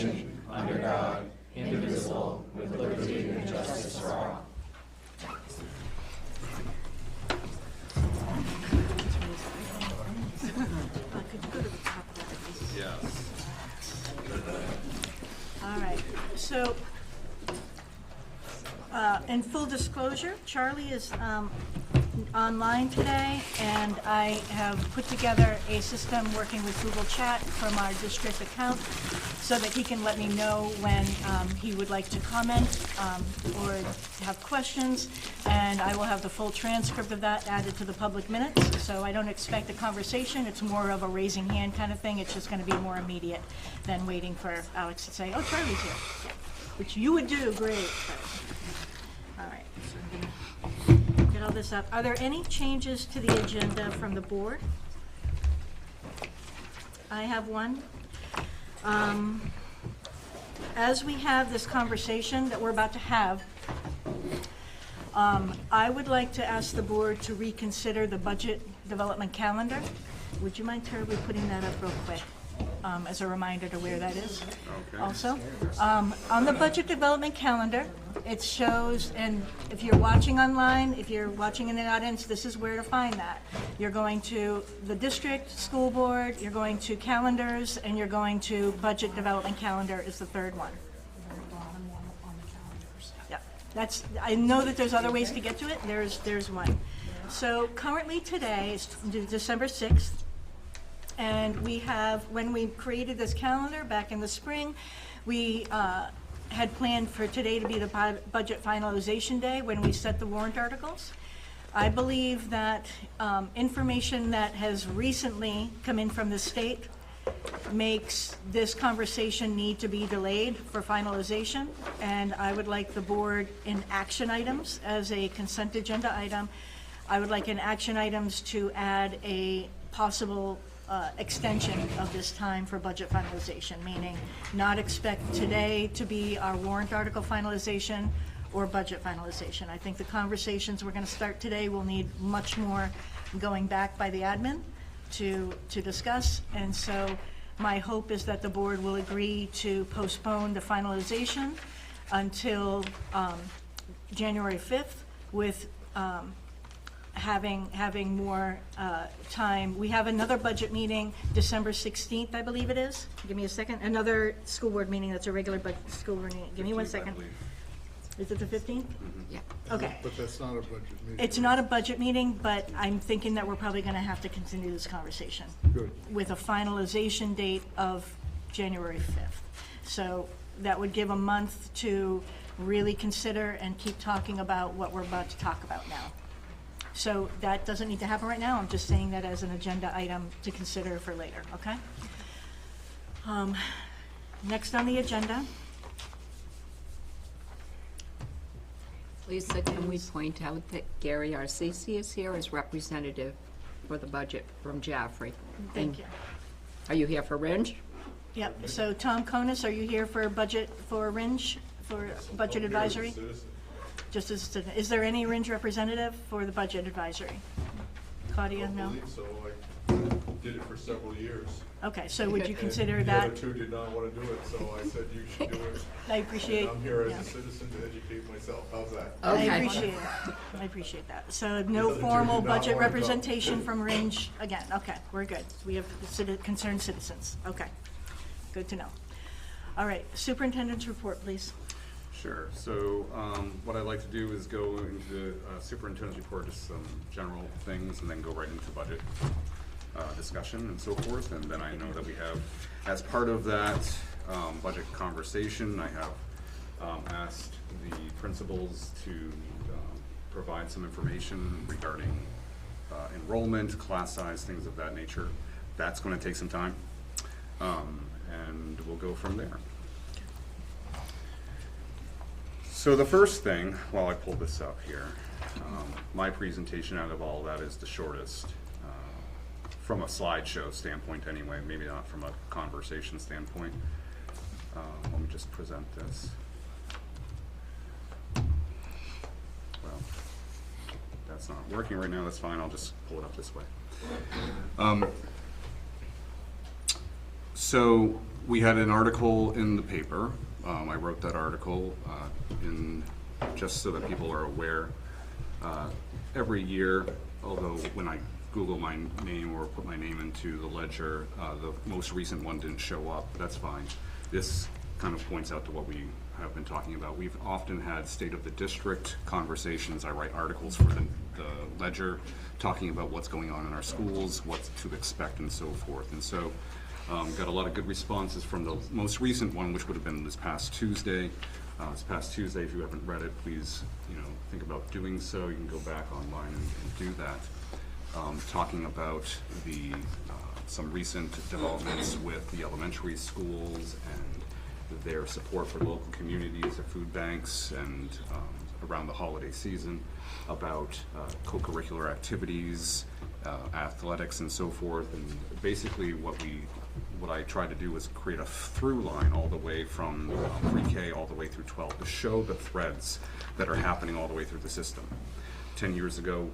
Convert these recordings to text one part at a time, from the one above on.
nation, under God, indivisible, with liberty and justice for all. Could you go to the top of that, please? Yes. All right, so in full disclosure, Charlie is online today, and I have put together a system working with Google Chat from our district account so that he can let me know when he would like to comment or have questions, and I will have the full transcript of that added to the public minutes. So I don't expect a conversation. It's more of a raising hand kind of thing. It's just going to be more immediate than waiting for Alex to say, oh, Charlie's here, yeah. Which you would do great. All right, so I'm going to get all this up. Are there any changes to the agenda from the board? I have one. As we have this conversation that we're about to have, I would like to ask the board to reconsider the budget development calendar. Would you mind terribly putting that up real quick as a reminder to where that is? Okay. Also, on the budget development calendar, it shows, and if you're watching online, if you're watching in the audience, this is where to find that. You're going to the district, school board, you're going to calendars, and you're going to budget development calendar is the third one. Yeah, that's, I know that there's other ways to get to it. There's one. So currently today is December 6th. And we have, when we created this calendar back in the spring, we had planned for today to be the budget finalization day when we set the warrant articles. I believe that information that has recently come in from the state makes this conversation need to be delayed for finalization. And I would like the board in action items as a consent agenda item. I would like in action items to add a possible extension of this time for budget finalization, meaning not expect today to be our warrant article finalization or budget finalization. I think the conversations we're going to start today will need much more going back by the admin to discuss, and so my hope is that the board will agree to postpone the finalization until January 5th with having more time. We have another budget meeting December 16th, I believe it is. Give me a second. Another school board meeting that's a regular school board meeting. Give me 1 second. Is it the 15th? Yeah. Okay. But that's not a budget meeting. It's not a budget meeting, but I'm thinking that we're probably going to have to continue this conversation Good. with a finalization date of January 5th. So that would give a month to really consider and keep talking about what we're about to talk about now. So that doesn't need to happen right now. I'm just saying that as an agenda item to consider for later, okay? Next on the agenda. Lisa, can we point out that Gary Arcisi is here as representative for the budget from Jaffrey? Thank you. Are you here for Ringe? Yep, so Tom Konis, are you here for budget, for RING, for budget advisory? Just as, is there any RING representative for the budget advisory? Claudia, no? I don't believe so. I did it for several years. Okay, so would you consider And that? the other two did not want to do it, so I said you should do it. I appreciate, And I'm here as yeah. a citizen to educate myself. How's that? I Okay. appreciate that. I appreciate that. So The no other two formal did not budget wanna go. representation from RING again. Okay, we're good. We have concerned citizens. Okay, good to know. All right, superintendent's report, please. Sure. So what I'd like to do is go into superintendent's report, just some general things, and then go right into budget discussion and so forth. And then I know that we have, as part of that budget conversation, I have asked the principals to provide some information regarding enrollment, class size, things of that nature. That's going to take some time, and we'll go from there. So the first thing, while I pull this up here, my presentation out of all that is the shortest, from a slideshow standpoint anyway, maybe not from a conversation standpoint. Let me just present this. Well, that's not working right now, that's fine, I'll just pull it up this way. So we had an article in the paper. I wrote that article just so that people are aware. Every year, although when I Google my name or put my name into the ledger, the most recent one didn't show up, but that's fine. This kind of points out to what we have been talking about. We've often had state of the district conversations. I write articles for the ledger talking about what's going on in our schools, what to expect and so forth. And so got a lot of good responses from the most recent one, which would have been this past Tuesday. If you haven't read it, please, think about doing so. You can go back online and do that. Talking about some recent developments with the elementary schools and their support for local communities, their food banks, and around the holiday season, about co-curricular activities, athletics, and so forth. And basically, what I tried to do was create a through line all the way from pre-K all the way through 12 to show the threads that are happening all the way through the system. 10 years ago,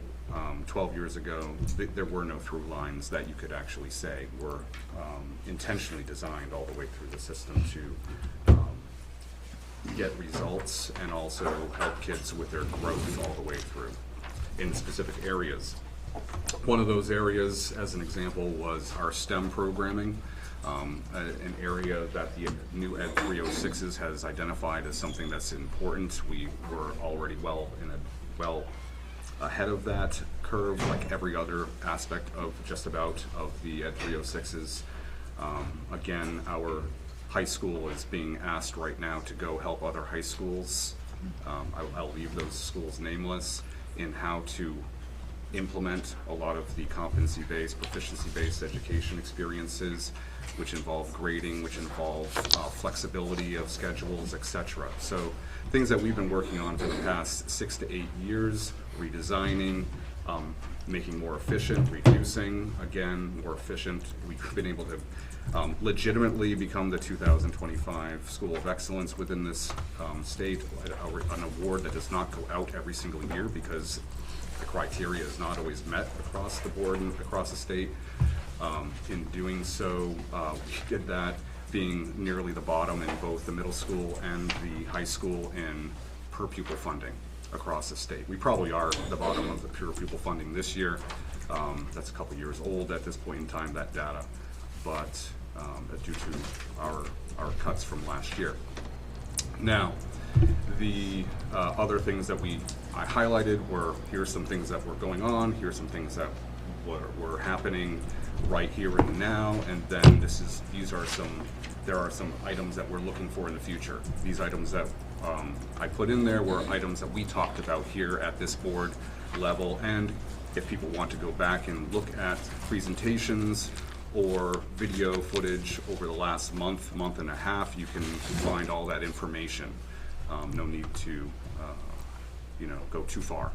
12 years ago, there were no through lines that you could actually say were intentionally designed all the way through the system to get results and also help kids with their growth all the way through in specific areas. One of those areas, as an example, was our STEM programming, an area that the new Ed 306s has identified as something that's important. We were already well ahead of that curve, like every other aspect of just about of the Ed 306s. Again, our high school is being asked right now to go help other high schools. I'll leave those schools nameless in how to implement a lot of the competency-based, proficiency-based education experiences, which involve grading, which involve flexibility of schedules, etc. So things that we've been working on for the past 6 to 8 years, redesigning, making more efficient, reducing, again, more efficient. We've been able to legitimately become the 2025 School of Excellence within this state, an award that does not go out every single year because the criteria is not always met across the board and across the state. In doing so, we did that being nearly the bottom in both the middle school and the high school in per pupil funding across the state. We probably are the bottom of the per pupil funding this year. That's a couple years old at this point in time, that data, but due to our cuts from last year. Now, the other things that I highlighted were, here's some things that were going on, here's some things that were happening right here and now, and then there are some items that we're looking for in the future. These items that I put in there were items that we talked about here at this board level, and if people want to go back and look at presentations or video footage over the last month and a half, you can find all that information. No need to go too far.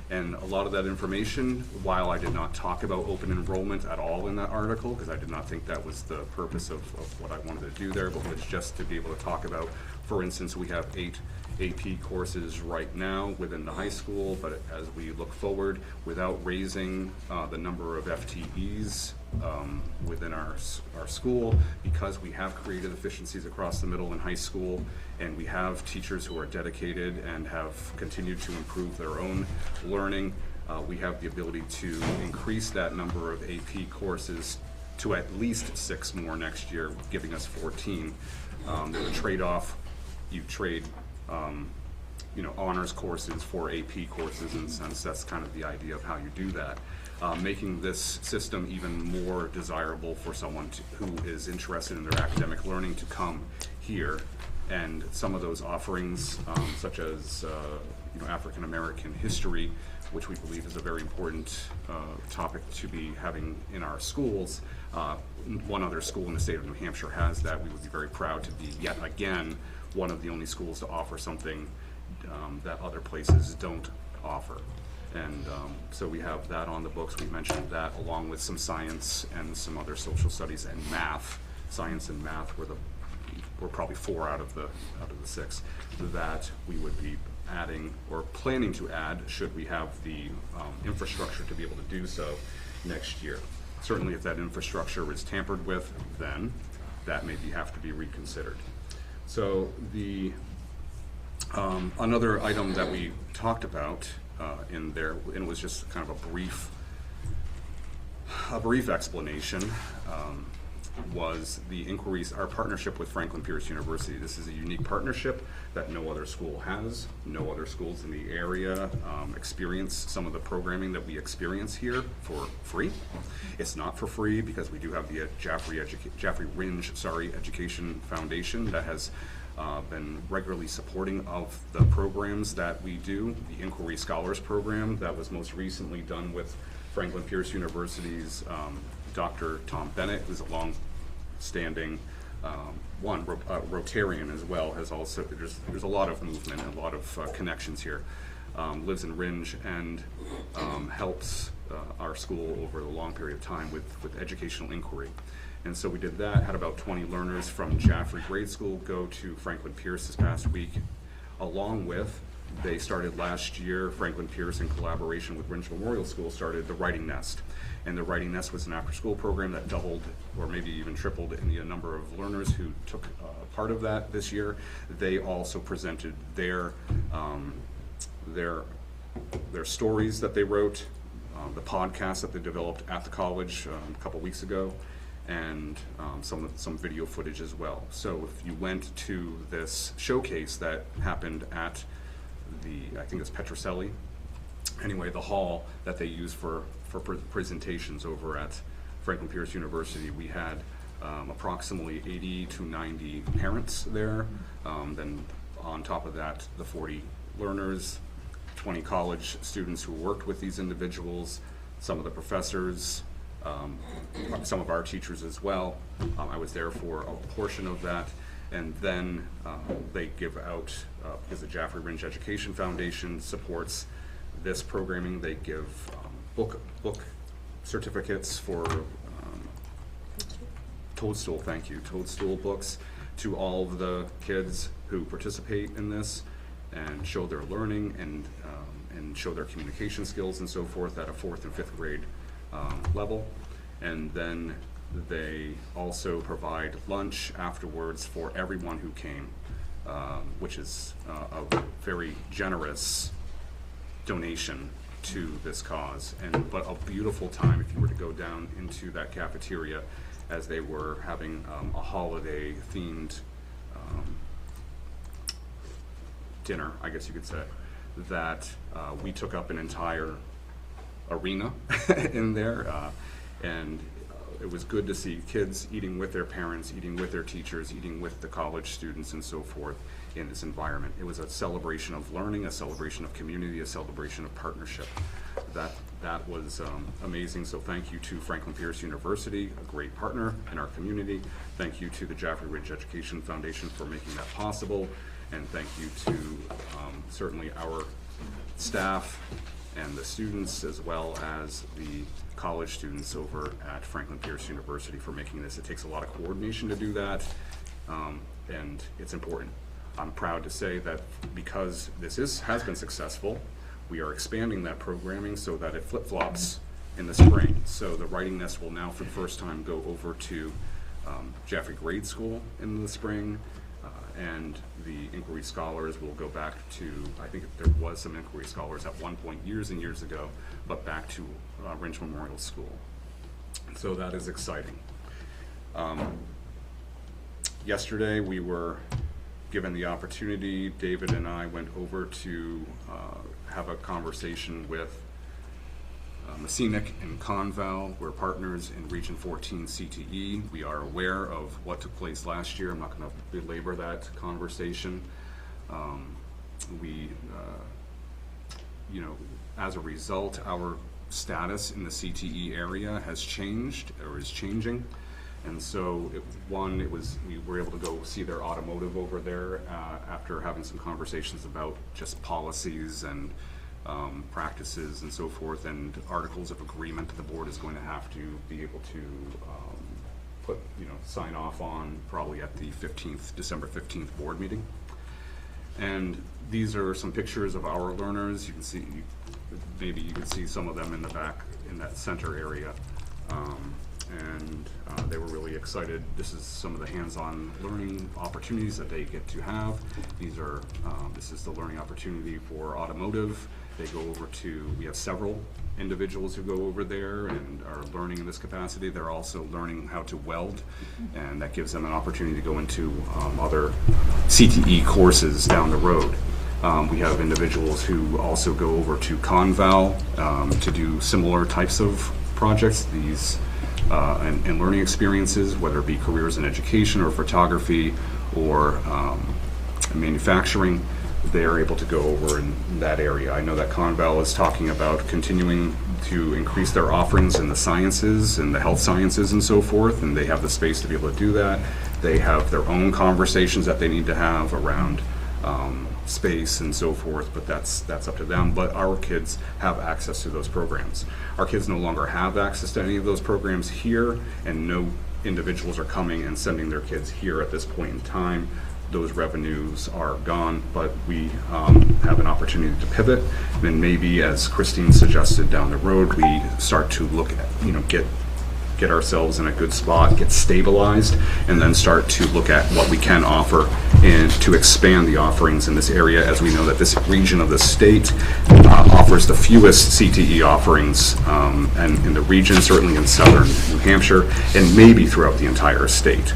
And a lot of that information, while I did not talk about open enrollment at all in that article, because I did not think that was the purpose of what I wanted to do there, but was just to be able to talk about, for instance, we have 8 AP courses right now within the high school, but as we look forward, without raising the number of FTEs within our school, because we have created efficiencies across the middle and high school, and we have teachers who are dedicated and have continued to improve their own learning, we have the ability to increase that number of AP courses to at least 6 more next year, giving us 14. There's a trade-off. You trade honors courses for AP courses, in a sense. That's kind of the idea of how you do that. Making this system even more desirable for someone who is interested in their academic learning to come here. And some of those offerings, such as African American history, which we believe is a very important topic to be having in our schools. One other school in the state of New Hampshire has that. We would be very proud to be, yet again, one of the only schools to offer something that other places don't offer. And so we have that on the books. We mentioned that along with some science and some other social studies and math. Science and math were probably 4 out of the 6 that we would be adding or planning to add should we have the infrastructure to be able to do so next year. Certainly if that infrastructure is tampered with, then that maybe have to be reconsidered. So the another item that we talked about in there, and it was just kind of a brief explanation, was the inquiries, our partnership with Franklin Pierce University. This is a unique partnership that no other school has. No other schools in the area experience some of the programming that we experience here for free. It's not for free because we do have the Jaffrey Ringe Education Foundation that has been regularly supporting of the programs that we do. The Inquiry Scholars Program that was most recently done with Franklin Pierce University's Dr. Tom Bennett, who's a long-standing Rotarian as well, has also, there's a lot of movement and a lot of connections here. Lives in Ringe and helps our school over a long period of time with educational inquiry. And so we did that, had about 20 learners from Jaffrey Grade School go to Franklin Pierce this past week, along with, they started last year, Franklin Pierce in collaboration with Ringe Memorial School started the Writing Nest. And the Writing Nest was an after-school program that doubled or maybe even tripled in the number of learners who took part of that this year. They also presented their stories that they wrote, the podcast that they developed at the college a couple weeks ago, and some video footage as well. So if you went to this showcase that happened at I think it's Petrocelli, anyway, the hall that they use for presentations over at Franklin Pierce University, we had approximately 80 to 90 parents there. Then on top of that, the 40 learners, 20 college students who worked with these individuals, some of the professors, some of our teachers as well. I was there for a portion of that. And then they give out, because the Jaffrey Ringe Education Foundation supports this programming, they give book certificates for Toadstool, thank you, Toadstool books to all of the kids who participate in this and show their learning and show their communication skills and so forth at a 4th and 5th grade level. And then they also provide lunch afterwards for everyone who came, which is a very generous donation to this cause. But a beautiful time if you were to go down into that cafeteria as they were having a holiday themed dinner, I guess you could say, that we took up an entire arena in there, and it was good to see kids eating with their parents, eating with their teachers, eating with the college students and so forth in this environment. It was a celebration of learning, a celebration of community, a celebration of partnership. That was amazing. So thank you to Franklin Pierce University, a great partner in our community. Thank you to the Jaffrey Ringe Education Foundation for making that possible. And thank you to certainly our staff and the students, as well as the college students over at Franklin Pierce University for making this. It takes a lot of coordination to do that, and it's important. I'm proud to say that because this has been successful, we are expanding that programming so that it flip-flops in the spring. So the Writing Nest will now, for the first time, go over to Jaffrey Grade School in the spring, and the Inquiry Scholars will go back to, I think there was some Inquiry Scholars at one point years and years ago, but back to Ringe Memorial School. So that is exciting. Yesterday we were given the opportunity, David and I went over to have a conversation with Messinic and Conval. We're partners in Region 14 CTE. We are aware of what took place last year. I'm not going to belabor that conversation. As a result, our status in the CTE area has changed or is changing. And so, we were able to go see their automotive over there after having some conversations about just policies and practices and so forth, and articles of agreement that the board is going to have to be able to sign off on probably at the December 15th board meeting. And these are some pictures of our learners. You can see, maybe you can see some of them in the back in that center area. and they were really excited. This is some of the hands-on learning opportunities that they get to have. These are, this is the learning opportunity for automotive. They go over to, we have several individuals who go over there and are learning in this capacity. They're also learning how to weld, and that gives them an opportunity to go into other CTE courses down the road. We have individuals who also go over to Conval to do similar types of projects, these and learning experiences, whether it be careers in education or photography or manufacturing. They are able to go over in that area. I know that Conval is talking about continuing to increase their offerings in the sciences and the health sciences and so forth, and they have the space to be able to do that. They have their own conversations that they need to have around space and so forth, but that's up to them. But our kids have access to those programs. Our kids no longer have access to any of those programs here, and no individuals are coming and sending their kids here at this point in time. Those revenues are gone, but we have an opportunity to pivot, and maybe, as Christine suggested, down the road we start to look at, get ourselves in a good spot, get stabilized, and then start to look at what we can offer and to expand the offerings in this area, as we know that this region of the state offers the fewest CTE offerings, and in the region, certainly in southern New Hampshire, and maybe throughout the entire state.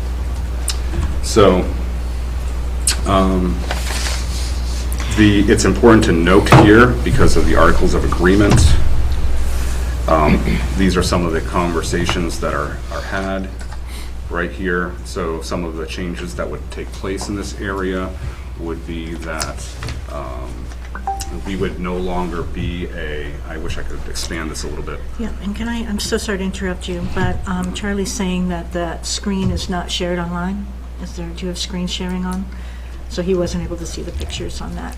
So it's important to note here, because of the Articles of Agreement, these are some of the conversations that are had right here. So some of the changes that would take place in this area would be that we would no longer be I wish I could expand this a little bit. Yeah, and I'm so sorry to interrupt you, but Charlie's saying that the screen is not shared online. Do you have screen sharing on? So he wasn't able to see the pictures on that.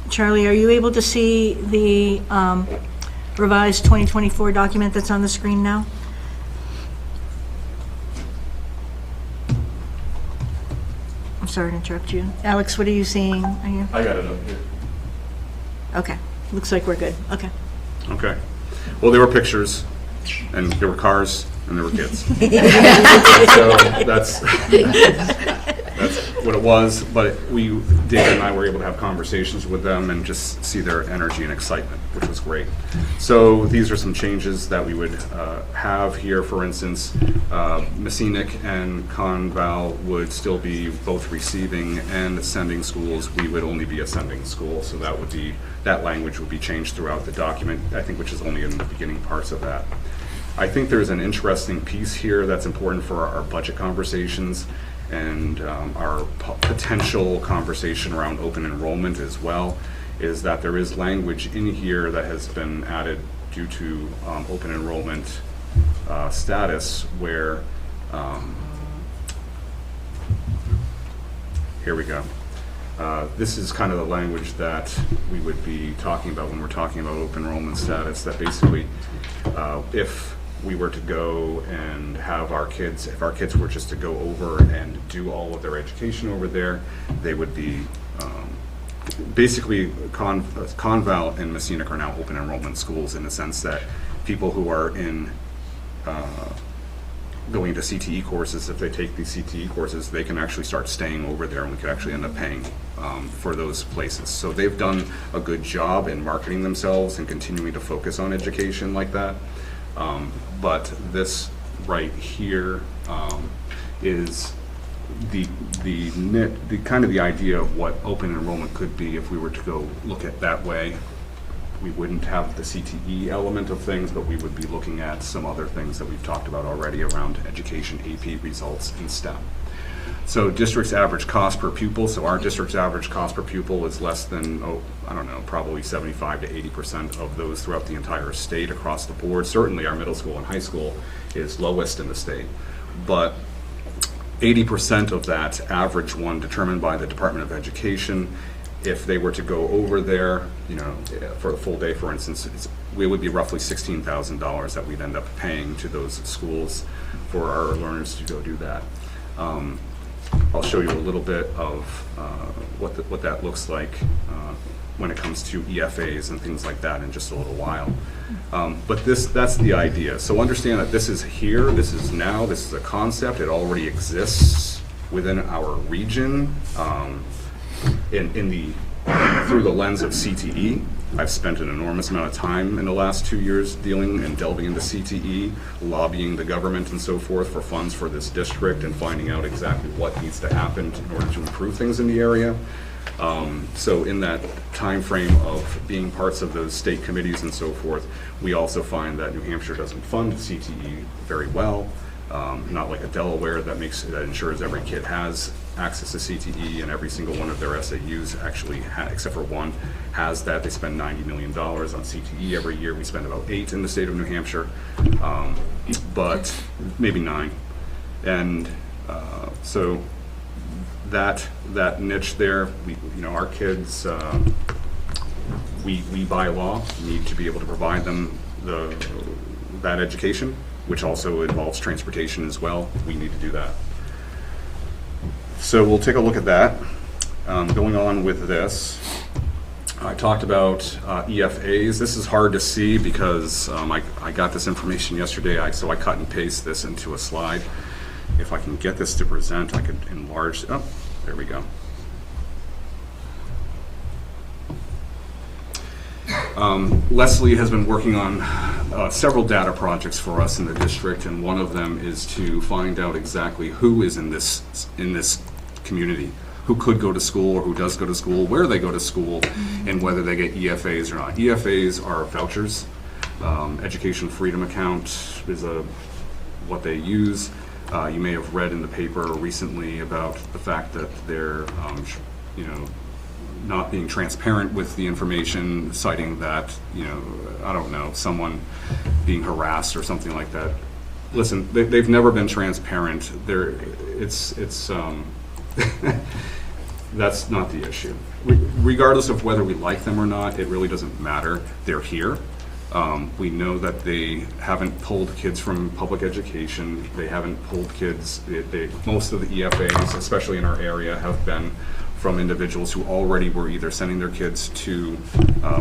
Charlie, are you able to see the revised 2024 document that's on the screen now? I'm sorry to interrupt you. Alex, what are you seeing? Are you? I got it up here. Okay, looks like we're good. Okay. Okay. Well, there were pictures, and there were cars, and there were kids. So that's what it was. But David and I were able to have conversations with them and just see their energy and excitement, which was great. So these are some changes that we would have here. For instance, Messinic and Conval would still be both receiving and sending schools. We would only be a sending school, so that language would be changed throughout the document, I think, which is only in the beginning parts of that. I think there's an interesting piece here that's important for our budget conversations and our potential conversation around open enrollment as well, is that there is language in here that has been added due to open enrollment status where, here we go. This is kind of the language that we would be talking about when we're talking about open enrollment status, that basically if we were to go and have our kids, if our kids were just to go over and do all of their education over there, they would be basically Conval and Messinic are now open enrollment schools, in the sense that people who are in going to CTE courses, if they take these CTE courses, they can actually start staying over there, and we could actually end up paying for those places. So they've done a good job in marketing themselves and continuing to focus on education like that. But this right here is the kind of the idea of what open enrollment could be if we were to go look at that way. We wouldn't have the CTE element of things, but we would be looking at some other things that we've talked about already around education, AP results, and STEM. So district's average cost per pupil. So our district's average cost per pupil is less than, I don't know, probably 75 to 80% of those throughout the entire state across the board. Certainly our middle school and high school is lowest in the state, but 80% of that average one determined by the Department of Education. If they were to go over there, for a full day, for instance, it would be roughly $16,000 that we'd end up paying to those schools for our learners to go do that. I'll show you a little bit of what that looks like when it comes to EFAs and things like that in just a little while. But that's the idea. So understand that this is here, this is now, this is a concept, it already exists within our region, through the lens of CTE. I've spent an enormous amount of time in the last 2 years dealing and delving into CTE, lobbying the government and so forth for funds for this district and finding out exactly what needs to happen in order to improve things in the area. So in that time frame of being parts of those state committees and so forth, we also find that New Hampshire doesn't fund CTE very well. Not like a Delaware that ensures every kid has access to CTE, and every single one of their SAUs actually, except for one, has that. They spend $90 million on CTE every year. We spend about 8 in the state of New Hampshire, but maybe 9. And so that niche there, our kids, we by law need to be able to provide them that education, which also involves transportation as well. We need to do that. So we'll take a look at that. Going on with this, I talked about EFAs. This is hard to see because I got this information yesterday, so I cut and paste this into a slide. If I can get this to present, I could enlarge. Oh, there we go. Leslie has been working on several data projects for us in the district, and one of them is to find out exactly who is in this community, who could go to school or who does go to school, where they go to school, and whether they get EFAs or not. EFAs are vouchers. Education Freedom Account is what they use. You may have read in the paper recently about the fact that they're, not being transparent with the information, citing that, I don't know, someone being harassed or something like that. Listen, they've never been transparent. That's not the issue. Regardless of whether we like them or not, it really doesn't matter. They're here. We know that they haven't pulled kids from public education. They haven't pulled kids. Most of the EFAs, especially in our area, have been from individuals who already were either sending their kids to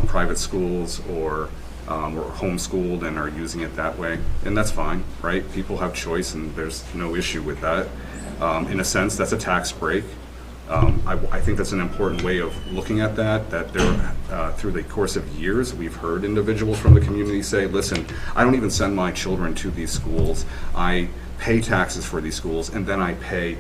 private schools or were homeschooled and are using it that way. And that's fine, right? People have choice, and there's no issue with that. In a sense, that's a tax break. I think that's an important way of looking at that there, through the course of years, we've heard individuals from the community say, listen, I don't even send my children to these schools. I pay taxes for these schools, and then I pay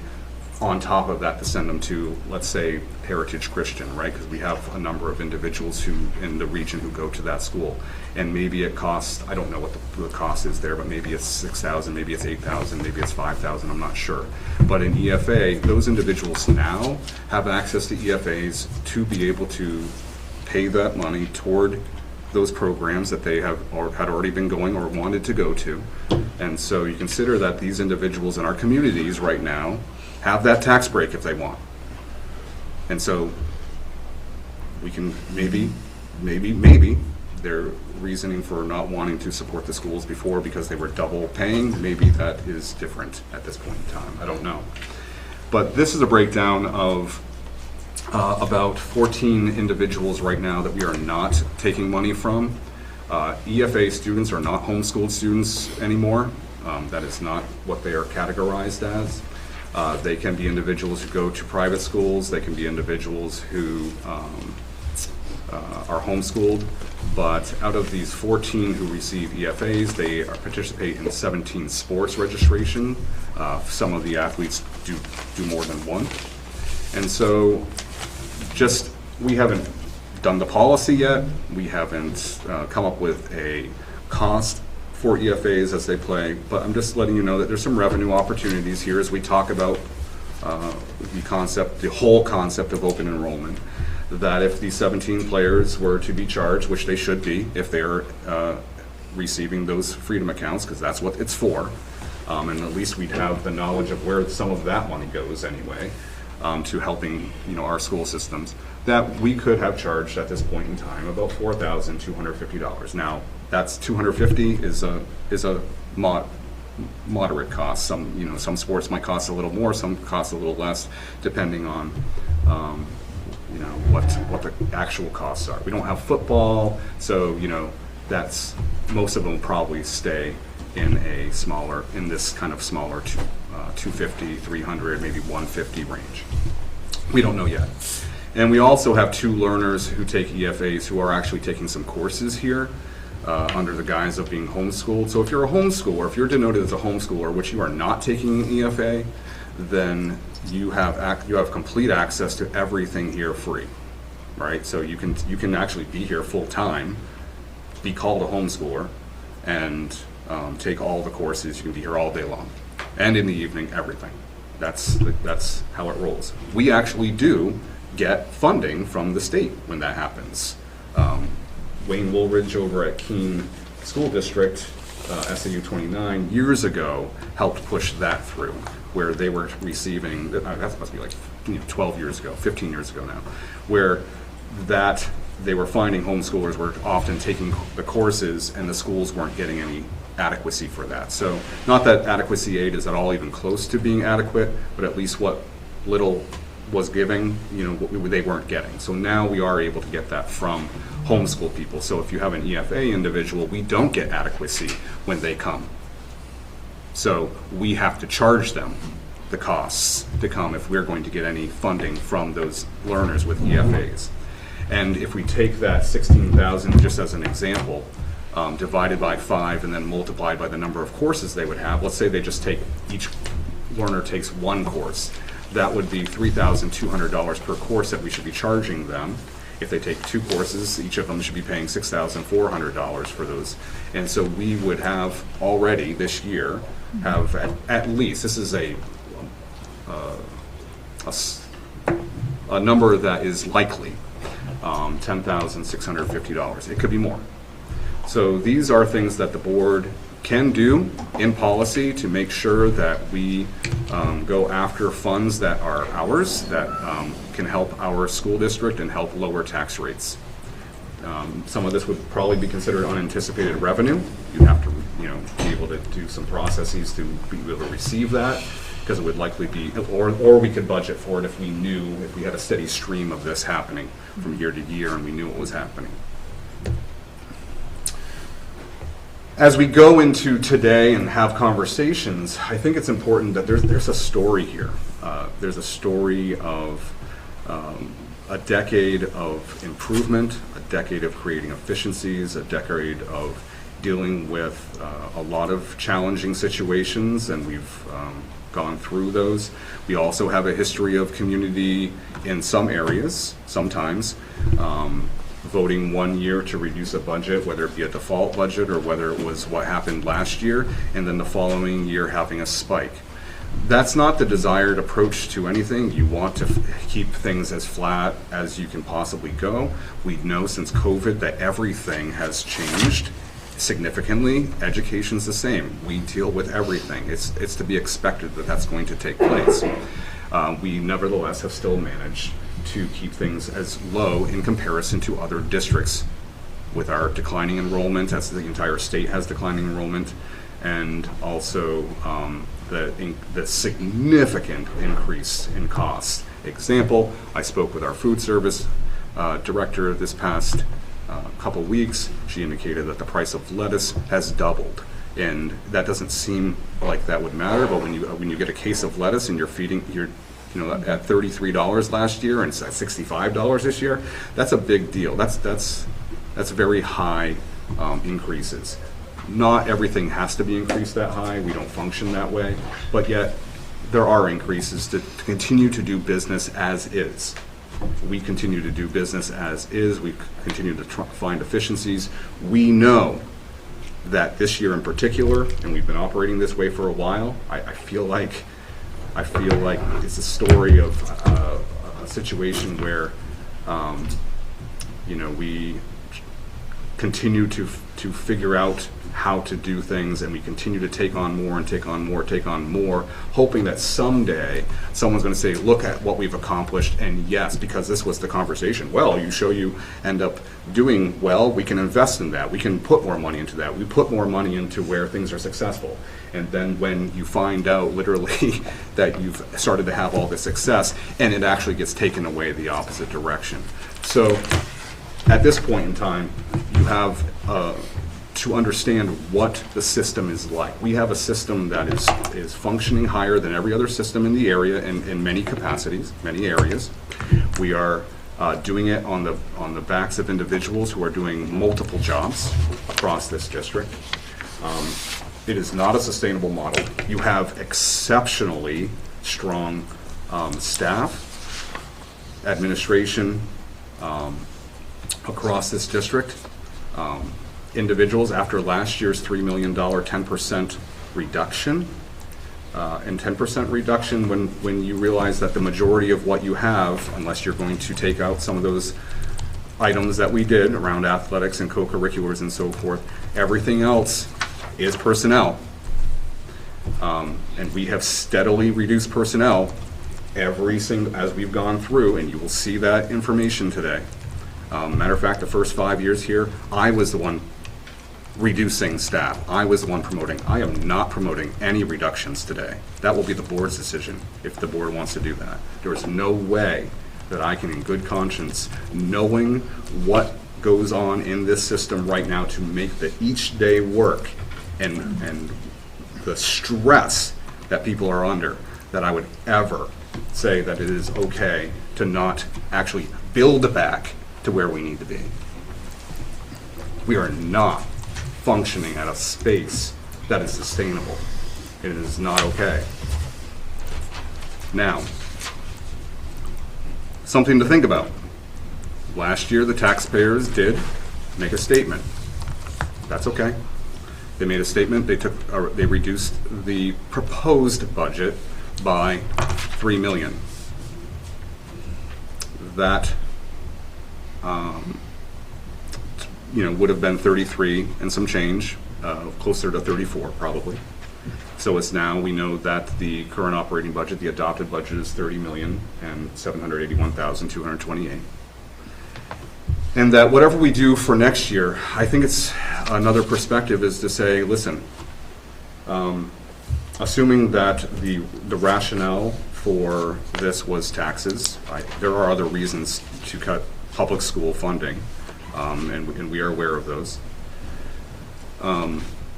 on top of that to send them to, let's say, Heritage Christian, right? Because we have a number of individuals who in the region who go to that school, and maybe it costs, I don't know what the cost is there, but maybe it's $6,000, maybe it's $8,000, maybe it's $5,000, I'm not sure. But in EFA, those individuals now have access to EFAs to be able to pay that money toward those programs that they have or had already been going or wanted to go to. And so you consider that these individuals in our communities right now have that tax break if they want. And so we can maybe their reasoning for not wanting to support the schools before because they were double paying, maybe that is different at this point in time. I don't know. But this is a breakdown of about 14 individuals right now that we are not taking money from. EFA students are not homeschooled students anymore. That is not what they are categorized as. They can be individuals who go to private schools. They can be individuals who are homeschooled. But out of these 14 who receive EFAs, they participate in 17 sports registration. Some of the athletes do more than one. And so we haven't done the policy yet. We haven't come up with a cost for EFAs as they play, but I'm just letting you know that there's some revenue opportunities here as we talk about the whole concept of open enrollment, that if these 17 players were to be charged, which they should be if they're receiving those freedom accounts, because that's what it's for, and at least we'd have the knowledge of where some of that money goes anyway, to helping our school systems, that we could have charged at this point in time about $4,250. Now, that's $250 is a moderate cost. Some sports might cost a little more, some cost a little less, depending on you know, what the actual costs are. We don't have football, so, you know, that's, most of them will probably stay in this kind of smaller 250, 300, maybe 150 range. We don't know yet. And we also have 2 learners who take EFAs who are actually taking some courses here under the guise of being homeschooled. So if you're a homeschooler, if you're denoted as a homeschooler, which you are not taking an EFA, then you have complete access to everything here free, right? So you can actually be here full time, be called a homeschooler, and take all the courses. You can be here all day long, and in the evening, everything. That's how it rolls. We actually do get funding from the state when that happens. Wayne Woolridge over at Keene School District, SAU 29, years ago, helped push that through, where they were receiving, that must be like 12 years ago, 15 years ago now, where that they were finding homeschoolers were often taking the courses and the schools weren't getting any adequacy for that. So not that adequacy aid is at all even close to being adequate, but at least what little was giving, you know, they weren't getting. So now we are able to get that from homeschool people. So if you have an EFA individual, we don't get adequacy when they come. So we have to charge them the costs to come if we're going to get any funding from those learners with EFAs. And if we take that 16,000 just as an example, divided by 5 and then multiplied by the number of courses they would have, let's say they just take, each learner takes 1 course, that would be $3,200 per course that we should be charging them. If they take 2 courses, each of them should be paying $6,400 for those. And so we would have already this year have at least, this is a number that is likely, $10,650. It could be more. So these are things that the board can do in policy to make sure that we go after funds that are ours, that can help our school district and help lower tax rates. Some of this would probably be considered unanticipated revenue. You'd have to, you know, be able to do some processes to be able to receive that, because it would likely be, or we could budget for it if we knew, if we had a steady stream of this happening from year to year and we knew what was happening. As we go into today and have conversations, I think it's important that there's a story here. There's a story of a decade of improvement, a decade of creating efficiencies, a decade of dealing with a lot of challenging situations, and we've gone through those. We also have a history of community in some areas, sometimes, voting one year to reduce a budget, whether it be a default budget or whether it was what happened last year, and then the following year having a spike. That's not the desired approach to anything. You want to keep things as flat as you can possibly go. We know since COVID that everything has changed significantly. Education's the same. We deal with everything. It's to be expected that that's going to take place. We nevertheless have still managed to keep things as low in comparison to other districts with our declining enrollment, as the entire state has declining enrollment, and also the significant increase in costs. Example, I spoke with our food service director this past couple weeks. She indicated that the price of lettuce has doubled. And that doesn't seem like that would matter, but when you get a case of lettuce and you're at $33 last year and it's at $65 this year, that's a big deal. That's very high increases. Not everything has to be increased that high. We don't function that way, but yet there are increases to continue to do business as is. We continue to do business as is. We continue to find efficiencies. We know that this year in particular, and we've been operating this way for a while, I feel like it's a story of a situation where, we continue to figure out how to do things, and we continue to take on more and take on more, take on more, hoping that someday someone's going to say, look at what we've accomplished, and yes, because this was the conversation, well, you end up doing well, we can invest in that, we can put more money into that, we put more money into where things are successful. And then when you find out literally that you've started to have all this success, and it actually gets taken away the opposite direction. So at this point in time, you have to understand what the system is like. We have a system that is functioning higher than every other system in the area in many capacities, many areas. We are doing it on the backs of individuals who are doing multiple jobs across this district. It is not a sustainable model. You have exceptionally strong staff, administration across this district. Individuals, after last year's $3 million 10% reduction, and 10% reduction when you realize that the majority of what you have, unless you're going to take out some of those items that we did around athletics and co-curriculars and so forth, everything else is personnel. And we have steadily reduced personnel as we've gone through, and you will see that information today. Matter of fact, the first 5 years here, I was the one reducing staff. I was the one promoting. I am not promoting any reductions today. That will be the board's decision if the board wants to do that. There is no way that I can, in good conscience, knowing what goes on in this system right now to make the each day work and the stress that people are under, that I would ever say that it is okay to not actually build back to where we need to be. We are not functioning at a space that is sustainable. It is not okay. Now, something to think about. Last year, the taxpayers did make a statement. That's okay. They made a statement. They reduced the proposed budget by $3 million. That would have been 33 and some change, closer to 34 probably. So it's now, we know that the current operating budget, the adopted budget, is $30,781,228. And that whatever we do for next year, I think it's another perspective is to say, listen, assuming that the rationale for this was taxes, there are other reasons to cut public school funding, and we are aware of those.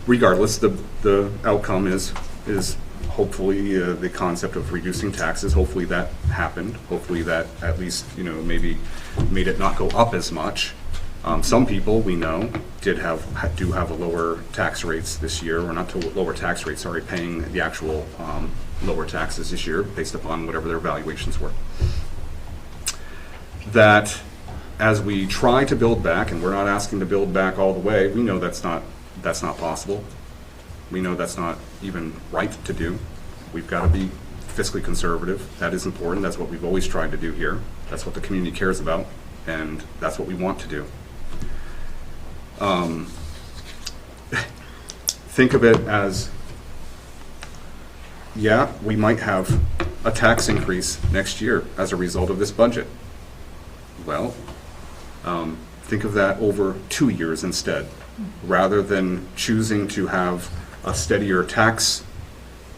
Regardless, the outcome is hopefully the concept of reducing taxes. Hopefully that happened. Hopefully that at least maybe made it not go up as much. Some people we know do have a lower tax rates this year, or not to lower tax rates, sorry, paying the actual lower taxes this year based upon whatever their valuations were. That as we try to build back, and we're not asking to build back all the way, we know that's not possible. We know that's not even right to do. We've got to be fiscally conservative. That is important. That's what we've always tried to do here. That's what the community cares about, and that's what we want to do. Think of it as, yeah, we might have a tax increase next year as a result of this budget. Well, think of that over 2 years instead, rather than choosing to have a steadier tax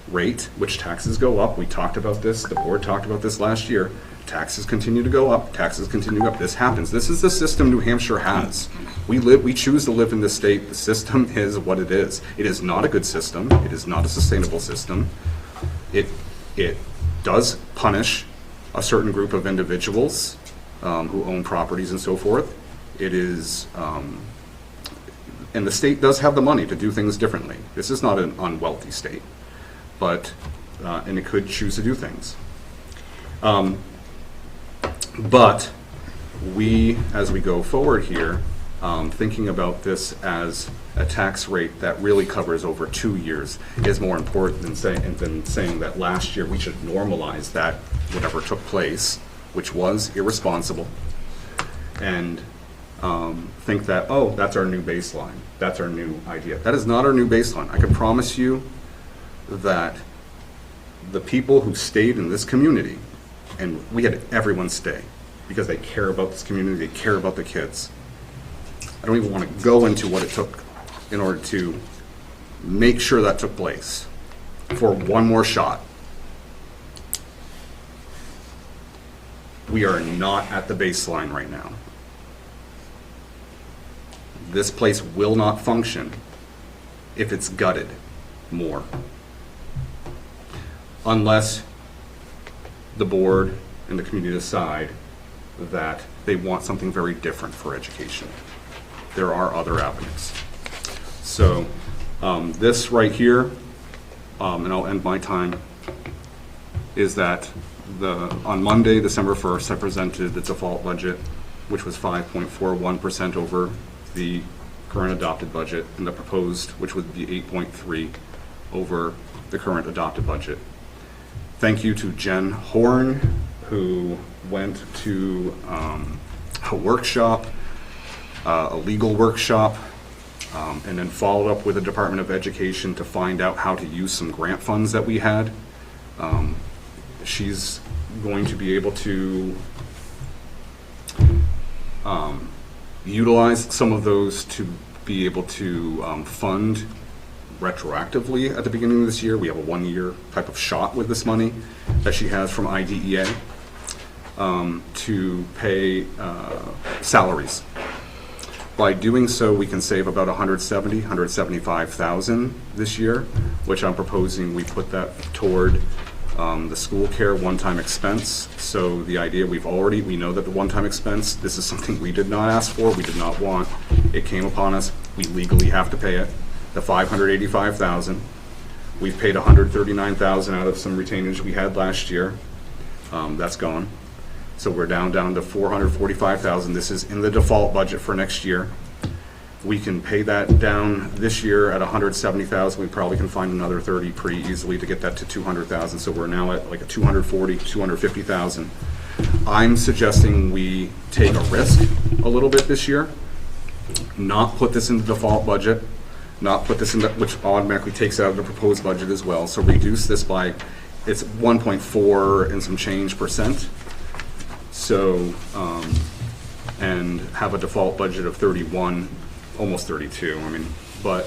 rate, which taxes go up. We talked about this, the board talked about this last year. Taxes continue to go up, taxes continue to go up. This happens. This is the system New Hampshire has. We choose to live in this state. The system is what it is. It is not a good system. It is not a sustainable system. It does punish a certain group of individuals who own properties and so forth. It is, and the state does have the money to do things differently. This is not an unwealthy state, but, and it could choose to do things. But we, as we go forward here, thinking about this as a tax rate that really covers over 2 years is more important than saying that last year we should normalize that whatever took place, which was irresponsible. And think that, oh, that's our new baseline, that's our new idea. That is not our new baseline. I can promise you that the people who stayed in this community, and we had everyone stay, because they care about this community, they care about the kids. I don't even want to go into what it took in order to make sure that took place for one more shot. We are not at the baseline right now. This place will not function if it's gutted more. Unless the board and the community decide that they want something very different for education. There are other avenues. So this right here, and I'll end my time, is that on Monday, December 1st, I presented the default budget, which was 5.41% over the current adopted budget, and the proposed, which would be 8.3 over the current adopted budget. Thank you to Jen Horn, who went to a workshop, a legal workshop, and then followed up with the Department of Education to find out how to use some grant funds that we had. She's going to be able to utilize some of those to be able to fund retroactively at the beginning of this year. We have a 1-year type of shot with this money that she has from IDEA to pay salaries. By doing so, we can save about $175,000 this year, which I'm proposing we put that toward the school care one-time expense. So the idea, we know that the one-time expense, this is something we did not ask for, we did not want. It came upon us, we legally have to pay it. The $585,000, we've paid $139,000 out of some retainage we had last year. That's gone. So we're down to $445,000. This is in the default budget for next year. We can pay that down this year at $170,000. We probably can find another 30 pretty easily to get that to $200,000. So we're now at like a $250,000. I'm suggesting we take a risk a little bit this year, not put this in the default budget, not put this in the, which automatically takes out of the proposed budget as well. So reduce this by, it's 1.4 and some change %. So, and have a default budget of 31, almost 32, I mean, but,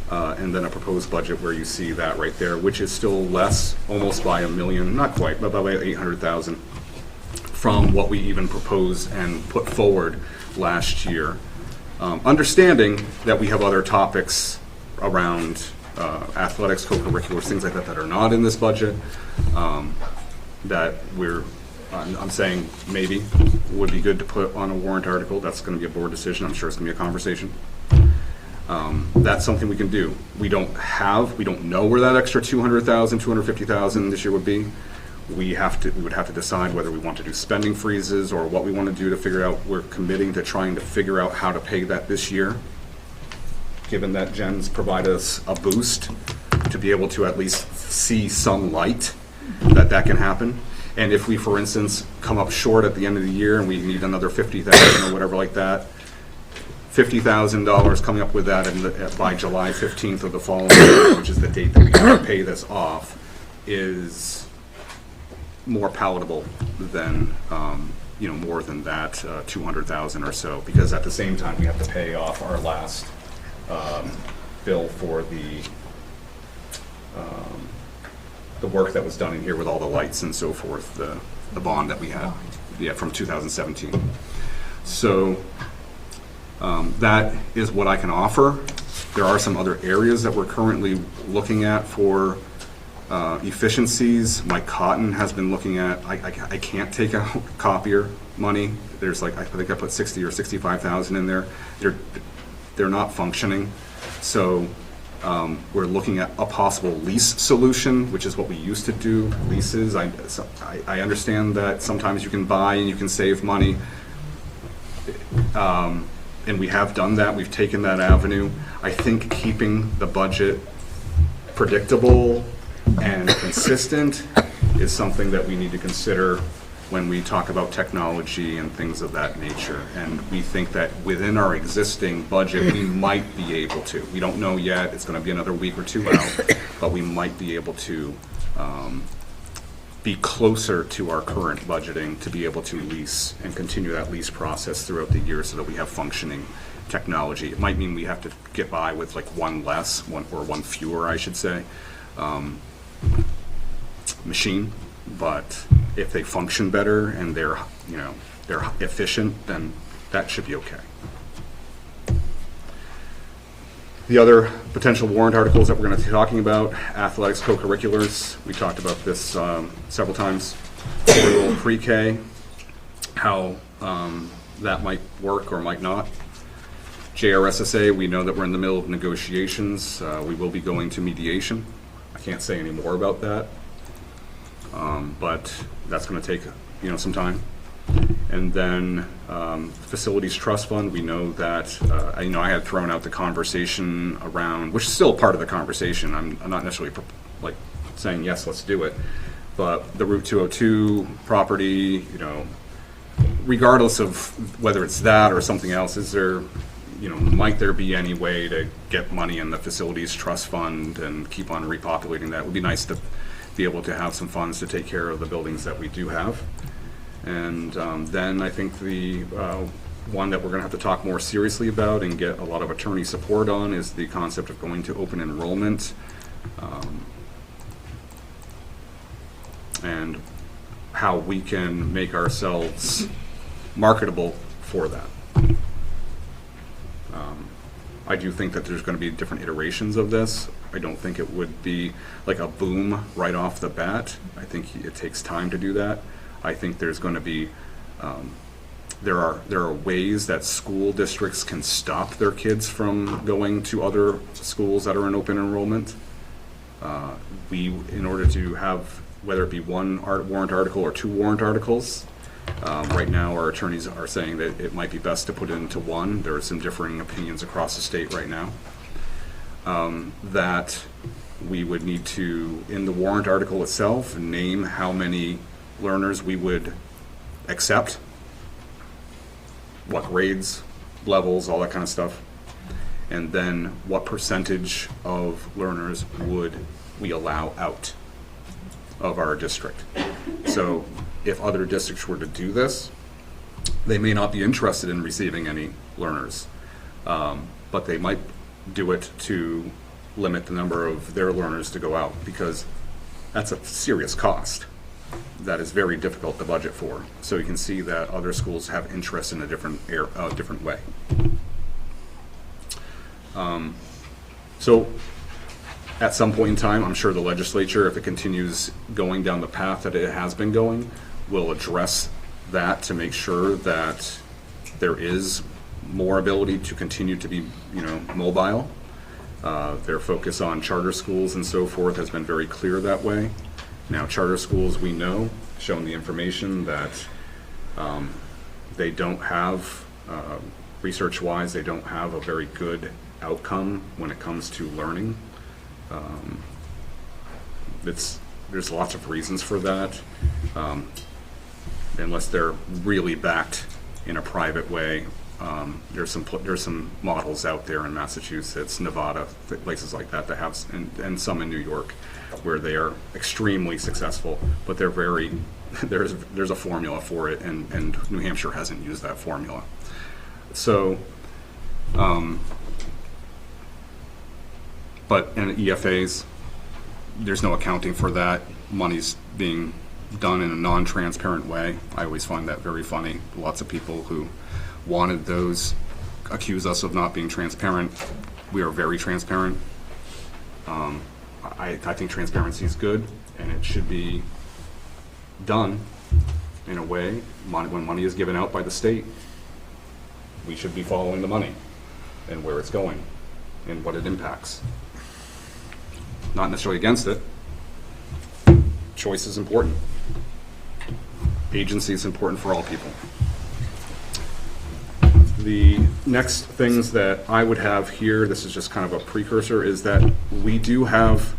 and then a proposed budget where you see that right there, which is still less, almost by $1 million, not quite, but by 800,000 from what we even proposed and put forward last year. Understanding that we have other topics around athletics, co-curriculars, things like that that are not in this budget, that I'm saying maybe would be good to put on a warrant article. That's going to be a board decision. I'm sure it's going to be a conversation. That's something we can do. We don't know where that extra $200,000, $250,000 this year would be. We would have to decide whether we want to do spending freezes or what we want to do to figure out. We're committing to trying to figure out how to pay that this year, given that Jen's provided us a boost to be able to at least see some light that can happen. And if we, for instance, come up short at the end of the year and we need another $50,000 or whatever like that, $50,000 coming up with that by July 15th of the following year, which is the date that we have to pay this off, is more palatable than, more than that 200,000 or so, because at the same time we have to pay off our last bill for the work that was done in here with all the lights and so forth, the bond that we had, from 2017. So that is what I can offer. There are some other areas that we're currently looking at for efficiencies. Mike Cotton has been looking at, I can't take out copier money. There's I think I put 60 or 65,000 in there. They're not functioning. So we're looking at a possible lease solution, which is what we used to do, leases. I understand that sometimes you can buy and you can save money. And we have done that. We've taken that avenue. I think keeping the budget predictable and consistent is something that we need to consider when we talk about technology and things of that nature. And we think that within our existing budget, we might be able to. We don't know yet, it's gonna be another week or two out, but we might be able to be closer to our current budgeting to be able to lease and continue that lease process throughout the year so that we have functioning technology. It might mean we have to get by with like one fewer, I should say, machine. But if they function better and they're efficient, then that should be okay. The other potential warrant articles that we're going to be talking about, athletics, co-curriculars. We talked about this several times. Rural pre-K, how that might work or might not. JRSSA, we know that we're in the middle of negotiations. We will be going to mediation. I can't say any more about that, but that's going to take some time. And then Facilities Trust Fund, we know that, I had thrown out the conversation around, which is still part of the conversation. I'm not necessarily saying, yes, let's do it. But the Route 202 property, regardless of whether it's that or something else, might there be any way to get money in the Facilities Trust Fund and keep on repopulating that? It would be nice to be able to have some funds to take care of the buildings that we do have. And then I think the one that we're going to have to talk more seriously about and get a lot of attorney support on is the concept of going to open enrollment, and how we can make ourselves marketable for that. I do think that there's going to be different iterations of this. I don't think it would be like a boom right off the bat. I think it takes time to do that. I think there's going to be, there are ways that school districts can stop their kids from going to other schools that are in open enrollment. In order to have, whether it be one warrant article or two warrant articles, right now our attorneys are saying that it might be best to put it into one. There are some differing opinions across the state right now. That we would need to, in the warrant article itself, name how many learners we would accept, what grades, levels, all that kind of stuff, and then what percentage of learners would we allow out of our district. So if other districts were to do this, they may not be interested in receiving any learners, but they might do it to limit the number of their learners to go out, because that's a serious cost that is very difficult to budget for. So you can see that other schools have interest in a different way. So at some point in time, I'm sure the legislature, if it continues going down the path that it has been going, will address that to make sure that there is more ability to continue to be, mobile. Their focus on charter schools and so forth has been very clear that way. Now, charter schools, we know, shown the information that they don't have, research-wise, they don't have a very good outcome when it comes to learning. There's lots of reasons for that, unless they're really backed in a private way. There's some models out there in Massachusetts, Nevada, places like that have, and some in New York, where they are extremely successful, but they're very, there's a formula for it, and New Hampshire hasn't used that formula. So, but in EFAs, there's no accounting for that. Money's being done in a non-transparent way. I always find that very funny. Lots of people who wanted those accuse us of not being transparent. We are very transparent. I think transparency is good, and it should be done in a way. When money is given out by the state, we should be following the money and where it's going and what it impacts. Not necessarily against it. Choice is important. Agency is important for all people. The next things that I would have here, this is just kind of a precursor, is that we do have,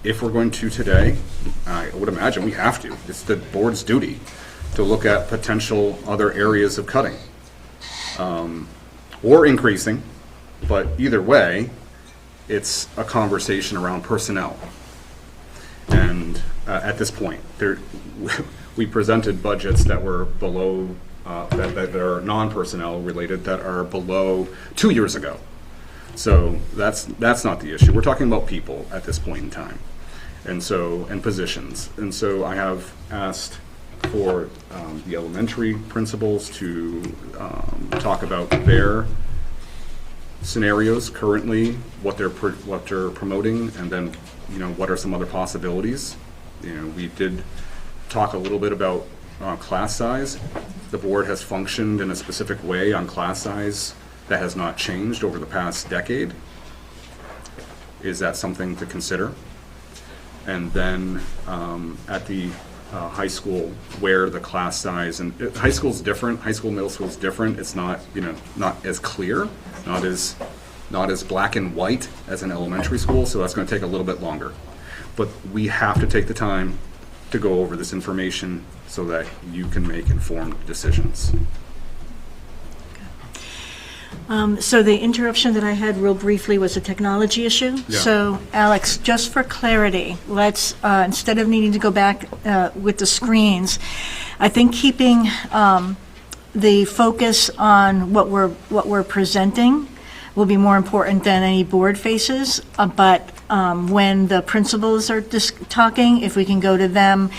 if we're going to today, I would imagine we have to, it's the board's duty to look at potential other areas of cutting, or increasing, but either way, it's a conversation around personnel. And at this point, we presented budgets that were below, that are non-personnel related, that are below 2 years ago. So that's not the issue. We're talking about people at this point in time, and positions. And so I have asked for the elementary principals to talk about their scenarios currently, what they're promoting, and then, you know, what are some other possibilities. You know, we did talk a little bit about class size. The board has functioned in a specific way on class size that has not changed over the past decade. Is that something to consider? And then at the high school, where the class size, and high school's different, high school, middle school's different. It's not, you know, not as clear, not as black and white as an elementary school, so that's gonna take a little bit longer. But we have to take the time to go over this information so that you can make informed decisions. So the interruption that I had real briefly was a technology issue. Yeah. So Alex, just for clarity, let's, instead of needing to go back with the screens, I think keeping the focus on what we're presenting will be more important than any board faces. But when the principals are talking, if we can go to them,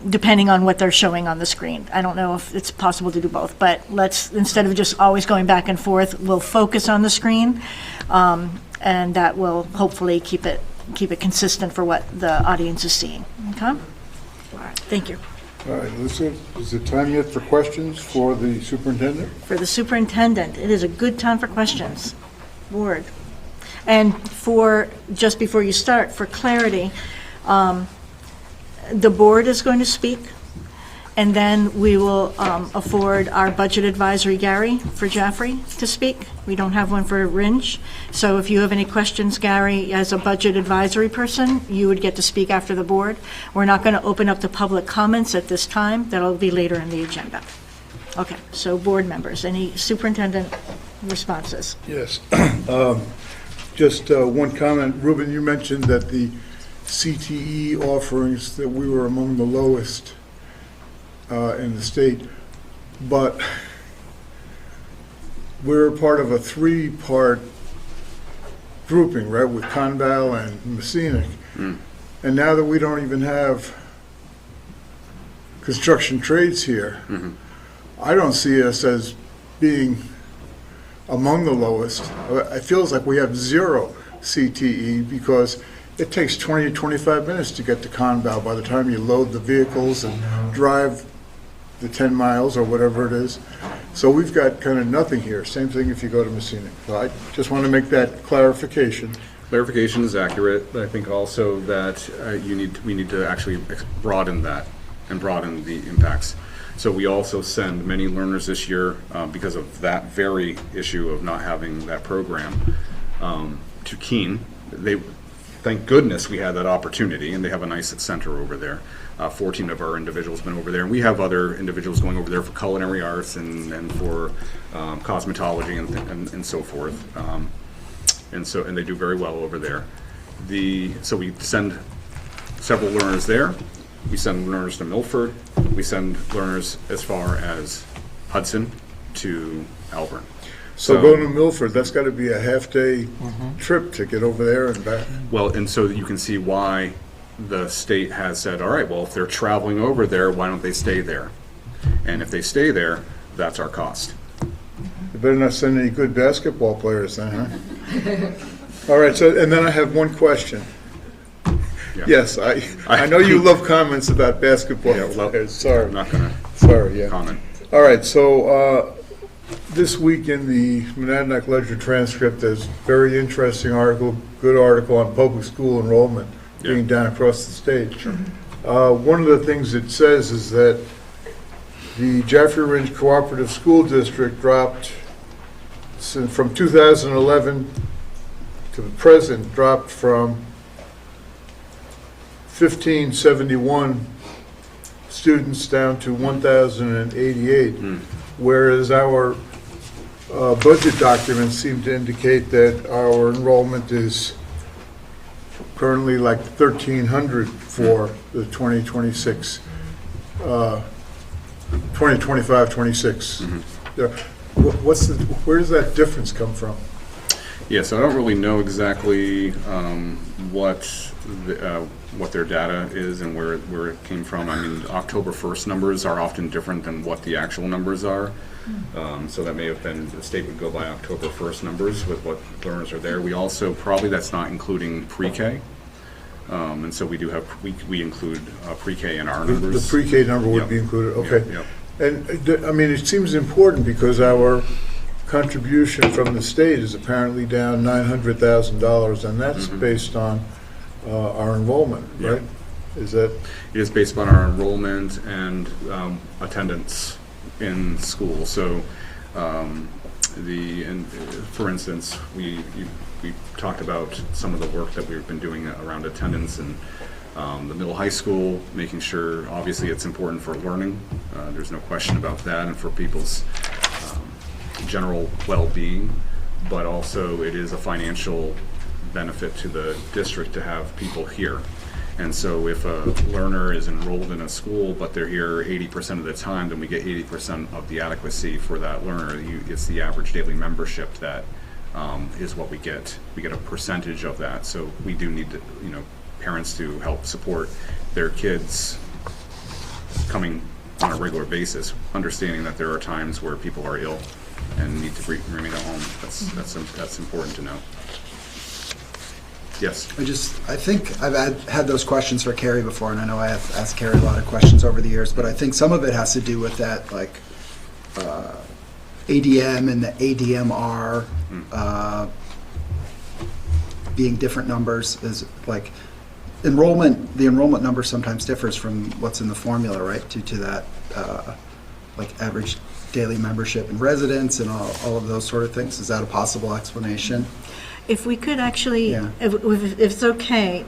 depending on what they're showing on the screen. I don't know if it's possible to do both, but let's, instead of just always going back and forth, we'll focus on the screen, and that will hopefully keep it consistent for what the audience is seeing. Okay? All right, thank you. All right, Lisa, is it time yet for questions for the superintendent? For the superintendent, it is a good time for questions. Board. And for, just before you start, for clarity, the board is going to speak, and then we will afford our budget advisory, Gary, for Jaffrey to speak. We don't have one for Ringe. So if you have any questions, Gary, as a budget advisory person, you would get to speak after the board. We're not going to open up to public comments at this time. That'll be later in the agenda. Okay, so board members, any superintendent responses? Yes. Just one comment. Ruben, you mentioned that the CTE offerings, that we were among the lowest in the state, but we're part of a three-part grouping, right, with Conval and Messinic. And now that we don't even have construction trades here, I don't see us as being among the lowest. It feels like we have zero CTE because it takes 20 to 25 minutes to get to Conval by the time you load the vehicles and drive the 10 miles or whatever it is. So we've got kind of nothing here. Same thing if you go to Messina. So I just want to make that clarification. Clarification is accurate, but I think also that we need to actually broaden that and broaden the impacts. So we also send many learners this year, because of that very issue of not having that program, to Keene. Thank goodness we had that opportunity, and they have a nice center over there. 14 of our individuals have been over there, and we have other individuals going over there for culinary arts and for cosmetology and so forth. And they do very well over there. So we send several learners there. We send learners to Milford. We send learners as far as Hudson to Elburn. So going to Milford, that's got to be a half-day trip to get over there and back. Well, and so you can see why the state has said, all right, well, if they're traveling over there, why don't they stay there? And if they stay there, that's our cost. You better not send any good basketball players then, huh? All right, so, and then I have one question. Yeah. Yes, I know you love comments about basketball players. Sorry. I'm not going Sorry, to yeah. comment. All right, so this week in the Monadnock Ledger transcript, there's a very interesting article, good article on public school enrollment being down across the state. One of the things it says is that the Jaffrey Ridge Cooperative School District dropped, from 2011 to the present, dropped from 1571 students down to 1,088, whereas our budget documents seem to indicate that our enrollment is currently like 1,300 for the 2026, 2025-26. Where does that difference come from? Yeah, so I don't really know exactly what their data is and where it came from. I mean, October 1st numbers are often different than what the actual numbers are. So that may have been, the state would go by October 1st numbers with what learners are there. We also, probably that's not including pre-K. And so we do have, we include pre-K in our numbers. The pre-K number would Yep. be included, okay. Yep. And, I mean, it seems important because our contribution from the state is apparently down $900,000, and that's based on our enrollment, Yeah. right? Is that, It is based upon our enrollment and attendance in school. So, for instance, we talked about some of the work that we've been doing around attendance in the middle high school, making sure, obviously, it's important for learning. There's no question about that, and for people's general well-being, but also it is a financial benefit to the district to have people here. And so if a learner is enrolled in a school, but they're here 80% of the time, then we get 80% of the adequacy for that learner. It's the average daily membership that is what we get. We get a percentage of that. So we do need to, parents to help support their kids coming on a regular basis, understanding that there are times where people are ill and need to remain at home. That's important to know. Yes. I think I've had those questions for Carrie before, and I know I have asked Carrie a lot of questions over the years, but I think some of it has to do with that, like, ADM and the ADMR being different numbers is like the enrollment number sometimes differs from what's in the formula, right, due to that, like average daily membership and residence and all of those sort of things. Is that a possible explanation? If we could actually, Yeah. if it's okay,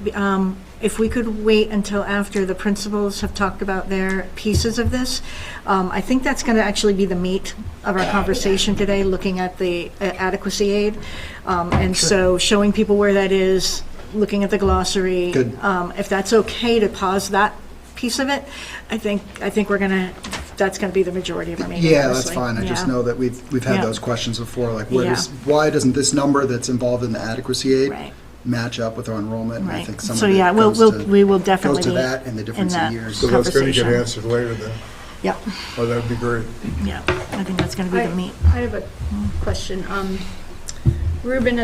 if we could wait until after the principals have talked about their pieces of this, I think that's going to actually be the meat of our conversation today, looking at the adequacy aid. And so showing people where that is, looking at the glossary. Good. If that's okay to pause that piece of it, I think that's going to be the majority of our meeting. Yeah, that's honestly. fine. I just Yeah. know that we've had Yeah. those questions before, like Yeah. why doesn't this number that's involved in the adequacy aid Right. match up with our enrollment? And I Right. think some So, of it yeah, we will definitely goes to be that and the difference in that. years. so that's going to get Conversation. answered later then? Yep, Oh, that'd be great. yeah, I think that's going to be the meat. I have a question. Ruben,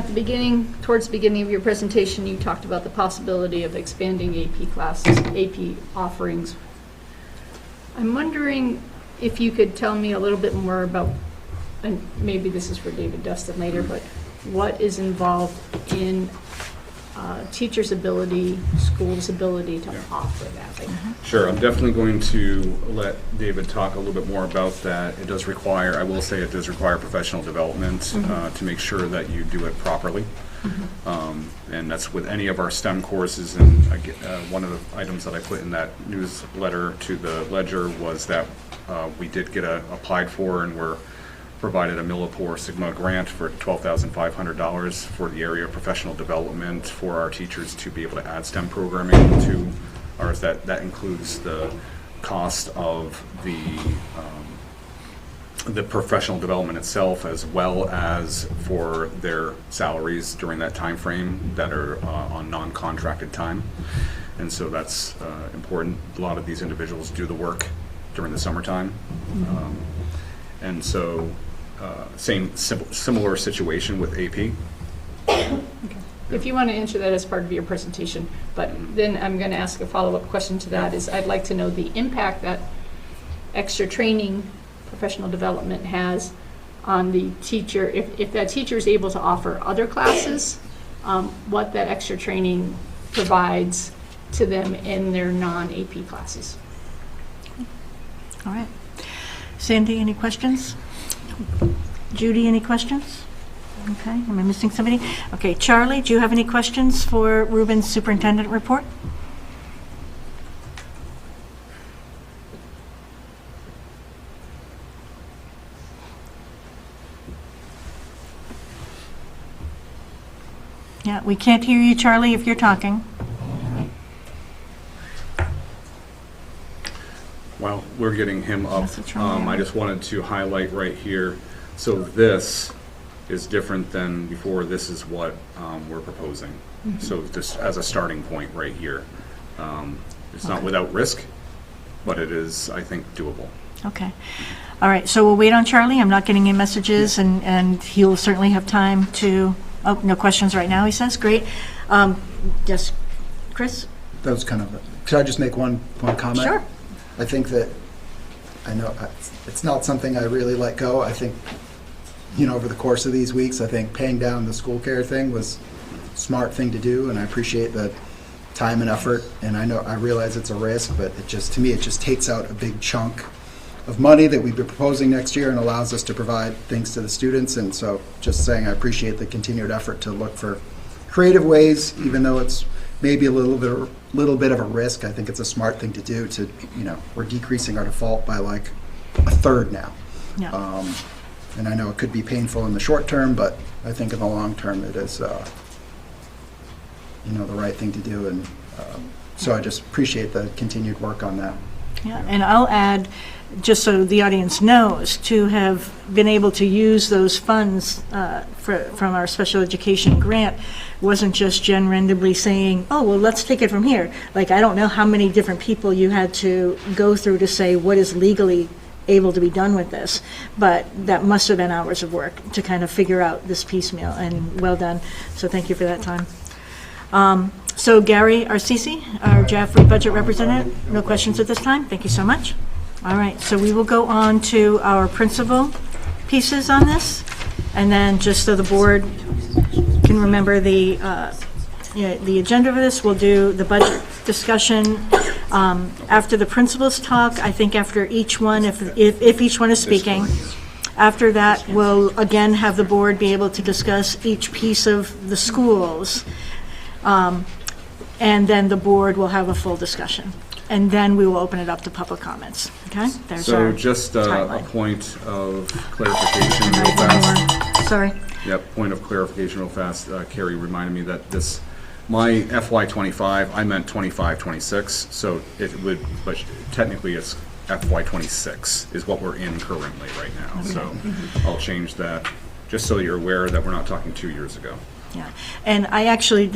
towards the beginning of your presentation, you talked about the possibility of expanding AP classes, AP offerings. I'm wondering if you could tell me a little bit more about, and maybe this is for David Dustin later, but what is involved in teachers' ability, schools' ability to offer that? Like, Sure, I'm definitely going to let David talk a little bit more about that. I will say it does require professional development to make sure that you do it properly. And that's with any of our STEM courses, and one of the items that I put in that newsletter to the Ledger was that we did get applied for and were provided a Millipore Sigma grant for $12,500 for the area of professional development for our teachers to be able to add STEM programming to ours. That includes the cost of the professional development itself, as well as for their salaries during that time frame that are on non-contracted time. And so that's important. A lot of these individuals do the work during the summertime. And so similar situation with AP. if you want to answer that as part of your presentation, but then I'm going to ask a follow-up question to that, is I'd like to know the impact that extra training, professional development has on the teacher, if that teacher is able to offer other classes, what that extra training provides to them in their non-AP classes. All right. Sandy, any questions? Judy, any questions? Okay, am I missing somebody? Okay, Charlie, do you have any questions for Ruben's superintendent report? Yeah, we can't hear you, Charlie, if you're talking. While we're getting him up, Yes, it's wrong. I just wanted to highlight right here, so this is different than before, this is what we're proposing. So just as a starting point right here. It's not without risk, but it is, I think, doable. Okay. All right, so we'll wait on Charlie. I'm not getting any messages, and he'll certainly have time to, oh, no questions right now, he says. Great. Yes, Chris? That was kind of, could I just make one comment? Sure. I think that, I know it's not something I really let go. I think, over the course of these weeks, I think paying down the school care thing was a smart thing to do, and I appreciate the time and effort, and I realize it's a risk, but to me, it just takes out a big chunk of money that we've been proposing next year and allows us to provide things to the students. And so just saying I appreciate the continued effort to look for creative ways, even though it's maybe a little bit of a risk. I think it's a smart thing to do to, we're decreasing our default by like a third now. Yeah. And I know it could be painful in the short term, but I think in the long term it is, the right thing to do. And so I just appreciate the continued work on that. Yeah, and I'll add, just so the audience knows, to have been able to use those funds from our special education grant wasn't just Jen randomly saying, oh, well, let's take it from here. Like, I don't know how many different people you had to go through to say what is legally able to be done with this, but that must have been hours of work to kind of figure out this piecemeal, and well done. So thank you for that time. So Gary Arcisi, our Jaffrey budget representative, no questions at this time? Thank you so much. All right, so we will go on to our principal pieces on this, and then just so the board can remember the agenda for this, we'll do the budget discussion after the principals talk. I think after each one, if each one is speaking. After that, we'll again have the board be able to discuss each piece of the schools. And then the board will have a full discussion. And then we will open it up to public comments, okay? There's So our just a timeline. point of clarification real fast. Sorry. Yep, point of clarification real fast. Carrie reminded me that my FY '25, I meant '25, '26, so it would, but technically it's FY '26 is what we're in currently right now. So I'll change that, just so you're aware that we're not talking 2 years ago. Yeah, and I actually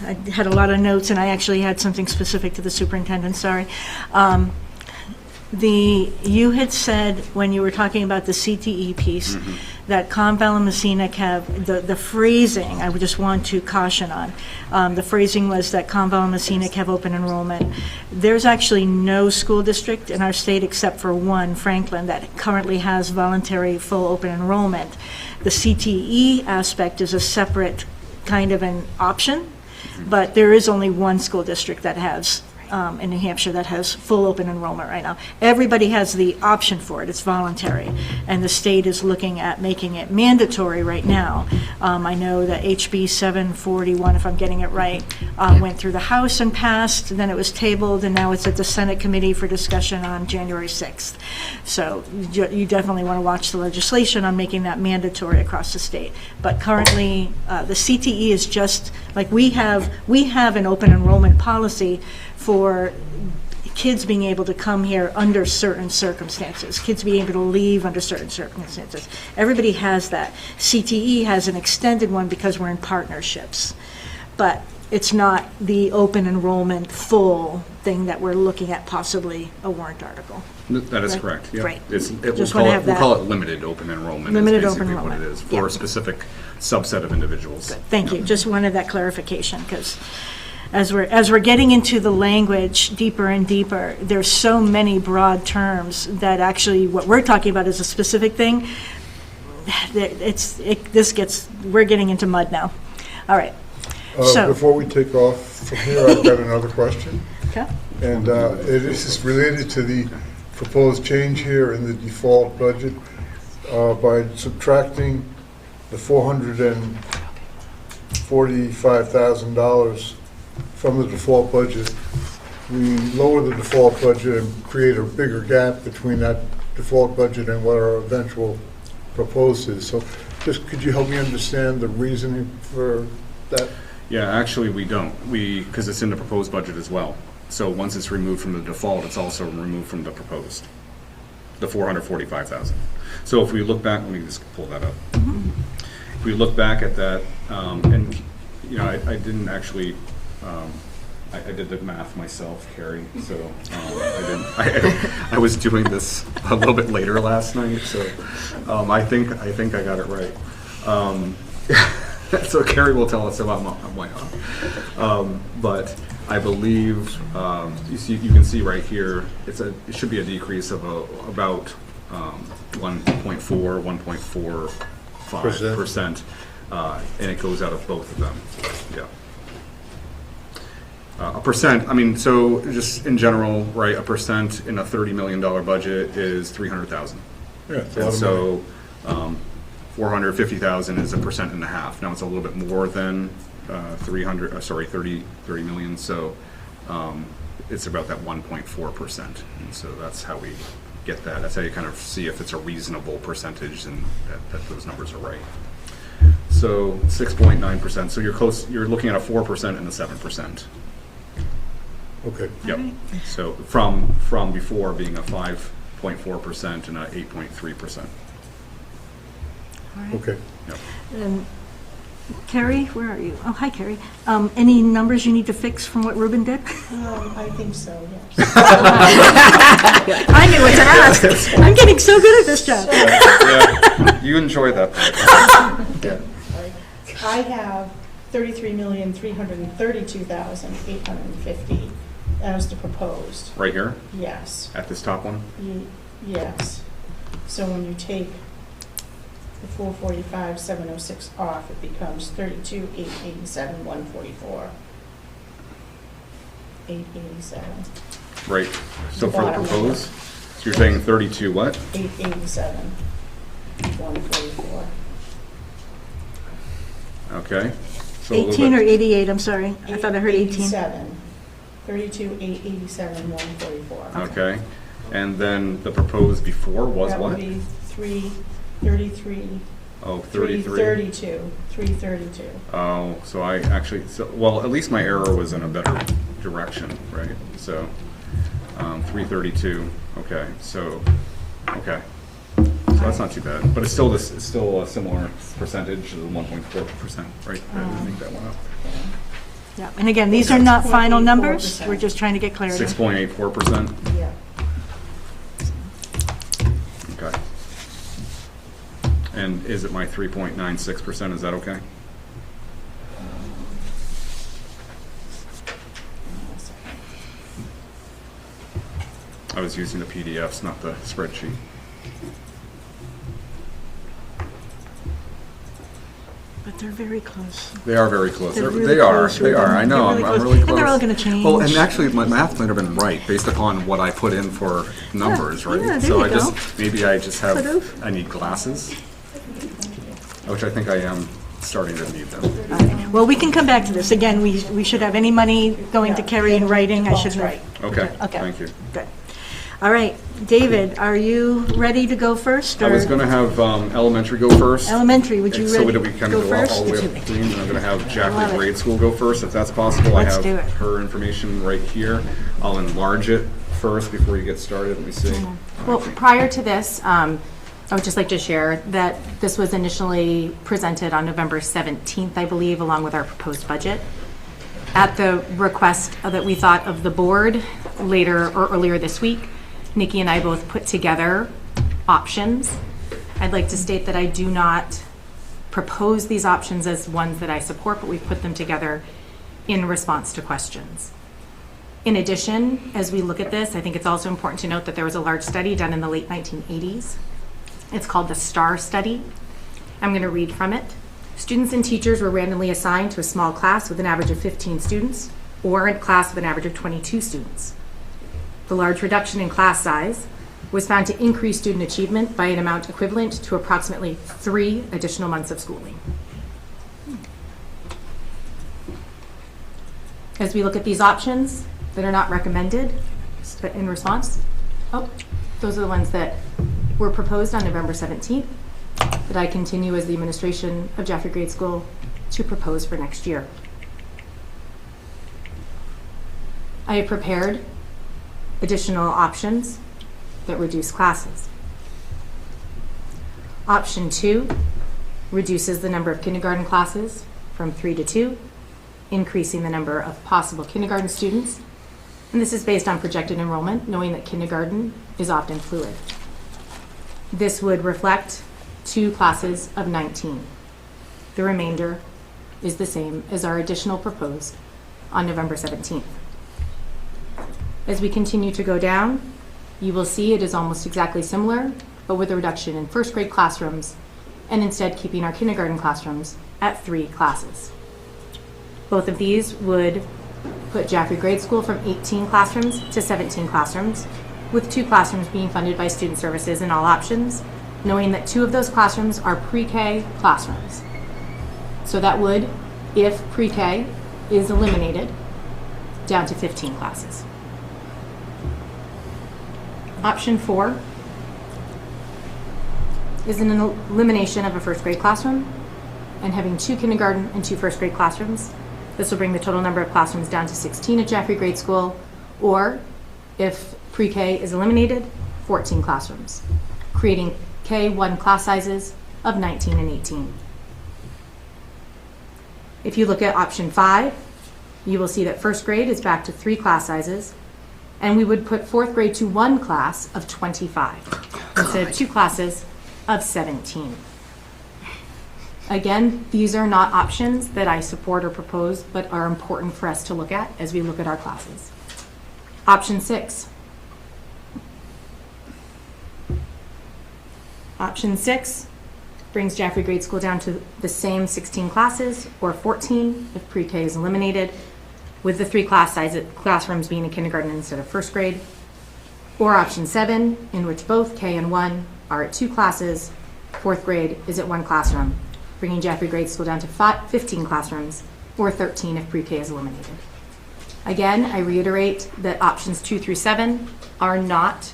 I had a lot of notes, and I actually had something specific to the superintendent, sorry. You had said, when you were talking about the CTE piece, that Conval and Messina have, the phrasing, I would just want to caution on. The phrasing was that Conval and Messina have open enrollment. There's actually no school district in our state except for one, Franklin, that currently has voluntary full open enrollment. The CTE aspect is a separate kind of an option, but there is only one school district that has, in New Hampshire, that has full open enrollment right now. Everybody has the option for it, it's voluntary, and the state is looking at making it mandatory right now. I know that HB 741, if I'm getting it right, went through the House and passed, then it was tabled, and now it's at the Senate committee for discussion on January 6th. So you definitely want to watch the legislation on making that mandatory across the state. But currently, the CTE is just, like we have an open enrollment policy for kids being able to come here under certain circumstances, kids being able to leave under certain circumstances. Everybody has that. CTE has an extended one because we're in partnerships. But it's not the open enrollment full thing that we're looking at, possibly a warrant article. That is Right. correct, yeah. Right. We'll Just wanna have we'll that. call it limited open enrollment. Limited is open basically what it enrollment. is, for Yeah. a specific subset of individuals. Thank you, just wanted that clarification, because as we're getting into the language deeper and deeper, there's so many broad terms that actually what we're talking about is a specific thing. We're getting into mud now. All right. So, Before we take off from here, I've got another question. okay, And it is related to the proposed change here in the default budget. By subtracting the $445,000 from the default budget, we lower the default budget and create a bigger gap between that default budget and what our eventual proposed is. So just could you help me understand the reasoning for that? Yeah, actually, we don't. Because it's in the proposed budget as well. So once it's removed from the default, it's also removed from the proposed, the 445,000. So if we look back, let me just pull that up. If we look back at that, and, you know, I didn't actually, I did the math myself, Carrie, so I was doing this a little bit later last night, so I think I got it right. So Carrie will tell us about my off. But I believe, you can see right here, it should be a decrease of about 1.45%, and it goes out of both of them, yeah. A percent, I mean, so just in general, right, a percent in a $30 million budget is 300,000. Yeah, it's a lot And of money. so, 450,000 is 1.5%. Now it's a little bit more than 30 million, so it's about that 1.4%. And so that's how we get that. That's how you kind of see if it's a reasonable percentage and that those numbers are right. So 6.9%. So you're close. You're looking at a 4% and a 7%. Okay. Yep. So from before being a 5.4% and a 8.3%. Okay. Yep. Carrie, where are you? Oh, hi, Carrie. Any numbers you need to fix from what Ruben did? I think so, yes. I knew what to ask. I'm getting so good at this job. Yeah, you enjoy that part. Yeah. I have 33,332,850 as the proposed, Right here yes, at this top one. yes. So when you take the 445,706 off, it becomes 32,887,144. 887, Right. So for the Bottom number. proposed, so you're saying 32 what? 887, 144. Okay. So a little 18 or bit- 88, I'm sorry. I thought I heard 18. 32,887, 144. Okay. And then the proposed before was That what? would be 333, Oh, 33. 332. Oh, so I actually, well, at least my error was in a better direction, right? So, 332, okay, so, okay. So that's not too bad, but it's still a similar percentage, 1.4%, right? I think that went up. Yeah, and again, these are not final numbers. We're just trying to get clarity. 6.84%, Yeah. okay. And is it my 3.96%, is that okay? I was using the PDFs, not the spreadsheet. But they're very close. They are very close. They're They really are. close, They are. Ruben. I know. They're really I'm close. really close. And they're all gonna change. Well, and actually, my math might have been right based upon what I put in for numbers, right? yeah, there So you I just go. maybe I just have Could've. I need glasses, which I think I am starting to need them. Well, we can come back to this. Again, we should have any money going to Kerry in writing. I That's shouldn't have. right. Okay. Okay. Thank you. Good. All right, David, are you ready to go first? I was or- going to have elementary go first. Elementary, would you So ready that we kind go of go first? all the way up to Queens, and I'm going to have Love Jackley it. Grade School go first, if that's possible. Let's I do have it. her information right here. I'll enlarge it first before you get started. Let me see. Well, prior to this, I would just like to share that this was initially presented on November 17th, I believe, along with our proposed budget. At the request that we thought of the board later or earlier this week, Nikki and I both put together options. I'd like to state that I do not propose these options as ones that I support, but we've put them together in response to questions. In addition, as we look at this, I think it's also important to note that there was a large study done in the late 1980s. It's called the STAR study. I'm going to read from it. Students and teachers were randomly assigned to a small class with an average of 15 students or a class with an average of 22 students. The large reduction in class size was found to increase student achievement by an amount equivalent to approximately 3 additional months of schooling. As we look at these options that are not recommended in response, those are the ones that were proposed on November 17th that I continue as the administration of Jaffrey Grade School to propose for next year. I have prepared additional options that reduce classes. Option 2 reduces the number of kindergarten classes from 3 to 2, increasing the number of possible kindergarten students. And this is based on projected enrollment, knowing that kindergarten is often fluid. This would reflect 2 classes of 19. The remainder is the same as our additional proposed on November 17th. As we continue to go down, you will see it is almost exactly similar, but with a reduction in first grade classrooms and instead keeping our kindergarten classrooms at 3 classes. Both of these would put Jaffrey Grade School from 18 classrooms to 17 classrooms, with 2 classrooms being funded by student services in all options, knowing that 2 of those classrooms are pre-K classrooms. So that would, if pre-K is eliminated, down to 15 classes. Option 4 is an elimination of a first grade classroom and having 2 kindergarten and 2 first grade classrooms. This will bring the total number of classrooms down to 16 at Jaffrey Grade School, or if pre-K is eliminated, 14 classrooms, creating K1 class sizes of 19 and 18. If you look at option 5, you will see that first grade is back to 3 class sizes, and we would put fourth grade to 1 class of 25 instead of 2 classes of 17. Again, these are not options that I support or propose, but are important for us to look at as we look at our classes. Option 6. Option 6 brings Jaffrey Grade School down to the same 16 classes, or 14 if pre-K is eliminated, with the 3 classrooms being in kindergarten instead of first grade. Or option 7, in which both K and 1 are at 2 classes, fourth grade is at 1 classroom, bringing Jaffrey Grade School down to 15 classrooms, or 13 if pre-K is eliminated. Again, I reiterate that options 2 through 7 are not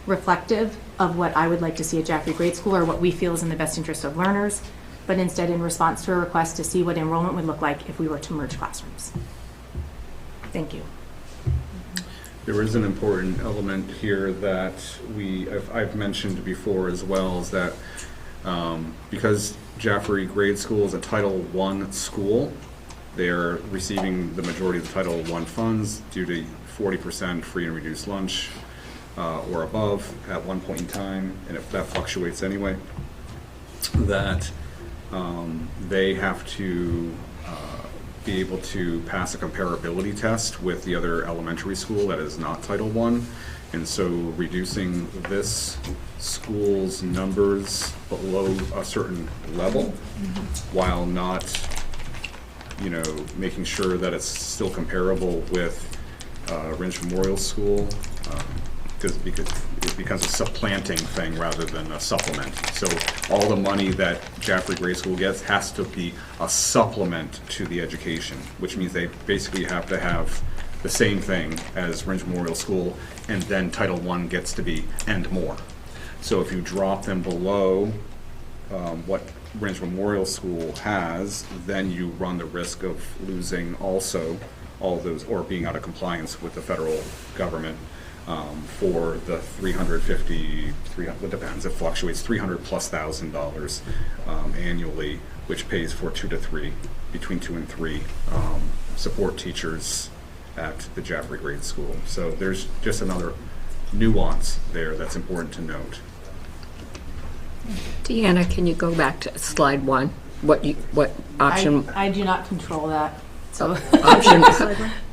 reflective of what I would like to see at Jaffrey Grade School or what we feel is in the best interest of learners, but instead in response to a request to see what enrollment would look like if we were to merge classrooms. Thank you. There is an important element here that I've mentioned before as well, is that because Jaffrey Grade School is a Title I school, they're receiving the majority of the Title I funds due to 40% free and reduced lunch or above at one point in time, and if that fluctuates anyway, that they have to be able to pass a comparability test with the other elementary school that is not Title I. And so reducing this school's numbers below a certain level, while not, making sure that it's still comparable with Ridge Memorial School, because it becomes a supplanting thing rather than a supplement. So all the money that Jaffrey Grade School gets has to be a supplement to the education, which means they basically have to have the same thing as Ridge Memorial School, and then Title I gets to be and more. So if you drop them below what Ridge Memorial School has, then you run the risk of losing also all those, or being out of compliance with the federal government for the it depends, it fluctuates, $300,000+ annually, which pays for between 2 and 3 support teachers at the Jaffrey Grade School. So there's just another nuance there that's important to note. Deanna, can you go back to slide 1? What option? I do not control that, so.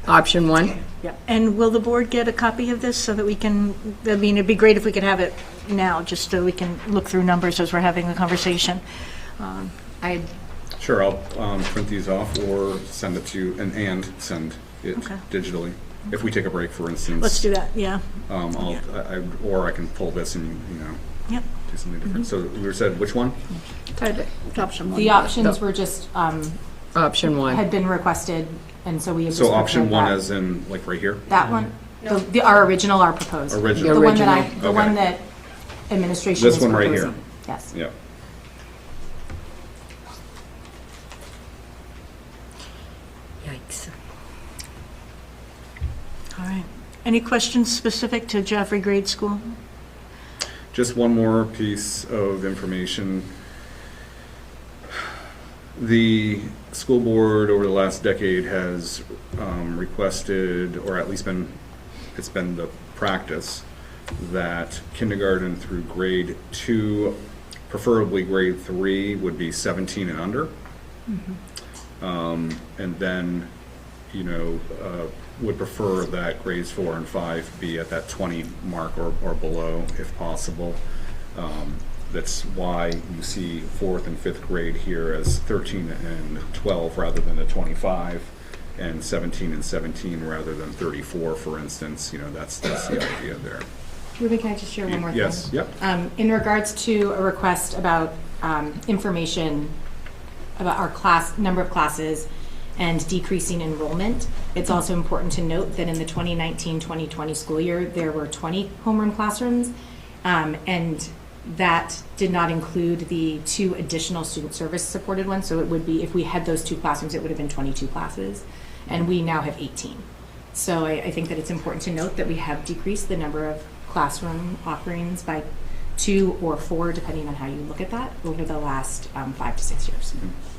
Option 1? Yeah. And will the board get a copy of this so that we can, it'd be great if we could have it now, just so we can look through numbers as we're having a conversation. Sure, I'll print these off or send it to you and send it Okay. digitally. If we take a break, for instance. Let's do that, yeah. Or I can pull this and, Yep. do something different. So we said which one? Option 1. The options were just, Option 1. had been requested, and so we have just. So option prepared 1 that. as in, like, right here? That one, our original, our proposed. Original. The one that Original. the one that administration This is one right proposing. here. Yes. Yeah. Yikes. Any questions specific to Joffrey Grade School? Just one more piece of information. The school board over the last decade has requested, or at least it's been the practice, that kindergarten through grade 2, preferably grade 3, would be 17 and under. And then, would prefer that grades 4 and 5 be at that 20 mark or below if possible. That's why you see 4th and 5th grade here as 13 and 12 rather than the 25, and 17 and 17 rather than 34, for instance. That's the idea there. Ruben, can I just share one more thing? Yes, yep. In regards to a request about information about our number of classes and decreasing enrollment, it's also important to note that in the 2019-2020 school year, there were 20 homeroom classrooms, and that did not include the 2 additional student service supported ones. So it would be, if we had those 2 classrooms, it would have been 22 classes, and we now have 18. So I think that it's important to note that we have decreased the number of classroom offerings by 2 or 4, depending on how you look at that, over the last 5 to 6 years.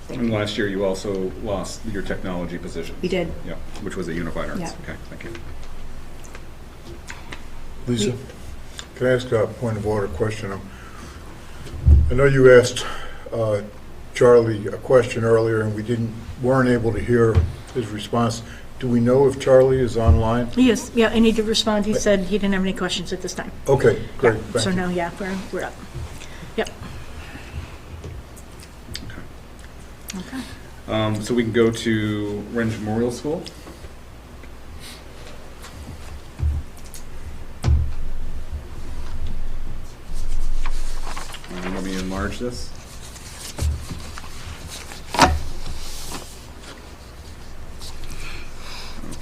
Thank And you. last year, you also lost your technology position. We did. Yeah, which was a unified arts. Yeah. Okay, thank you. Lisa, can I ask a point of order question? I know you asked Charlie a question earlier, and we weren't able to hear his response. Do we know if Charlie is online? Yes, yeah, I need to respond. He said he didn't have any questions at this time. Okay, great. Yeah, Thank so you. no, yeah, we're up. Yep. Okay. So we can go to Renge Memorial School. Let me enlarge this.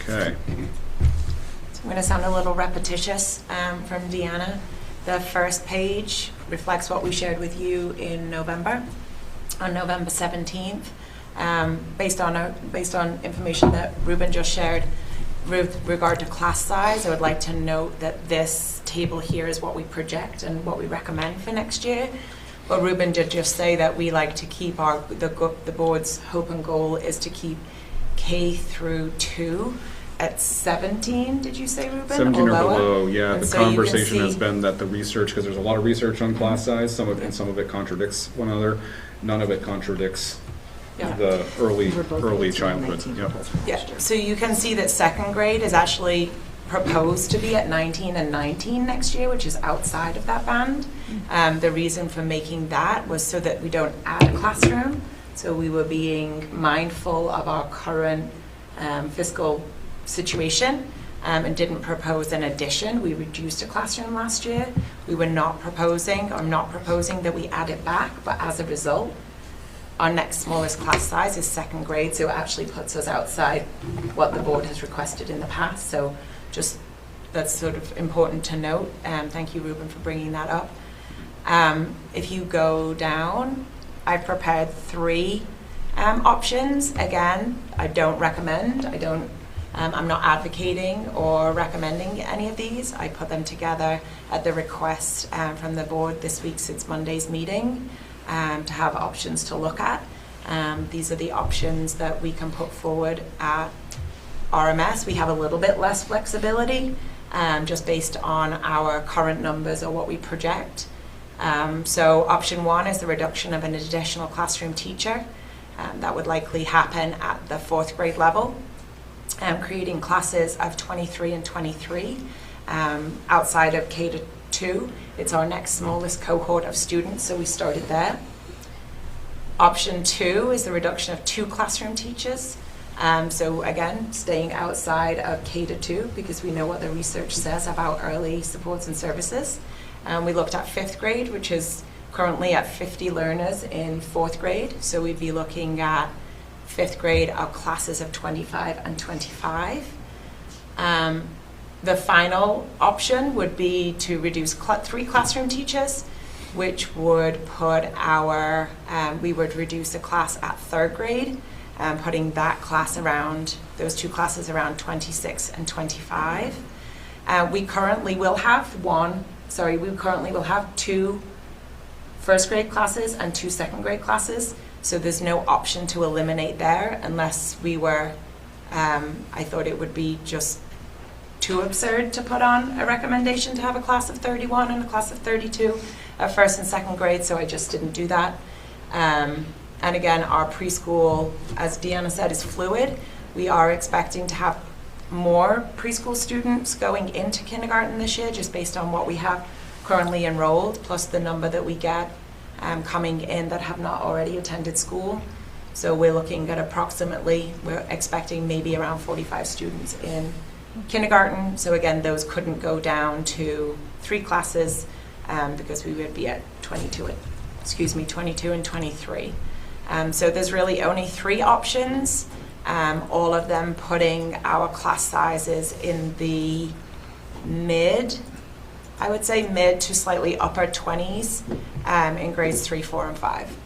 Okay. I'm going to sound a little repetitious from Deanna. The first page reflects what we shared with you in November, on November 17th, based on information that Ruben just shared with regard to class size. I would like to note that this table here is what we project and what we recommend for next year. But Ruben did just say that we like to keep the board's hope and goal is to keep K through 2 at 17, did you say, Ruben? 17 or lower? below, yeah. And The so you can conversation has see- been that the research, because there's a lot of research on class size, some of it contradicts one another. None of it contradicts Yeah. the early We're both 18, childhood. 19 Yep. proposed. Yeah, so you can see that second grade is actually proposed to be at 19 and 19 next year, which is outside of that band. The reason for making that was so that we don't add a classroom. So we were being mindful of our current fiscal situation and didn't propose an addition. We reduced a classroom last year. We were not proposing that we add it back, but as a result, our next smallest class size is second grade, so it actually puts us outside what the board has requested in the past. So just, that's sort of important to note. Thank you, Ruben, for bringing that up. If you go down, I've prepared 3 options. Again, I don't recommend, I'm not advocating or recommending any of these. I put them together at the request from the board this week since Monday's meeting to have options to look at. These are the options that we can put forward at RMS. We have a little bit less flexibility just based on our current numbers or what we project. So option 1 is the reduction of an additional classroom teacher. That would likely happen at the 4th grade level, creating classes of 23 and 23 outside of K to 2. It's our next smallest cohort of students, so we started there. Option 2 is the reduction of 2 classroom teachers. So again, staying outside of K to 2 because we know what the research says about early supports and services. We looked at 5th grade, which is currently at 50 learners in 4th grade. So we'd be looking at 5th grade of classes of 25 and 25. The final option would be to reduce 3 classroom teachers, which would put we would reduce a class at 3rd grade, putting that class around, those 2 classes around 26 and 25. We currently will have two first grade classes and two second grade classes. So there's no option to eliminate there unless we were, I thought it would be just too absurd to put on a recommendation to have a class of 31 and a class of 32 at first and second grade, so I just didn't do that. And again, our preschool, as Deanna said, is fluid. We are expecting to have more preschool students going into kindergarten this year, just based on what we have currently enrolled, plus the number that we get coming in that have not already attended school. So we're looking at we're expecting maybe around 45 students in kindergarten. So again, those couldn't go down to 3 classes because we would be at 22 and 23. So there's really only 3 options, all of them putting our class sizes in the I would say mid to slightly upper 20s in grades 3, 4, and 5.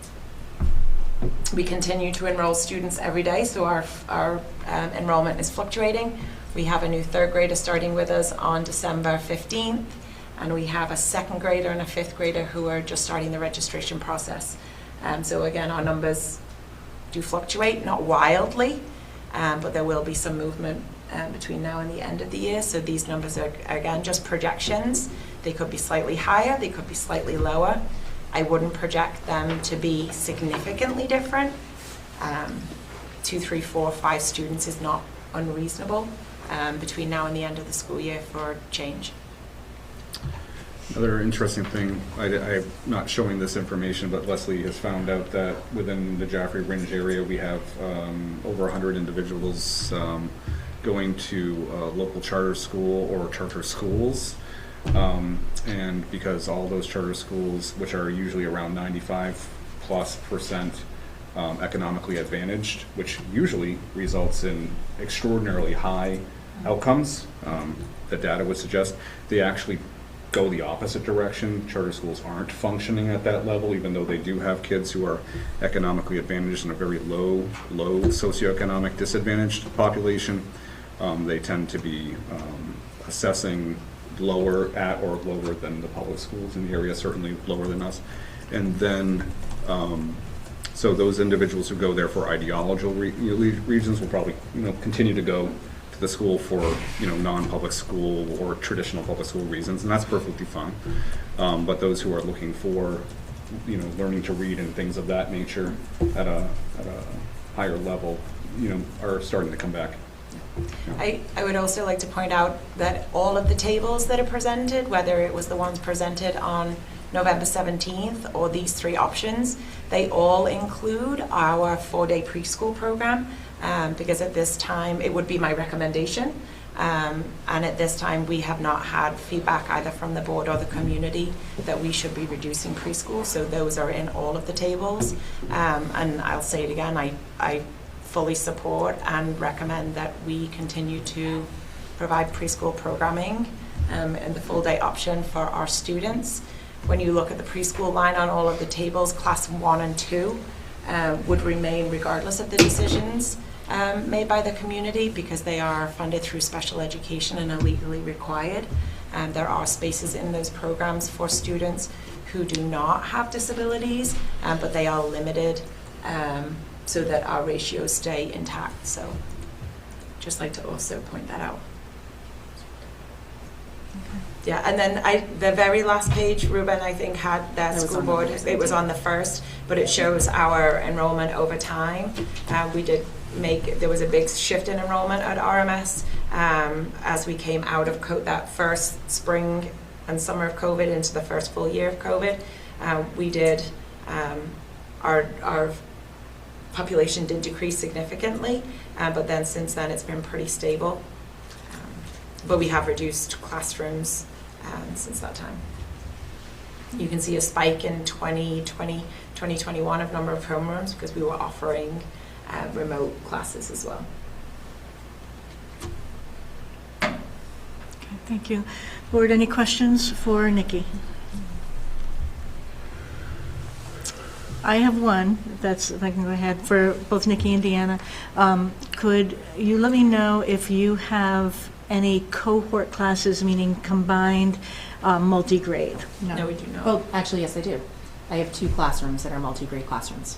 We continue to enroll students every day, so our enrollment is fluctuating. We have a new 3rd grader starting with us on December 15th, and we have a 2nd grader and a 5th grader who are just starting the registration process. So again, our numbers do fluctuate, not wildly, but there will be some movement between now and the end of the year. So these numbers are, again, just projections. They could be slightly higher, they could be slightly lower. I wouldn't project them to be significantly different. 2, 3, 4, 5 students is not unreasonable between now and the end of the school year for change. Another interesting thing, I'm not showing this information, but Leslie has found out that within the Jaffrey Ringe area, we have over 100 individuals going to local charter school or charter schools. And because all those charter schools, which are usually around 95+% economically advantaged, which usually results in extraordinarily high outcomes, the data would suggest, they actually go the opposite direction. Charter schools aren't functioning at that level, even though they do have kids who are economically advantaged in a very low socioeconomic disadvantaged population. They tend to be assessing lower at or lower than the public schools in the area, certainly lower than us. And then, so those individuals who go there for ideological reasons will probably, continue to go to the school for, non-public school or traditional public school reasons, and that's perfectly fine. But those who are looking for, learning to read and things of that nature at a higher level, are starting to come back. I would also like to point out that all of the tables that are presented, whether it was the ones presented on November 17th or these 3 options, they all include our 4-day preschool program, because at this time, it would be my recommendation, and at this time, we have not had feedback either from the board or the community that we should be reducing preschool, so those are in all of the tables, and I'll say it again, I fully support and recommend that we continue to provide preschool programming and the full day option for our students. When you look at the preschool line on all of the tables, class 1 and 2 would remain regardless of the decisions made by the community, because they are funded through special education and are legally required. There are spaces in those programs for students who do not have disabilities, but they are limited so that our ratios stay intact. So just like to also point that out. Yeah, and then the very last page, Ruben, I think, had that school board. It was on the first, but it shows our enrollment over time. There was a big shift in enrollment at RMS as we came out of that first spring and summer of COVID into the first full year of COVID. Our population did decrease significantly, but then since then it's been pretty stable. But we have reduced classrooms since that time. You can see a spike in 2020, 2021 of number of homerooms because we were offering remote classes as well. Okay, thank you. Board, any questions for Nikki? I have one, if I can go ahead, for both Nikki and Deanna. Could you let me know if you have any cohort classes, meaning combined multi-grade? No, we do not. Well, actually, yes, I do. I have 2 classrooms that are multi-grade classrooms.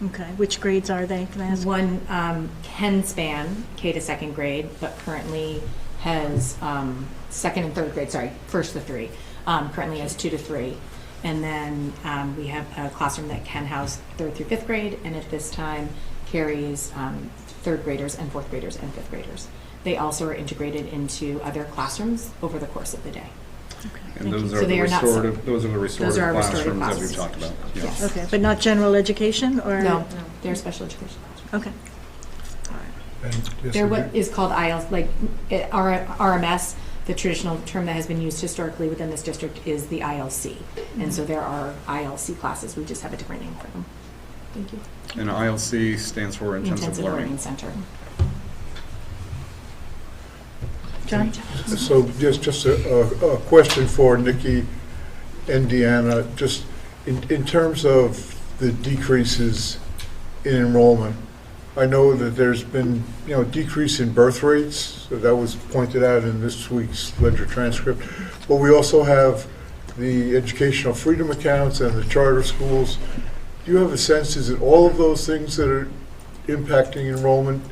Okay, which grades are they, can I ask? One can span K to 2nd grade, but currently has 2nd and 3rd grade, sorry, 1st to 3, currently has 2 to 3. And then we have a classroom that can house 3rd through 5th grade, and at this time carries 3rd graders and 4th graders and 5th graders. They also are integrated into other classrooms over the course of the day. And those So are the they are not restorative, those are the restorative are restorative classrooms that classes. we've talked about. Yeah. Yes. Okay, but not general education, or? No, they're special education classrooms. Okay. And yes, They're I what do. is called IELTS, like RMS, the traditional term that has been used historically within this district is the ILC. And so there are ILC classes, we just have a different name for them. Thank you. And ILC stands for Intensive Learning. Center. John? So just a question for Nikki and Deanna, just in terms of the decreases in enrollment. I know that there's been, decrease in birth rates, so that was pointed out in this week's ledger transcript. But we also have the educational freedom accounts and the charter schools. Do you have a sense, is it all of those things that are impacting enrollment?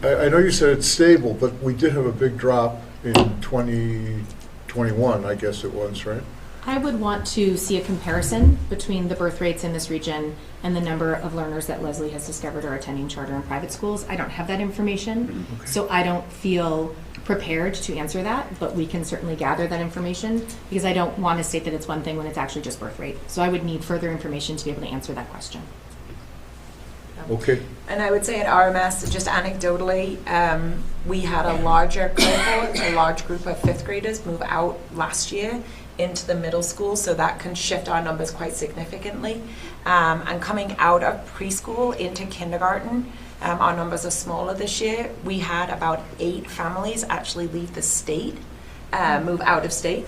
I know you said it's stable, but we did have a big drop in 2021, I guess it was, right? I would want to see a comparison between the birth rates in this region and the number of learners that Leslie has discovered are attending charter and private schools. I don't have that information, so I don't feel prepared to answer that, but we can certainly gather that information because I don't want to state that it's one thing when it's actually just birth rate. So I would need further information to be able to answer that question. Okay. And I would say at RMS, just anecdotally, we had a larger cohort, a large group of 5th graders move out last year into the middle school, so that can shift our numbers quite significantly. And coming out of preschool into kindergarten, our numbers are smaller this year. We had about 8 families actually leave the state, move out of state,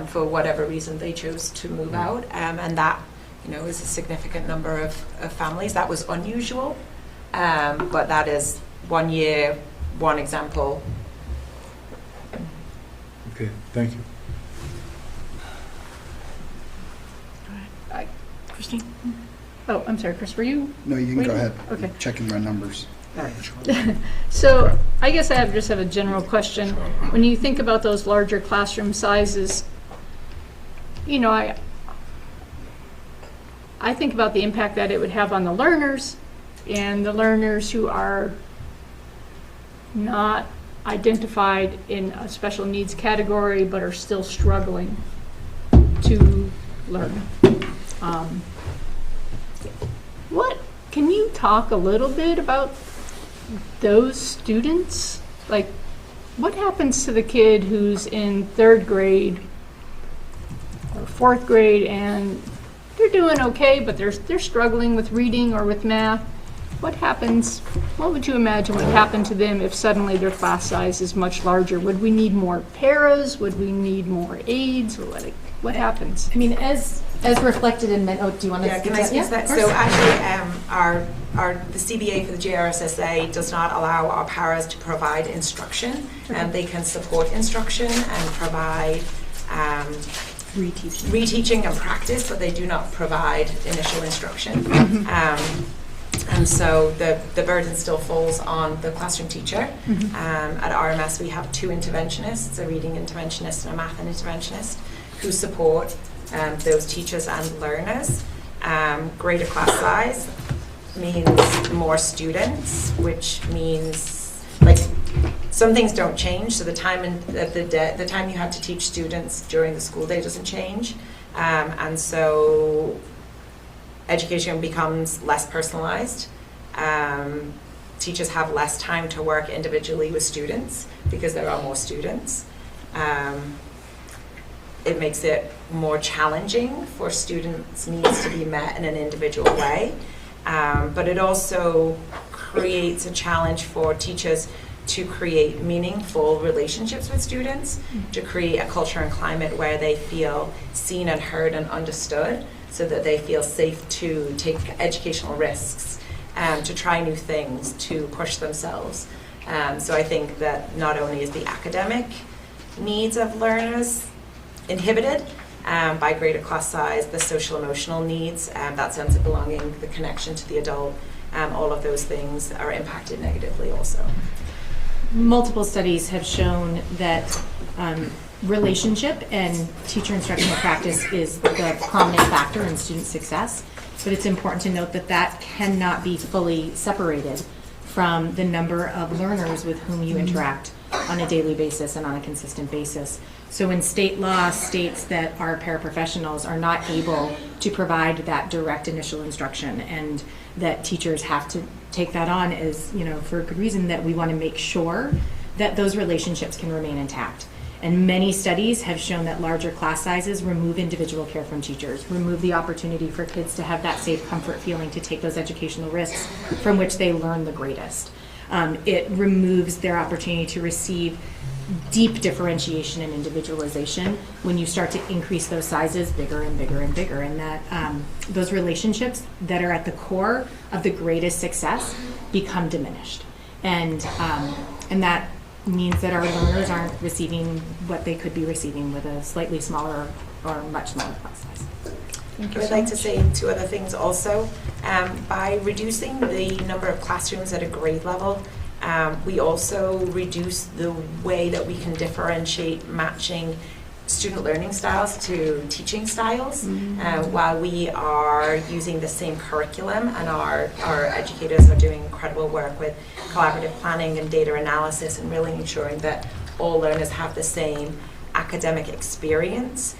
for whatever reason they chose to move out, and that is a significant number of families. That was unusual, but that is one year, one example. Okay, thank you. Christine? Oh, I'm sorry, Chris, were you? No, you can Wait, go ahead. okay. Checking my numbers. So I guess I just have a general question. When you think about those larger classroom sizes, I think about the impact that it would have on the learners and the learners who are not identified in a special needs category but are still struggling to learn. Can you talk a little bit about those students? Like, what happens to the kid who's in 3rd grade or 4th grade and they're doing okay, but they're struggling with reading or with math? What would you imagine would happen to them if suddenly their class size is much larger? Would we need more paras? Would we need more aides? Or what happens? I mean, as reflected in, do you want to speak Can to I speak to that? of course. So actually, the CBA for the JRSSA does not allow our paras to provide instruction, and they can support instruction and provide reteaching and practice, but they do not provide initial instruction. And so the burden still falls on the classroom teacher. At RMS, we have 2 interventionists, a reading interventionist and a math interventionist, who support those teachers and learners. Greater class size means more students, which means, some things don't change. So the time the time you have to teach students during the school day doesn't change, and so education becomes less personalized. Teachers have less time to work individually with students because there are more students. It makes it more challenging for students' needs to be met in an individual way. But it also creates a challenge for teachers to create meaningful relationships with students, to create a culture and climate where they feel seen and heard and understood, so that they feel safe to take educational risks, to try new things, to push themselves. So I think that not only is the academic needs of learners inhibited by greater class size, the social emotional needs, that sense of belonging, the connection to the adult, all of those things are impacted negatively also. Multiple studies have shown that relationship and teacher instructional practice is the prominent factor in student success, but it's important to note that that cannot be fully separated from the number of learners with whom you interact on a daily basis and on a consistent basis. So when state law states that our paraprofessionals are not able to provide that direct initial instruction and that teachers have to take that on as, for a good reason, that we want to make sure that those relationships can remain intact. And many studies have shown that larger class sizes remove individual care from teachers, remove the opportunity for kids to have that safe comfort feeling to take those educational risks from which they learn the greatest. It removes their opportunity to receive deep differentiation and individualization when you start to increase those sizes bigger and bigger and bigger, and that those relationships that are at the core of the greatest success become diminished. And that means that our learners aren't receiving what they could be receiving with a slightly smaller or much smaller class size. I would like to say two other things also. By reducing the number of classrooms at a grade level, we also reduce the way that we can differentiate matching student learning styles to teaching styles. While we are using the same curriculum and our educators are doing incredible work with collaborative planning and data analysis and really ensuring that all learners have the same academic experience,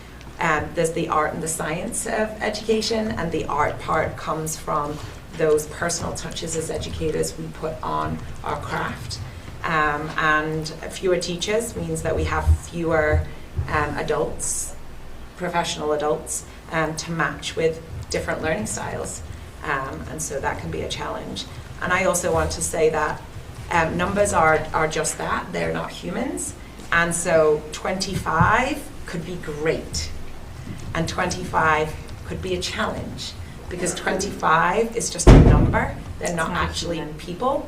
there's the art and the science of education, and the art part comes from those personal touches as educators we put on our craft. And fewer teachers means that we have fewer adults, professional adults, to match with different learning styles. And so that can be a challenge. And I also want to say that numbers are just that, they're not humans. And so 25 could be great, and 25 could be a challenge, because 25 is just a number, they're not actually people.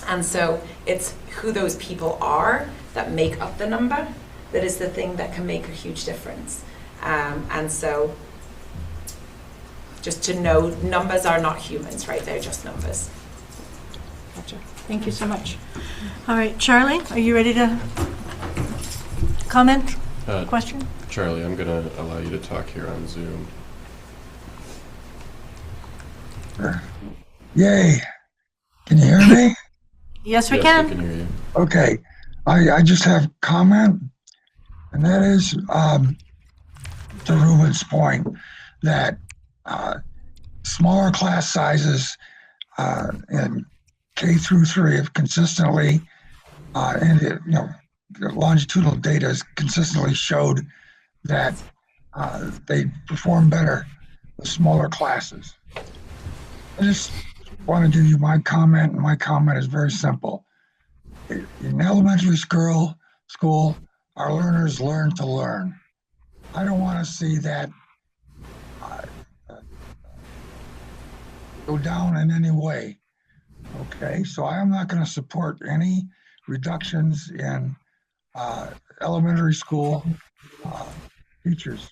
And so it's who those people are that make up the number that is the thing that can make a huge difference. And so just to know, numbers are not humans, right? They're just numbers. Gotcha. Thank you so much. All right, Charlie, are you ready to comment? Question? Charlie, I'm going to allow you to talk here on Zoom. Yay. Can you hear me? Yes, we Yes, can. we can hear you. Okay. I just have a comment, and that is to Ruben's point that smaller class sizes in K through 3 have consistently, and the longitudinal data has consistently showed that they perform better with smaller classes. I just want to give you my comment, and my comment is very simple. In elementary school, our learners learn to learn. I don't want to see that go down in any way. Okay, so I am not going to support any reductions in elementary school teachers.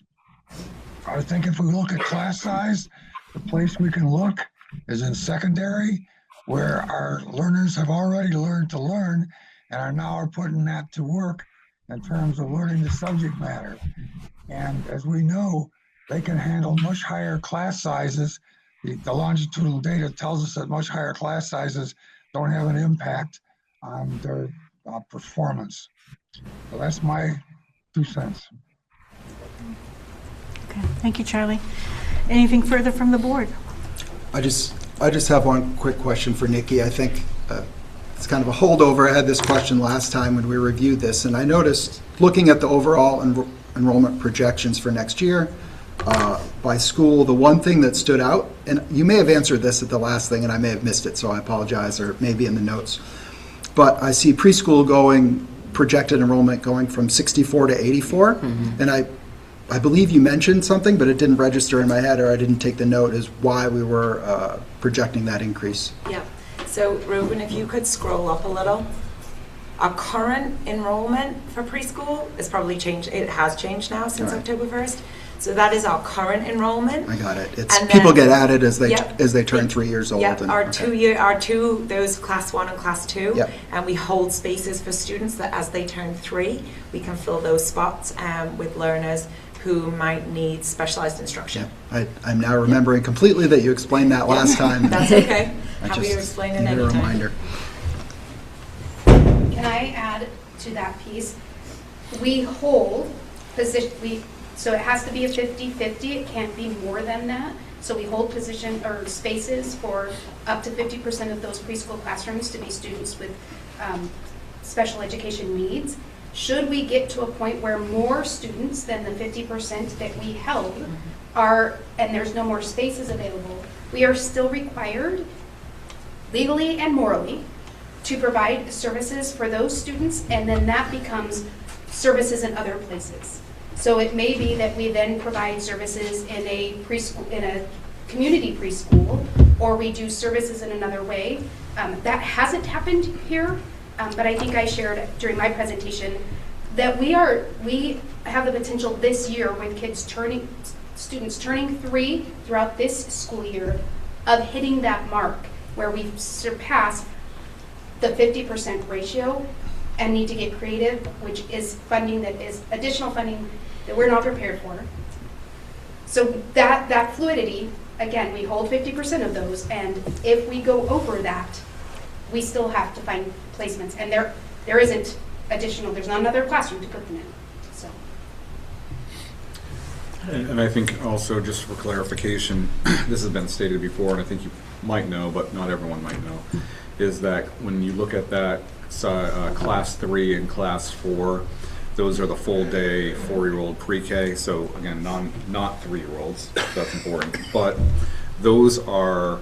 I think if we look at class size, the place we can look is in secondary, where our learners have already learned to learn and are now putting that to work in terms of learning the subject matter. And as we know, they can handle much higher class sizes. The longitudinal data tells us that much higher class sizes don't have an impact on their performance. So that's my 2 cents. Okay, thank you, Charlie. Anything further from the board? I just have one quick question for Nikki. I think it's kind of a holdover. I had this question last time when we reviewed this, and I noticed, looking at the overall enrollment projections for next year by school, the one thing that stood out, and you may have answered this at the last thing and I may have missed it, so I apologize, or maybe in the notes, but I see preschool projected enrollment going from 64 to 84, and I believe you mentioned something, but it didn't register in my head, or I didn't take the note as why we were projecting that increase. Yeah. So Ruben, if you could scroll up a little. Our current enrollment for preschool is probably changed, it has changed now since Right. October 1st. So that is our current enrollment. I got it. It's And people then- get added as they Yep. turn 3 years old. Yep, and- our okay. those class 1 and class 2. Yep. And we hold spaces for students that as they turn 3, we can fill those spots with learners who might need specialized instruction. I'm now remembering completely that you explained that last time. That's okay. I Happy to just explain it needed a anytime. reminder. Can I add to that piece? We hold so it has to be a 50-50, it can't be more than that. So we hold position or spaces for up to 50% of those preschool classrooms to be students with special education needs. Should we get to a point where more students than the 50% that we held are, and there's no more spaces available, we are still required legally and morally to provide services for those students, and then that becomes services in other places. So it may be that we then provide services in a preschool, in a community preschool, or we do services in another way. That hasn't happened here, but I think I shared during my presentation that we have the potential this year with students turning 3 throughout this school year of hitting that mark where we've surpassed the 50% ratio and need to get creative, which is funding that is additional funding that we're not prepared for. So that fluidity, again, we hold 50% of those, and if we go over that, we still have to find placements, and there isn't additional, there's not another classroom to put them in, so. And I think also, just for clarification, this has been stated before, and I think you might know, but not everyone might know, is that when you look at that class 3 and class 4, those are the full day 4-year-old pre-K. So again, not 3-year-olds. That's important. But those are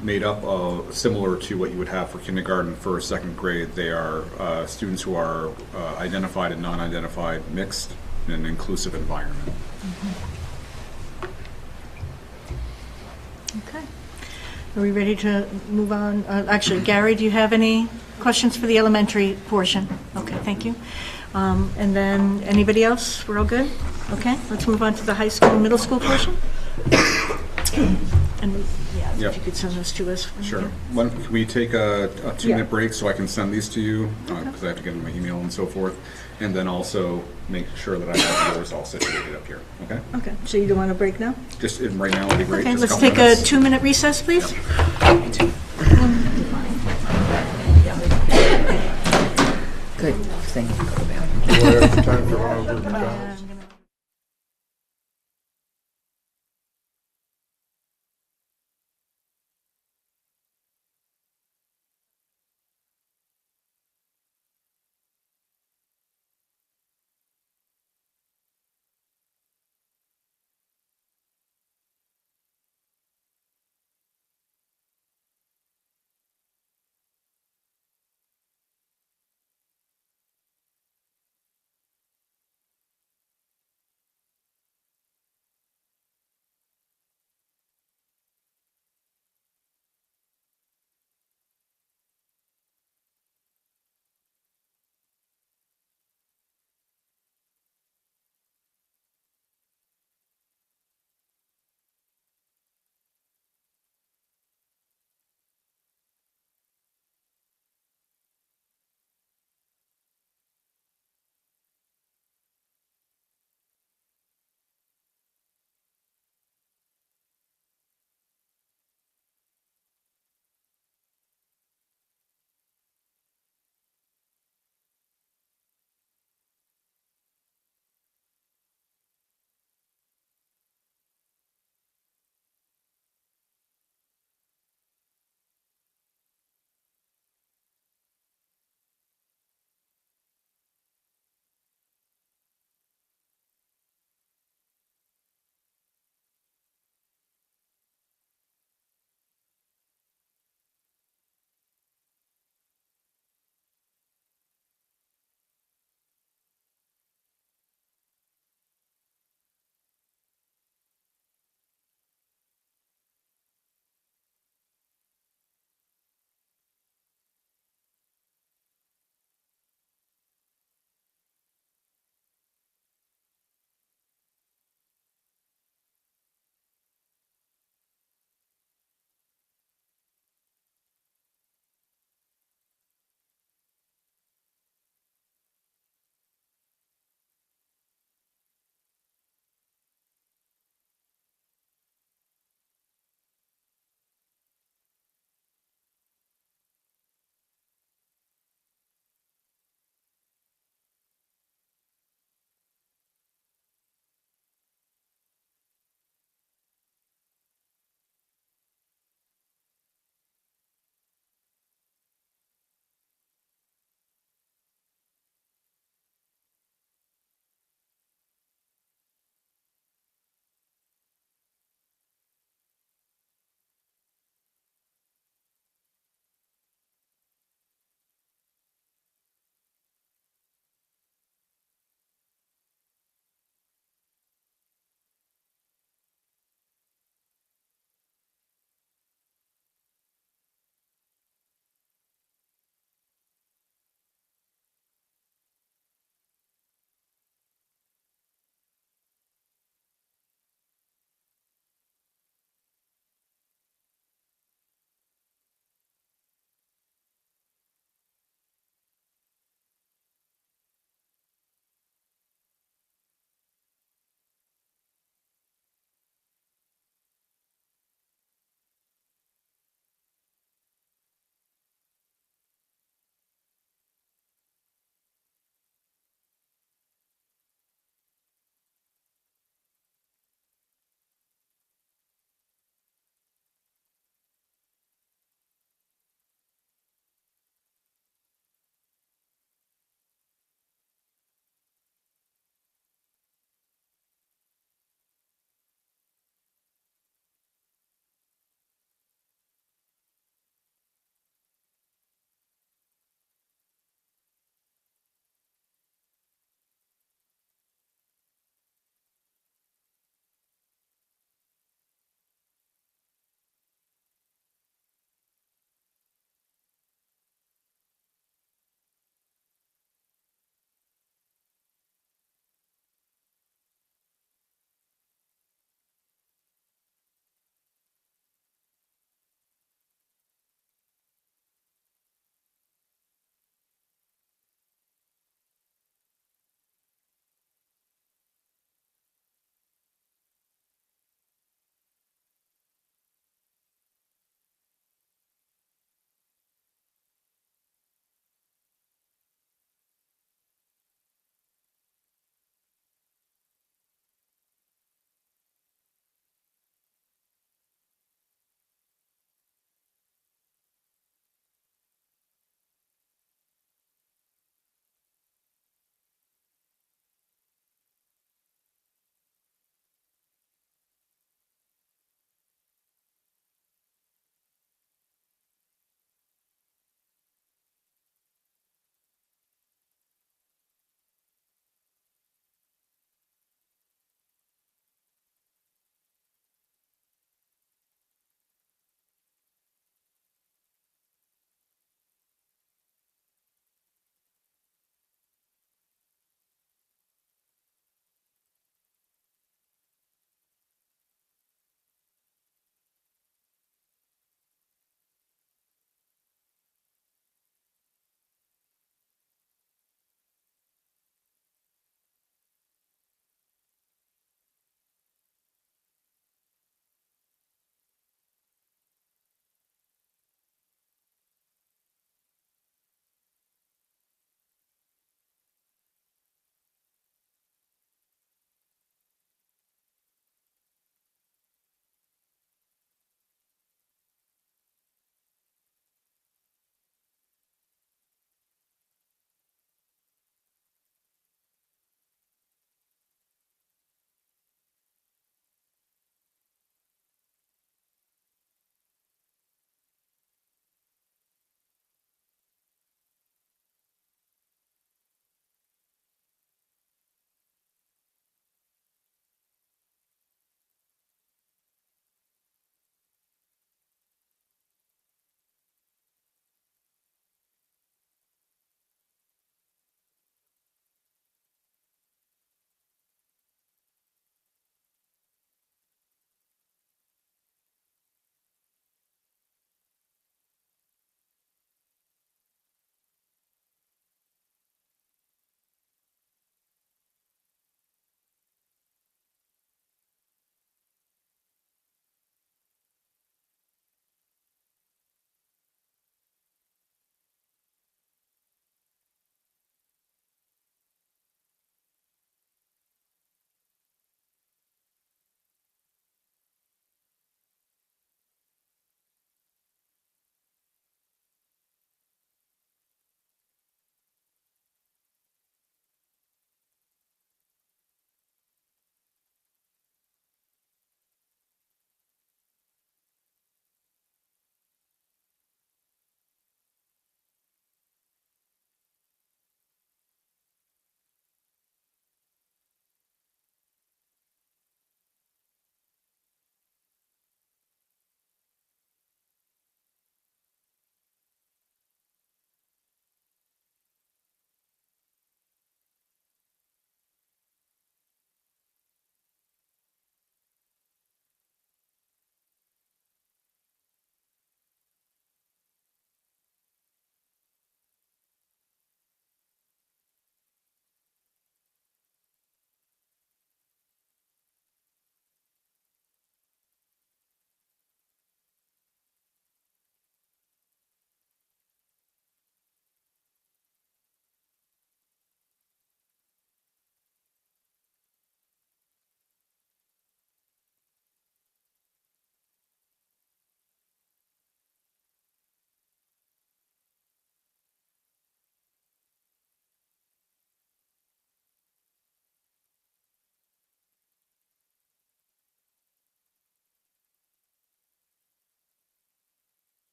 made up of similar to what you would have for kindergarten, first, second grade. They are students who are identified and non-identified, mixed in an inclusive environment. Okay. Are we ready to move on? Actually, Gary, do you have any questions for the elementary portion? Okay, thank you. And then, anybody else? We're all good? Okay, let's move on to the high school and middle school portion. And, yeah, if you could send those to us. Sure. Can we take a 2-minute break so I can send these to you? Because I have to get in my email and so forth. And then also make sure that I have yours all situated up here. Okay? Okay, so you don't want a break now? Just right now would be great. Okay, Just let's couple take minutes. a 2-minute recess, please. Good thing. Time for Ronald McDonald.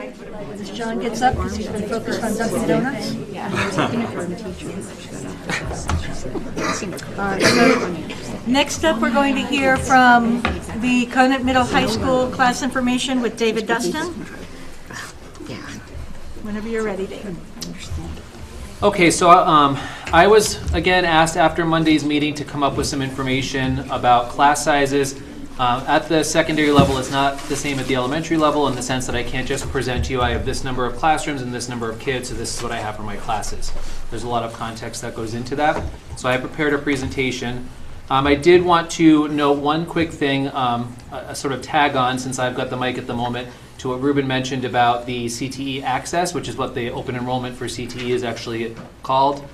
As John gets up, because he's been focused on Dunkin' Donuts. Next up, we're going to hear from the Conant Middle High School class information with David Dustin. Whenever you're ready, David. Okay, so I was again asked after Monday's meeting to come up with some information about class sizes. At the secondary level, it's not the same at the elementary level in the sense that I can't just present to you, I have this number of classrooms and this number of kids, so this is what I have for my classes. There's a lot of context that goes into that. So I prepared a presentation. I did want to note one quick thing, a sort of tag on, since I've got the mic at the moment, to what Ruben mentioned about the CTE access, which is what the open enrollment for CTE is actually called.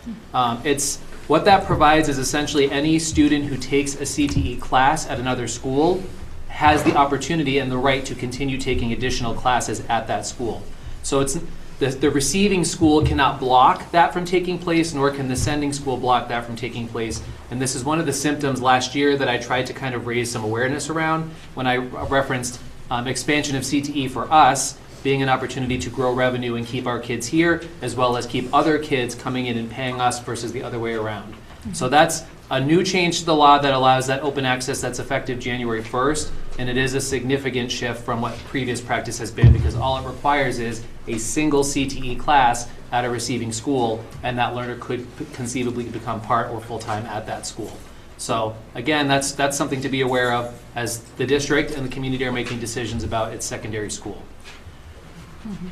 What that provides is essentially any student who takes a CTE class at another school has the opportunity and the right to continue taking additional classes at that school. So it's the receiving school cannot block that from taking place, nor can the sending school block that from taking place. And this is one of the symptoms last year that I tried to kind of raise some awareness around when I referenced expansion of CTE for us being an opportunity to grow revenue and keep our kids here, as well as keep other kids coming in and paying us versus the other way around. So that's a new change to the law that allows that open access that's effective January 1st, and it is a significant shift from what previous practice has been, because all it requires is a single CTE class at a receiving school, and that learner could conceivably become part or full-time at that school. So again, that's something to be aware of as the district and the community are making decisions about its secondary school.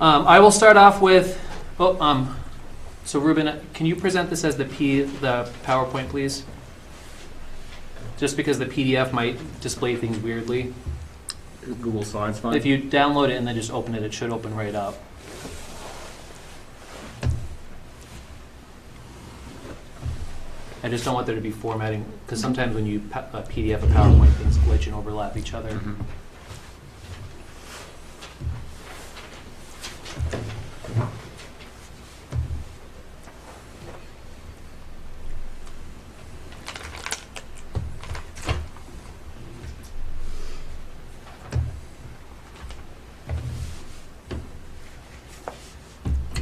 I will start off with, so Ruben, can you present this as the PowerPoint, please? Just because the PDF might display things weirdly. Google Slides fine? If you download it and then just open it, it should open right up. I just don't want there to be formatting, because sometimes when you PDF a PowerPoint, things glitch and overlap each other. Mm-hmm.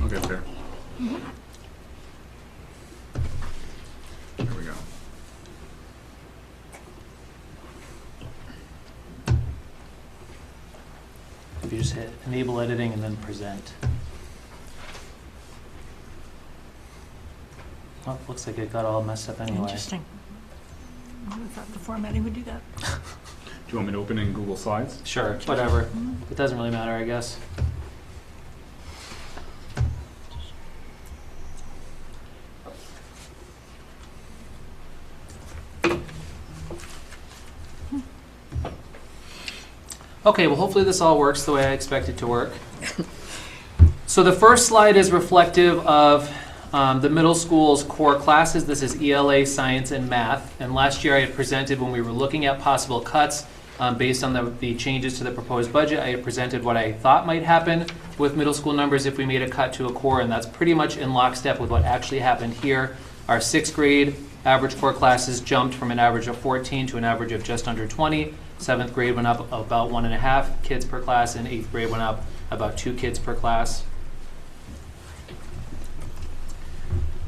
Okay, there. There we go. If you just hit enable editing and then present. Oh, looks like it got all messed up anyway. Interesting. I thought the formatting would do that. Do you want me to open in Google Slides? Sure, whatever. It doesn't really matter, I guess. Okay, well hopefully this all works the way I expect it to work. So the first slide is reflective of the middle school's core classes. This is ELA, Science, and Math. And last year I had presented when we were looking at possible cuts based on the changes to the proposed budget. I had presented what I thought might happen with middle school numbers if we made a cut to a core, and that's pretty much in lockstep with what actually happened here. Our 6th grade average core classes jumped from an average of 14 to an average of just under 20. 7th grade went up about 1.5 kids per class, and 8th grade went up about 2 kids per class.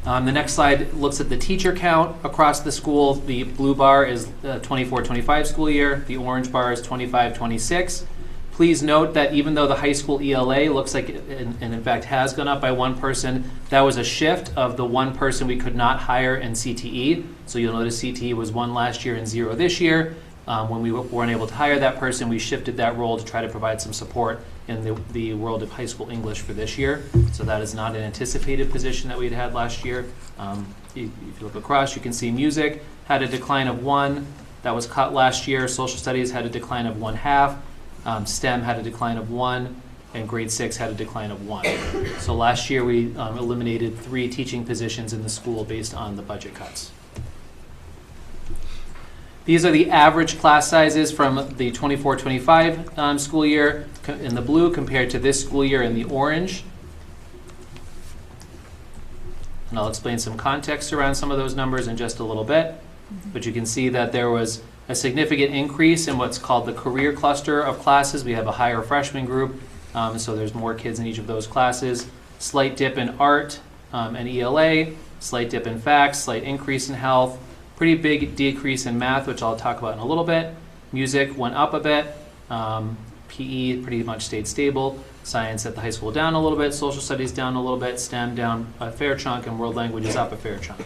The next slide looks at the teacher count across the school. The blue bar is the 24-25 school year. The orange bar is 25-26. Please note that even though the high school ELA looks like it, and in fact has gone up by 1 person, that was a shift of the 1 person we could not hire in CTE. So you'll notice CTE was 1 last year and 0 this year. When we weren't able to hire that person, we shifted that role to try to provide some support in the world of high school English for this year. So that is not an anticipated position that we had last year. If you look across, you can see music had a decline of 1. That was cut last year. Social studies had a decline of 1/2. STEM had a decline of 1. And grade 6 had a decline of 1. So last year we eliminated 3 teaching positions in the school based on the budget cuts. These are the average class sizes from the 24-25 school year in the blue compared to this school year in the orange. And I'll explain some context around some of those numbers in just a little bit. But you can see that there was a significant increase in what's called the career cluster of classes. We have a higher freshman group So there's more kids in each of those classes. Slight dip in art and ELA, slight dip in facts, slight increase in health, pretty big decrease in math, which I'll talk about in a little bit. Music went up a bit. PE pretty much stayed stable. Science at the high school down a little bit. Social studies down a little bit. STEM down a fair chunk, and world languages up a fair chunk.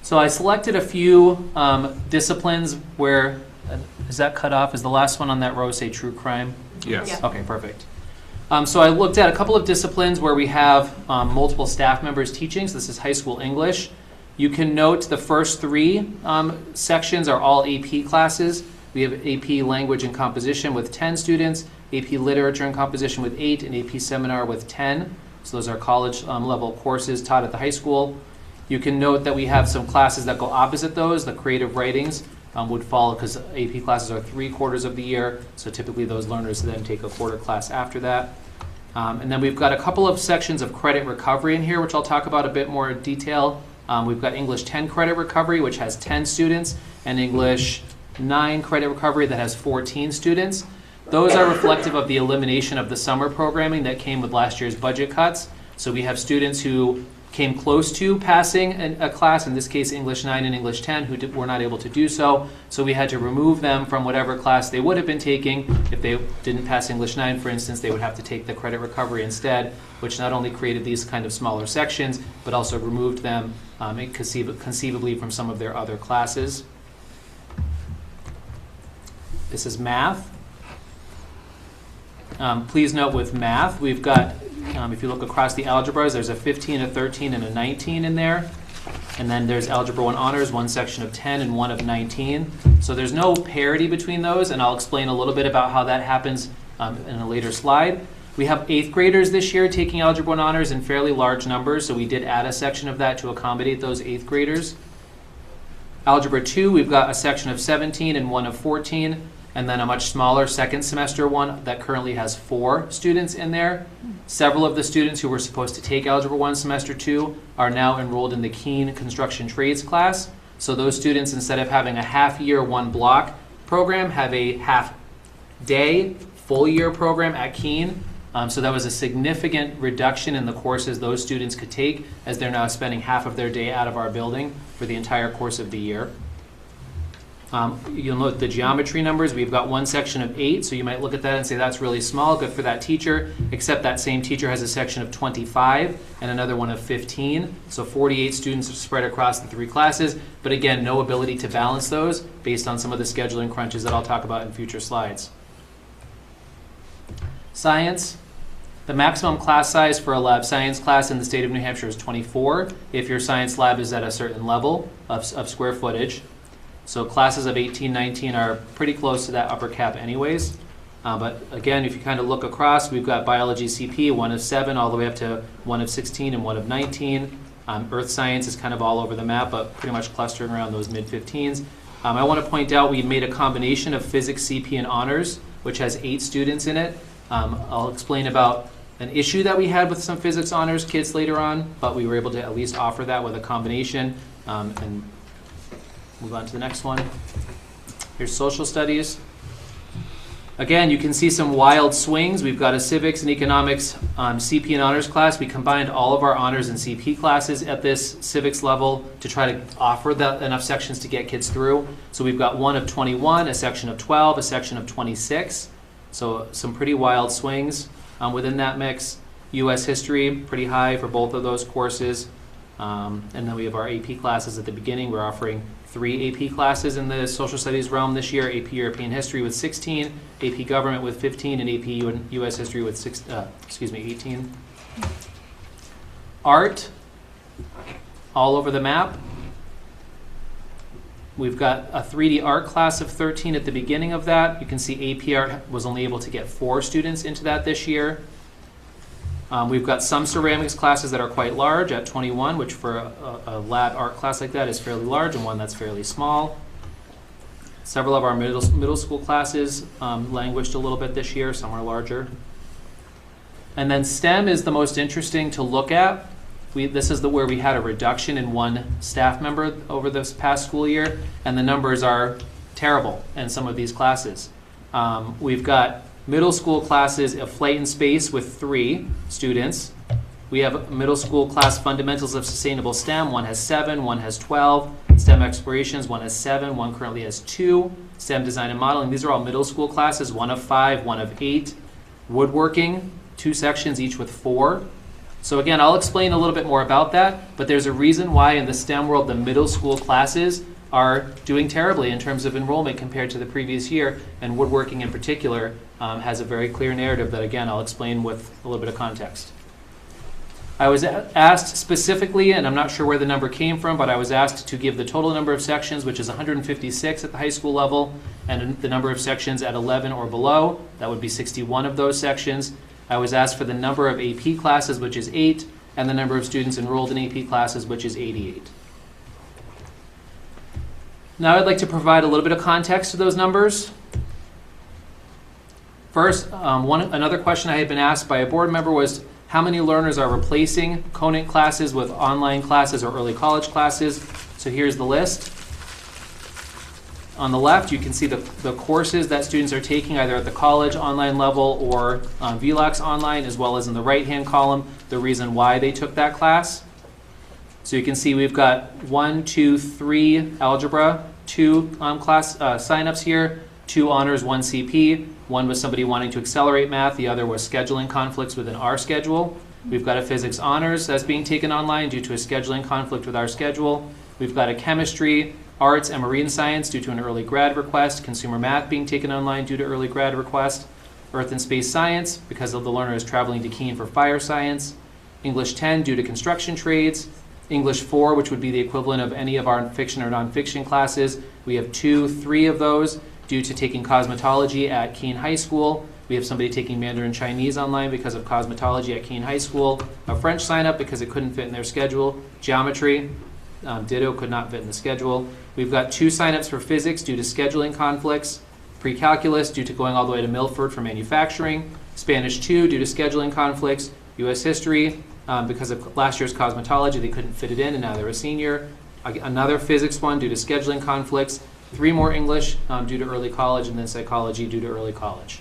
So I selected a few disciplines where, is that cut off? Is the last one on that row say true crime? Yes. Yeah. Okay, perfect. So I looked at a couple of disciplines where we have multiple staff members teaching. So this is high school English. You can note the first three sections are all AP classes. We have AP Language and Composition with 10 students, AP Literature and Composition with 8, and AP Seminar with 10. So those are college level courses taught at the high school. You can note that we have some classes that go opposite those. The creative writings would fall because AP classes are 3/4 of the year, so typically those learners then take a quarter class after that. And then we've got a couple of sections of credit recovery in here, which I'll talk about a bit more in detail. We've got English 10 credit recovery, which has 10 students, and English 9 credit recovery that has 14 students. Those are reflective of the elimination of the summer programming that came with last year's budget cuts. So we have students who came close to passing a class, in this case English 9 and English 10, who were not able to do so. So we had to remove them from whatever class they would have been taking. If they didn't pass English 9, for instance, they would have to take the credit recovery instead, which not only created these kind of smaller sections, but also removed them conceivably from some of their other classes. This is math. Please note with math, we've got, if you look across the algebras, there's a 15, a 13, and a 19 in there. And then there's Algebra 1 Honors, one section of 10 and one of 19. So there's no parity between those, and I'll explain a little bit about how that happens in a later slide. We have 8th graders this year taking Algebra 1 Honors in fairly large numbers, so we did add a section of that to accommodate those 8th graders. Algebra 2, we've got a section of 17 and one of 14. And then a much smaller second semester one that currently has 4 students in there. Several of the students who were supposed to take Algebra 1 Semester 2 are now enrolled in the Keene Construction Trades class. So those students, instead of having a half-year, one block program, have a half-day, full-year program at Keene. So that was a significant reduction in the courses those students could take, as they're now spending half of their day out of our building for the entire course of the year. You'll note the geometry numbers. We've got one section of 8, so you might look at that and say that's really small, good for that teacher, except that same teacher has a section of 25 and another one of 15. So 48 students are spread across the 3 classes, but again, no ability to balance those based on some of the scheduling crunches that I'll talk about in future slides. Science. The maximum class size for a lab science class in the state of New Hampshire is 24 if your science lab is at a certain level of square footage. So classes of 18, 19 are pretty close to that upper cap anyways. But again, if you kind of look across, we've got biology CP, 1 of 7, all the way up to 1 of 16 and 1 of 19. Earth science is kind of all over the map, but pretty much clustering around those mid-15s. I want to point out we made a combination of physics CP and honors, which has 8 students in it. I'll explain about an issue that we had with some physics honors kids later on, but we were able to at least offer that with a combination. And move on to the next one. Here's social studies. Again, you can see some wild swings. We've got a civics and economics CP and honors class. We combined all of our honors and CP classes at this civics level to try to offer enough sections to get kids through. So we've got 1 of 21, a section of 12, a section of 26. So some pretty wild swings within that mix. U.S. history, pretty high for both of those courses. And then we have our AP classes at the beginning. We're offering 3 AP classes in the social studies realm this year: AP European History with 16, AP Government with 15, and AP U.S. History with 18. Art, all over the map. We've got a 3D art class of 13 at the beginning of that. You can see AP Art was only able to get 4 students into that this year. We've got some ceramics classes that are quite large at 21, which for a lab art class like that is fairly large, and one that's fairly small. Several of our middle school classes languished a little bit this year. Some are larger. And then STEM is the most interesting to look at. This is where we had a reduction in 1 staff member over this past school year, and the numbers are terrible in some of these classes. We've got middle school classes of Flight and Space with 3 students. We have a middle school class Fundamentals of Sustainable STEM. One has 7, one has 12. STEM Explorations, one has 7, one currently has 2. STEM Design and Modeling, these are all middle school classes, 1 of 5, 1 of 8. Woodworking, 2 sections, each with 4. So again, I'll explain a little bit more about that, but there's a reason why in the STEM world the middle school classes are doing terribly in terms of enrollment compared to the previous year, and woodworking in particular has a very clear narrative that, again, I'll explain with a little bit of context. I was asked specifically, and I'm not sure where the number came from, but I was asked to give the total number of sections, which is 156 at the high school level, and the number of sections at 11 or below. That would be 61 of those sections. I was asked for the number of AP classes, which is 8, and the number of students enrolled in AP classes, which is 88. Now I'd like to provide a little bit of context to those numbers. First, another question I had been asked by a board member was, how many learners are replacing Conant classes with online classes or early college classes? So here's the list. On the left, you can see the courses that students are taking either at the college online level or VLAX online, as well as in the right-hand column, the reason why they took that class. So you can see we've got 1, 2, 3 algebra, 2 class signups here, 2 honors, 1 CP. One was somebody wanting to accelerate math, the other was scheduling conflicts within our schedule. We've got a physics honors that's being taken online due to a scheduling conflict with our schedule. We've got a chemistry, arts, and marine science due to an early grad request, consumer math being taken online due to early grad request, earth and space science because of the learner is traveling to Keene for fire science, English 10 due to construction trades, English 4, which would be the equivalent of any of our fiction or nonfiction classes. We have 2, 3 of those due to taking cosmetology at Keene High School. We have somebody taking Mandarin Chinese online because of cosmetology at Keene High School. A French sign up because it couldn't fit in their schedule. Geometry, ditto, could not fit in the schedule. We've got 2 signups for physics due to scheduling conflicts. Pre-calculus due to going all the way to Milford for manufacturing. Spanish 2 due to scheduling conflicts. U.S. history because of last year's cosmetology, they couldn't fit it in and now they're a senior. Another physics 1 due to scheduling conflicts. 3 more English due to early college, and then psychology due to early college.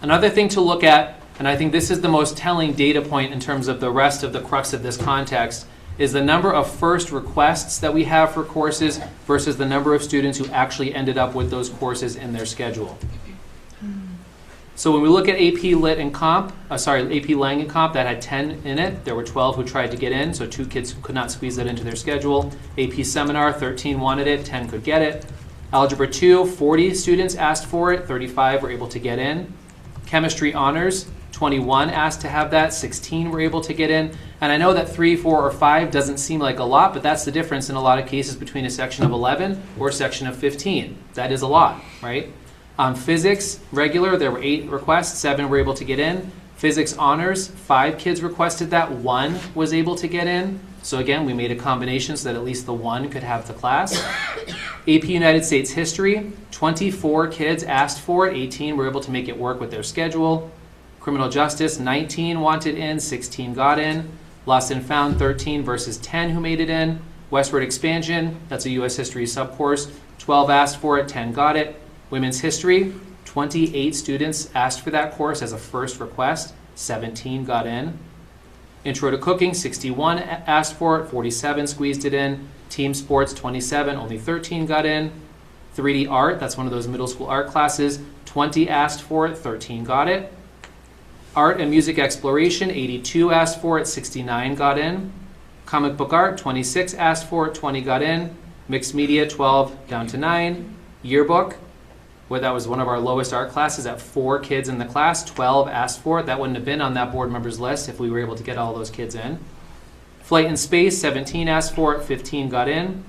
Another thing to look at, and I think this is the most telling data point in terms of the rest of the crux of this context, is the number of first requests that we have for courses versus the number of students who actually ended up with those courses in their schedule. So when we look at AP Lit and Comp, AP Lang and Comp, that had 10 in it. There were 12 who tried to get in, so 2 kids could not squeeze that into their schedule. AP Seminar, 13 wanted it, 10 could get it. Algebra 2, 40 students asked for it, 35 were able to get in. Chemistry Honors, 21 asked to have that, 16 were able to get in. And I know that 3, 4, or 5 doesn't seem like a lot, but that's the difference in a lot of cases between a section of 11 or a section of 15. That is a lot, right? Physics, regular, there were 8 requests, 7 were able to get in. Physics honors, 5 kids requested that, 1 was able to get in. So again, we made a combination so that at least the 1 could have the class. AP United States History, 24 kids asked for it, 18 were able to make it work with their schedule. Criminal Justice, 19 wanted in, 16 got in. Lost and Found, 13 versus 10 who made it in. Westward Expansion, that's a U.S. History subcourse, 12 asked for it, 10 got it. Women's History, 28 students asked for that course as a first request, 17 got in. Intro to Cooking, 61 asked for it, 47 squeezed it in. Team Sports, 27, only 13 got in. 3D Art, that's one of those middle school art classes, 20 asked for it, 13 got it. Art and Music Exploration, 82 asked for it, 69 got in. Comic Book Art, 26 asked for it, 20 got in. Mixed Media, 12 down to 9. Yearbook, well, that was one of our lowest art classes at 4 kids in the class, 12 asked for it. That wouldn't have been on that board member's list if we were able to get all those kids in. Flight and Space, 17 asked for it, 15 got in.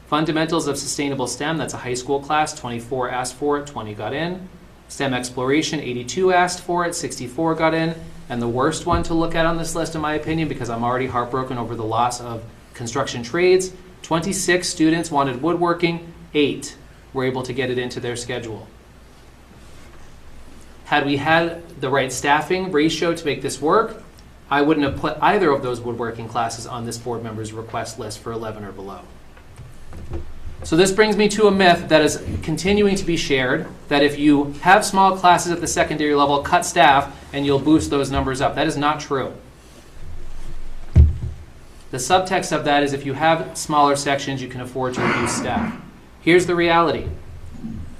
Fundamentals of Sustainable STEM, that's a high school class, 24 asked for it, 20 got in. STEM Exploration, 82 asked for it, 64 got in. And the worst one to look at on this list, in my opinion, because I'm already heartbroken over the loss of construction trades, 26 students wanted woodworking, 8 were able to get it into their schedule. Had we had the right staffing ratio to make this work, I wouldn't have put either of those woodworking classes on this board member's request list for 11 or below. So this brings me to a myth that is continuing to be shared, that if you have small classes at the secondary level, cut staff and you'll boost those numbers up. That is not true. The subtext of that is if you have smaller sections, you can afford to reduce staff. Here's the reality.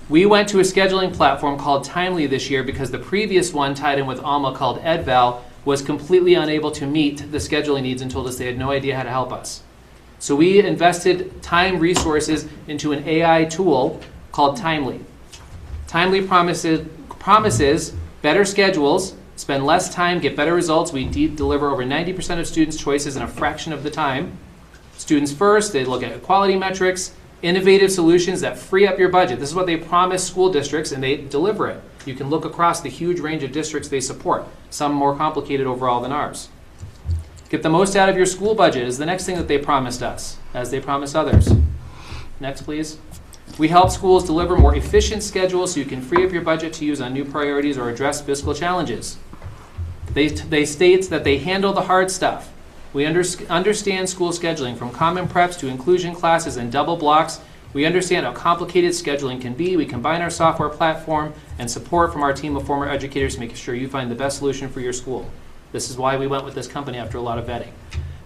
We went to a scheduling platform called Timely this year because the previous one tied in with Alma called EdVal was completely unable to meet the scheduling needs and told us they had no idea how to help us. So we invested time resources into an AI tool called Timely. Timely promises better schedules, spend less time, get better results. We deliver over 90% of students' choices in a fraction of the time. Students first, they look at quality metrics, innovative solutions that free up your budget. This is what they promise school districts, and they deliver it. You can look across the huge range of districts they support, some more complicated overall than ours. Get the most out of your school budget is the next thing that they promised us, as they promise others. Next, please. We help schools deliver more efficient schedules so you can free up your budget to use on new priorities or address fiscal challenges. They state that they handle the hard stuff. We understand school scheduling, from common preps to inclusion classes and double blocks. We understand how complicated scheduling can be. We combine our software platform and support from our team of former educators to make sure you find the best solution for your school. This is why we went with this company after a lot of vetting.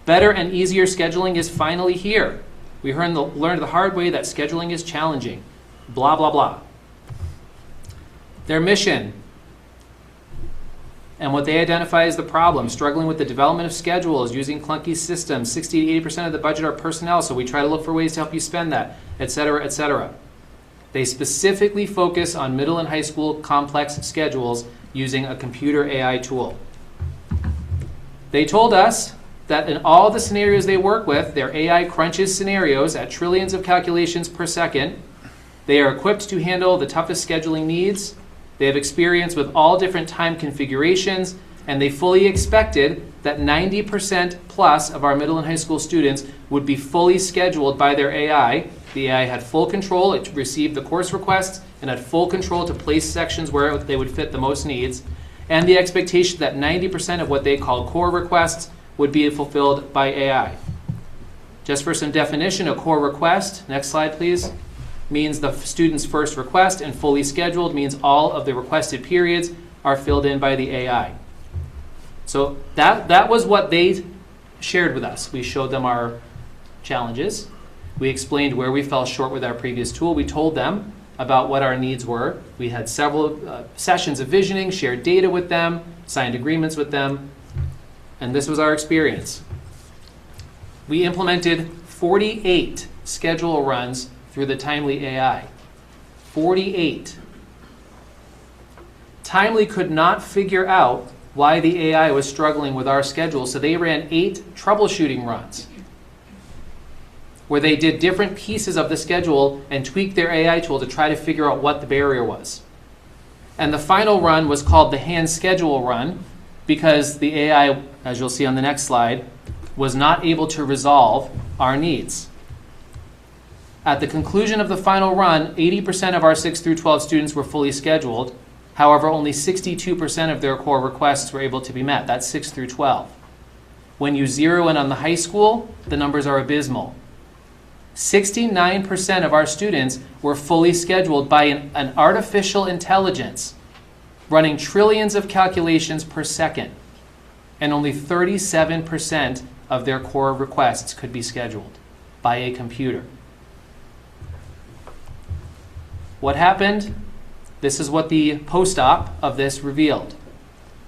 Better and easier scheduling is finally here. We learned the hard way that scheduling is challenging. Blah, blah, blah. Their mission and what they identify as the problem, struggling with the development of schedules, using clunky systems. 60 to 80% of the budget are personnel, so we try to look for ways to help you spend that, et cetera, et cetera. They specifically focus on middle and high school complex schedules using a computer AI tool. They told us that in all the scenarios they work with, their AI crunches scenarios at trillions of calculations per second. They are equipped to handle the toughest scheduling needs. They have experience with all different time configurations, and they fully expected that 90% plus of our middle and high school students would be fully scheduled by their AI. The AI had full control. It received the course requests and had full control to place sections where they would fit the most needs. And the expectation that 90% of what they call core requests would be fulfilled by AI. Just for some definition, a core request, next slide please, means the student's first request, and fully scheduled means all of the requested periods are filled in by the AI. So that was what they shared with us. We showed them our challenges. We explained where we fell short with our previous tool. We told them about what our needs were. We had several sessions of visioning, shared data with them, signed agreements with them, and this was our experience. We implemented 48 schedule runs through the Timely AI. 48. Timely could not figure out why the AI was struggling with our schedule, so they ran 8 troubleshooting runs where they did different pieces of the schedule and tweaked their AI tool to try to figure out what the barrier was. And the final run was called the hand schedule run because the AI, as you'll see on the next slide, was not able to resolve our needs. At the conclusion of the final run, 80% of our 6 through 12 students were fully scheduled. However, only 62% of their core requests were able to be met. That's 6 through 12. When you zero in on the high school, the numbers are abysmal. 69% of our students were fully scheduled by an artificial intelligence running trillions of calculations per second, and only 37% of their core requests could be scheduled by a computer. What happened? This is what the post-op of this revealed.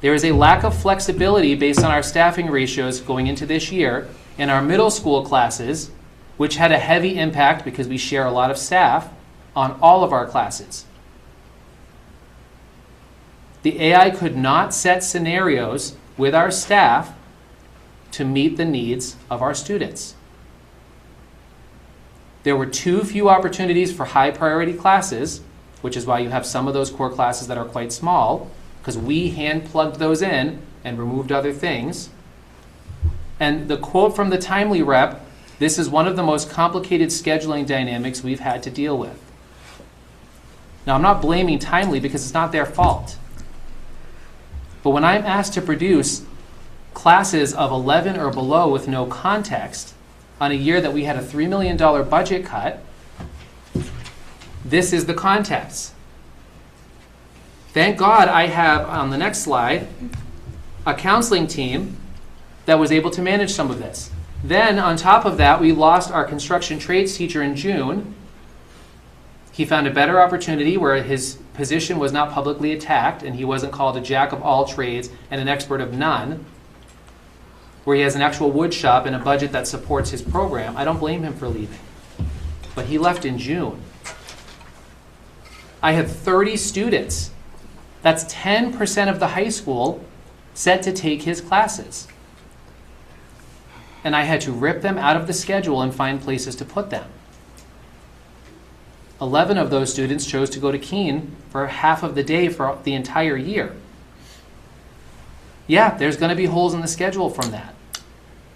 There is a lack of flexibility based on our staffing ratios going into this year in our middle school classes, which had a heavy impact because we share a lot of staff on all of our classes. The AI could not set scenarios with our staff to meet the needs of our students. There were too few opportunities for high priority classes, which is why you have some of those core classes that are quite small, because we hand plugged those in and removed other things. And the quote from the Timely rep, "This is one of the most complicated scheduling dynamics we've had to deal with." Now, I'm not blaming Timely because it's not their fault. But when I'm asked to produce classes of 11 or below with no context on a year that we had a $3 million budget cut, This is the context. Thank God I have, on the next slide, a counseling team that was able to manage some of this. Then, on top of that, we lost our construction trades teacher in June. He found a better opportunity where his position was not publicly attacked and he wasn't called a jack of all trades and an expert of none, where he has an actual wood shop and a budget that supports his program. I don't blame him for leaving. But he left in June. I had 30 students. That's 10% of the high school set to take his classes. And I had to rip them out of the schedule and find places to put them. 11 of those students chose to go to Keene for half of the day for the entire year. Yeah, there's going to be holes in the schedule from that.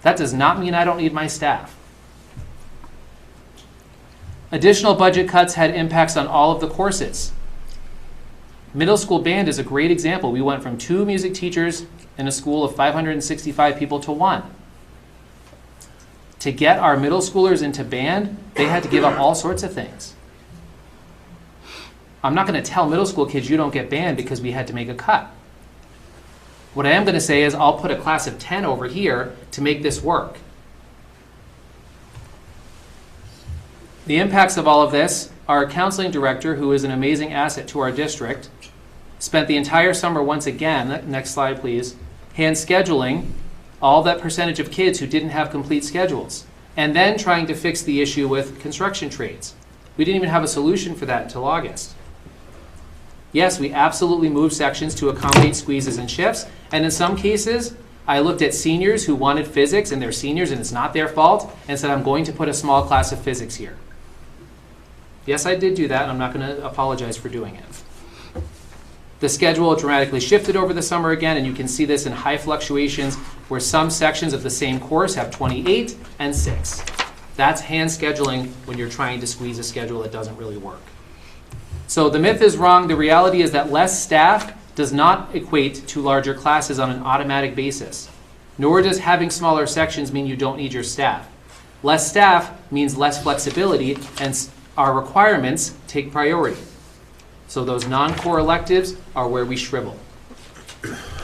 That does not mean I don't need my staff. Additional budget cuts had impacts on all of the courses. Middle school band is a great example. We went from 2 music teachers in a school of 565 people to 1. To get our middle schoolers into band, they had to give up all sorts of things. I'm not going to tell middle school kids you don't get band because we had to make a cut. What I am going to say is I'll put a class of 10 over here to make this work. The impacts of all of this, our counseling director, who is an amazing asset to our district, spent the entire summer once again, next slide please, hand scheduling all that percentage of kids who didn't have complete schedules, and then trying to fix the issue with construction trades. We didn't even have a solution for that until August. Yes, we absolutely moved sections to accommodate squeezes and shifts, and in some cases, I looked at seniors who wanted physics, and they're seniors and it's not their fault, and said, I'm going to put a small class of physics here. Yes, I did do that, and I'm not going to apologize for doing it. The schedule dramatically shifted over the summer again, and you can see this in high fluctuations where some sections of the same course have 28 and 6. That's hand scheduling when you're trying to squeeze a schedule that doesn't really work. So the myth is wrong. The reality is that less staff does not equate to larger classes on an automatic basis. Nor does having smaller sections mean you don't need your staff. Less staff means less flexibility, and our requirements take priority. So those non-core electives are where we shrivel.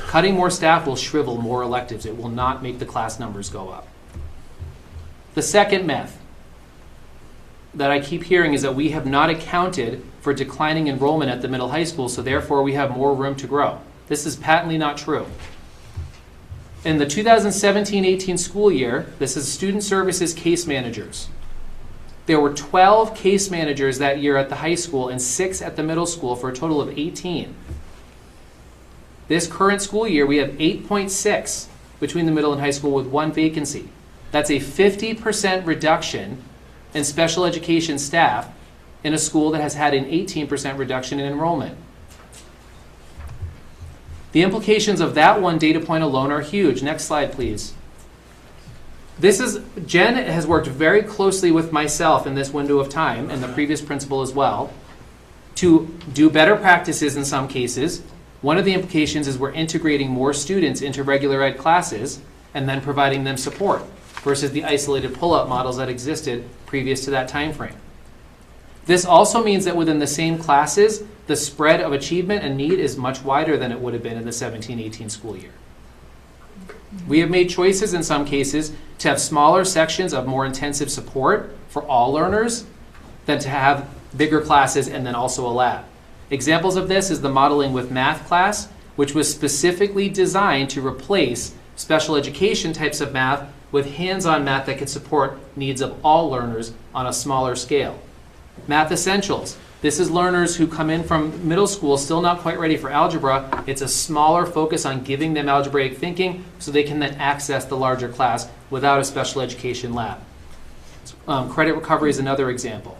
Cutting more staff will shrivel more electives. It will not make the class numbers go up. The second myth that I keep hearing is that we have not accounted for declining enrollment at the middle high school, so therefore we have more room to grow. This is patently not true. In the 2017-18 school year, this is student services case managers. There were 12 case managers that year at the high school and 6 at the middle school for a total of 18. This current school year, we have 8.6 between the middle and high school with 1 vacancy. That's a 50% reduction in special education staff in a school that has had an 18% reduction in enrollment. The implications of that one data point alone are huge. Next slide, please. Jen has worked very closely with myself in this window of time, and the previous principal as well, to do better practices in some cases. One of the implications is we're integrating more students into regular ed classes and then providing them support versus the isolated pull-up models that existed previous to that time frame. This also means that within the same classes, the spread of achievement and need is much wider than it would have been in the 17-18 school year. We have made choices in some cases to have smaller sections of more intensive support for all learners than to have bigger classes and then also a lab. Examples of this is the modeling with math class, which was specifically designed to replace special education types of math with hands-on math that could support needs of all learners on a smaller scale. Math Essentials. This is learners who come in from middle school still not quite ready for algebra. It's a smaller focus on giving them algebraic thinking so they can then access the larger class without a special education lab. Credit recovery is another example.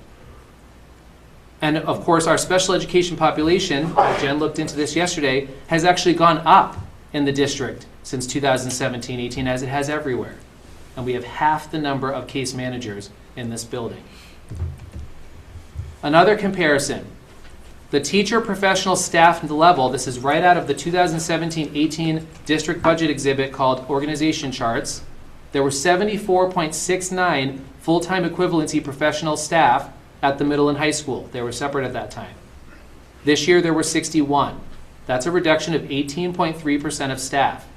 And of course, our special education population, Jen looked into this yesterday, has actually gone up in the district since 2017-18 as it has everywhere. And we have half the number of case managers in this building. Another comparison, the teacher professional staff level, this is right out of the 2017-18 district budget exhibit called Organization Charts. There were 74.69 full-time equivalency professional staff at the middle and high school. They were separate at that time. This year there were 61. That's a reduction of 18.3% of staff.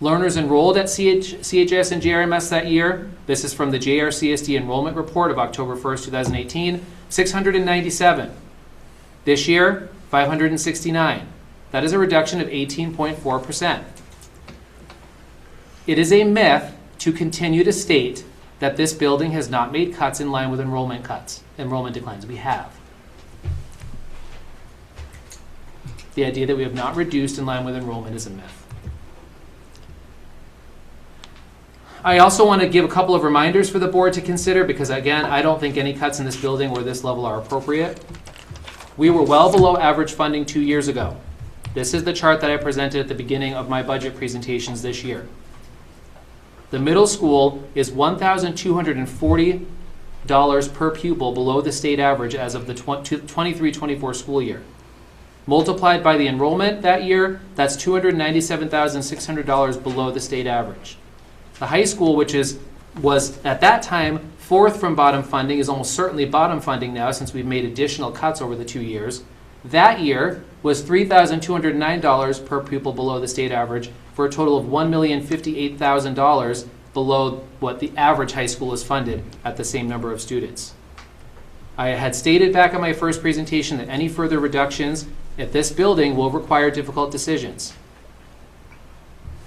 Learners enrolled at CHS and JRMS that year, this is from the JRCSD enrollment report of October 1st, 2018, 697. This year, 569. That is a reduction of 18.4%. It is a myth to continue to state that this building has not made cuts in line with enrollment declines. We have. The idea that we have not reduced in line with enrollment is a myth. I also want to give a couple of reminders for the board to consider because, again, I don't think any cuts in this building or this level are appropriate. We were well below average funding 2 years ago. This is the chart that I presented at the beginning of my budget presentations this year. The middle school is $1,240 per pupil below the state average as of the 23-24 school year. Multiplied by the enrollment that year, that's $297,600 below the state average. The high school, which was at that time fourth from bottom funding, is almost certainly bottom funding now since we've made additional cuts over the 2 years. That year was $3,209 per pupil below the state average for a total of $1,058,000 below what the average high school is funded at the same number of students. I had stated back in my first presentation that any further reductions at this building will require difficult decisions.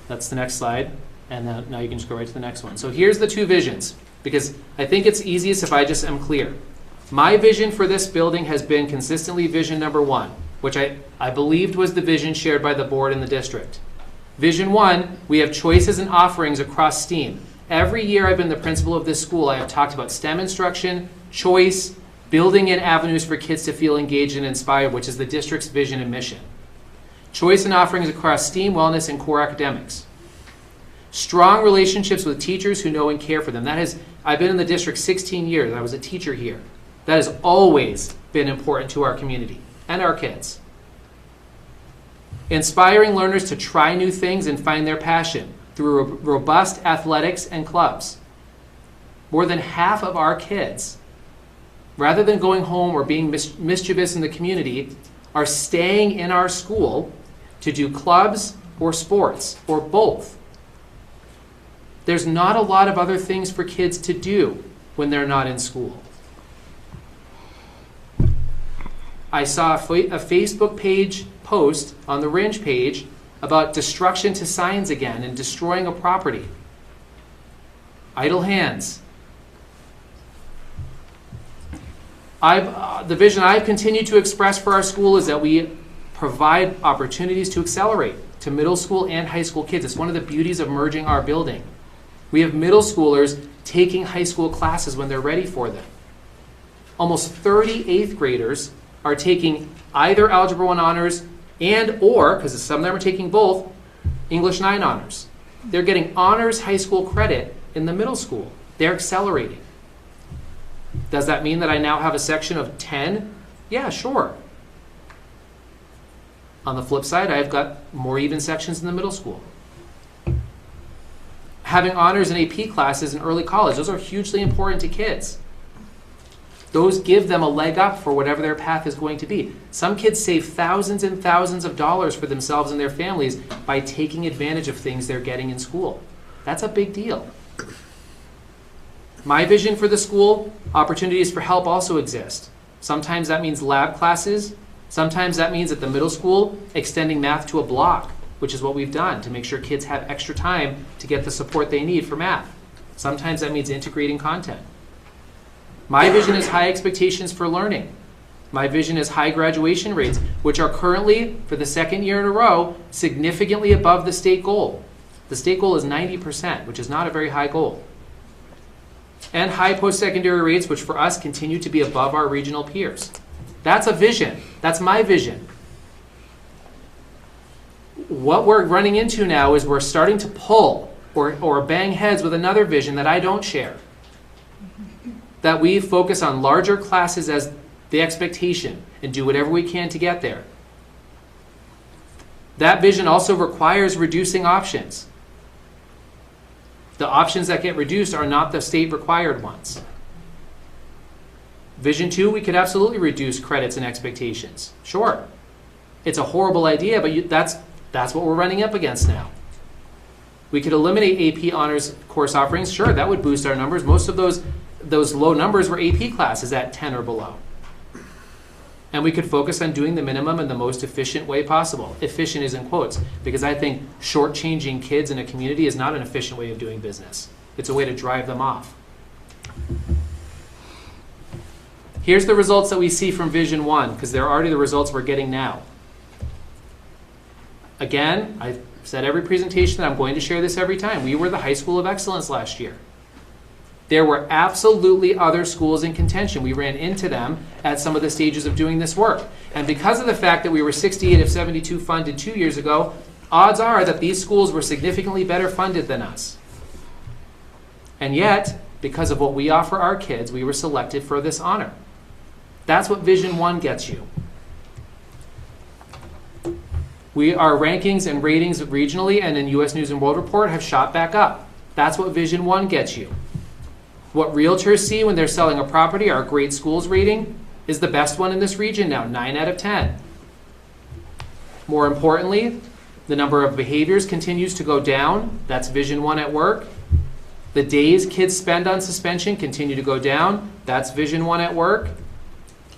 That's the next slide. And now you can just go right to the next one. So here's the two visions, because I think it's easiest if I just am clear. My vision for this building has been consistently vision number one, which I believed was the vision shared by the board and the district. Vision one, we have choices and offerings across STEAM. Every year I've been the principal of this school, I have talked about STEM instruction, choice, building in avenues for kids to feel engaged and inspired, which is the district's vision and mission. Choice and offerings across STEAM, wellness, and core academics. Strong relationships with teachers who know and care for them. I've been in the district 16 years. I was a teacher here. That has always been important to our community and our kids. Inspiring learners to try new things and find their passion through robust athletics and clubs. More than half of our kids, rather than going home or being mischievous in the community, are staying in our school to do clubs or sports or both. There's not a lot of other things for kids to do when they're not in school. I saw a Facebook page post on the Ringe page about destruction to signs again and destroying a property. Idle hands. The vision I've continued to express for our school is that we provide opportunities to accelerate to middle school and high school kids. It's one of the beauties of merging our building. We have middle schoolers taking high school classes when they're ready for them. Almost 30 8th graders are taking either Algebra 1 honors and or, because some of them are taking both, English 9 honors. They're getting honors high school credit in the middle school. They're accelerating. Does that mean that I now have a section of 10? Yeah, sure. On the flip side, I've got more even sections in the middle school. Having honors and AP classes in early college, those are hugely important to kids. Those give them a leg up for whatever their path is going to be. Some kids save thousands and thousands of dollars for themselves and their families by taking advantage of things they're getting in school. That's a big deal. My vision for the school, opportunities for help also exist. Sometimes that means lab classes. Sometimes that means at the middle school, extending math to a block, which is what we've done to make sure kids have extra time to get the support they need for math. Sometimes that means integrating content. My vision is high expectations for learning. My vision is high graduation rates, which are currently, for the second year in a row, significantly above the state goal. The state goal is 90%, which is not a very high goal. And high post-secondary rates, which for us continue to be above our regional peers. That's a vision. That's my vision. What we're running into now is we're starting to pull or bang heads with another vision that I don't share. That we focus on larger classes as the expectation and do whatever we can to get there. That vision also requires reducing options. The options that get reduced are not the state required ones. Vision 2, we could absolutely reduce credits and expectations. Sure. It's a horrible idea, but that's what we're running up against now. We could eliminate AP honors course offerings. Sure, that would boost our numbers. Most of those low numbers were AP classes at 10 or below. And we could focus on doing the minimum in the most efficient way possible. Efficient is in quotes, because I think shortchanging kids in a community is not an efficient way of doing business. It's a way to drive them off. Here's the results that we see from Vision 1, because they're already the results we're getting now. Again, I've said every presentation that I'm going to share this every time. We were the High School of Excellence last year. There were absolutely other schools in contention. We ran into them at some of the stages of doing this work. And because of the fact that we were 68 of 72 funded 2 years ago, odds are that these schools were significantly better funded than us. And yet, because of what we offer our kids, we were selected for this honor. That's what Vision 1 gets you. Our rankings and ratings regionally and in U.S. News & World Report have shot back up. That's what Vision 1 gets you. What realtors see when they're selling a property, our great schools rating, is the best one in this region now, 9 out of 10. More importantly, the number of behaviors continues to go down. That's Vision 1 at work. The days kids spend on suspension continue to go down. That's Vision 1 at work.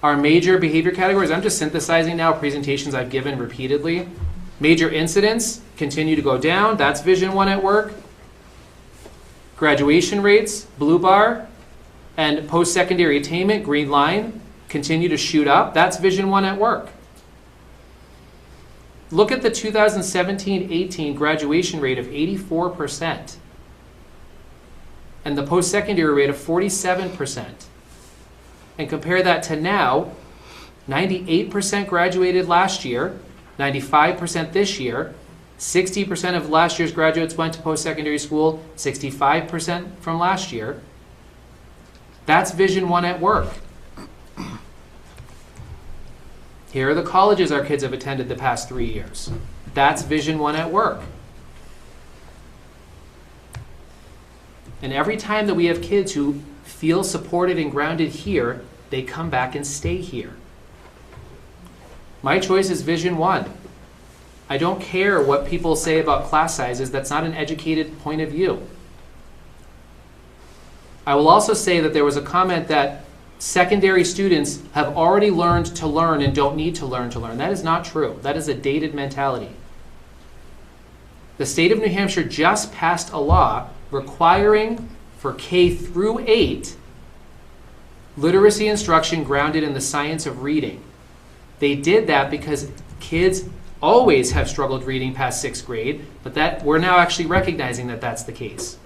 Our major behavior categories, I'm just synthesizing now presentations I've given repeatedly. Major incidents continue to go down. That's Vision 1 at work. Graduation rates, blue bar, and post-secondary attainment, green line, continue to shoot up. That's Vision 1 at work. Look at the 2017-18 graduation rate of 84% and the post-secondary rate of 47%. And compare that to now, 98% graduated last year, 95% this year, 60% of last year's graduates went to post-secondary school, 65% from last year. That's Vision 1 at work. Here are the colleges our kids have attended the past 3 years. That's Vision 1 at work. And every time that we have kids who feel supported and grounded here, they come back and stay here. My choice is Vision 1. I don't care what people say about class sizes. That's not an educated point of view. I will also say that there was a comment that secondary students have already learned to learn and don't need to learn to learn. That is not true. That is a dated mentality. The state of New Hampshire just passed a law requiring for K through 8 literacy instruction grounded in the science of reading. They did that because kids always have struggled reading past 6th grade, but that we're now actually recognizing that that's the case.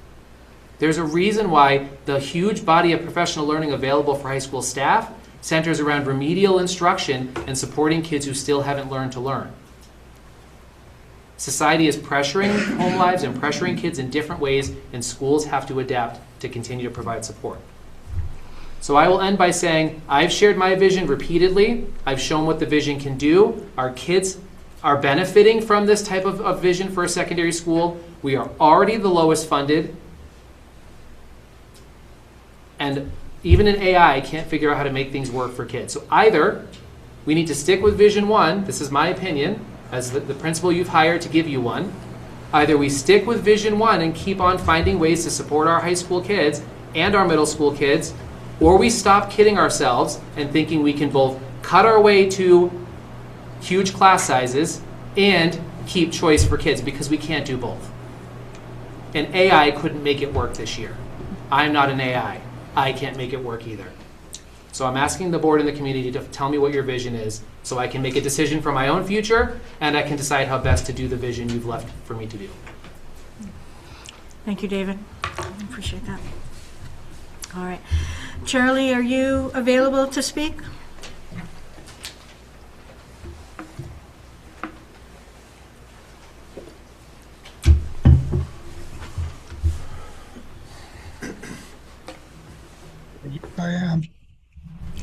There's a reason why the huge body of professional learning available for high school staff centers around remedial instruction and supporting kids who still haven't learned to learn. Society is pressuring home lives and pressuring kids in different ways, and schools have to adapt to continue to provide support. So I will end by saying I've shared my vision repeatedly. I've shown what the vision can do. Our kids are benefiting from this type of vision for a secondary school. We are already the lowest funded. And even in AI, I can't figure out how to make things work for kids. So either we need to stick with Vision 1, this is my opinion, as the principal you've hired to give you one. Either we stick with Vision 1 and keep on finding ways to support our high school kids and our middle school kids, or we stop kidding ourselves and thinking we can both cut our way to huge class sizes and keep choice for kids, because we can't do both. And AI couldn't make it work this year. I'm not an AI. I can't make it work either. So I'm asking the board and the community to tell me what your vision is so I can make a decision for my own future and I can decide how best to do the vision you've left for me to do. Thank you, David. I appreciate that. All right. Charlie, are you available to speak? I am.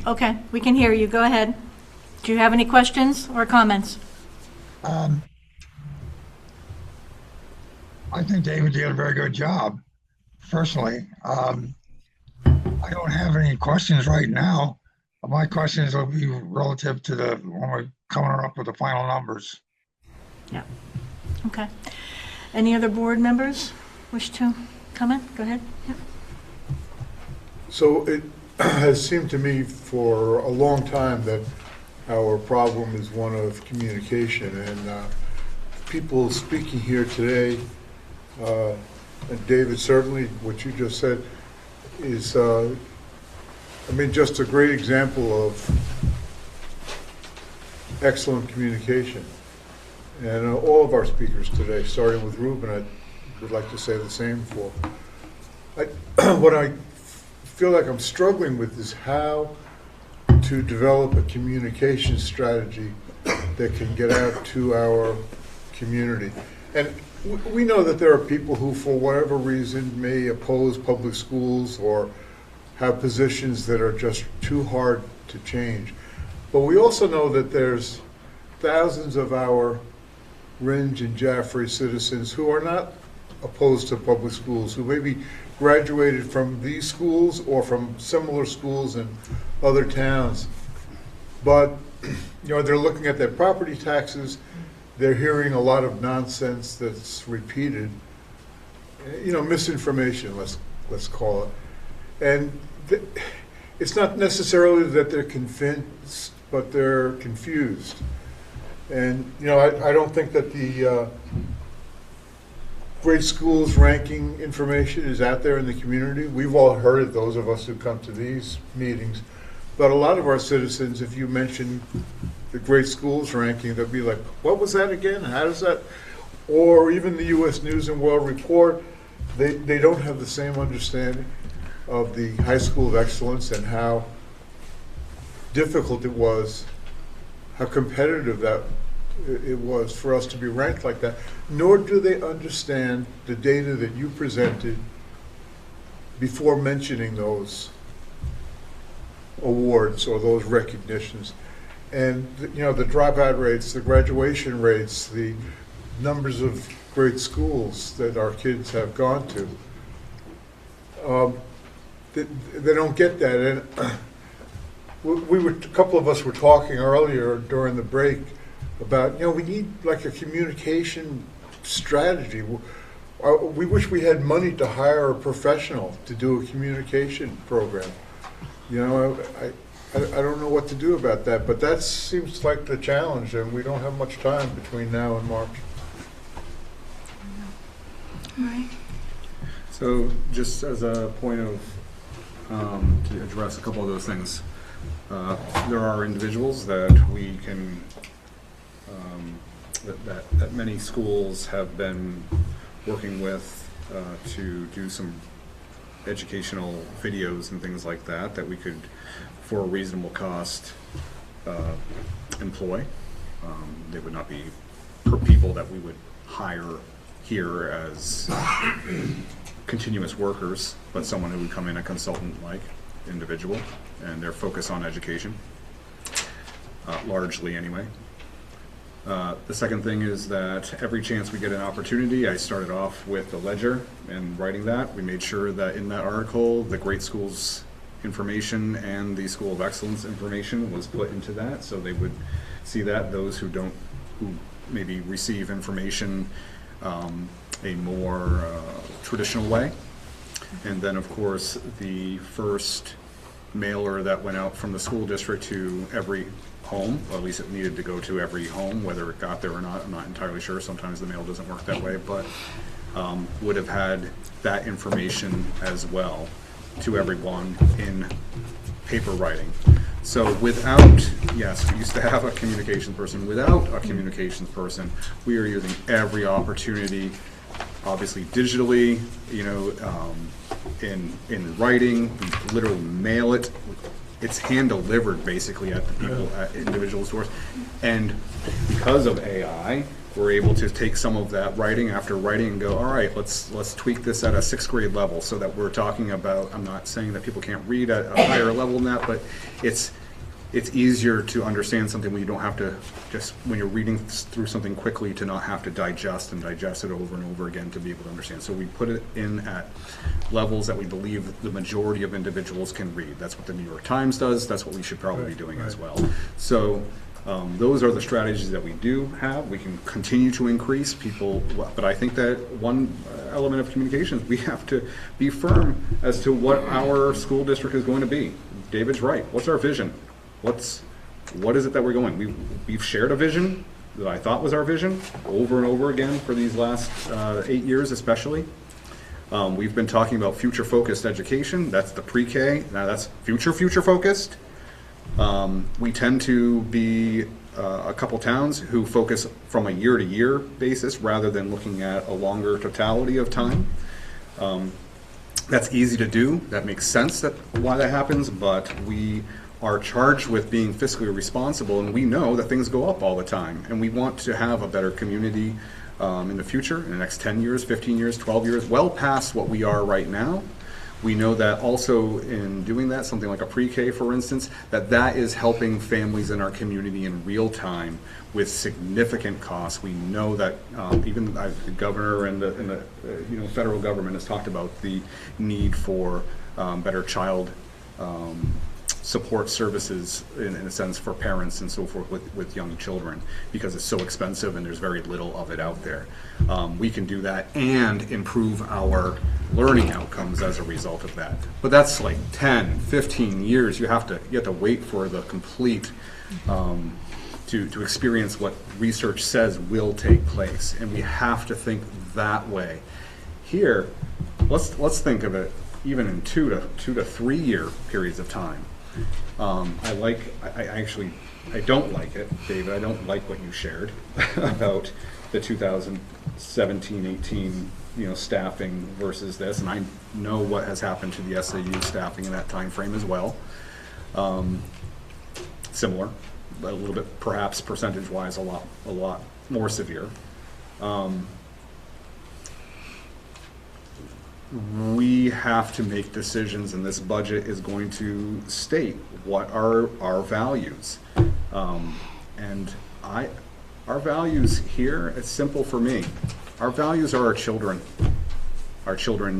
Okay, we can hear you. Go ahead. Do you have any questions or comments? I think David did a very good job, personally. I don't have any questions right now. My questions will be relative to when we're coming up with the final numbers. Yeah. Okay. Any other board members wish to comment? Go ahead. Yeah. So it has seemed to me for a long time that our problem is one of communication, and people speaking here today, and David, certainly what you just said is, just a great example of excellent communication. And all of our speakers today, starting with Ruben, I would like to say the same for. What I feel like I'm struggling with is how to develop a communication strategy that can get out to our community. And we know that there are people who, for whatever reason, may oppose public schools or have positions that are just too hard to change. But we also know that there's thousands of our Rindge and Jaffrey citizens who are not opposed to public schools, who maybe graduated from these schools or from similar schools in other towns. But they're looking at their property taxes, they're hearing a lot of nonsense that's repeated, misinformation, let's call it. And it's not necessarily that they're convinced, but they're confused. And, I don't think that the great schools ranking information is out there in the community. We've all heard it, those of us who come to these meetings. But a lot of our citizens, if you mention the great schools ranking, they'll be like, what was that again? How does that? Or even the U.S. News and World Report, they don't have the same understanding of the high school of excellence and how difficult it was, how competitive that it was for us to be ranked like that, nor do they understand the data that you presented before mentioning those awards or those recognitions. And the dropout rates, the graduation rates, the numbers of great schools that our kids have gone to, they don't get that. And a couple of us were talking earlier during the break about, we need like a communication strategy. We wish we had money to hire a professional to do a communication program. I don't know what to do about that, but that seems like the challenge, and we don't have much time between now and March. Right. So just as a point of, to address a couple of those things, there are individuals that we can, that many schools have been working with to do some educational videos and things like that we could, for a reasonable cost, employ. They would not be people that we would hire here as continuous workers, but someone who would come in a consultant-like individual, and their focus on education, largely anyway. The second thing is that every chance we get an opportunity, I started off with the ledger and writing that. We made sure that in that article, the great schools information and the School of Excellence information was put into that, so they would see that, those who maybe receive information a more traditional way. And then, of course, the first mailer that went out from the school district to every home, or at least it needed to go to every home, whether it got there or not, I'm not entirely sure. Sometimes the mail doesn't work that way, but would have had that information as well to everyone in paper writing. So without, yes, we used to have a communications person. Without a communications person, we are using every opportunity, obviously digitally, in writing. We literally mail it. It's hand delivered basically at the people at individual stores. And because of AI, we're able to take some of that writing after writing and go, all right, let's tweak this at a 6th grade level, so that we're talking about, I'm not saying that people can't read at a higher level than that, but it's it's easier to understand something when you don't have to just, when you're reading through something quickly, to not have to digest it over and over again to be able to understand. So we put it in at levels that we believe the majority of individuals can read. That's what the New York Times does. That's what we should probably be doing as well. So those are the strategies that we do have. We can continue to increase people, but I think that one element of communication is we have to be firm as to what our school district is going to be. David's right. What's our vision? What is it that we're going? We've shared a vision that I thought was our vision over and over again for these last 8 years especially. We've been talking about future-focused education. That's the pre-K. Now that's future-focused. We tend to be a couple towns who focus from a year-to-year basis rather than looking at a longer totality of time. That's easy to do. That makes sense why that happens, but we are charged with being fiscally responsible, and we know that things go up all the time, and we want to have a better community in the future, in the next 10 years, 15 years, 12 years, well past what we are right now. We know that also in doing that, something like a pre-K, for instance, that is helping families in our community in real time with significant costs. We know that even the governor and the federal government has talked about the need for better child support services in a sense for parents and so forth with young children, because it's so expensive and there's very little of it out there. We can do that and improve our learning outcomes as a result of that. But that's like 10, 15 years. You have to wait for the complete to experience what research says will take place, and we have to think that way. Here, let's think of it even in 2 to 3 year periods of time. I don't like it, David. I don't like what you shared about the 2017-18, staffing versus this, and I know what has happened to the SAU staffing in that time frame as well. Similar, but a little bit, perhaps percentage-wise, a lot more severe. We have to make decisions, and this budget is going to state what are our values. And our values here, it's simple for me. Our values are our children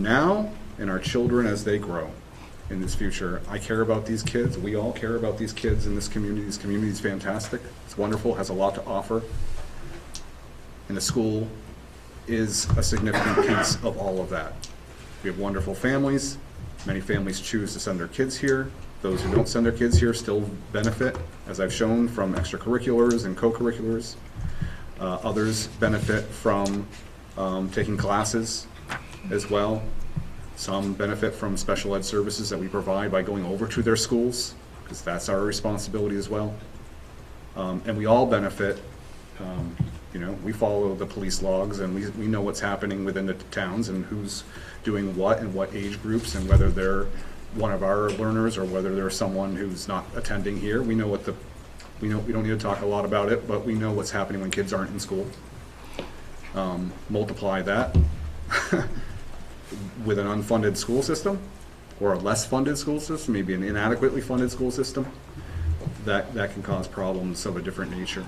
now and our children as they grow in this future. I care about these kids. We all care about these kids in this community. This community is fantastic. It's wonderful, has a lot to offer. And the school is a significant piece of all of that. We have wonderful families. Many families choose to send their kids here. Those who don't send their kids here still benefit, as I've shown, from extracurriculars and co-curriculars. Others benefit from taking classes as well. Some benefit from special ed services that we provide by going over to their schools, because that's our responsibility as well. And we all benefit. We follow the police logs, and we know what's happening within the towns and who's doing what and what age groups, and whether they're one of our learners or whether they're someone who's not attending here. We know we don't need to talk a lot about it, but we know what's happening when kids aren't in school. Multiply that with an unfunded school system or a less funded school system, maybe an inadequately funded school system, that can cause problems of a different nature.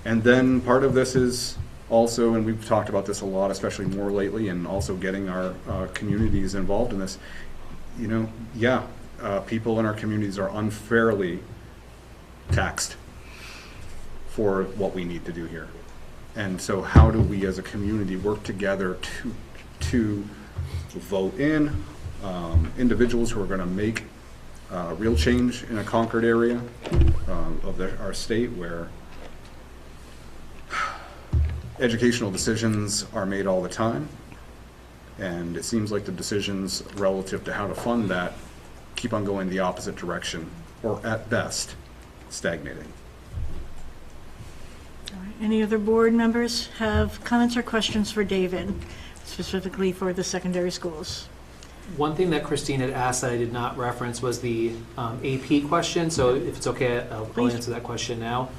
And then part of this is also, and we've talked about this a lot, especially more lately, and also getting our communities involved in this. People in our communities are unfairly taxed for what we need to do here. And so how do we as a community work together to vote in individuals who are going to make real change in a conquered area of our state where educational decisions are made all the time, and it seems like the decisions relative to how to fund that keep on going the opposite direction, or at best, stagnating. All right. Any other board members have comments or questions for David, specifically for the secondary schools? One thing that Christine had asked that I did not reference was the AP question, so if it's okay, I'll answer that question now.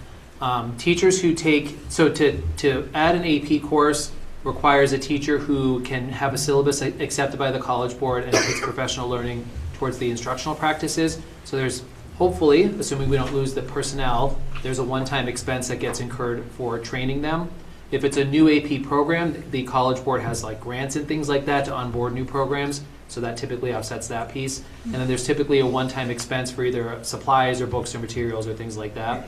Teachers who take, to add an AP course requires a teacher who can have a syllabus accepted by the College Board and takes professional learning towards the instructional practices. So there's hopefully, assuming we don't lose the personnel, there's a one-time expense that gets incurred for training them. If it's a new AP program, the College Board has like grants and things like that to onboard new programs, so that typically offsets that piece. And then there's typically a one-time expense for either supplies or books or materials or things like that.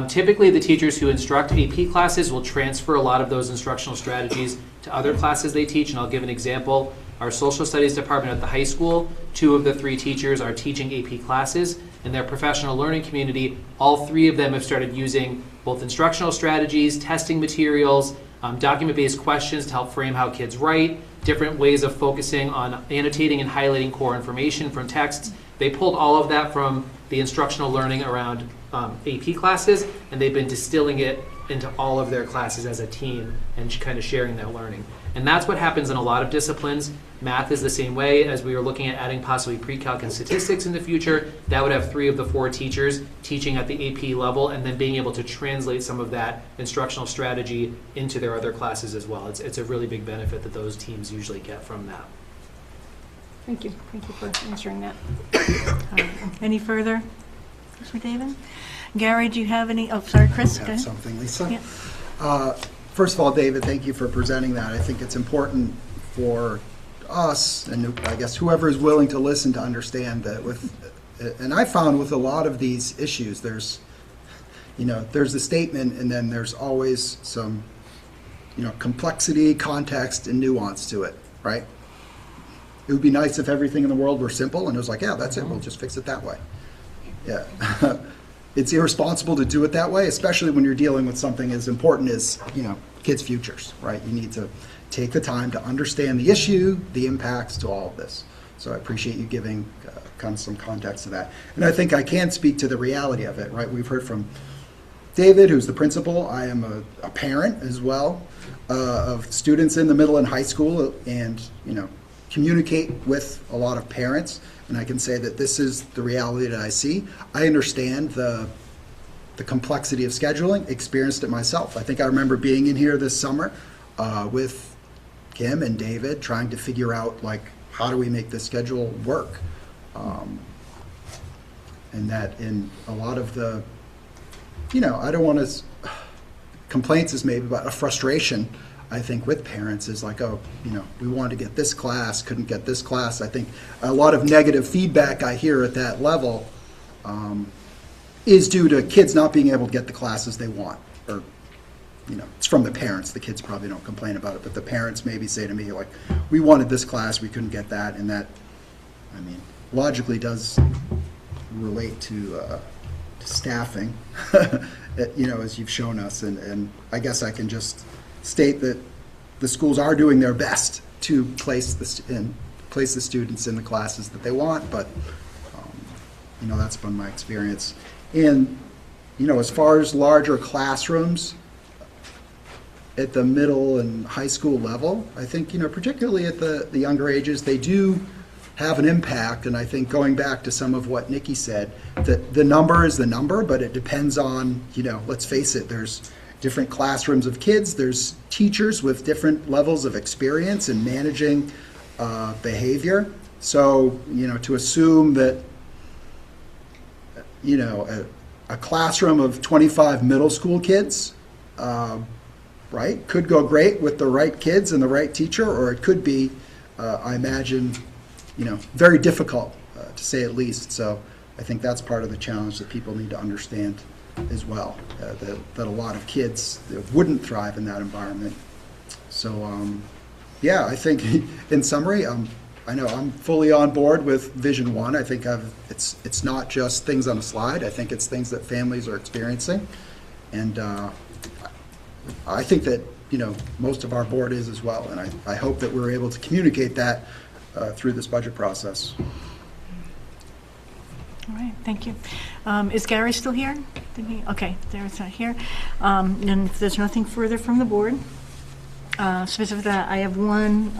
Typically, the teachers who instruct AP classes will transfer a lot of those instructional strategies to other classes they teach, and I'll give an example. Our social studies department at the high school, 2 of the 3 teachers are teaching AP classes. In their professional learning community, all 3 of them have started using both instructional strategies, testing materials, document-based questions to help frame how kids write, different ways of focusing on annotating and highlighting core information from texts. They pulled all of that from the instructional learning around AP classes, and they've been distilling it into all of their classes as a team and kind of sharing that learning. And that's what happens in a lot of disciplines. Math is the same way. As we were looking at adding possibly pre-calc and statistics in the future, that would have 3 of the 4 teachers teaching at the AP level and then being able to translate some of that instructional strategy into their other classes as well. It's a really big benefit that those teams usually get from that. Thank you. Thank you for answering that. Any further, Mr. David? Gary, do you have any, oh, sorry, Chris? I go have ahead. something, Lisa. Yeah. First of all, David, thank you for presenting that. I think it's important for us, and I guess whoever is willing to listen, to understand that and I found with a lot of these issues, there's the statement, and then there's always some, complexity, context, and nuance to it, right? It would be nice if everything in the world were simple, and it was like, yeah, that's it, we'll just fix it that way. Yeah. It's irresponsible to do it that way, especially when you're dealing with something as important as, kids' futures, right? You need to take the time to understand the issue, the impacts to all of this. So I appreciate you giving kind of some context to that. And I think I can speak to the reality of it, right? We've heard from David, who's the principal. I am a parent as well of students in the middle and high school, and, communicate with a lot of parents. And I can say that this is the reality that I see. I understand the complexity of scheduling, experienced it myself. I think I remember being in here this summer with Kim and David trying to figure out, like, how do we make this schedule work? And that in a lot of the, I don't want to, complaints is maybe about a frustration, I think, with parents is like, oh, we wanted to get this class, couldn't get this class. I think a lot of negative feedback I hear at that level is due to kids not being able to get the classes they want. Or, it's from the parents. The kids probably don't complain about it, but the parents maybe say to me, like, we wanted this class, we couldn't get that. And that, logically does relate to staffing, as you've shown us. And I guess I can just state that the schools are doing their best to place the students in the classes that they want, but that's been my experience. And as far as larger classrooms at the middle and high school level, I think particularly at the younger ages, they do have an impact. And I think going back to some of what Nikki said, that the number is the number, but it depends on, let's face it, there's different classrooms of kids, there's teachers with different levels of experience in managing behavior. So, to assume that, a classroom of 25 middle school kids, right, could go great with the right kids and the right teacher, or it could be, I imagine, very difficult, to say at least. So I think that's part of the challenge that people need to understand as well, that a lot of kids wouldn't thrive in that environment. So, yeah, I think in summary, I know I'm fully on board with Vision 1. I think it's not just things on a slide. I think it's things that families are experiencing. And I think that, most of our board is as well. And I hope that we're able to communicate that through this budget process. All right, thank you. Is Gary still here? Okay, Gary's not here. And if there's nothing further from the board, specific to that, I have one.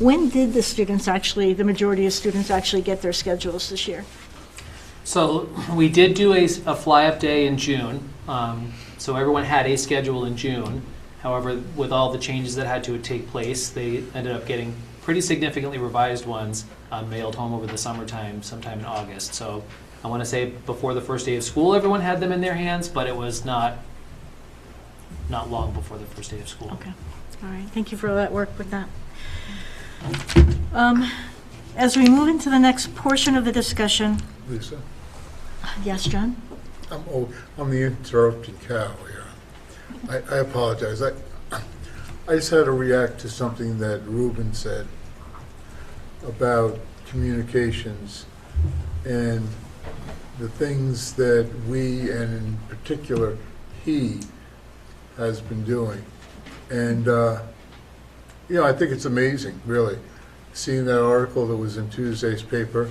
When did the majority of students actually get their schedules this year? So we did do a fly-up day in June. So everyone had a schedule in June. However, with all the changes that had to take place, they ended up getting pretty significantly revised ones mailed home over the summertime, sometime in August. So I want to say before the first day of school, everyone had them in their hands, but it was not long before the first day of school. Okay, all right, thank you for all that work with that. As we move into the next portion of the discussion, Lisa, yes, John? I'm the interrupting cow here. I apologize. I just had to react to something that Ruben said about communications and the things that we, and in particular, he has been doing. And, I think it's amazing, really, seeing that article that was in Tuesday's paper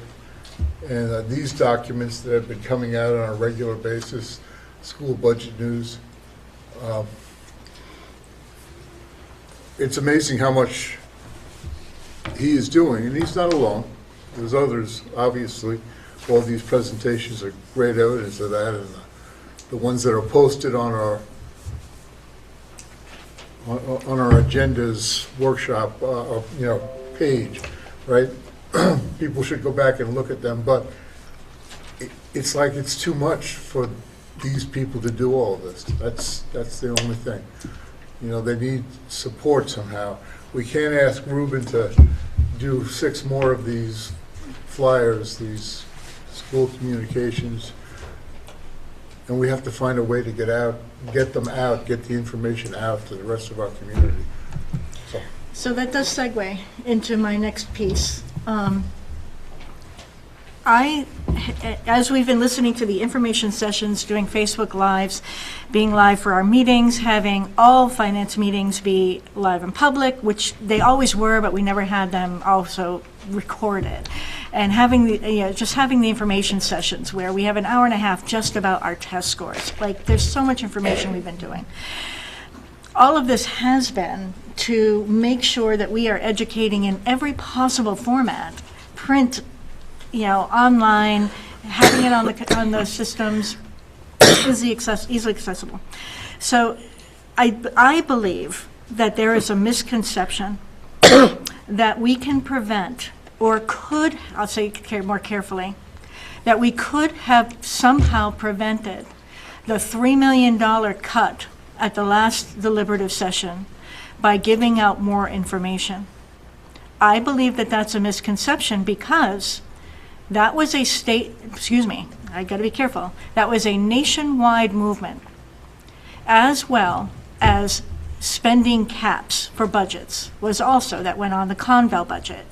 and these documents that have been coming out on a regular basis, school budget news. It's amazing how much he is doing, and he's not alone. There's others, obviously. All these presentations are great evidence of that, and the ones that are posted on our agendas workshop, page, right? People should go back and look at them, but it's like it's too much for these people to do all of this. That's the only thing. They need support somehow. We can't ask Ruben to do 6 more of these flyers, these school communications, and we have to find a way to get them out, get the information out to the rest of our community. So that does segue into my next piece. As we've been listening to the information sessions, doing Facebook Lives, being live for our meetings, having all finance meetings be live in public, which they always were, but we never had them also recorded. And having just having the information sessions where we have an hour and a half just about our test scores. Like, there's so much information we've been doing. All of this has been to make sure that we are educating in every possible format, print, online, having it on the systems, easily accessible. So I believe that there is a misconception that we can prevent, or could, I'll say more carefully, that we could have somehow prevented the $3 million cut at the last deliberative session by giving out more information. I believe that that's a misconception because that was a I got to be careful, that was a nationwide movement, as well as spending caps for budgets was also, that went on the Conval budget.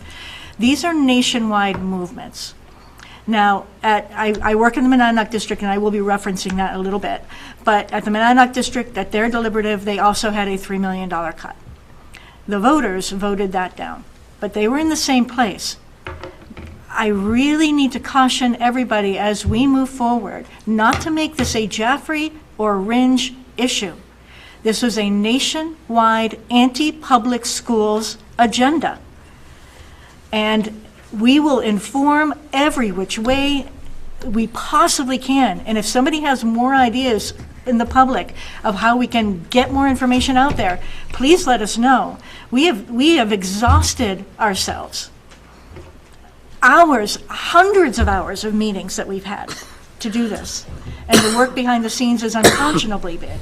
These are nationwide movements. Now, I work in the Monadnock District, and I will be referencing that a little bit, but at the Monadnock District, at their deliberative, they also had a $3 million cut. The voters voted that down, but they were in the same place. I really need to caution everybody as we move forward, not to make this a Jaffrey or Ringe issue. This was a nationwide anti-public schools agenda. And we will inform every which way we possibly can. And if somebody has more ideas in the public of how we can get more information out there, please let us know. We have exhausted ourselves. Hundreds of hours of meetings that we've had to do this. And the work behind the scenes is unconscionably big.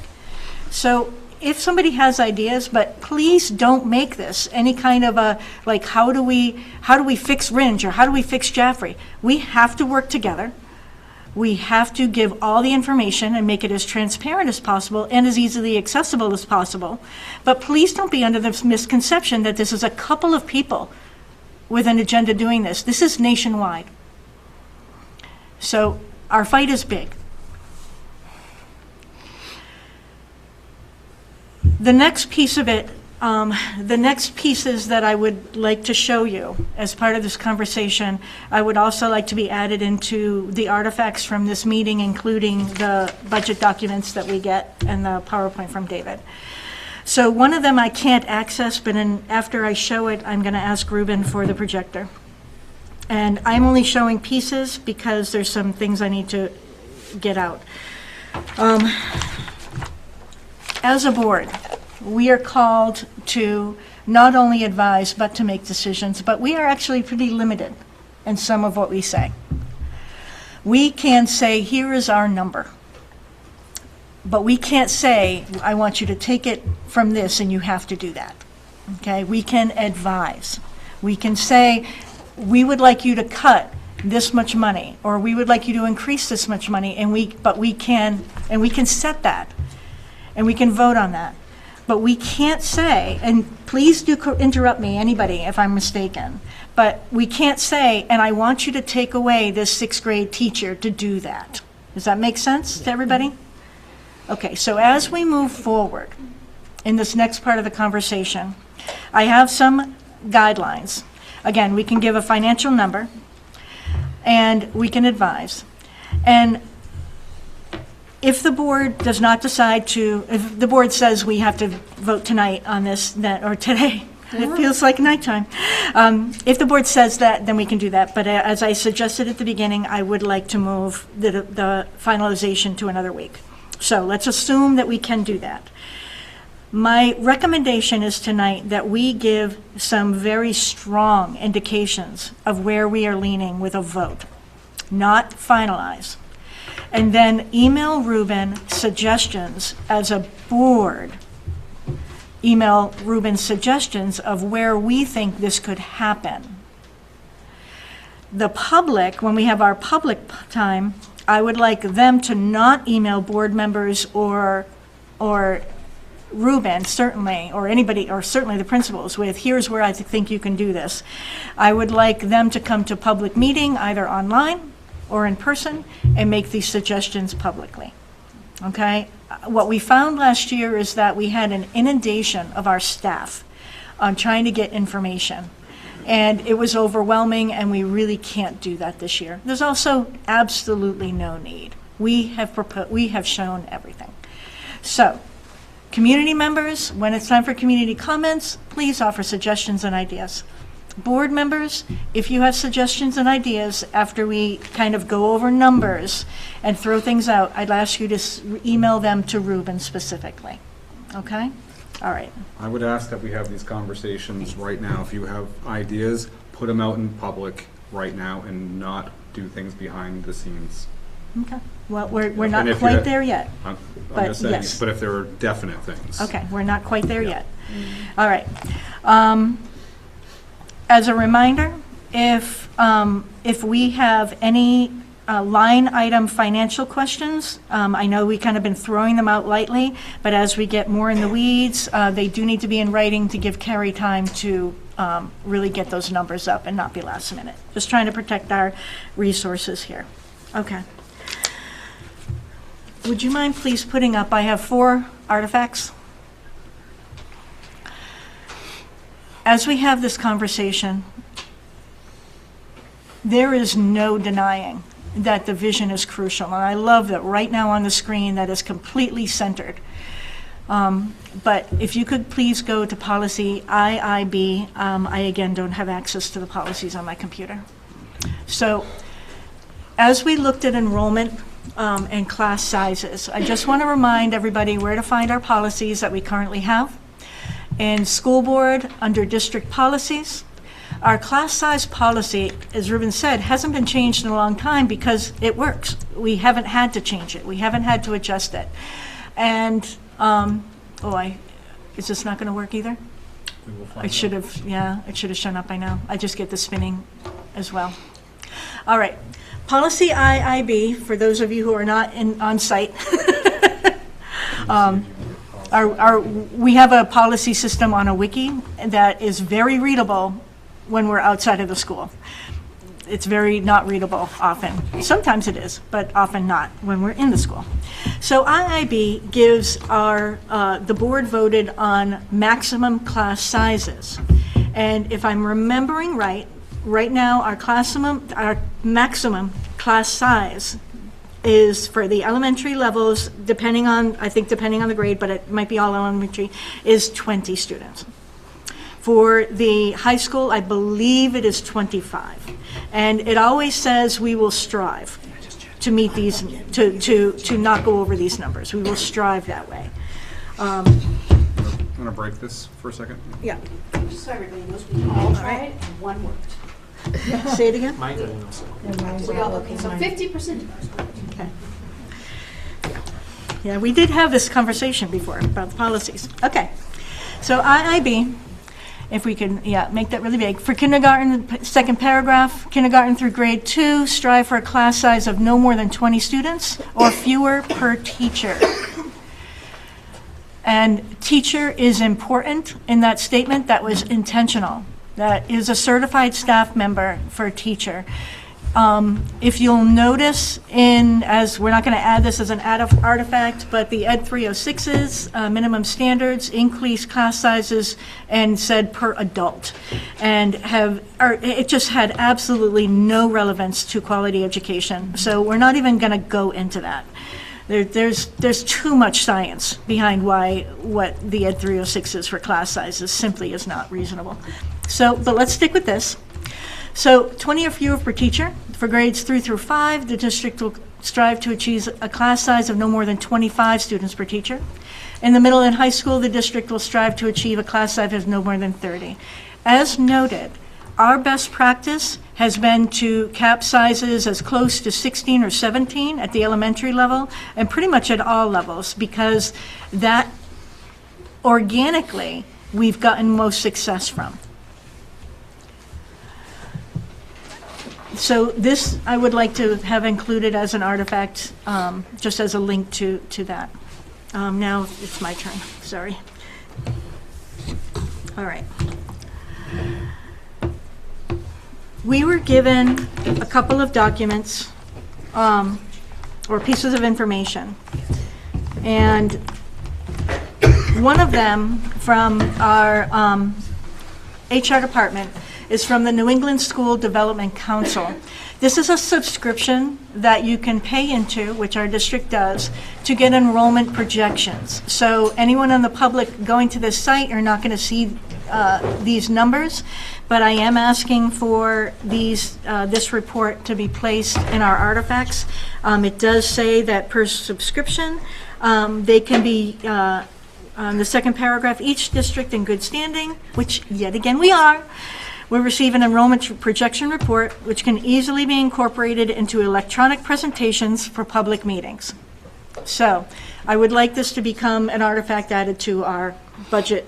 So if somebody has ideas, but please don't make this any kind of a, like, how do we fix Ringe or how do we fix Jaffrey? We have to work together. We have to give all the information and make it as transparent as possible and as easily accessible as possible. But please don't be under the misconception that this is a couple of people with an agenda doing this. This is nationwide. So our fight is big. The next piece of it, the next pieces that I would like to show you as part of this conversation, I would also like to be added into the artifacts from this meeting, including the budget documents that we get and the PowerPoint from David. So one of them I can't access, but after I show it, I'm going to ask Ruben for the projector. And I'm only showing pieces because there's some things I need to get out. As a board, we are called to not only advise, but to make decisions, but we are actually pretty limited in some of what we say. We can say, here is our number. But we can't say, I want you to take it from this and you have to do that. Okay? We can advise. We can say, we would like you to cut this much money, or we would like you to increase this much money, and we can set that, and we can vote on that. But we can't say, and please do interrupt me, anybody, if I'm mistaken, but we can't say, and I want you to take away this sixth grade teacher to do that. Does that make sense to everybody? Okay, so as we move forward in this next part of the conversation, I have some guidelines. Again, we can give a financial number, and we can advise. And if the board does not decide to, if the board says we have to vote tonight on this, that, or today, it feels like nighttime. If the board says that, then we can do that. But as I suggested at the beginning, I would like to move the finalization to another week. So let's assume that we can do that. My recommendation is tonight that we give some very strong indications of where we are leaning with a vote, not finalize. And then email Ruben suggestions as a board. Email Ruben suggestions of where we think this could happen. The public, when we have our public time, I would like them to not email board members or Ruben, certainly, or anybody, or certainly the principals with, here's where I think you can do this. I would like them to come to public meeting, either online or in person, and make these suggestions publicly. Okay? What we found last year is that we had an inundation of our staff on trying to get information. And it was overwhelming, and we really can't do that this year. There's also absolutely no need. We have shown everything. So, community members, when it's time for community comments, please offer suggestions and ideas. Board members, if you have suggestions and ideas after we kind of go over numbers and throw things out, I'd ask you to email them to Ruben specifically. Okay? All right. I would ask that we have these conversations right now. If you have ideas, put them out in public right now and not do things behind the scenes. Okay. Well, we're And not if you quite had- there yet. I'm But just saying, yes. but if there are definite things. Okay, we're not quite there yet. All right. As a reminder, if we have any line item financial questions, I know we kind of been throwing them out lightly, but as we get more in the weeds, they do need to be in writing to give Carrie time to really get those numbers up and not be last minute. Just trying to protect our resources here. Okay. Would you mind please putting up, I have 4 artifacts. As we have this conversation, there is no denying that the vision is crucial. And I love that right now on the screen that is completely centered. But if you could please go to policy IIB. I again don't have access to the policies on my computer. So as we looked at enrollment and class sizes, I just want to remind everybody where to find our policies that we currently have. In school board, under district policies, our class size policy, as Ruben said, hasn't been changed in a long time because it works. We haven't had to change it. We haven't had to adjust it. And, is this not going to work either? It should have shown up by now. I just get the spinning as well. All right. Policy IIB, for those of you who are not on site, we have a policy system on a wiki that is very readable when we're outside of the school. It's very not readable often. Sometimes it is, but often not when we're in the school. So IIB gives the board voted on maximum class sizes. And if I'm remembering right now our maximum class size is for the elementary levels, depending on the grade, but it might be all elementary, is 20 students. For the high school, I believe it is 25. And it always says we will strive to meet these, to not go over these numbers. We will strive that way. I'm going to break this for a second. Yeah. Just so everybody knows, we all tried and one worked. Say it again? Mine doesn't also. We all, okay, so 50%. Okay. Yeah, we did have this conversation before about the policies. Okay. So IIB, if we can, make that really big. For kindergarten, second paragraph, kindergarten through grade 2, strive for a class size of no more than 20 students or fewer per teacher. And teacher is important in that statement. That was intentional. That is a certified staff member for a teacher. If you'll notice as we're not going to add this as an artifact, but the Ed 306's minimum standards increase class sizes and said per adult, and it just had absolutely no relevance to quality education. So we're not even going to go into that. There's too much science behind what the Ed 306 is for class sizes simply is not reasonable. So, but let's stick with this. So 20 or fewer per teacher. For grades 3 through 5, the district will strive to achieve a class size of no more than 25 students per teacher. In the middle and high school, the district will strive to achieve a class size of no more than 30. As noted, our best practice has been to cap sizes as close to 16 or 17 at the elementary level and pretty much at all levels, because that organically we've gotten most success from. So this I would like to have included as an artifact, just as a link to that. Now it's my turn, sorry. All right. We were given a couple of documents or pieces of information. And one of them from our HR department is from the New England School Development Council. This is a subscription that you can pay into, which our district does, to get enrollment projections. So anyone in the public going to this site are not going to see these numbers, but I am asking for this report to be placed in our artifacts. It does say that per subscription, they can be, on the second paragraph, each district in good standing, which yet again we are, will receive an enrollment projection report, which can easily be incorporated into electronic presentations for public meetings. So I would like this to become an artifact added to our budget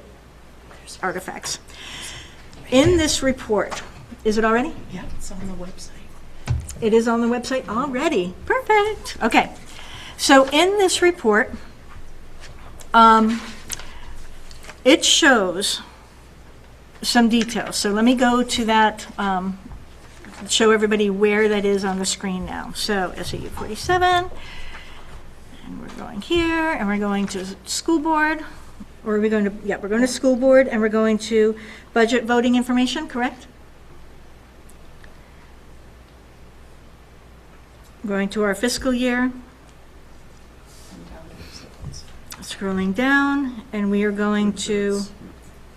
artifacts. In this report, is it already? Yeah, it's on the website. It is on the website already. Perfect. Okay. So in this report, it shows some details. So let me go to that, show everybody where that is on the screen now. So SAU 47, and we're going here, and we're going to school board, or are we going to, yeah, we're going to school board, and we're going to budget voting information, correct? Going to our fiscal year. Scrolling down, and we are going to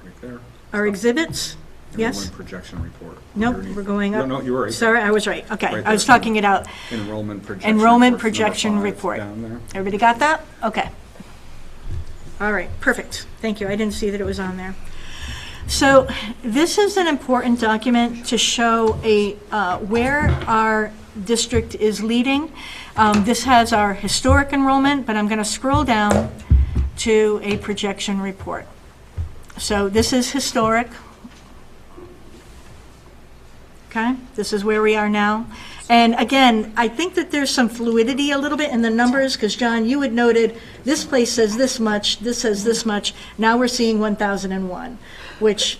Right there. our exhibits. Yes? Enrollment projection report. Nope, Underneath. we're going up. No, you were right. Sorry, I was right. Okay, Right I was there. talking it out. Enrollment projection. Enrollment report, number projection 5 report. Down there. Everybody got that? Okay. All right, perfect. Thank you. I didn't see that it was on there. So this is an important document to show where our district is leading. This has our historic enrollment, but I'm going to scroll down to a projection report. So this is historic. Okay, this is where we are now. And again, I think that there's some fluidity a little bit in the numbers, because John, you had noted this place says this much, this says this much. Now we're seeing 1,001, which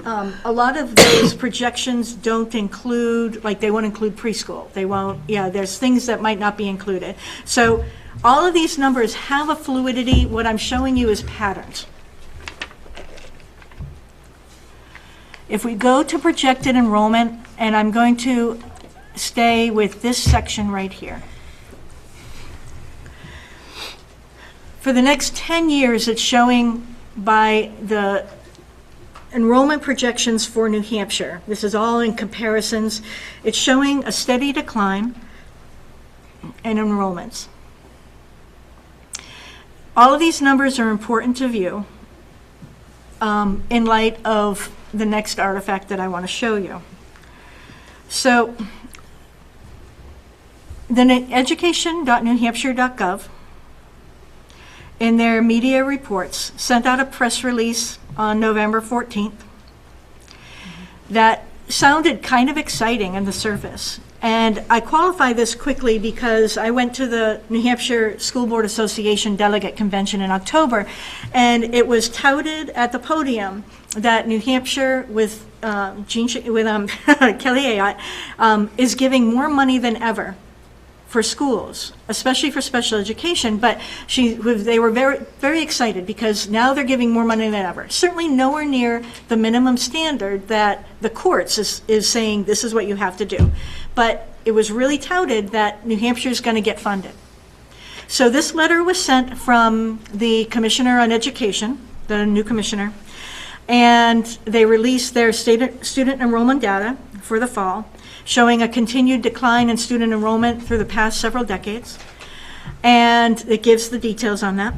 a lot of those projections don't include, like they won't include preschool. They won't, yeah, there's things that might not be included. So all of these numbers have a fluidity. What I'm showing you is patterns. If we go to projected enrollment, and I'm going to stay with this section right here. For the next 10 years, it's showing by the enrollment projections for New Hampshire. This is all in comparisons. It's showing a steady decline in enrollments. All of these numbers are important to view in light of the next artifact that I want to show you. So, the education.newhampshire.gov, in their media reports, sent out a press release on November 14th that sounded kind of exciting on the surface. And I qualify this quickly because I went to the New Hampshire School Board Association Delegate Convention in October, and it was touted at the podium that New Hampshire with Kelly Ayotte is giving more money than ever for schools, especially for special education, but they were very, very excited because now they're giving more money than ever. Certainly nowhere near the minimum standard that the courts is saying this is what you have to do. But it was really touted that New Hampshire is going to get funded. So this letter was sent from the Commissioner on Education, the new commissioner, and they released their student enrollment data for the fall, showing a continued decline in student enrollment through the past several decades. And it gives the details on that.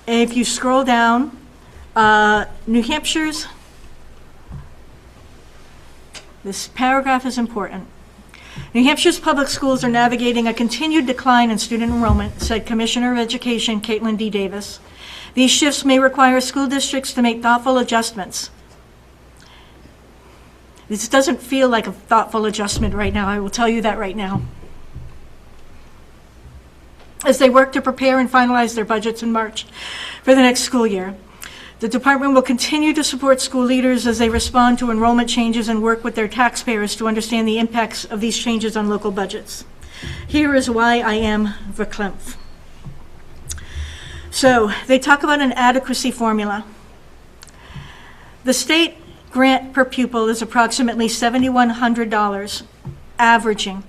And if you scroll down, New Hampshire's, this paragraph is important. New Hampshire's public schools are navigating a continued decline in student enrollment, said Commissioner of Education Caitlin D. Davis. These shifts may require school districts to make thoughtful adjustments. This doesn't feel like a thoughtful adjustment right now, I will tell you that right now. As they work to prepare and finalize their budgets in March for the next school year, the department will continue to support school leaders as they respond to enrollment changes and work with their taxpayers to understand the impacts of these changes on local budgets. Here is why I am verklempt. So they talk about an adequacy formula. The state grant per pupil is approximately $7,100 averaging.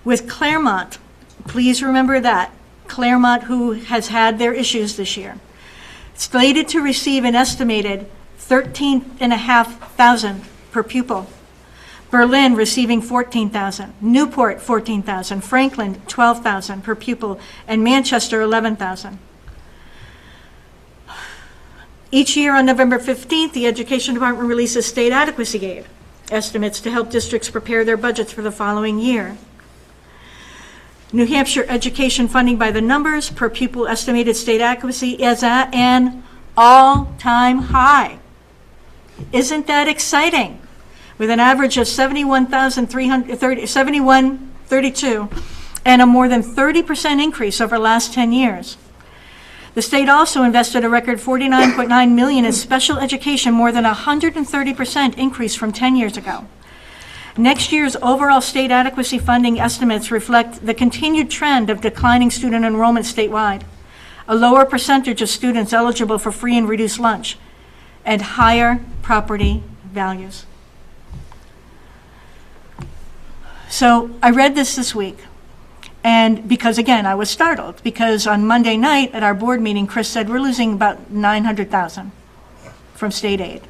With Claremont, please remember that, Claremont, who has had their issues this year, slated to receive an estimated $13,500 per pupil. Berlin receiving $14,000, Newport $14,000, Franklin $12,000 per pupil, and Manchester $11,000. Each year on November 15th, the Education Department releases state adequacy aid estimates to help districts prepare their budgets for the following year. New Hampshire education funding by the numbers per pupil estimated state adequacy is at an all-time high. Isn't that exciting? With an average of $71,332 and a more than 30% increase over the last 10 years. The state also invested a record $49.9 million in special education, more than 130% increase from 10 years ago. Next year's overall state adequacy funding estimates reflect the continued trend of declining student enrollment statewide, a lower percentage of students eligible for free and reduced lunch, and higher property values. So I read this week. And because, again, I was startled, because on Monday night at our board meeting, Chris said we're losing about $900,000 from state aid.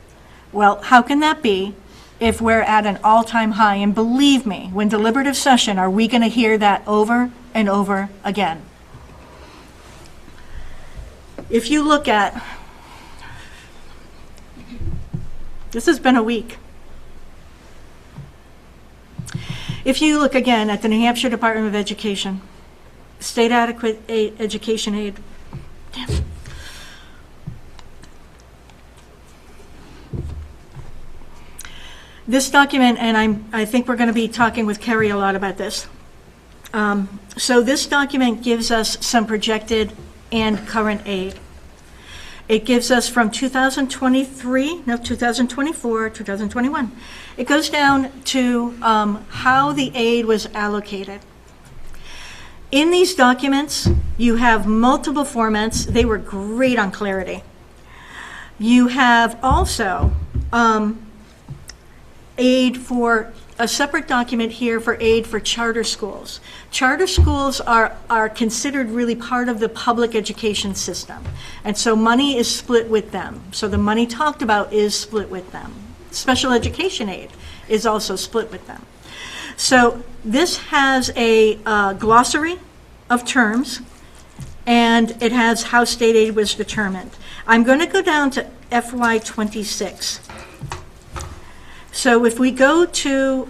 Well, how can that be if we're at an all-time high? And believe me, when deliberative session, are we going to hear that over and over again? If you look at, this has been a week. If you look again at the New Hampshire Department of Education, state adequate education aid, this document, and I think we're going to be talking with Kerry a lot about this. So this document gives us some projected and current aid. It gives us from 2024, 2021. It goes down to how the aid was allocated. In these documents, you have multiple formats. They were great on clarity. You have also aid for a separate document here for aid for charter schools. Charter schools are considered really part of the public education system. And so money is split with them. So the money talked about is split with them. Special education aid is also split with them. So this has a glossary of terms, and it has how state aid was determined. I'm going to go down to FY26. So if we go to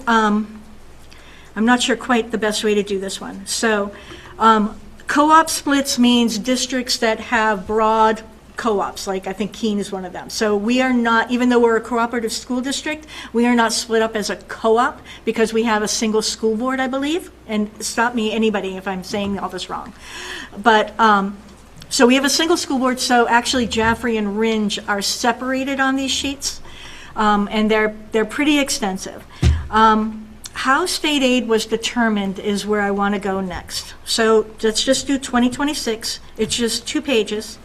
I'm not sure quite the best way to do this one. So, co-op splits means districts that have broad co-ops, like I think Keene is one of them. So we are not, even though we're a cooperative school district, we are not split up as a co-op because we have a single school board, I believe. And stop me, anybody, if I'm saying all this wrong. But, so we have a single school board, so actually Jaffrey and Ringe are separated on these sheets, and they're pretty extensive. How state aid was determined is where I want to go next. So let's just do 2026. It's just 2 pages.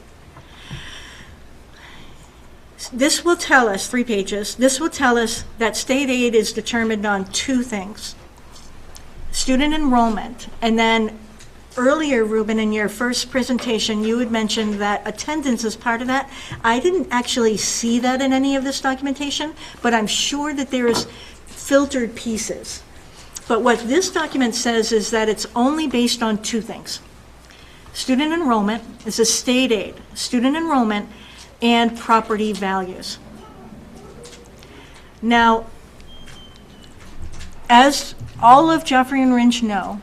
This will tell us, 3 pages, this will tell us that state aid is determined on 2 things. Student enrollment, and then earlier, Ruben, in your first presentation, you had mentioned that attendance is part of that. I didn't actually see that in any of this documentation, but I'm sure that there's filtered pieces. But what this document says is that it's only based on 2 things. Student enrollment is a state aid, student enrollment, and property values. Now, as all of Jaffrey and Ringe know,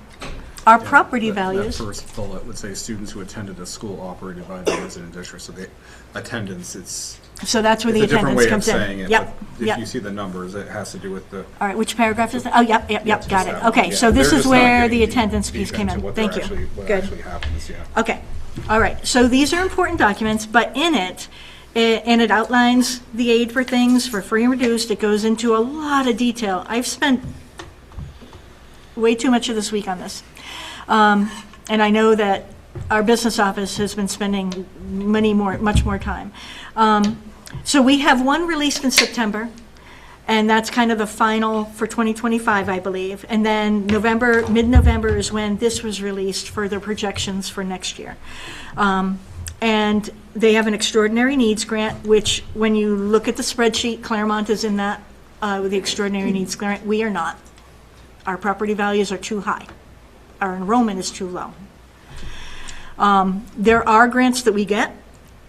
our property values. That first bullet would say students who attended a school operated by the resident district. So the attendance, So that's where the attendance comes in. It's a different way of saying it. Yep. But Yep. if you see the numbers, it has to do with the. All right, which paragraph is that? Oh, yep, Yes, got it. that one. Okay, Yeah, so this they're is just not where getting the attendance piece deep came into in. what Thank they're you. actually- What Good. actually happens, yeah. Okay, all right. So these are important documents, but in it, and it outlines the aid for things, for free and reduced. It goes into a lot of detail. I've spent way too much of this week on this. And I know that our business office has been spending much more time. So we have one released in September, and that's kind of the final for 2025, I believe. And then mid-November is when this was released for the projections for next year. And they have an extraordinary needs grant, which when you look at the spreadsheet, Claremont is in that, with the extraordinary needs grant. We are not. Our property values are too high. Our enrollment is too low. There are grants that we get,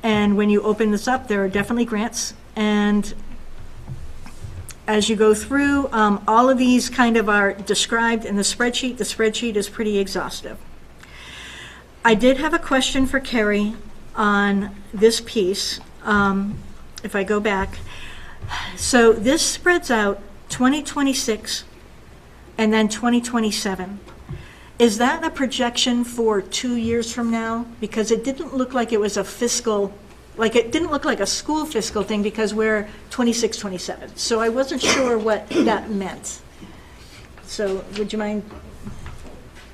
and when you open this up, there are definitely grants. And as you go through, all of these kind of are described in the spreadsheet. The spreadsheet is pretty exhaustive. I did have a question for Carrie on this piece, if I go back. So this spreads out 2026 and then 2027. Is that a projection for 2 years from now? Because it didn't look like it was a fiscal, like it didn't look like a school fiscal thing because we're 26, 27. So I wasn't sure what that meant. So would you mind?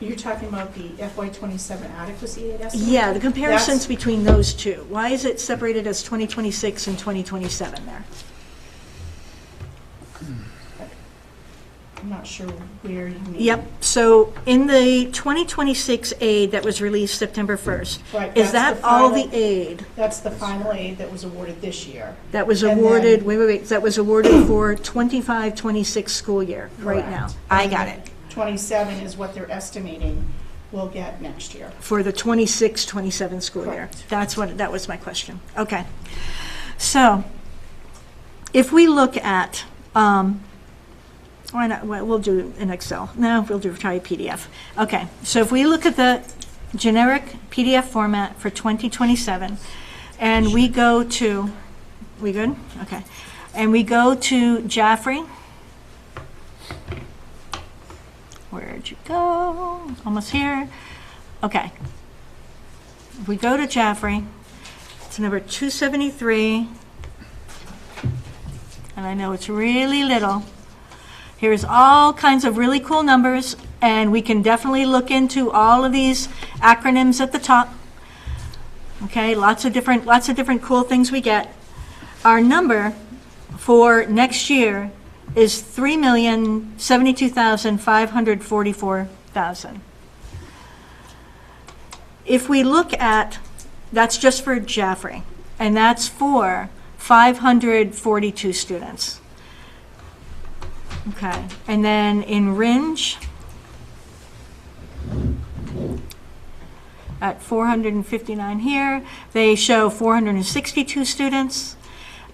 You're talking about the FY '27 adequacy aid estimate? Yeah, the comparisons between those two. Why is it separated as 2026 and 2027 there? I'm not sure where you mean. Yep, so in the 2026 aid that was released September 1st, Right, is that's that the all final- the aid That's the final aid that was awarded this year. that was And awarded, then- wait, that was awarded for 25, 26 school year, right now? Correct. I And got then it. 27 is what they're estimating we'll get next year. For the 26, 27 school year. Correct. That was my question. Okay. So, if we look at, why not, well, we'll do an Excel. No, try a PDF. Okay, so if we look at the generic PDF format for 2027, and we go to, we good? Okay. And we go to Jaffrey. Where'd you go? Almost here. Okay. If we go to Jaffrey, it's number 273. And I know it's really little. Here's all kinds of really cool numbers, and we can definitely look into all of these acronyms at the top. Okay, lots of different cool things we get. Our number for next year is 3,072,544,000. If we look at, that's just for Jaffrey, and that's for 542 students. Okay, and then in Ringe, at 459 here, they show 462 students.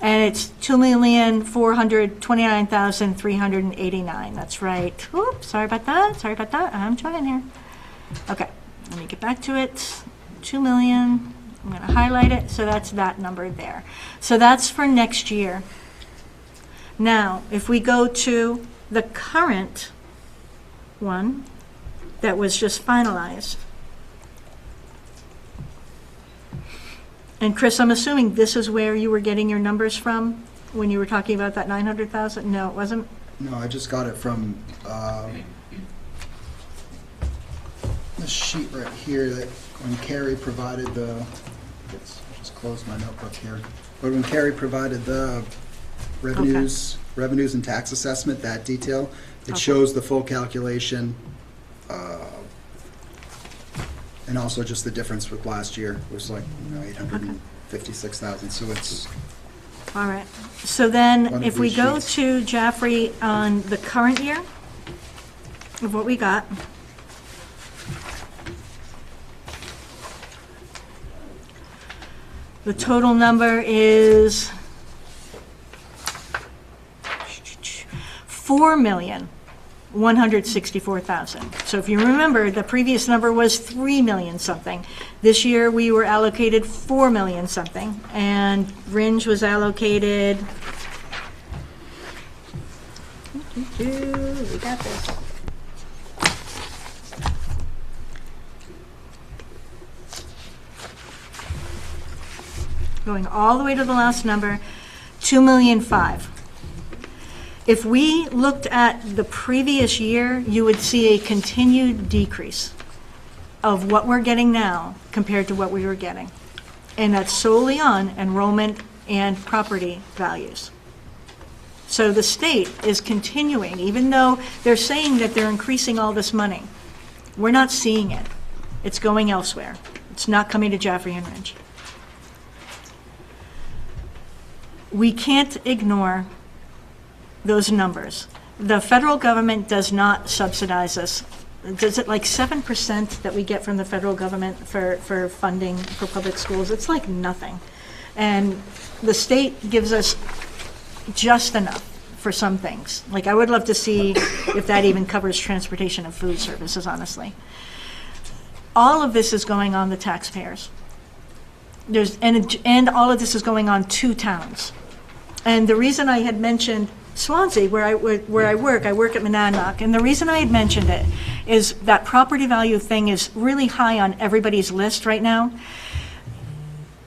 And it's 2,429,389. That's right. Oops, sorry about that. Sorry about that. I'm trying here. Okay, let me get back to it. 2 million. I'm going to highlight it. So that's that number there. So that's for next year. Now, if we go to the current one that was just finalized. And Chris, I'm assuming this is where you were getting your numbers from when you were talking about that 900,000? No, it wasn't? No, I just got it from this sheet right here that when Carrie provided the, I just closed my notebook here, but when Carrie provided the revenues and tax assessment, that detail, it shows the full calculation and also just the difference with last year was like 856,000. So it's all right. So then if we go to Jaffrey on the current year of what we got. The total number is 4,164,000. So if you remember, the previous number was 3 million something. This year we were allocated 4 million something, and Ringe was allocated. We got this. Going all the way to the last number, 2,000,005. If we looked at the previous year, you would see a continued decrease of what we're getting now compared to what we were getting. And that's solely on enrollment and property values. So the state is continuing, even though they're saying that they're increasing all this money. We're not seeing it. It's going elsewhere. It's not coming to Jaffrey and Ringe. We can't ignore those numbers. The federal government does not subsidize us. Does it like 7% that we get from the federal government for funding for public schools? It's like nothing. And the state gives us just enough for some things. Like I would love to see if that even covers transportation and food services, honestly. All of this is going on the taxpayers. And all of this is going on 2 towns. And the reason I had mentioned Swansea, where I work at Monadnock, and the reason I had mentioned it is that property value thing is really high on everybody's list right now.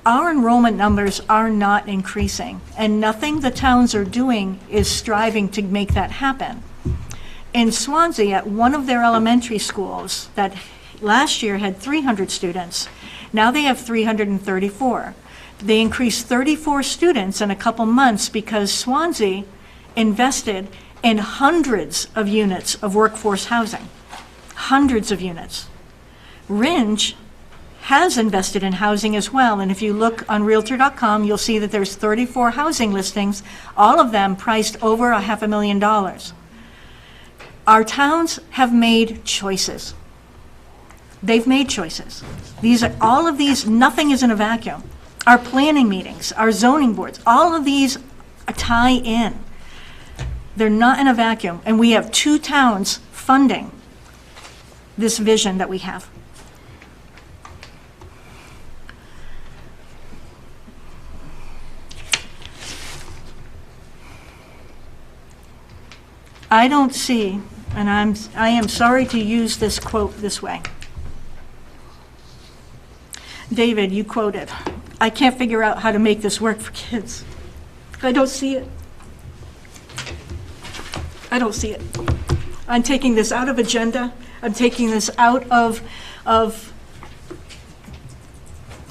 Our enrollment numbers are not increasing, and nothing the towns are doing is striving to make that happen. In Swansea, at one of their elementary schools that last year had 300 students, now they have 334. They increased 34 students in a couple months because Swansea invested in hundreds of units of workforce housing. Hundreds of units. Ringe has invested in housing as well, and if you look on Realtor.com, you'll see that there's 34 housing listings, all of them priced over $500,000. Our towns have made choices. They've made choices. All of these, nothing is in a vacuum. Our planning meetings, our zoning boards, all of these tie in. They're not in a vacuum, and we have 2 towns funding this vision that we have. I don't see, and I am sorry to use this quote this way. David, you quoted, "I can't figure out how to make this work for kids." I don't see it. I don't see it. I'm taking this out of agenda. I'm taking this out of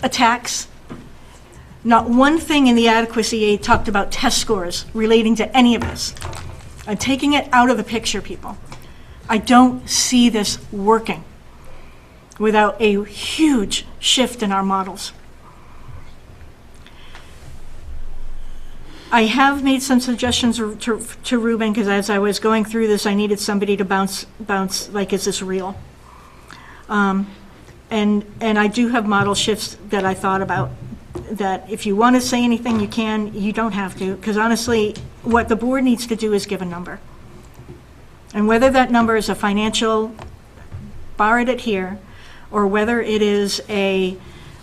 attacks. Not one thing in the adequacy aid talked about test scores relating to any of this. I'm taking it out of the picture, people. I don't see this working without a huge shift in our models. I have made some suggestions to Ruben, because as I was going through this, I needed somebody to bounce like, is this real? And I do have model shifts that I thought about. that if you want to say anything, you can, you don't have to, because honestly, what the board needs to do is give a number. And whether that number is a financial, borrowed it here, or whether it is a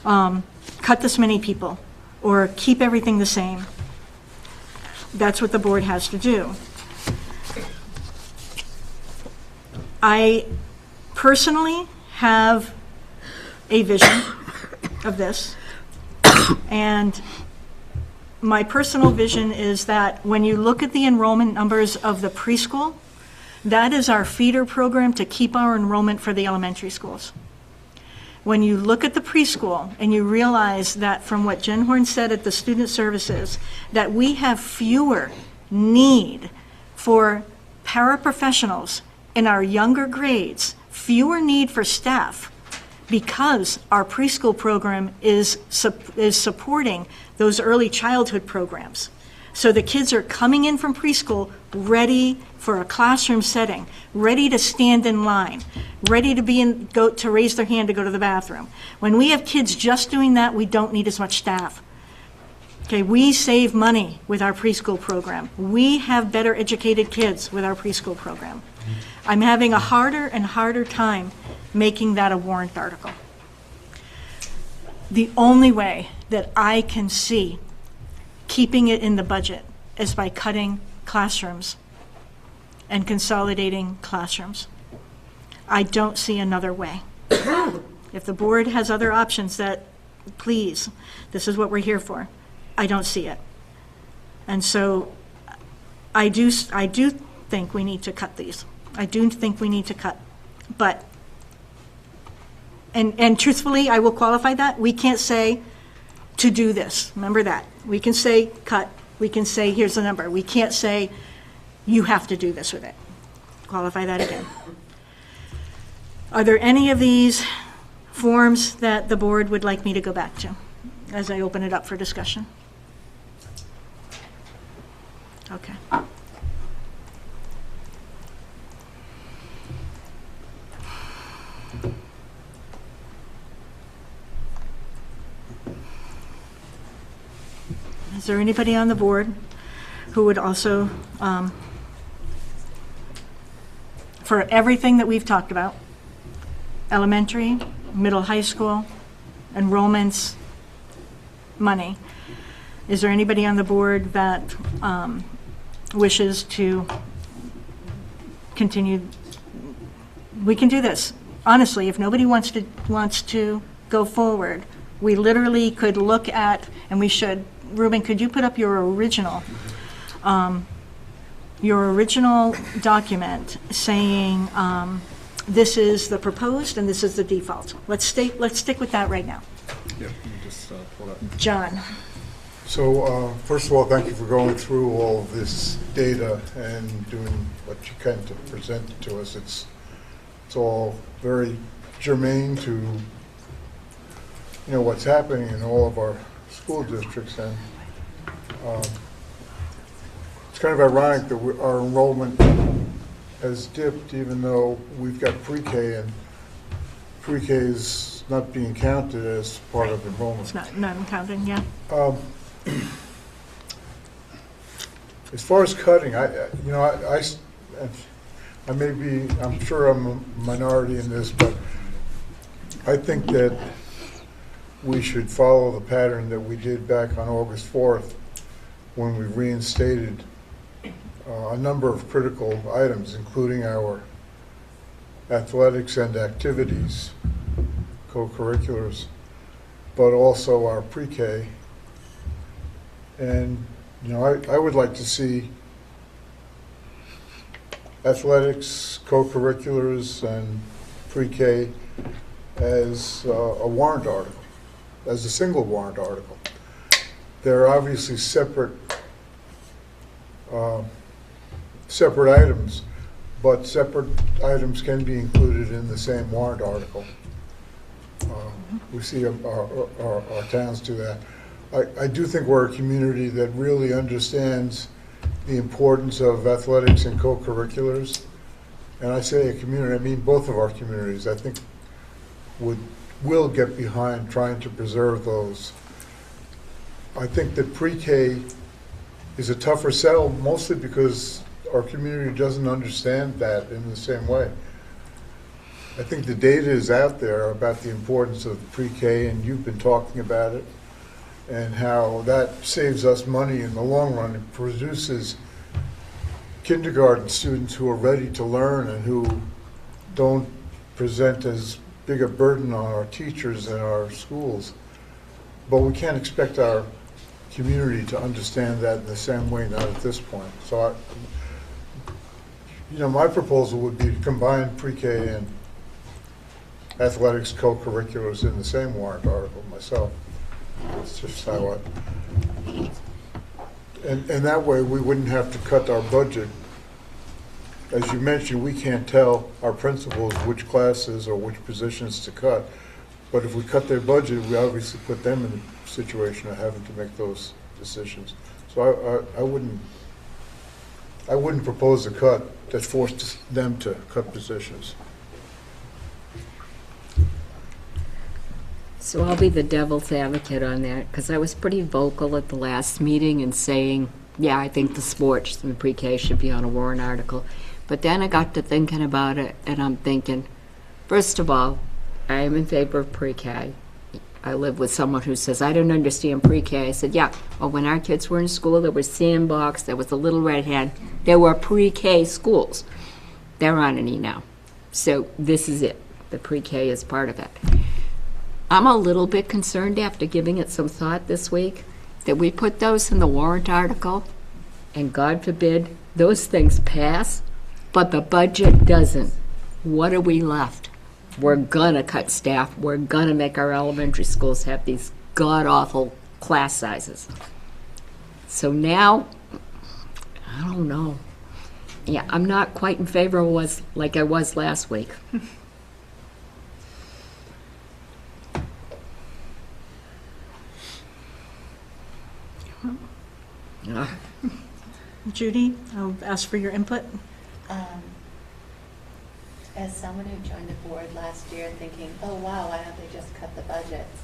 cut this many people, or keep everything the same, that's what the board has to do. I personally have a vision of this, and my personal vision is that when you look at the enrollment numbers of the preschool, that is our feeder program to keep our enrollment for the elementary schools. When you look at the preschool and you realize that from what Jen Horn said at the student services, that we have fewer need for paraprofessionals in our younger grades, fewer need for staff, because our preschool program is supporting those early childhood programs. So the kids are coming in from preschool ready for a classroom setting, ready to stand in line, ready to to raise their hand to go to the bathroom. When we have kids just doing that, we don't need as much staff. Okay, we save money with our preschool program. We have better educated kids with our preschool program. I'm having a harder and harder time making that a warrant article. The only way that I can see keeping it in the budget is by cutting classrooms and consolidating classrooms. I don't see another way. If the board has other options, that, please, this is what we're here for. I don't see it. And so I do think we need to cut these. I do think we need to cut. But, and truthfully, I will qualify that. We can't say to do this. Remember that. We can say cut. We can say here's the number. We can't say you have to do this with it. Qualify that again. Are there any of these forms that the board would like me to go back to as I open it up for discussion? Okay. Is there anybody on the board who would also, for everything that we've talked about, elementary, middle, high school, enrollments, money, is there anybody on the board that wishes to continue? We can do this. Honestly, if nobody wants to go forward, we literally could look at, and we should, Ruben, could you put up your original document saying this is the proposed and this is the default? Let's stick with that right now. Yeah, let me just pull that. John. So first of all, thank you for going through all of this data and doing what you can to present it to us. It's all very germane to what's happening in all of our school districts, and it's kind of ironic that our enrollment has dipped, even though we've got pre-K, and pre-K is not being counted as part of enrollment. It's not counting, yeah. As far as cutting, I'm sure I'm a minority in this, but I think that we should follow the pattern that we did back on August 4th when we reinstated a number of critical items, including our athletics and activities, co-curriculars, but also our pre-K. And, I would like to see athletics, co-curriculars, and pre-K as a warrant article, as a single warrant article. They're obviously separate items, but separate items can be included in the same warrant article. We see our towns do that. I do think we're a community that really understands the importance of athletics and co-curriculars. And I say a community, I mean both of our communities, I think will get behind trying to preserve those. I think that pre-K is a tougher sell, mostly because our community doesn't understand that in the same way. I think the data is out there about the importance of pre-K, and you've been talking about it, and how that saves us money in the long run. It produces kindergarten students who are ready to learn and who don't present as big a burden on our teachers and our schools. But we can't expect our community to understand that in the same way, not at this point. So, my proposal would be to combine pre-K and athletics co-curriculars in the same warrant article myself. That's just how and that way we wouldn't have to cut our budget. As you mentioned, we can't tell our principals which classes or which positions to cut. But if we cut their budget, we obviously put them in the situation of having to make those decisions. So I wouldn't propose a cut that forced them to cut positions. So I'll be the devil's advocate on that, because I was pretty vocal at the last meeting in saying, yeah, I think the sports and the pre-K should be on a warrant article. But then I got to thinking about it, and I'm thinking, first of all, I am in favor of pre-K. I live with someone who says, I don't understand pre-K. I said, yeah, well, when our kids were in school, there was Sandbox, there was a Little Red Hen. There were pre-K schools. There aren't any now. So this is it. The pre-K is part of it. I'm a little bit concerned after giving it some thought this week that we put those in the warrant article, and God forbid those things pass, but the budget doesn't. What are we left? We're gonna cut staff. We're gonna make our elementary schools have these god-awful class sizes. So now, I don't know. Yeah, I'm not quite in favor of like I was last week. Judy, I'll ask for your input. As someone who joined the board last year thinking, oh wow, why don't they just cut the budgets?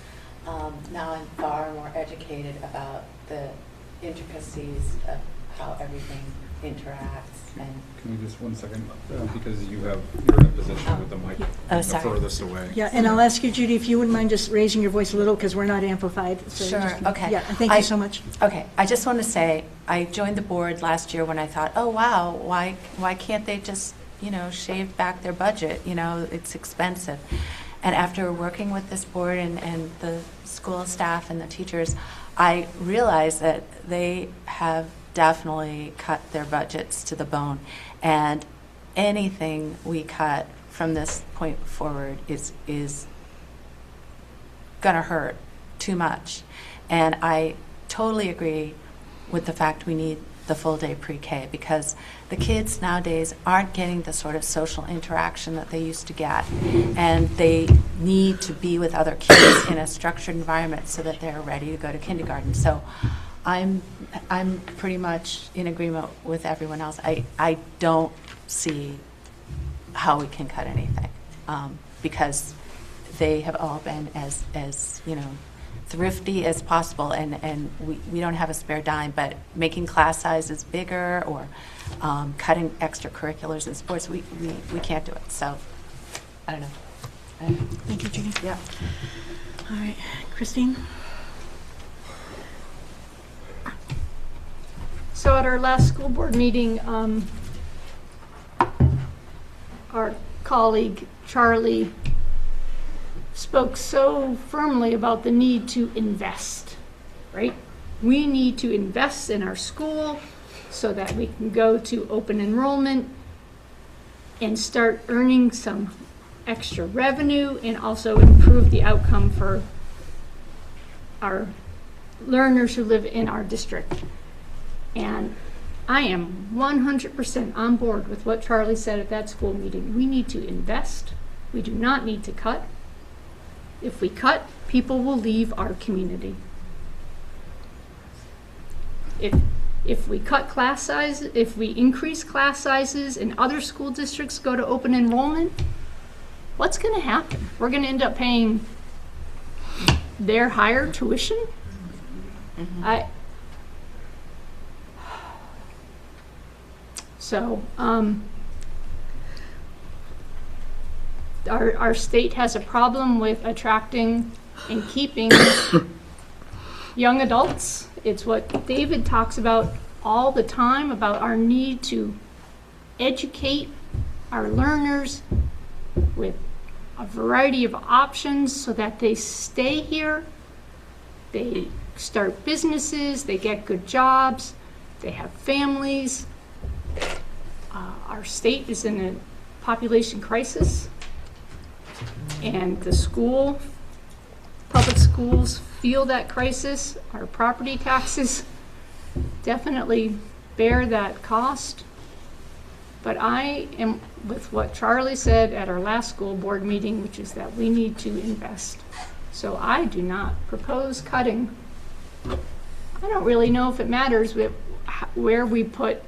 Now I'm far more educated about the intricacies of how everything interacts. And Can you just 1 second, because you're in a position with the mic the furthest away. Yeah, and I'll ask you, Judy, if you wouldn't mind just raising your voice a little, because we're not amplified. So Sure, just- okay. Yeah, and thank you so much. Okay, I just want to say, I joined the board last year when I thought, oh wow, why can't they just, shave back their budget? It's expensive. And after working with this board and the school staff and the teachers, I realized that they have definitely cut their budgets to the bone. And anything we cut from this point forward is going to hurt too much. And I totally agree with the fact we need the full day pre-K, because the kids nowadays aren't getting the sort of social interaction that they used to get, and they need to be with other kids in a structured environment so that they're ready to go to kindergarten. So I'm pretty much in agreement with everyone else. I don't see how we can cut anything, because they have all been as thrifty as possible, and we don't have a spare dime, but making class sizes bigger or cutting extracurriculars in sports, we can't do it. So I don't know. Thank you, Judy. Yeah. All right, Christine? So at our last school board meeting, our colleague Charlie spoke so firmly about the need to invest, right? We need to invest in our school so that we can go to open enrollment and start earning some extra revenue and also improve the outcome for our learners who live in our district. And I am 100% on board with what Charlie said at that school meeting. We need to invest. We do not need to cut. If we cut, people will leave our community. If we cut class size, if we increase class sizes and other school districts go to open enrollment, what's going to happen? We're going to end up paying their higher tuition? Our state has a problem with attracting and keeping young adults. It's what David talks about all the time, about our need to educate our learners with a variety of options so that they stay here, they start businesses, they get good jobs, they have families. Our state is in a population crisis, and the public schools feel that crisis. Our property taxes definitely bear that cost. But I am with what Charlie said at our last school board meeting, which is that we need to invest. So I do not propose cutting. I don't really know if it matters where we put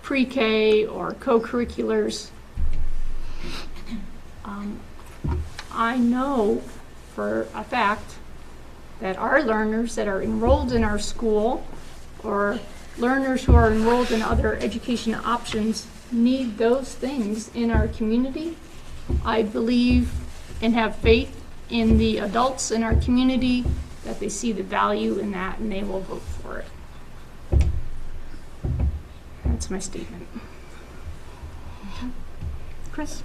pre-K or co-curriculars. I know for a fact that our learners that are enrolled in our school, or learners who are enrolled in other education options, need those things in our community. I believe and have faith in the adults in our community that they see the value in that and they will vote for it. That's my statement. Chris?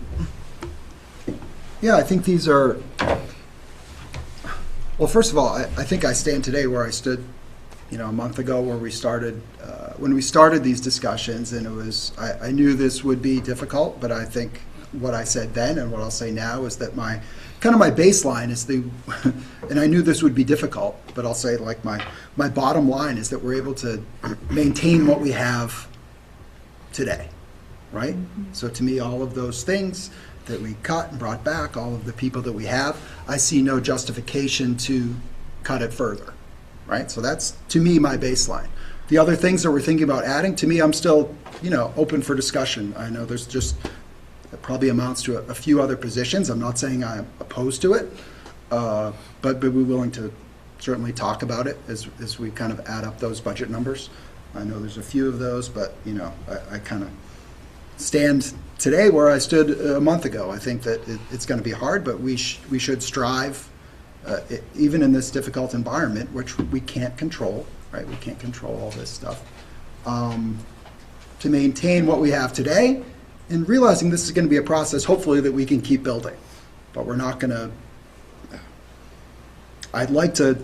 Yeah, I think these are, well, first of all, I think I stand today where I stood, a month ago, where we started, when we started these discussions, and it was, I knew this would be difficult, but I think what I said then and what I'll say now is that my baseline is and I knew this would be difficult, but I'll say like my bottom line is that we're able to maintain what we have today, right? So to me, all of those things that we cut and brought back, all of the people that we have, I see no justification to cut it further, right? So that's, to me, my baseline. The other things that we're thinking about adding, to me, I'm still, open for discussion. I know there's just, it probably amounts to a few other positions. I'm not saying I'm opposed to it, but we're willing to certainly talk about it as we kind of add up those budget numbers. I know there's a few of those, but, I kind of stand today where I stood a month ago. I think that it's going to be hard, but we should strive, even in this difficult environment, which we can't control, right? We can't control all this stuff, to maintain what we have today, and realizing this is going to be a process, hopefully, that we can keep building. But we're not going to, I'd like to,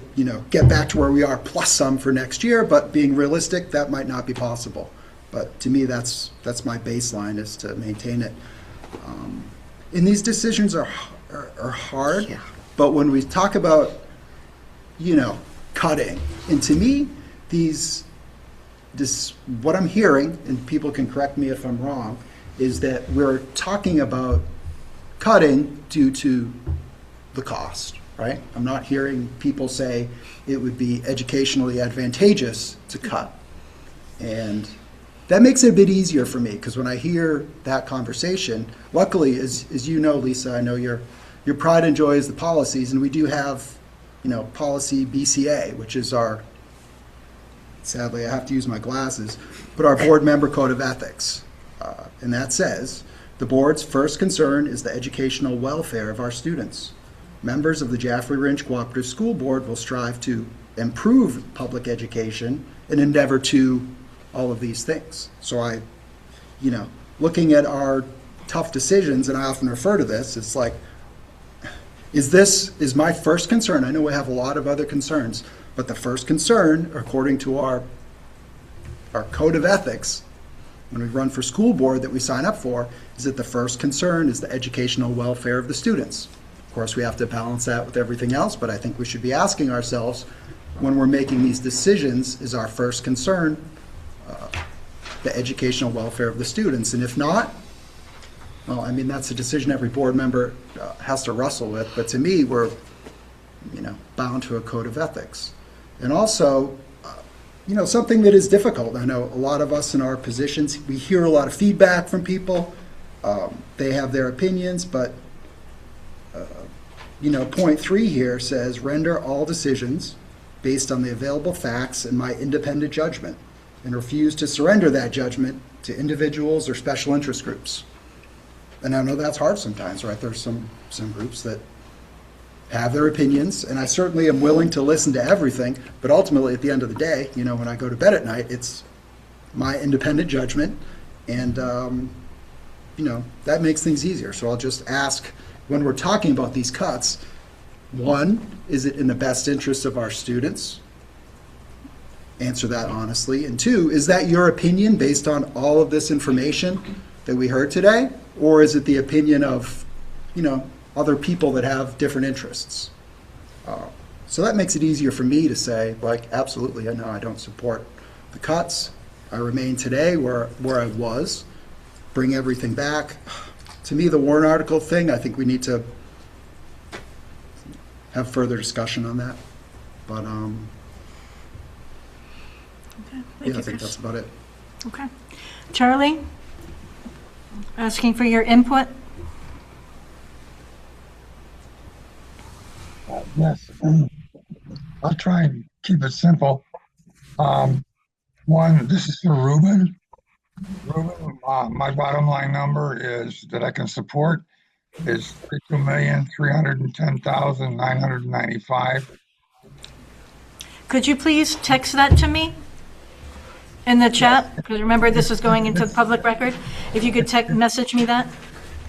get back to where we are plus some for next year, but being realistic, that might not be possible. But to me, that's my baseline, is to maintain it. And these decisions are hard, yeah. But when we talk about, cutting, and to me, what I'm hearing, and people can correct me if I'm wrong, is that we're talking about cutting due to the cost, right? I'm not hearing people say it would be educationally advantageous to cut. And that makes it a bit easier for me, because when I hear that conversation, luckily, as you know, Lisa, I know your pride and joy is the policies, and we do have, policy BCA, which is our, sadly I have to use my glasses, but our board member code of ethics. And that says, the board's first concern is the educational welfare of our students. Members of the Jaffrey Ridge Cooperative School Board will strive to improve public education and endeavor to all of these things. So looking at our tough decisions, and I often refer to this, it's like, is my first concern, I know we have a lot of other concerns, but the first concern, according to our code of ethics, when we run for school board that we sign up for, is that the first concern is the educational welfare of the students. Of course, we have to balance that with everything else, but I think we should be asking ourselves, when we're making these decisions, is our first concern the educational welfare of the students? And if not, well, I mean, that's a decision every board member has to wrestle with, but to me, we're, bound to a code of ethics. And also, something that is difficult. I know a lot of us in our positions, we hear a lot of feedback from people. They have their opinions, but, point 3 here says, render all decisions based on the available facts and my independent judgment, and refuse to surrender that judgment to individuals or special interest groups. And I know that's hard sometimes, right? There's some groups that have their opinions, and I certainly am willing to listen to everything, but ultimately, at the end of the day, when I go to bed at night, it's my independent judgment, and, that makes things easier. So I'll just ask, when we're talking about these cuts, one, is it in the best interest of our students? Answer that honestly. And two, is that your opinion based on all of this information that we heard today? Or is it the opinion of, other people that have different interests? So that makes it easier for me to say, absolutely, no, I don't support the cuts. I remain today where I was. Bring everything back. To me, the warrant article thing, I think we need to have further discussion on that. But I think that's about it. Okay. Charlie, asking for your input? Yes. I'll try and keep it simple. One, this is for Ruben. Ruben, my bottom line number is that I can support is $32,310,995. Could you please text that to me in the chat? Because remember, this is going into the public record. If you could message me that.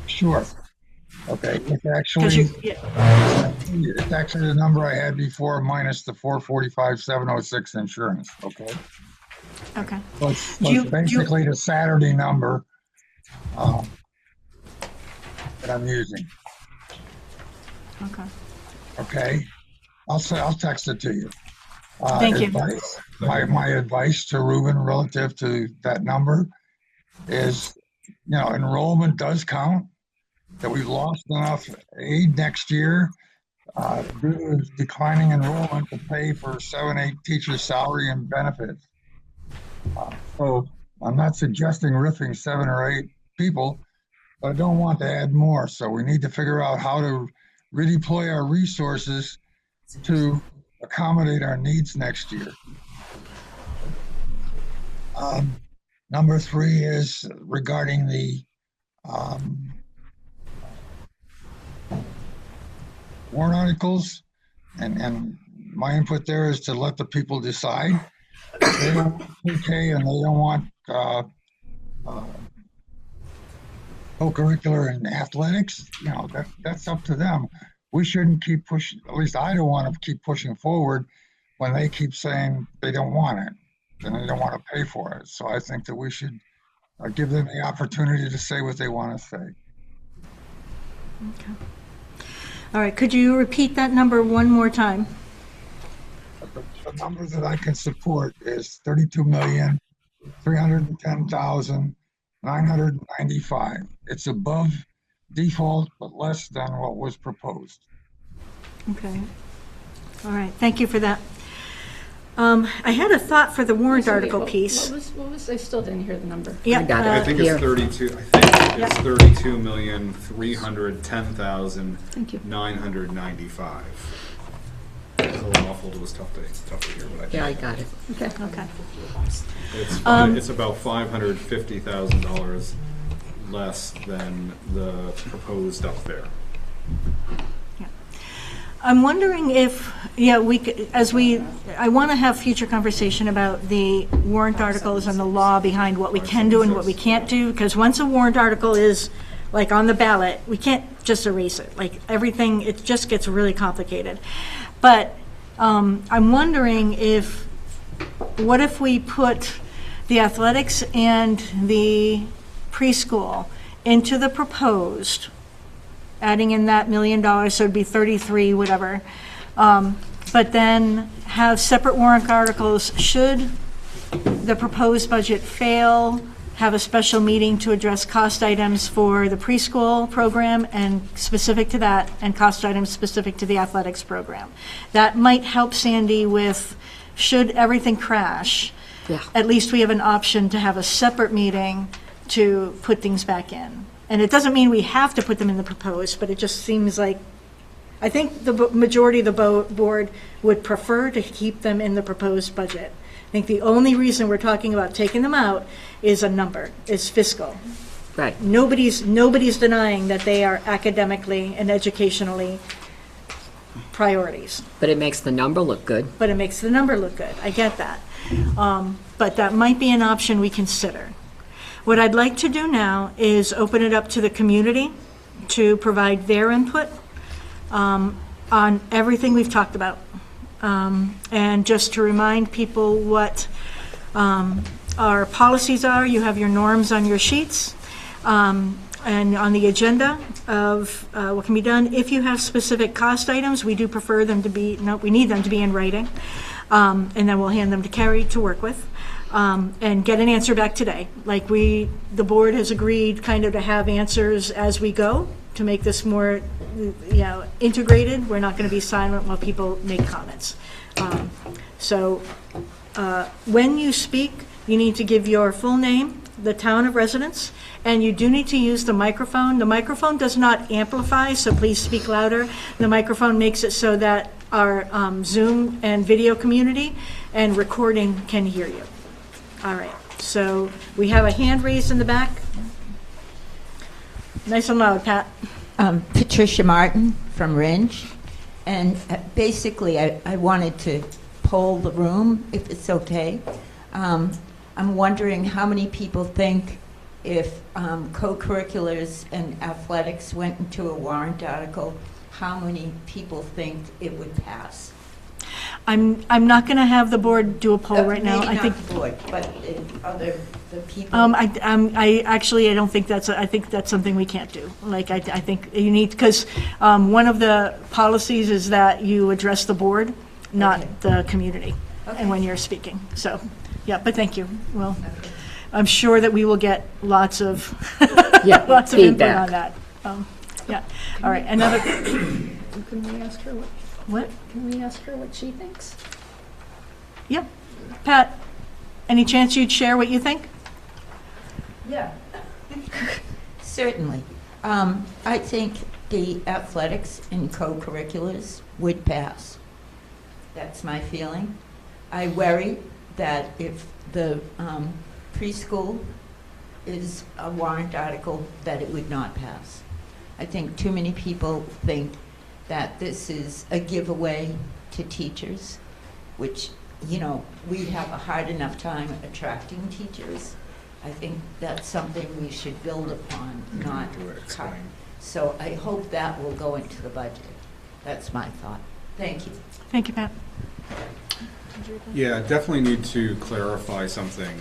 Sure. Okay. It's actually the number I had before minus the $445,706 insurance. Okay. Okay. So it's basically the Saturday number that I'm using. Okay. Okay. I'll text it to you. Thank you. My advice to Ruben relative to that number is, enrollment does count, that we've lost enough aid next year due to declining enrollment to pay for 7, 8 teachers' salary and benefits. So I'm not suggesting riffing 7 or 8 people, but I don't want to add more. So we need to figure out how to redeploy our resources to accommodate our needs next year. Number 3 is regarding the warrant articles, and my input there is to let the people decide. If they don't want PK and they don't want co-curricular and athletics, that's up to them. We shouldn't keep pushing, at least I don't want to keep pushing forward when they keep saying they don't want it and they don't want to pay for it. So I think that we should give them the opportunity to say what they want to say. Okay. All right. Could you repeat that number one more time? The number that I can support is $32,310,995. It's above default, but less than what was proposed. Okay. All right. Thank you for that. I had a thought for the warrant article piece. What was, I still didn't hear the number. Yeah. I think it's 32. I think it's 32,310,995. It's a little muffled. It was tough to hear, but Yeah, I got it. Okay. Okay. It's about $550,000 less than the proposed up there. I'm wondering if, we could, I want to have future conversation about the warrant articles and the law behind what we can do and what we can't do, because once a warrant article is like on the ballot, we can't just erase it. Like everything, it just gets really complicated. But I'm wondering what if we put the athletics and the preschool into the proposed, adding in that $1 million, so it'd be 33, whatever. But then have separate warrant articles should the proposed budget fail, have a special meeting to address cost items for the preschool program and specific to that, and cost items specific to the athletics program. That might help Sandy with, should everything crash, at least we have an option to have a separate meeting to put things back in. And it doesn't mean we have to put them in the proposed, but it just seems like, I think the majority of the board would prefer to keep them in the proposed budget. I think the only reason we're talking about taking them out is a number, is fiscal. Right. Nobody's denying that they are academically and educationally priorities. But it makes the number look good. But it makes the number look good. I get that. But that might be an option we consider. What I'd like to do now is open it up to the community to provide their input on everything we've talked about. And just to remind people what our policies are, you have your norms on your sheets. And on the agenda of what can be done. If you have specific cost items, we do prefer them to be, we need them to be in writing. And then we'll hand them to Carrie to work with. And get an answer back today. Like the board has agreed kind of to have answers as we go to make this more, integrated. We're not going to be silent while people make comments. So when you speak, you need to give your full name, the town of residence, and you do need to use the microphone. The microphone does not amplify, so please speak louder. The microphone makes it so that our Zoom and video community and recording can hear you. All right, so we have a hand raised in the back. Nice and loud, Pat. Patricia Martin from Ringe. And basically, I wanted to poll the room, if it's okay. I'm wondering how many people think if co-curriculars and athletics went into a warrant article, how many people think it would pass? I'm not going to have the board do a poll right now. Maybe I think not the board, but the people. I actually don't think I think that's something we can't do. Like I think you need, because one of the policies is that you address the board, not the community, and when you're speaking. So, yeah, but thank you. Well, I'm sure that we will get lots of lots of input on that. Yeah. All right. Another. Can we ask her what? Can we ask her what she thinks? Yeah. Pat, any chance you'd share what you think? Yeah. Certainly. I think the athletics and co-curriculars would pass. That's my feeling. I worry that if the preschool is a warrant article, that it would not pass. I think too many people think that this is a giveaway to teachers, which, we have a hard enough time attracting teachers. I think that's something we should build upon, not cut. So I hope that will go into the budget. That's my thought. Thank you. Thank you, Pat. Yeah, definitely need to clarify something.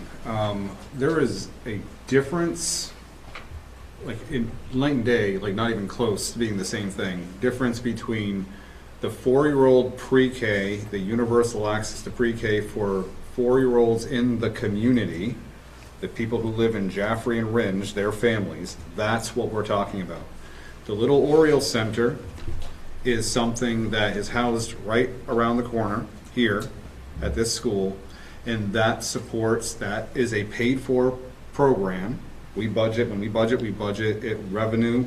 There is a difference, like in night and day, like not even close to being the same thing. Difference between the 4-year-old pre-K, the universal access to pre-K for 4-year-olds in the community, the people who live in Jaffrey and Ringe, their families, that's what we're talking about. The Little Oriole Center is something that is housed right around the corner here at this school, and that is a paid-for program. We budget it revenue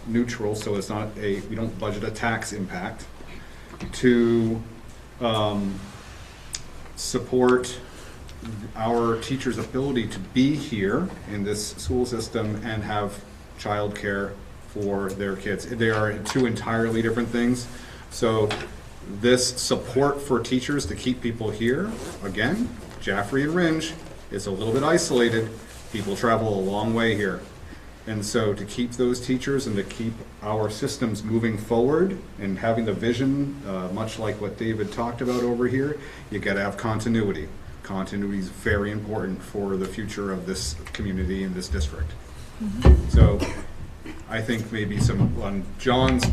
neutral, so it's not we don't budget a tax impact to support our teachers' ability to be here in this school system and have childcare for their kids. They are two entirely different things. So this support for teachers to keep people here, again, Jaffrey and Ringe is a little bit isolated. People travel a long way here. And so to keep those teachers and to keep our systems moving forward and having the vision, much like what David talked about over here, you gotta have continuity. Continuity is very important for the future of this community and this district. Mm-hmm. So I think maybe on John's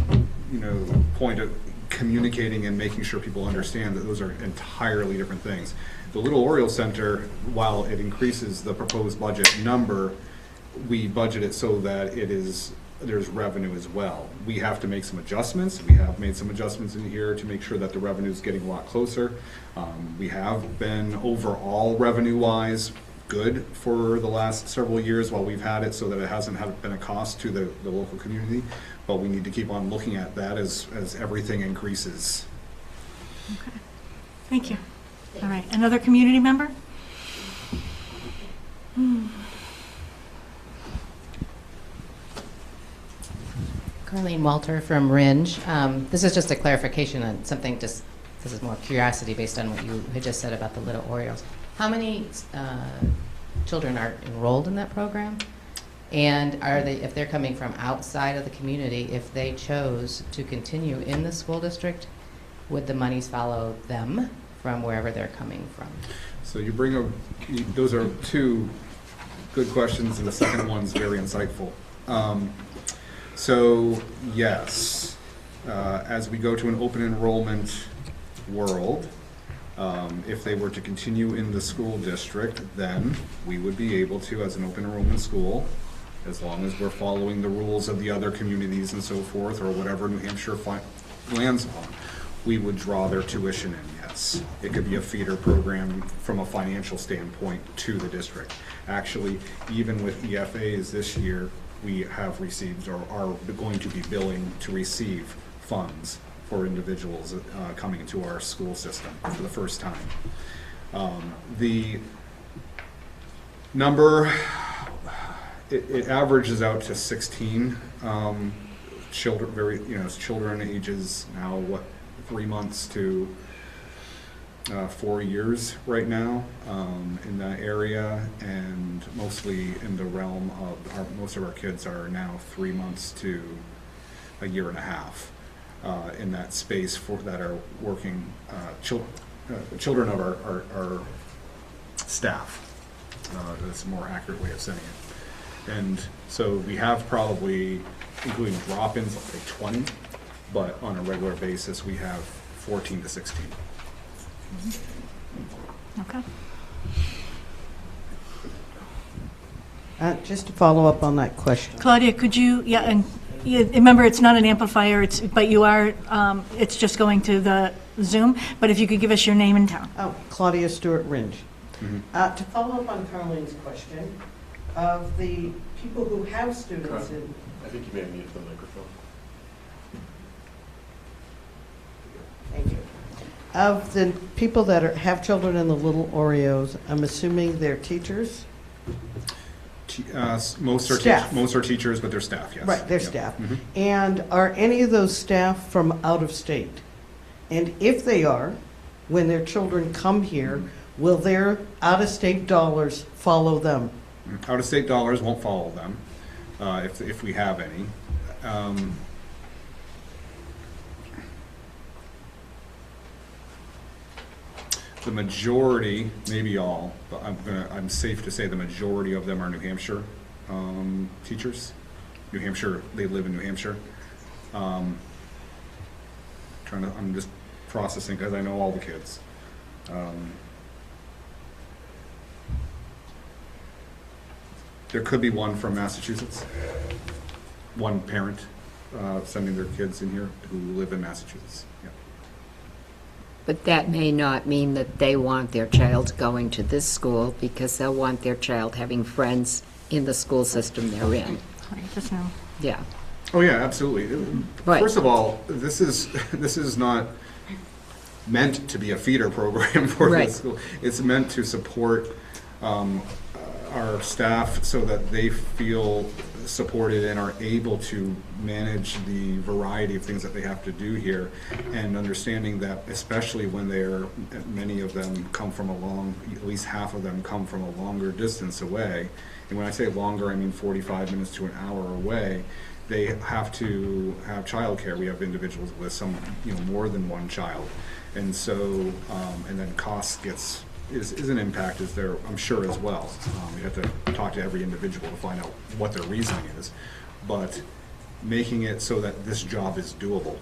point of communicating and making sure people understand that those are entirely different things. The Little Oriole Center, while it increases the proposed budget number, we budget it so that there's revenue as well. We have to make some adjustments. We have made some adjustments in here to make sure that the revenue is getting a lot closer. We have been overall revenue-wise good for the last several years while we've had it, so that it hasn't been a cost to the local community. but we need to keep on looking at that as everything increases. Okay. Thank you. All right, another community member? Carlene Walter from Ringe. This is just a clarification on something, this is more curiosity based on what you had just said about the Little Orioles. How many children are enrolled in that program? And are they, if they're coming from outside of the community, if they chose to continue in the school district, would the monies follow them from wherever they're coming from? So you bring up, those are two good questions, and the second one's very insightful. So yes, as we go to an open enrollment world, if they were to continue in the school district, then we would be able to, as an open enrollment school, as long as we're following the rules of the other communities and so forth, or whatever New Hampshire lands on, we would draw their tuition in, yes. It could be a feeder program from a financial standpoint to the district. Actually, even with EFAs this year, we have received or are going to be billing to receive funds for individuals coming into our school system for the first time. The number, it averages out to 16 children, children ages now, 3 months to 4 years right now in that area, and mostly in the realm of most of our kids are now 3 months to a year and a half in that space that are working children of our staff. That's a more accurate way of saying it. And so we have probably, including drop-ins, let's say 20, but on a regular basis we have 14 to 16. Okay. Just to follow up on that question. Claudia, could you, remember, it's not an amplifier, but you are, it's just going to the Zoom, but if you could give us your name and town. Oh, Claudia Stewart Ringe. Mm-hmm. To follow up on Carlene's question, of the people who have students in... I think you may have muted the microphone. Thank you. Of the people that have children in the Little Oreos, I'm assuming they're teachers? Most are teachers, but they're staff, yes. Right, they're staff. Mm-hmm. And are any of those staff from out of state? And if they are, when their children come here, will their out-of-state dollars follow them? Out-of-state dollars won't follow them, if we have any. The majority, maybe all, but I'm safe to say the majority of them are New Hampshire teachers. New Hampshire, they live in New Hampshire. I'm just processing because I know all the kids. There could be one from Massachusetts, one parent sending their kids in here who live in Massachusetts. Yeah. But that may not mean that they want their child going to this school, because they'll want their child having friends in the school system they're in. Just now. Yeah. Oh yeah, absolutely. Right. First of all, this is not meant to be a feeder program for Right. the school. It's meant to support our staff so that they feel supported and are able to manage the variety of things that they have to do here, and understanding that especially when many of them come from at least half of them come from a longer distance away, and when I say longer I mean 45 minutes to an hour away, they have to have childcare. We have individuals with some, more than one child, and so and then cost is an impact is there, I'm sure, as well. We have to talk to every individual to find out what their reasoning is, but making it so that this job is doable.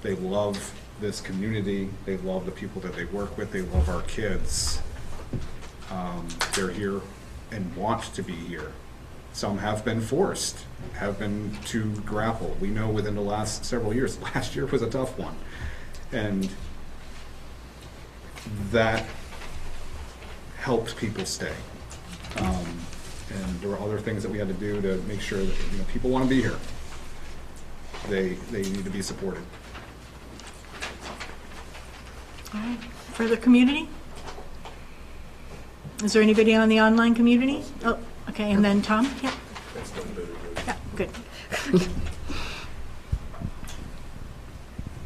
They love this community, they love the people that they work with, they love our kids. They're here and want to be here. Some have been forced, have been to grapple. We know within the last several years, last year was a tough one. And that helps people stay. And there were other things that we had to do to make sure that people want to be here. they need to be supported. All right, further community? Is there anybody on the online community? Oh, okay, and then Tom? Yep. Yeah, good.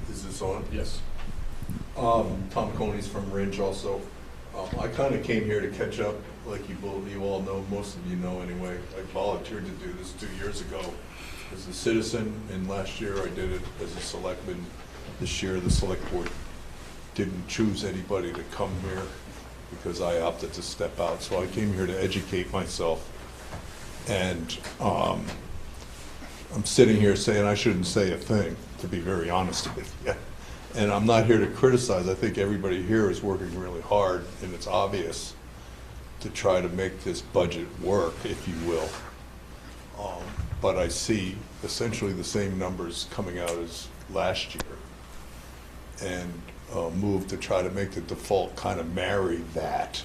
Is this on? Yes. Tom Coney's from Ridge also. I kind of came here to catch up, like you all know, most of you know anyway. I volunteered to do this 2 years ago as a citizen, and last year I did it as a selectman. This year the select board didn't choose anybody to come here because I opted to step out. So I came here to educate myself. And I'm sitting here saying I shouldn't say a thing, to be very honest with you. And I'm not here to criticize. I think everybody here is working really hard, and it's obvious, to try to make this budget work, if you will. But I see essentially the same numbers coming out as last year, and move to try to make the default kind of marry that.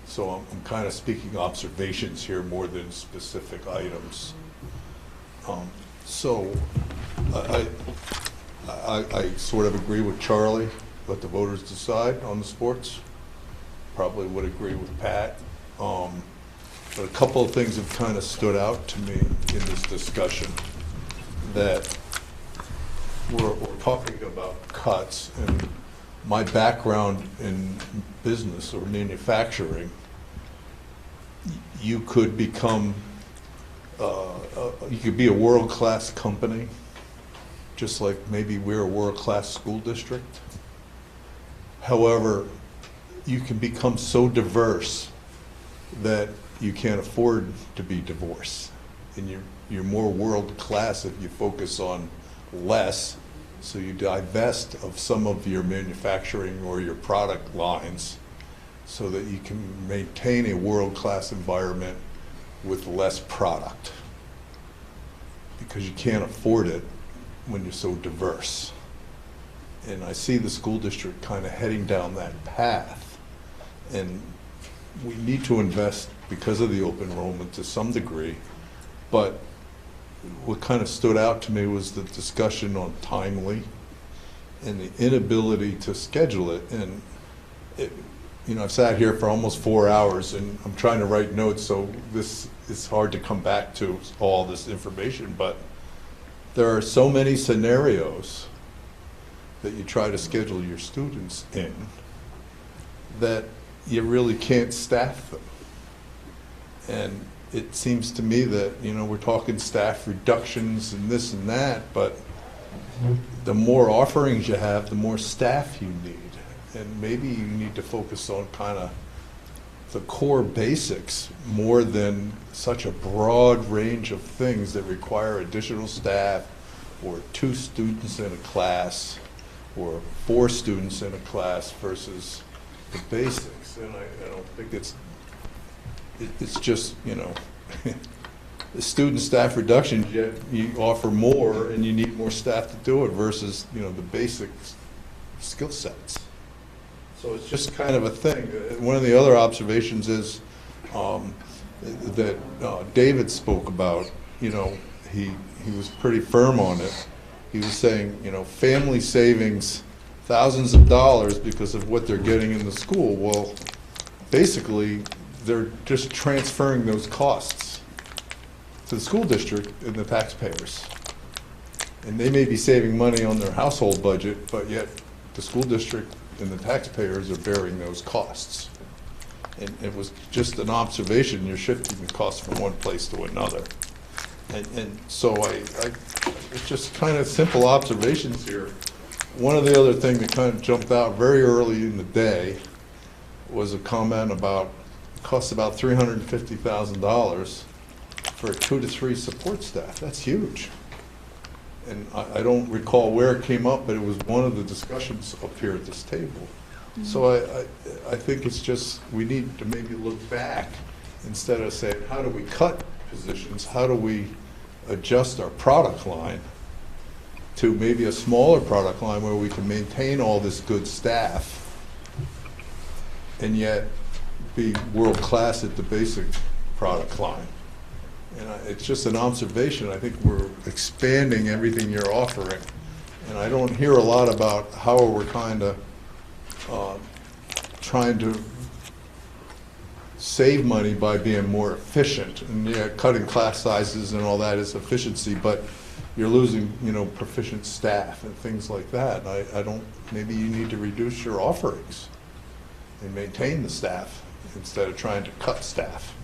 So I'm kind of speaking observations here more than specific items. So I sort of agree with Charlie, let the voters decide on the sports. Probably would agree with Pat. But a couple of things have kind of stood out to me in this discussion, that we're talking about cuts, and my background in business or manufacturing, you could become, you could be a world-class company, just like maybe we're a world-class school district. However, you can become so diverse that you can't afford to be divorced. And you're more world-class if you focus on less, so you divest of some of your manufacturing or your product lines so that you can maintain a world-class environment with less product, because you can't afford it when you're so diverse. And I see the school district kind of heading down that path, and we need to invest because of the open enrollment to some degree. But what kind of stood out to me was the discussion on timely and the inability to schedule it. And you know, I've sat here for almost 4 hours, and I'm trying to write notes, so this is hard to come back to all this information, but there are so many scenarios that you try to schedule your students in that you really can't staff them. And it seems to me that, you know, we're talking staff reductions and this and that, but the more offerings you have, the more staff you need. And maybe you need to focus on kind of the core basics more than such a broad range of things that require additional staff, or 2 students in a class, or 4 students in a class versus the basics. And I don't think it's just, you know, the student staff reduction, yet you offer more and you need more staff to do it versus, you know, the basic skill sets. So it's just kind of a thing. One of the other observations is that David spoke about, you know, he was pretty firm on it. He was saying, you know, family savings thousands of dollars because of what they're getting in the school. Well, basically, they're just transferring those costs to the school district and the taxpayers. And they may be saving money on their household budget, but yet the school district and the taxpayers are bearing those costs. And it was just an observation, you're shifting the cost from one place to another. And so it's just kind of simple observations here. One of the other things that kind of jumped out very early in the day was a comment about it costs about $350,000 for 2 to 3 support staff. That's huge. And I don't recall where it came up, but it was one of the discussions up here at this table. Mm-hmm. So I think it's just, we need to maybe look back instead of saying, how do we cut positions? How do we adjust our product line to maybe a smaller product line where we can maintain all this good staff and yet be world-class at the basic product line? And it's just an observation. I think we're expanding everything you're offering. And I don't hear a lot about how we're kind of trying to save money by being more efficient. And yeah, cutting class sizes and all that is efficiency, but you're losing, you know, proficient staff and things like that. I don't, maybe you need to reduce your offerings and maintain the staff instead of trying to cut staff.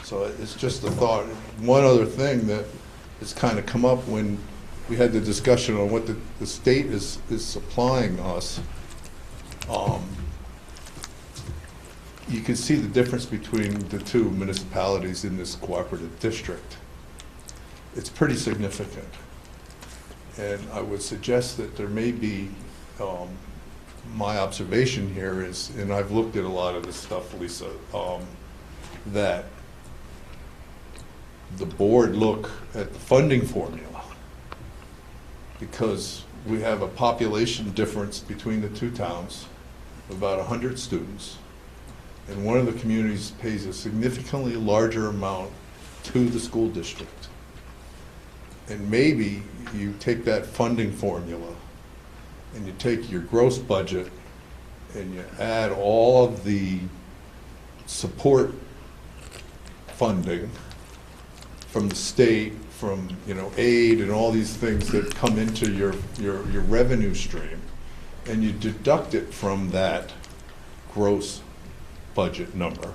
So it's just a thought. One other thing that has kind of come up when we had the discussion on what the state is supplying us, you can see the difference between the two municipalities in this cooperative district. It's pretty significant. And I would suggest that there may be, my observation here is, and I've looked at a lot of this stuff, Lisa, that the board look at the funding formula, because we have a population difference between the two towns of about 100 students, and one of the communities pays a significantly larger amount to the school district. And maybe you take that funding formula and you take your gross budget and you add all of the support funding from the state, from, you know, aid and all these things that come into your revenue stream, and you deduct it from that gross budget number.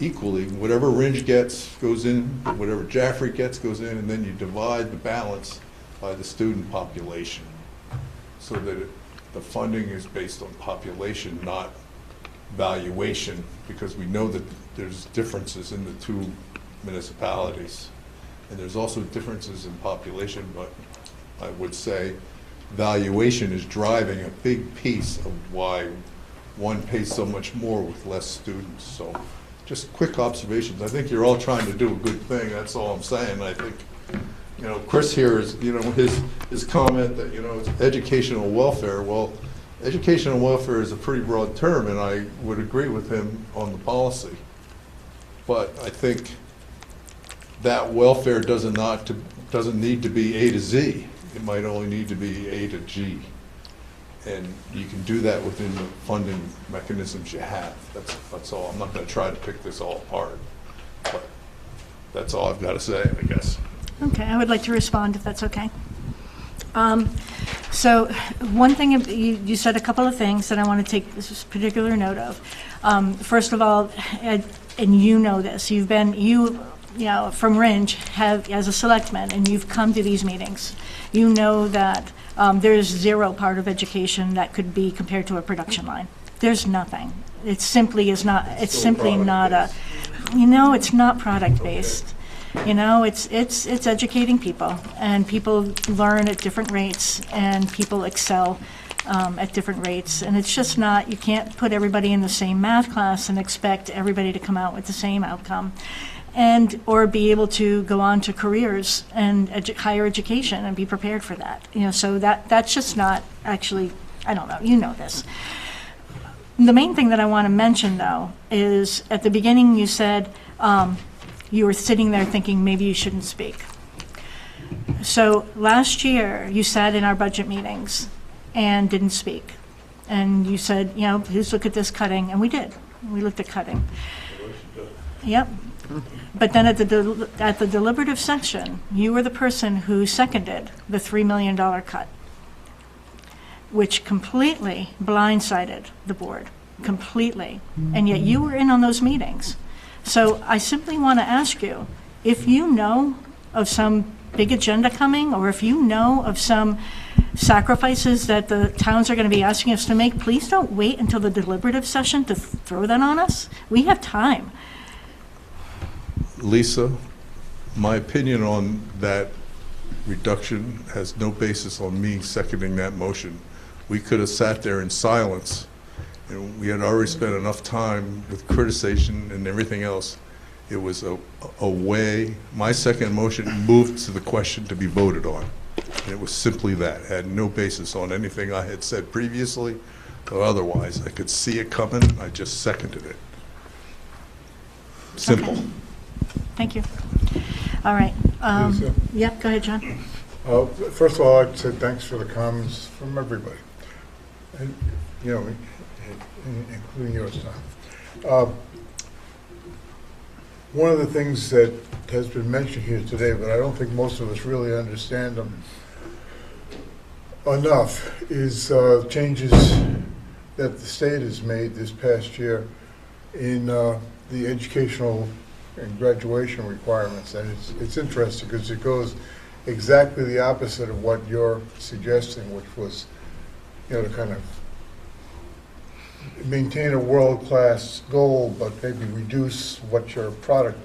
Equally, whatever Ringe gets goes in, whatever Jaffrey gets goes in, and then you divide the balance by the student population, so that the funding is based on population, not valuation, because we know that there's differences in the two municipalities. And there's also differences in population, but I would say valuation is driving a big piece of why one pays so much more with less students. So just quick observations. I think you're all trying to do a good thing. That's all I'm saying. I think, you know, Chris here is, you know, his comment that, you know, it's educational welfare. Well, educational welfare is a pretty broad term, and I would agree with him on the policy. But I think that welfare doesn't need to be A to Z. It might only need to be A to G. And you can do that within the funding mechanisms you have. That's all. I'm not going to try to pick this all apart. But that's all I've got to say, I guess. Okay, I would like to respond if that's okay. So one thing, you said a couple of things that I want to take this particular note of. First of all, and you know this, you've been, you know, from Ringe, have, as a selectman, and you've come to these meetings. You know that there's zero part of education that could be compared to a production line. There's nothing. It simply is not, it's simply not a, you know, it's not product-based. You know, it's educating people, and people learn at different rates, and people excel at different rates. And it's just not, you can't put everybody in the same math class and expect everybody to come out with the same outcome. And, or be able to go on to careers and higher education and be prepared for that. You know, so that's just not actually, I don't know, you know this. The main thing that I want to mention, though, is at the beginning you said you were sitting there thinking maybe you shouldn't speak. So last year you sat in our budget meetings and didn't speak. And you said, you know, please look at this cutting, and we did. We looked at cutting. Yep. But then at the deliberative session, you were the person who seconded the $3 million cut, which completely blindsided the board, completely. And yet you were in on those meetings. So I simply want to ask you, if you know of some big agenda coming, or if you know of some sacrifices that the towns are going to be asking us to make, please don't wait until the deliberative session to throw that on us. We have time. Lisa, my opinion on that reduction has no basis on me seconding that motion. We could have sat there in silence, and we had already spent enough time with criticization and everything else. It was a way, my second motion moved to the question to be voted on. And it was simply that. It had no basis on anything I had said previously or otherwise. I could see it coming, I just seconded it. Simple. Okay. Thank you. All right. Lisa? Yep, go ahead, John. First of all, I'd say thanks for the comments from everybody, and, you know, including yours, Tom. One of the things that has been mentioned here today, but I don't think most of us really understand them enough, is changes that the state has made this past year in the educational and graduation requirements. And it's interesting because it goes exactly the opposite of what you're suggesting, which was, you know, to kind of maintain a world-class goal, but maybe reduce what your product.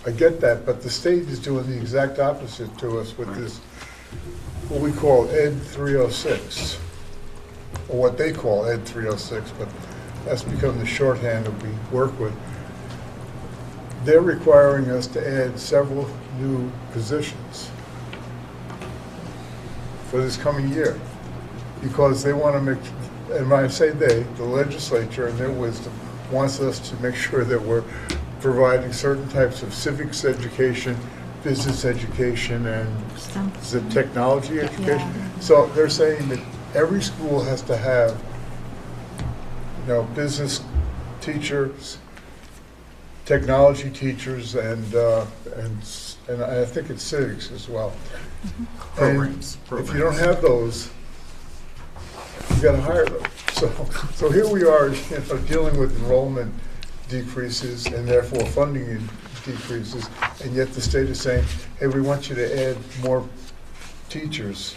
I get that, but the state is doing the exact opposite to us with this, what we call Ed 306, or what they call Ed 306, but that's become the shorthand that we work with. They're requiring us to add several new positions for this coming year, because they want to make, and when I say they, the legislature in their wisdom wants us to make sure that we're providing certain types of civics education, business education, and is it technology education? Yeah. So they're saying that every school has to have, you know, business teachers, technology teachers, and I think it's civics as well. Programs. If you don't have those, you got to hire them. So here we are, you know, dealing with enrollment decreases and therefore funding decreases, and yet the state is saying, hey, we want you to add more teachers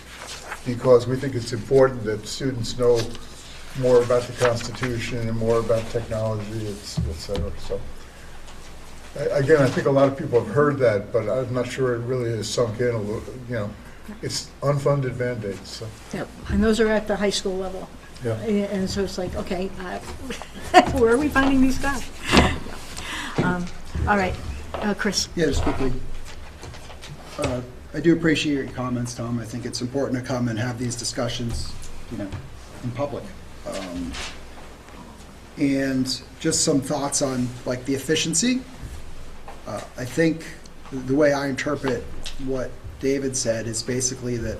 because we think it's important that students know more about the Constitution and more about technology, et cetera. So again, I think a lot of people have heard that, but I'm not sure it really has sunk in a little, you know. It's unfunded mandates. So. Yep, and those are at the high school level. Yeah. And so it's like, okay, where are we finding these guys? All right, Chris. Yeah, just quickly. I do appreciate your comments, Tom. I think it's important to come and have these discussions, you know, in public. And just some thoughts on like the efficiency. I think the way I interpret what David said is basically that,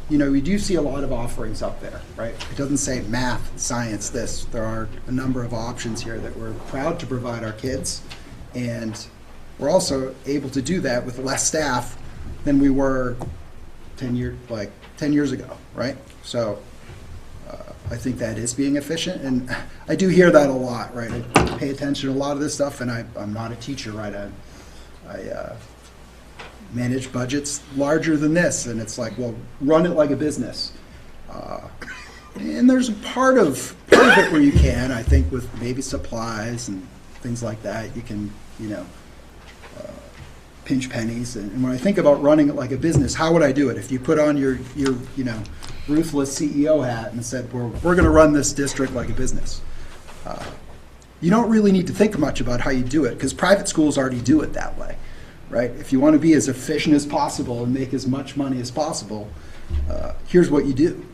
you know, we do see a lot of offerings up there, right? It doesn't say math, science, this. There are a number of options here that we're proud to provide our kids. And we're also able to do that with less staff than we were 10 years ago, right? So I think that is being efficient. And I do hear that a lot, right? I pay attention to a lot of this stuff, and I'm not a teacher, right? I manage budgets larger than this, and it's like, well, run it like a business. And there's a part of it where you can, I think, with maybe supplies and things like that, you can, you know, pinch pennies. And when I think about running it like a business, how would I do it? If you put on your you know, ruthless CEO hat and said, we're going to run this district like a business. You don't really need to think much about how you do it, because private schools already do it that way. Right? If you want to be as efficient as possible and make as much money as possible, here's what you do.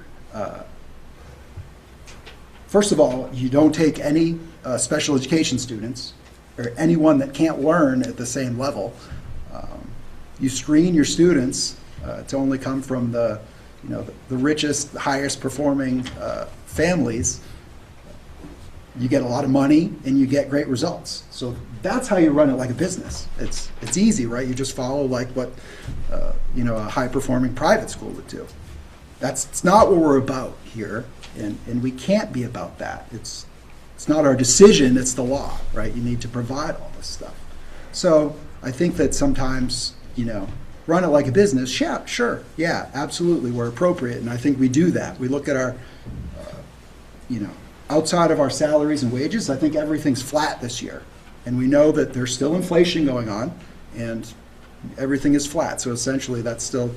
First of all, you don't take any special education students or anyone that can't learn at the same level. You screen your students to only come from the, you know, the richest, highest performing families. You get a lot of money and you get great results. So that's how you run it like a business. It's easy, right? You just follow like what you know, a high performing private school would do. It's not what we're about here, and we can't be about that. It's not our decision, it's the law, right? You need to provide all this stuff. So I think that sometimes, you know, run it like a business, yeah, sure, yeah, absolutely, we're appropriate, and I think we do that. We look at our, you know, outside of our salaries and wages, I think everything's flat this year. And we know that there's still inflation going on, and everything is flat. So essentially, that's still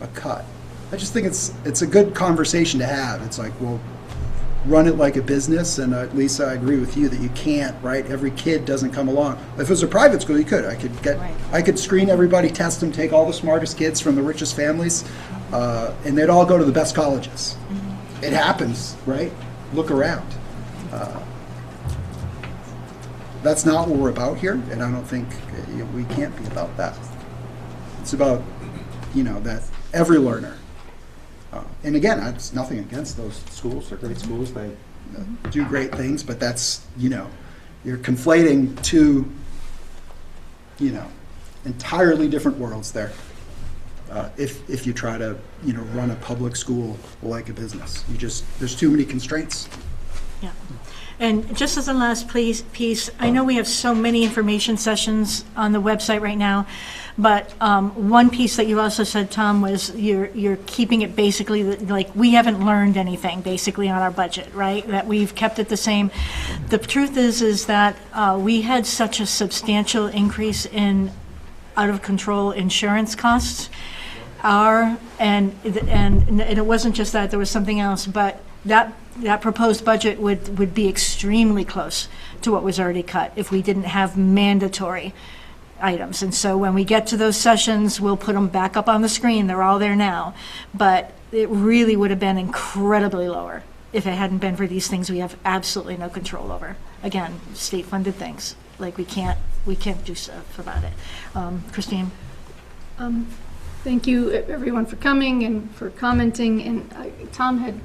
a cut. I just think it's a good conversation to have. It's like, well, run it like a business, and Lisa, I agree with you that you can't, right? Every kid doesn't come along. If it was a private school, you could. I could screen everybody, test them, take all the smartest kids from the richest families, and they'd all go to the best colleges. It happens, right? Look around. that's not what we're about here, and I don't think we can't be about that. It's about, that every learner, and again, it's nothing against those schools. They're great schools. They do great things, but that's, you're conflating two, entirely different worlds there. If you try to, run a public school like a business, there's too many constraints. Yeah. And just as a last piece, I know we have so many information sessions on the website right now, but one piece that you also said, Tom, was you're keeping it basically like we haven't learned anything basically on our budget, right? That we've kept it the same. The truth is that we had such a substantial increase in out of control insurance costs. And it wasn't just that, there was something else, but that proposed budget would be extremely close to what was already cut if we didn't have mandatory items. And so when we get to those sessions, we'll put them back up on the screen. They're all there now. But it really would have been incredibly lower if it hadn't been for these things we have absolutely no control over. Again, state-funded things. Like we can't do stuff about it. Christine? Thank you, everyone, for coming and for commenting. And Tom had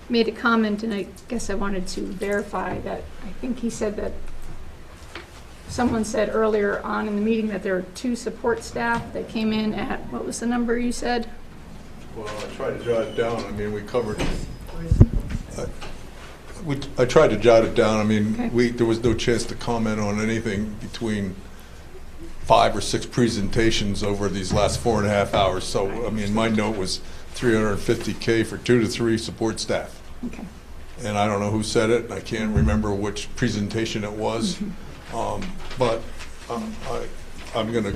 made a comment, and I guess I wanted to verify that. I think he said that someone said earlier on in the meeting that there are 2 support staff that came in at, what was the number you said? Well, I tried to jot it down. I mean, we covered. I tried to jot it down. I mean, Okay. there was no chance to comment on anything between 5 or 6 presentations over these last 4.5 hours. So, I mean, my note was $350K for 2 to 3 support staff. Okay. And I don't know who said it. I can't remember which presentation it was. But I'm going to.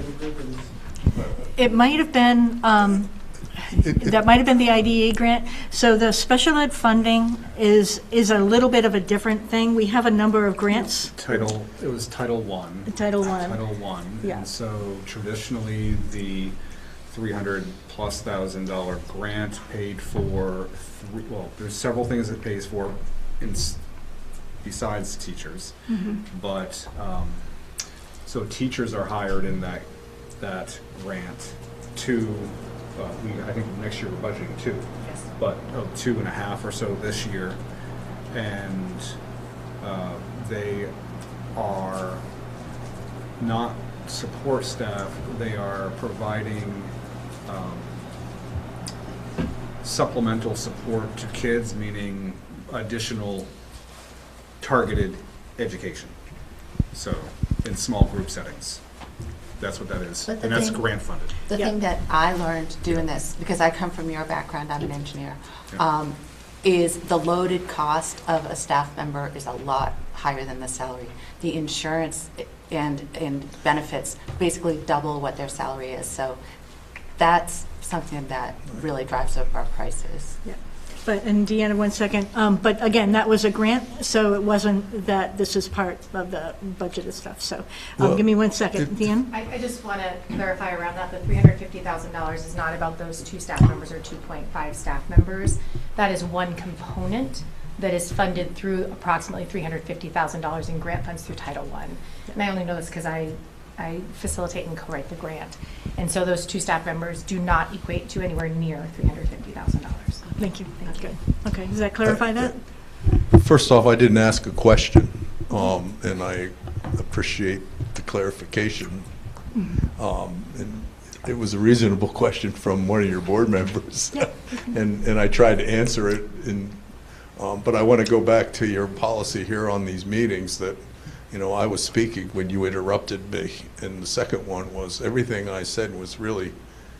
It might have been, that might have been the IDEA grant. So the special ed funding is a little bit of a different thing. We have a number of grants. It was Title I. Title I. Title I. Yeah. And so traditionally, the $300,000+ grant paid for, there's several things it pays for besides teachers. But, so teachers are hired in that grant I think next year we're budgeting 2, but 2.5 or so this year, and they are not support staff. They are providing supplemental support to kids, meaning additional targeted education. So in small group settings. That's what that is, But the and that's thing- grant funded. The thing that I learned doing this, because I come from your background, I'm an engineer, is the loaded cost of a staff member is a lot higher than the salary. The insurance and benefits basically double what their salary is. So that's something that really drives up our prices. Yeah. And Deanna, 1 second. But again, that was a grant, so it wasn't that this is part of the budgeted stuff. So give me 1 second. Deanna? I just want to clarify around that. The $350,000 is not about those 2 staff members or 2.5 staff members. That is one component that is funded through approximately $350,000 in grant funds through Title I. And I only know this because I facilitate and co-write the grant. And so those 2 staff members do not equate to anywhere near $350,000. Thank you. Thank you. Okay, does that clarify that? First off, I didn't ask a question, and I appreciate the clarification. And it was a reasonable question from one of your board members, and I tried to answer it. But I want to go back to your policy here on these meetings that, I was speaking when you interrupted me, and the second one was everything I said was really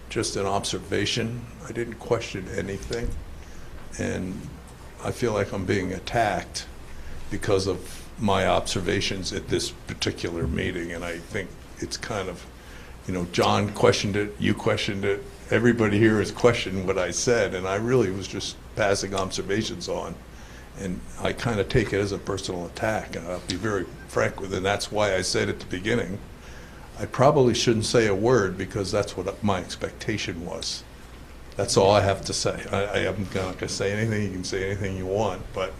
just an observation. I didn't question anything, and I feel like I'm being attacked because of my observations at this particular meeting, and I think it's kind of, John questioned it, you questioned it, everybody here has questioned what I said, and I really was just passing observations on, and I kind of take it as a personal attack, and I'll be very frank with it, and that's why I said at the beginning, I probably shouldn't say a word because that's what my expectation was. That's all I have to say. I am not going to say anything. You can say anything you want, but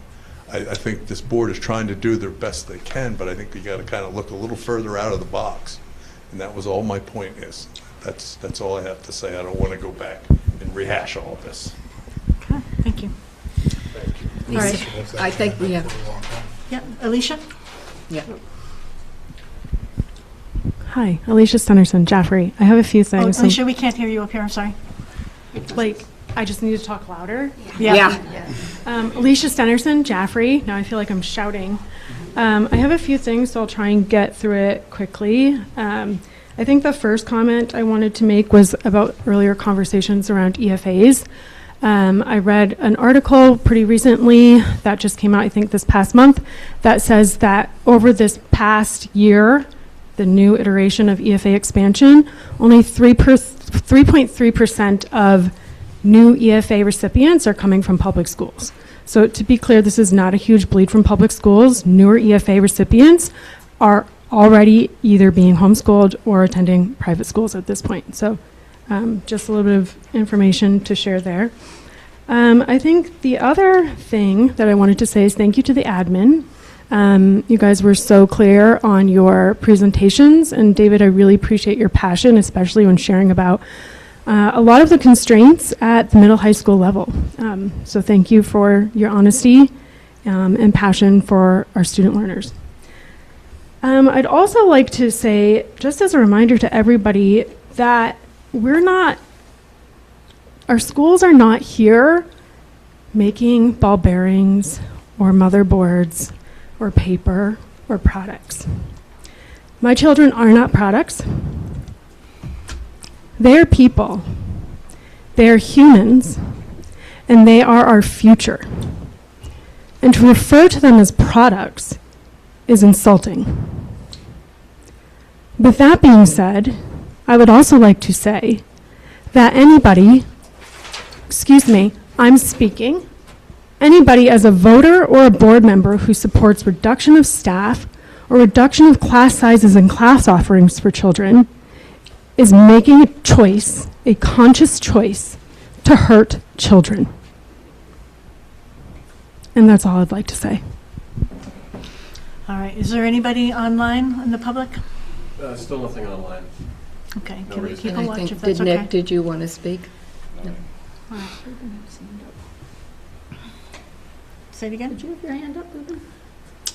I think this board is trying to do their best they can, but I think you got to kind of look a little further out of the box. And that was all my point is. That's all I have to say. I don't want to go back and rehash all of this. Okay, thank you. All right. I think we have, Yeah, Alicia? yeah. Hi, Alicia Stennerson, Jaffrey. I have a few Oh, things. Alicia, we can't hear you up here, I'm sorry. Like, I just need to talk louder. Yeah. Alicia Stennerson, Jaffrey. Now I feel like I'm shouting. I have a few things, so I'll try and get through it quickly. I think the first comment I wanted to make was about earlier conversations around EFAs. I read an article pretty recently that just came out, I think this past month, that says that over this past year, the new iteration of EFA expansion, only 3.3% of new EFA recipients are coming from public schools. So to be clear, this is not a huge bleed from public schools. Newer EFA recipients are already either being homeschooled or attending private schools at this point. So just a little bit of information to share there. I think the other thing that I wanted to say is thank you to the admin. You guys were so clear on your presentations, and David, I really appreciate your passion, especially when sharing about a lot of the constraints at the middle high school level. So thank you for your honesty and passion for our student learners. I'd also like to say, just as a reminder to everybody, that our schools are not here making ball bearings or motherboards or paper or products. My children are not products. They are people. They are humans, and they are our future. And to refer to them as products is insulting. With that being said, I would also like to say that I'm speaking, anybody as a voter or a board member who supports reduction of staff or reduction of class sizes and class offerings for children is making a choice, a conscious choice, to hurt children. And that's all I'd like to say. All right, is there anybody online in the public? Still nothing online. Okay, No can we raised keep hand. a watch if Did that's Nick, okay? did you want to speak? All right, Ruben has his hand up. Say it again? Did you have your hand up, Ruben?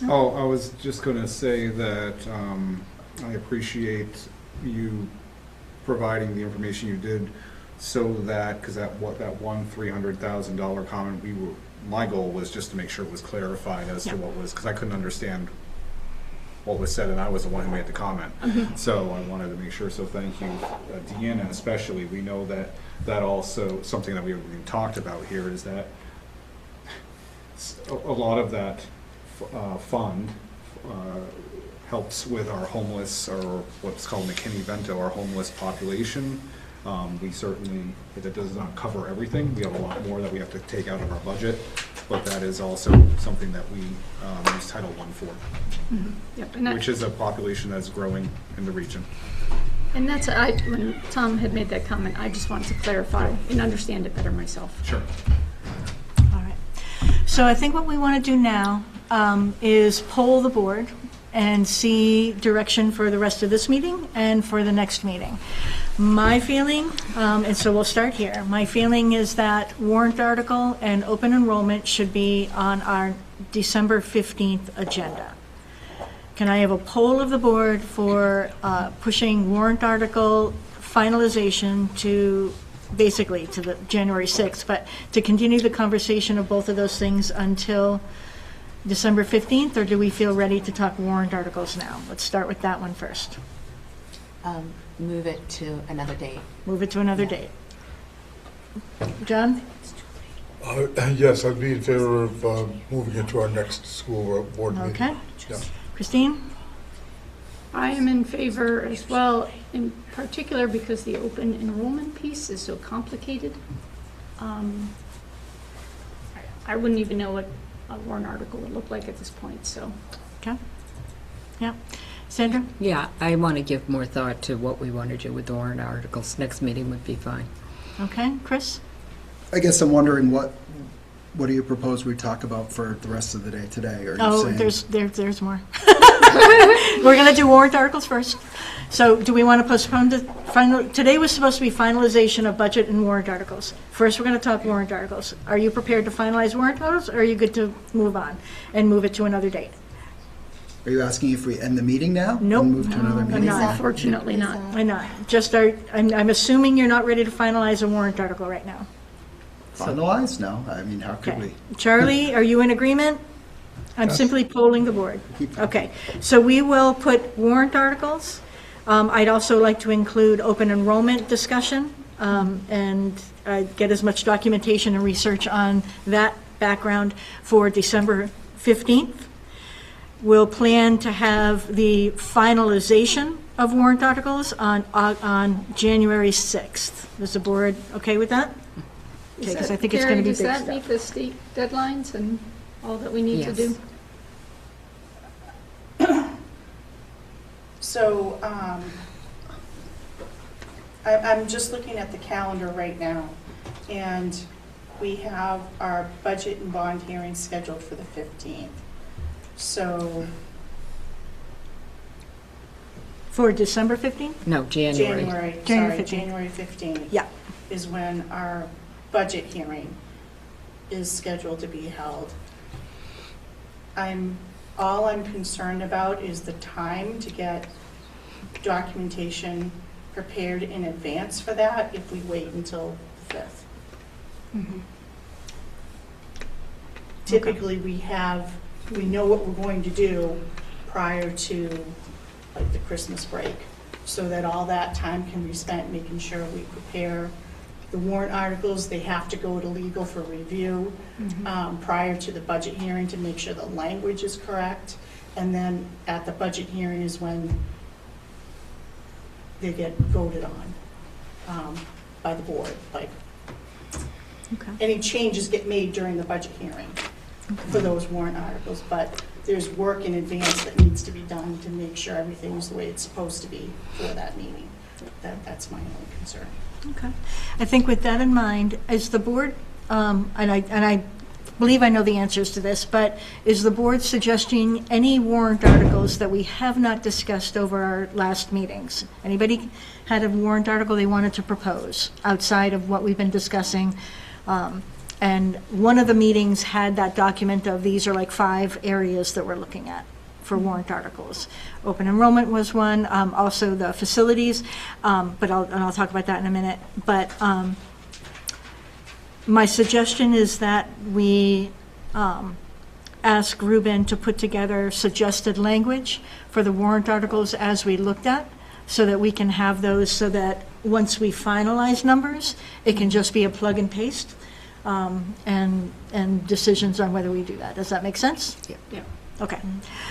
Oh, I was just going to say that I appreciate you providing the information you did, so that, because that one $300,000 comment, my goal was just to make sure it was clarified as to what was, because I couldn't understand what was said, and I was the one who made the comment. So I wanted to make sure, so thank you, Deanna especially. We know that also, something that we talked about here is that a lot of that fund helps with our homeless, or what's called McKinney-Vento, our homeless population. We certainly, that does not cover everything. We have a lot more that we have to take out of our budget, but that is also something that we use Title I for, Yep, and which is a population that's growing in the region. And that's, when Tom had made that comment, I just wanted to clarify and understand it better myself. Sure. All right. So I think what we want to do now is poll the board and see direction for the rest of this meeting and for the next meeting. My feeling, and so we'll start here, my feeling is that warrant article and open enrollment should be on our December 15th agenda. Can I have a poll of the board for pushing warrant article finalization to basically to the January 6th, but to continue the conversation of both of those things until December 15th, or do we feel ready to talk warrant articles now? Let's start with that one first. Move it to another date. Move it to another date. John? Yes, I'd be in favor of moving it to our next school board meeting. Okay. Yeah. Christine? I am in favor as well, in particular because the open enrollment piece is so complicated. I wouldn't even know what a warrant article would look like at this point, so. Okay. Yeah. Sandra? Yeah, I want to give more thought to what we want to do with the warrant articles. Next meeting would be fine. Okay. Chris? I guess I'm wondering what do you propose we talk about for the rest of the day today? Are you Oh, saying- there's more. We're going to do warrant articles first. So do we want to postpone the final, today was supposed to be finalization of budget and warrant articles. First, we're going to talk warrant articles. Are you prepared to finalize warrant articles, or are you good to move on and move it to another date? Are you asking if we end the meeting now? Nope. And move to another meeting? not. Unfortunately not. Why not? I'm assuming you're not ready to finalize a warrant article right now. Finalized? No, I mean, how could Okay. we? Charlie, are you in agreement? I'm Yes. simply polling the board. Okay, so we will put warrant articles. I'd also like to include open enrollment discussion and get as much documentation and research on that background for December 15th. We'll plan to have the finalization of warrant articles on January 6th. Is the board okay with that? Okay, because I think it's going to be big Does that stuff. meet the state deadlines and all that we need to Yes. do? So, I'm just looking at the calendar right now, and we have our budget and bond hearing scheduled for the 15th. So, For December 15th? No, January. January 15th. January 15th. Yeah. Is when our budget hearing is scheduled to be held. All I'm concerned about is the time to get documentation prepared in advance for that if we wait until the 5th. Typically, we know what we're going to do prior to like the Christmas break, so that all that time can be spent making sure we prepare the warrant articles. They have to go to legal for review prior to the budget hearing to make sure the language is correct. And then at the budget hearing is when they get voted on by the board. Like, any changes get made during the budget hearing for those warrant articles, but there's work in advance that needs to be done to make sure everything's the way it's supposed to be for that meeting. That's my only concern. Okay. I think with that in mind, is the board, and I believe I know the answers to this, but is the board suggesting any warrant articles that we have not discussed over our last meetings? Anybody had a warrant article they wanted to propose outside of what we've been discussing? And one of the meetings had that document of these are like 5 areas that we're looking at for warrant articles. Open enrollment was one, also the facilities, but I'll talk about that in a minute. But my suggestion is that we ask Ruben to put together suggested language for the warrant articles as we looked at, so that we can have those, so that once we finalize numbers, it can just be a plug and paste, and decisions on whether we do that. Does that make sense? Yeah. Okay.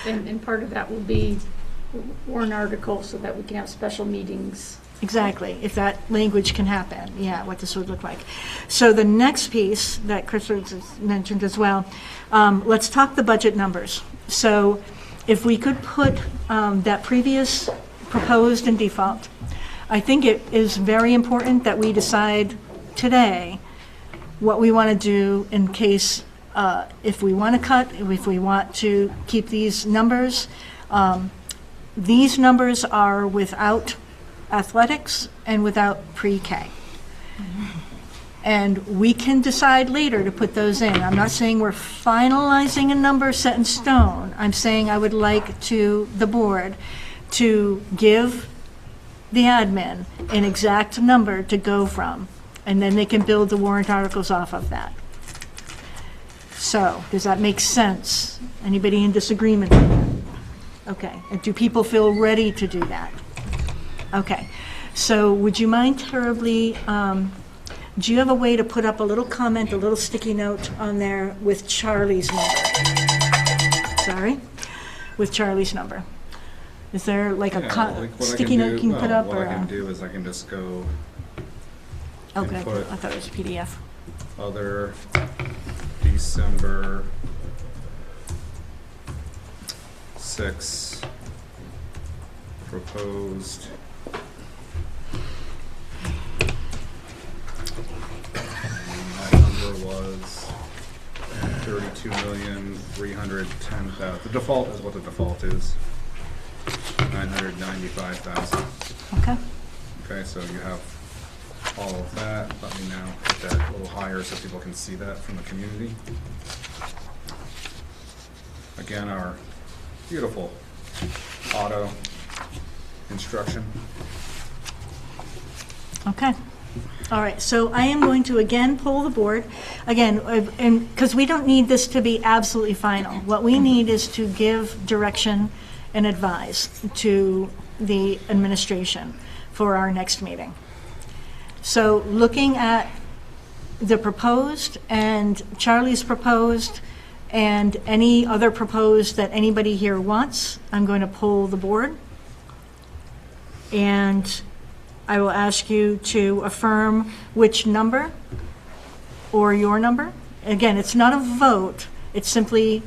And part of that will be warrant articles so that we can have special meetings. Exactly, if that language can happen, yeah, what this would look like. So the next piece that Chris has mentioned as well, let's talk the budget numbers. So if we could put that previous proposed and default, I think it is very important that we decide today what we want to do in case, if we want to cut, if we want to keep these numbers. These numbers are without athletics and without pre-K. And we can decide later to put those in. I'm not saying we're finalizing a number set in stone. I'm saying I would like the board to give the admin an exact number to go from, and then they can build the warrant articles off of that. So, does that make sense? Anybody in disagreement with that? Okay, and do people feel ready to do that? Okay, so would you mind terribly, do you have a way to put up a little comment, a little sticky note on there with Charlie's number? Sorry? With Charlie's number. Is there like a sticky note you can put up? What or I can do is I can just go Okay, and put I thought it was a PDF. other December 6 proposed that number was $32,310,000. The default is what the default is, $995,000. Okay. Okay, so you have all of that. Let me now put that a little higher so people can see that from the community. Again, our beautiful auto instruction. Okay. All right, so I am going to again poll the board. Again, and because we don't need this to be absolutely final. What we need is to give direction and advise to the administration for our next meeting. So looking at the proposed and Charlie's proposed and any other proposed that anybody here wants, I'm going to poll the board. And I will ask you to affirm which number or your number. Again, it's not a vote, it's simply,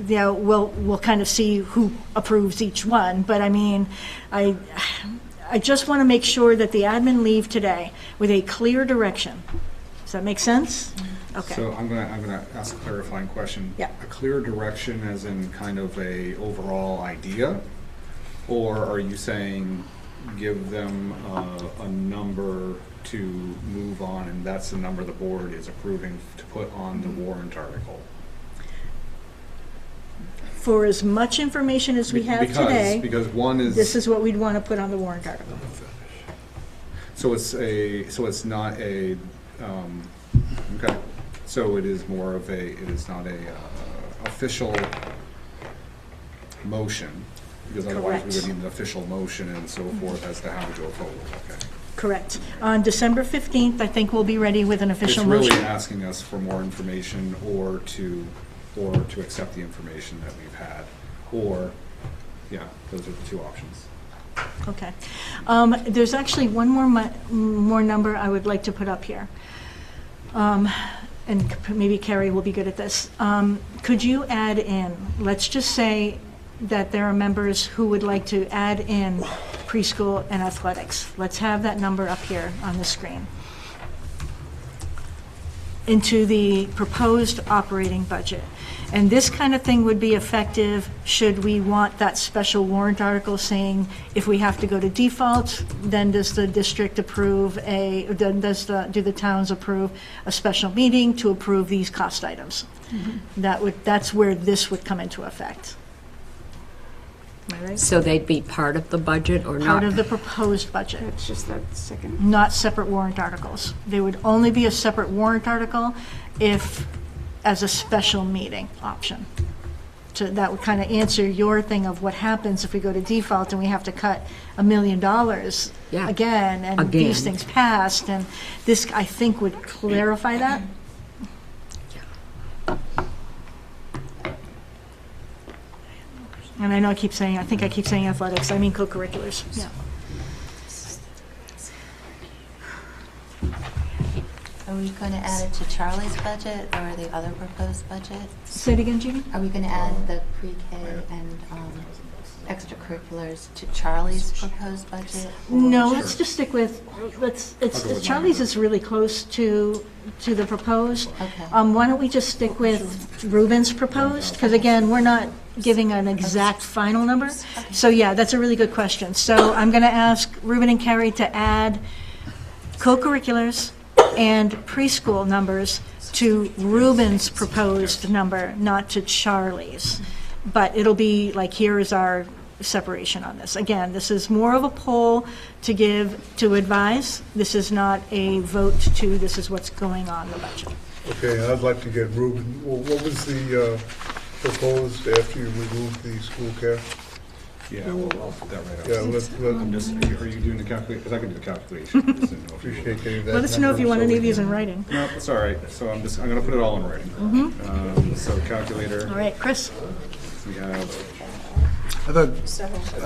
you know, we'll kind of see who approves each one, but I mean, I just want to make sure that the admin leave today with a clear direction. Does that make sense? Okay. So I'm gonna ask a clarifying question. Yeah. A clear direction as in kind of a overall idea? Or are you saying give them a number to move on and that's the number the board is approving to put on the warrant article? For as much information as we have today, because one is, this is what we'd want to put on the warrant article. so it's not a okay, so it is more of a, it is not a official motion, because otherwise we would Correct. need an official motion and so forth as to how to go forward. Okay. Correct. On December 15th, I think we'll be ready with an official It's really motion. asking us for more information or to accept the information that we've had, or, yeah, those are the two options. Okay. There's actually one more number I would like to put up here. And maybe Carrie will be good at this. Could you add in, let's just say that there are members who would like to add in preschool and athletics. Let's have that number up here on the screen. Into the proposed operating budget. And this kind of thing would be effective should we want that special warrant article saying if we have to go to default, then does the district approve do the towns approve a special meeting to approve these cost items? That's where this would come into effect. Am I right? So they'd be part of the budget or not? Part of the proposed budget. It's just that second. Not separate warrant articles. They would only be a separate warrant article if, as a special meeting option. So that would kind of answer your thing of what happens if we go to default and we have to cut $1 million again, and these things passed, and this, I think, would clarify that. And I know I keep saying athletics, I mean co-curriculars, yeah. Are we going to add it to Charlie's budget or the other proposed budget? Say it again, Judy? Are we going to add the pre-K and extracurriculars to Charlie's proposed budget? No, let's just stick with, Charlie's is really close to the proposed. Okay. Why don't we just stick with Ruben's proposed? Because again, we're not giving an exact final number. So yeah, that's a really good question. So I'm going to ask Ruben and Carrie to add co-curriculars and preschool numbers to Ruben's proposed number, not to Charlie's. But it'll be like, here is our separation on this. Again, this is more of a poll to advise. This is not a vote to, this is what's going on in the budget. Okay, I'd like to get Ruben, well, what was the proposed after you removed the school care? Yeah, well, I'll put that right up. Yeah, I'm just, are you doing the calculation? Because I can do the calculation. I just didn't know if you appreciate getting that. Let us know if you want number any so of we these can- in writing. No, it's all right. So I'm going to put it all in writing. So calculator. All right, Chris? We have,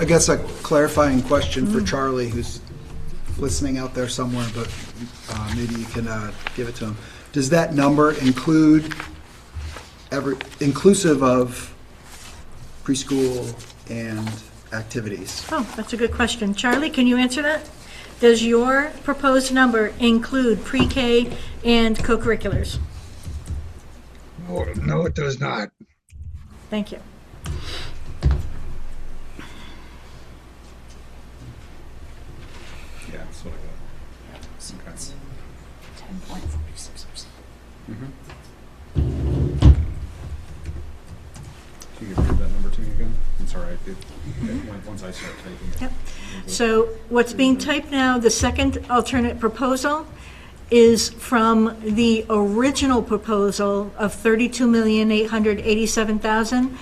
I guess a clarifying question for Charlie, who's listening out there somewhere, but maybe you can give it to him. Does that number include inclusive of preschool and activities? Oh, that's a good question. Charlie, can you answer that? Does your proposed number include pre-K and co-curriculars? No, No, it does not. Thank you. Yeah, that's what I got. Okay. 10.46%. Can you read that number to me again? I'm sorry, once I start typing. Yep. So what's being typed now, the second alternate proposal is from the original proposal of $32,887,000,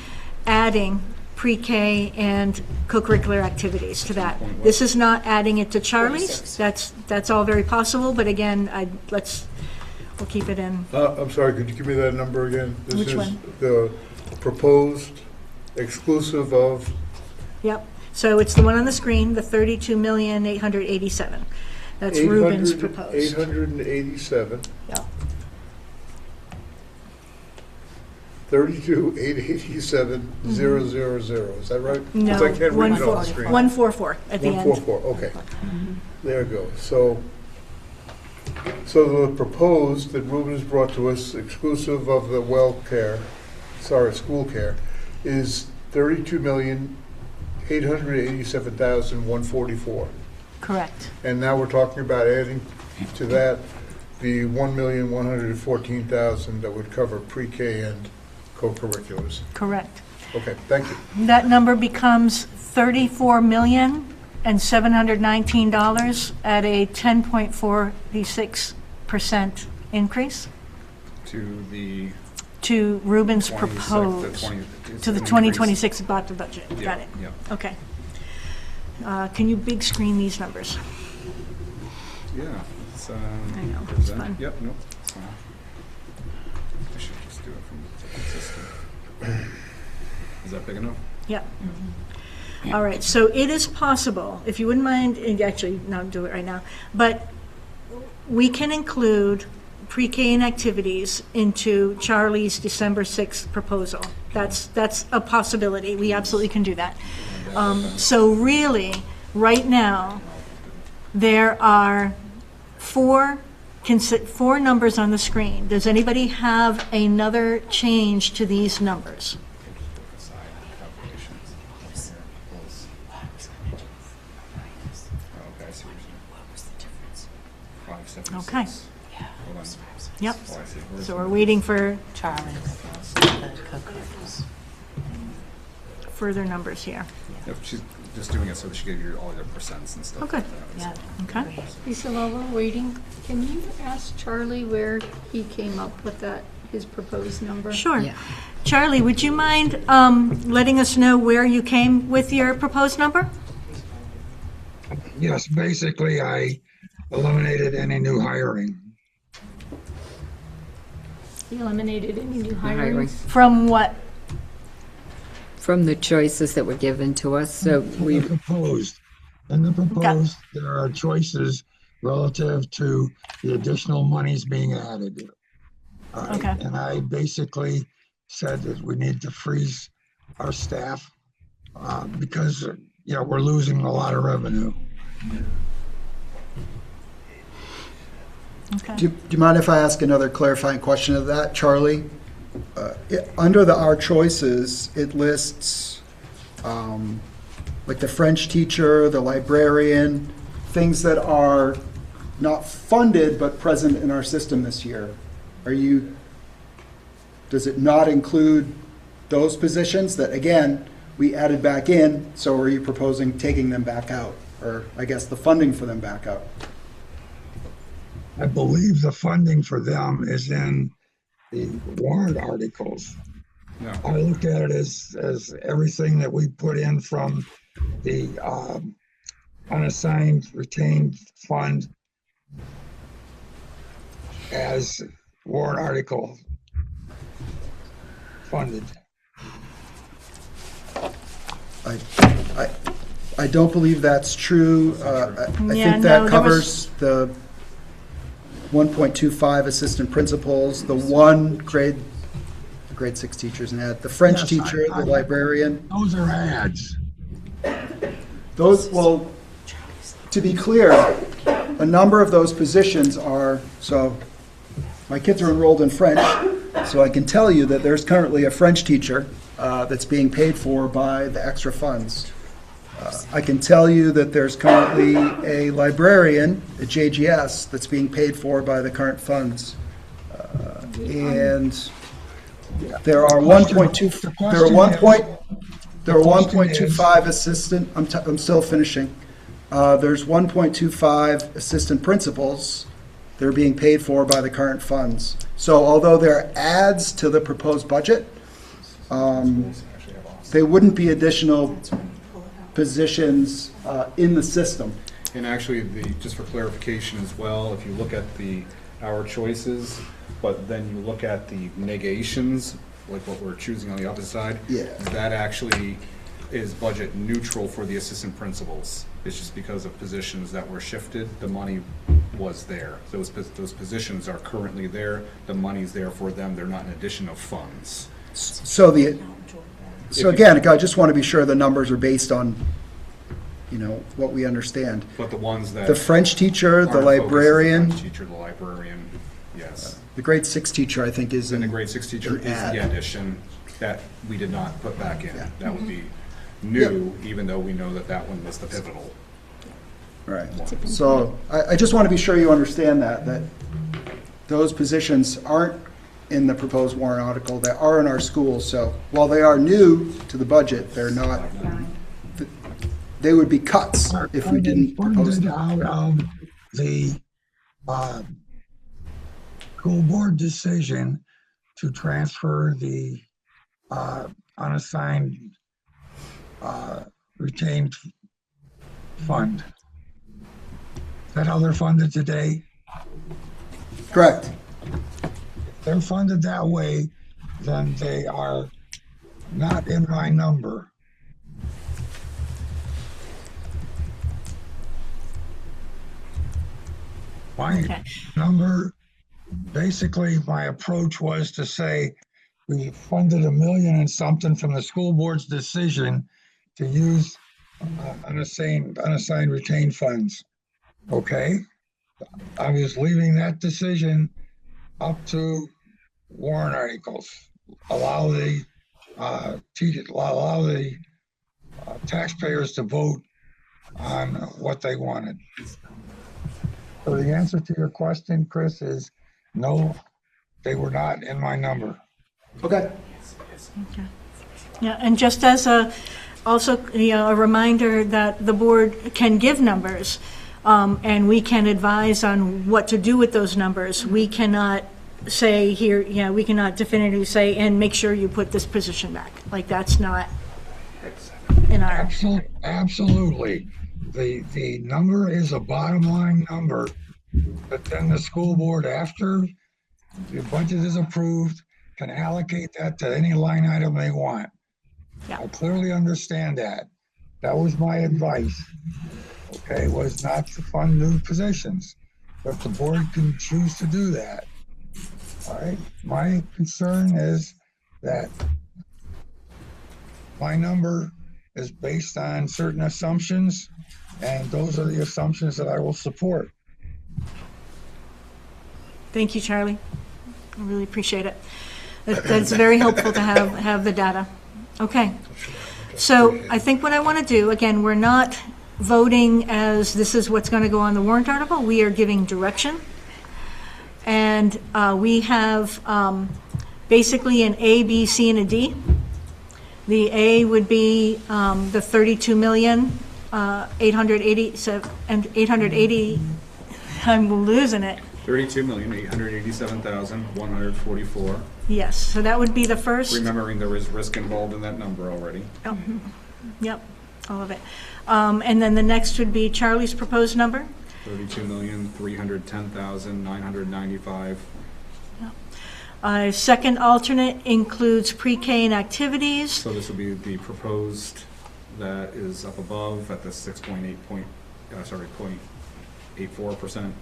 adding pre-K and co-curricular activities to that. This is not adding it to Charlie's. That's all very possible, but again, we'll keep it in. I'm sorry, could you give me that number again? Which one? This is the proposed exclusive of, Yep. So it's the one on the screen, the $32,887,000. That's Ruben's proposed. 887. Yeah. 32,887,000. Is that right? 'Cause No, I can't read it on the screen. 144 at the end. 144, okay. There it goes. So the proposed that Ruben has brought to us, exclusive of the school care, is $32,887,144. Correct. And now we're talking about adding to that the $1,114,000 that would cover pre-K and co-curriculars. Correct. Okay, thank you. That number becomes $34,719 at a 10.46% increase To the to Ruben's 26, proposed, it's to the an 2026 adopted budget. Yeah, Got it. yeah. Okay. Can you big screen these numbers? Yeah. It's, I know, it's present. fun. Yep, nope, it's fine. I should just do it from the system. Is that big enough? Yep. All right, so it is possible, if you wouldn't mind, and actually, no, do it right now, but we can include pre-K and activities into Charlie's December 6th proposal. That's a possibility. We absolutely can do that. So really, right now, there are four numbers on the screen. Does anybody have another change to these numbers? Okay, I see what you're saying. 576. Okay. Hold on. Yep. Oh, I see. Where's So the- we're waiting for Co-curriculars. further numbers here. Yep, she's just doing it so that she gave you all your percents and stuff. Okay. like that. Okay. Lisa, while we're waiting, can you ask Charlie where he came up with his proposed number? Sure. Yeah. Charlie, would you mind letting us know where you came with your proposed number? Yes, basically, I eliminated any new hiring. He eliminated any new Hiring. hirings? From what? From the choices that were given to us, so we, In the proposed, there are choices relative to the additional monies being added. All right, Okay. and I basically said that we need to freeze our staff because, we're losing a lot of revenue. Okay. Do you mind if I ask another clarifying question of that, Charlie? Under our choices, it lists like the French teacher, the librarian, things that are not funded but present in our system this year. Does it not include those positions that, again, we added back in, so are you proposing taking them back out? Or I guess the funding for them back out? I believe the funding for them is in the warrant articles. Yeah. I look at it as everything that we put in from the unassigned retained fund as warrant article funded. I don't believe that's true. I Yeah, think no, that there was- covers the 1.25 assistant principals, the one grade 6 teachers and ed, the French Yes, teacher, the librarian. Those are ads. Those, well, to be clear, a number of those positions are, so my kids are enrolled in French. So I can tell you that there's currently a French teacher that's being paid for by the extra funds. I can tell you that there's currently a librarian at JGS that's being paid for by the current funds. And there are 1.25 assistant, I'm still finishing. There's 1.25 assistant principals that are being paid for by the current funds. So although there are adds to the proposed budget, they wouldn't be additional positions in the system. And actually, just for clarification as well, if you look at our choices, but then you look at the negations, like what we're choosing on the opposite side, that actually is budget neutral for the assistant principals. It's just because of positions that were shifted, the money was there. Those positions are currently there, the money's there for them, they're not an addition of funds. So again, I just want to be sure the numbers are based on, what we understand. But the ones that. The French teacher, the librarian. The French teacher, the librarian, yes. The grade 6 teacher, I think, is And the grade 6 teacher is the addition that we did not put back in. That would be new, even though we know that one was the pivotal. Right. So I just want to be sure you understand that those positions aren't in the proposed warrant article. They are in our schools. So while they are new to the budget, they're not. They would be cuts if we didn't propose them. Out of the school board decision to transfer the unassigned retained fund. Is that how they're funded today? Correct. If they're funded that way, then they are not in my number. My number, basically my approach was to say, we funded $1 million and something from the school board's decision to use unassigned retained funds. Okay? I was leaving that decision up to warrant articles. Allow the taxpayers to vote on what they wanted. So the answer to your question, Chris, is no, they were not in my number. Okay. Yeah, and just as a reminder that the board can give numbers, and we can advise on what to do with those numbers. We cannot say here, we cannot definitively say, and make sure you put this position back. Like, that's not in our. Absolutely. The number is a bottom line number, but then the school board, after the budget is approved, can allocate that to any line item they want. Yeah. I clearly understand that. That was my advice. Okay, was not to fund new positions, but the board can choose to do that. All right, my concern is that my number is based on certain assumptions, and those are the assumptions that I will support. Thank you, Charlie. I really appreciate it. That's very helpful to have the data. Okay. So I think what I want to do, again, we're not voting as this is what's going to go on the warrant article. We are giving direction. And we have basically an A, B, C, and a D. The A would be the 32,880, I'm losing it. 32,887,144. Yes, so that would be the first. Remembering there is risk involved in that number already. Oh, yep, all of it. And then the next would be Charlie's proposed number. 32,310,995. Second alternate includes pre-K and activities. So this will be the proposed that is up above at the 0.84%.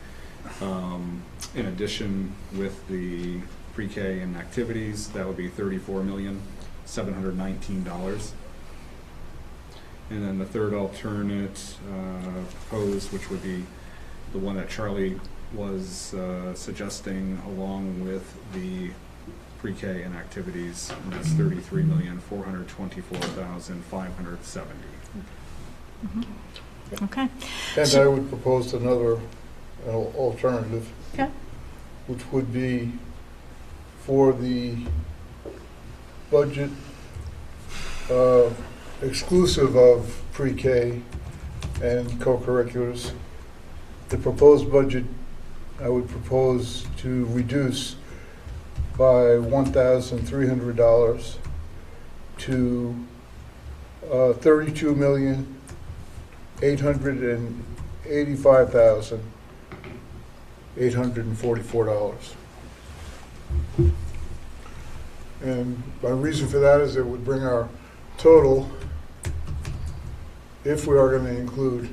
In addition, with the pre-K and activities, that would be $34,719. And then the third alternate proposed, which would be the one that Charlie was suggesting, along with the pre-K and activities, and that's 33,424,570. Okay. And I would propose another alternative. Okay. Which would be for the budget exclusive of pre-K and co-curriculars. The proposed budget, I would propose to reduce by $1,300 to $32,885,844. And my reason for that is it would bring our total, if we are going to include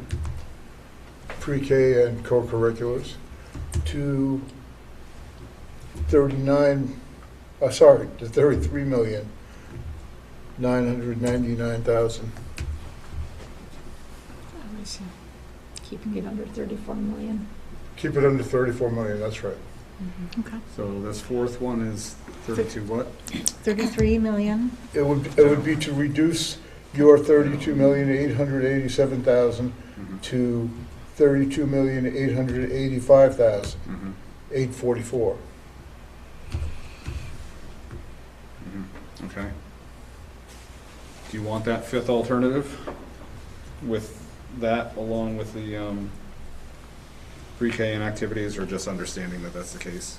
pre-K and co-curriculars, to $33,999,000. Keeping it under 34 million. Keep it under 34 million, that's right. Okay. So this fourth one is 32 what? 33 million. It would be to reduce your 32,887,000 to 32,885,844. Okay. Do you want that fifth alternative with that along with the pre-K and activities, or just understanding that that's the case?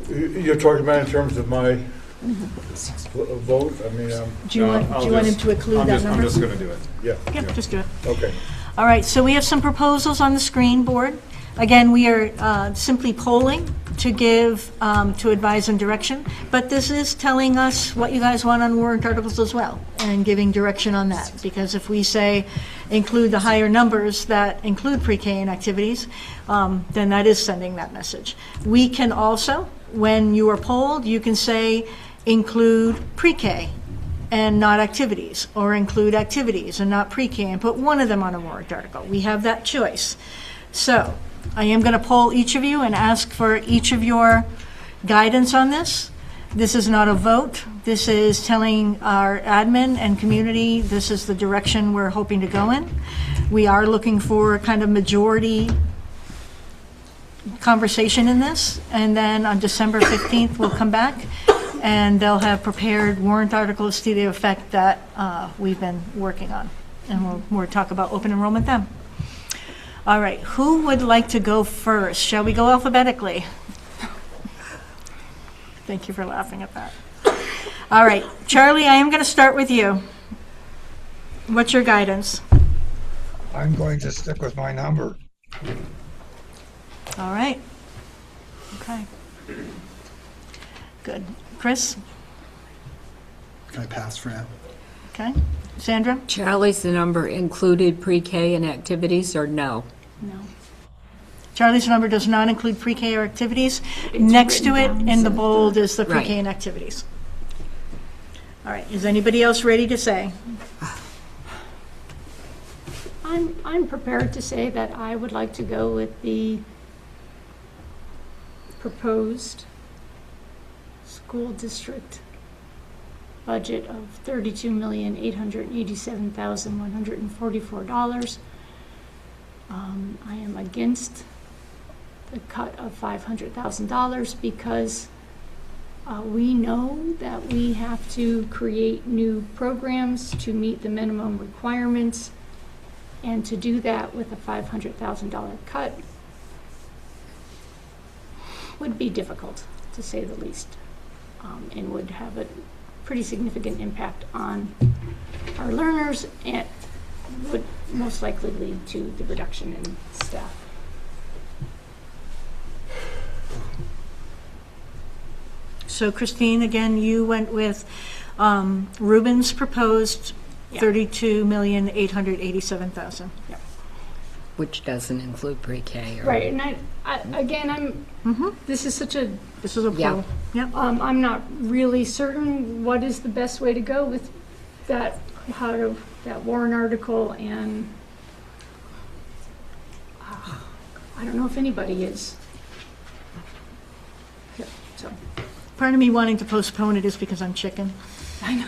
You're talking about in terms of my vote? I mean, Do you want him to include that number? I'm just going to do it. Yeah. Yep, just do it. Okay. All right, so we have some proposals on the screen board. Again, we are simply polling to give, to advise on direction, but this is telling us what you guys want on warrant articles as well, and giving direction on that, because if we say include the higher numbers that include pre-K and activities, then that is sending that message. We can also, when you are polled, you can say include pre-K and not activities, or include activities and not pre-K, and put one of them on a warrant article. We have that choice. So I am going to poll each of you and ask for each of your guidance on this. This is not a vote. This is telling our admin and community this is the direction we're hoping to go in. We are looking for a kind of majority conversation in this, and then on December 15th, we'll come back and they'll have prepared warrant articles to the effect that we've been working on. And we'll talk about open enrollment then. All right, who would like to go first? Shall we go alphabetically? Thank you for laughing at that. All right, Charlie, I am going to start with you. What's your guidance? I'm going to stick with my number. All right. Okay. Good. Chris? Can I pass for now? Okay. Sandra? Charlie's the number included pre-K and activities, or no? No. Charlie's number does not include pre-K or activities. Next to it, in the bold, is the pre-K and activities. All right. Is anybody else ready to say? I'm prepared to say that I would like to go with the proposed school district budget of $32,887,144. I am against the cut of $500,000 because we know that we have to create new programs to meet the minimum requirements, and to do that with a $500,000 cut would be difficult, to say the least, and would have a pretty significant impact on our learners and would most likely lead to the reduction in staff. So Christine, again, you went with Ruben's proposed $32,887,000. Yep. Which doesn't include pre-K. Or Right, and I again, this is such a, this is a poll. Yep. I'm not really certain what is the best way to go with that, that warrant article, and I don't know if anybody is. Yeah, so. part of me wanting to postpone it is because I'm chicken. I know.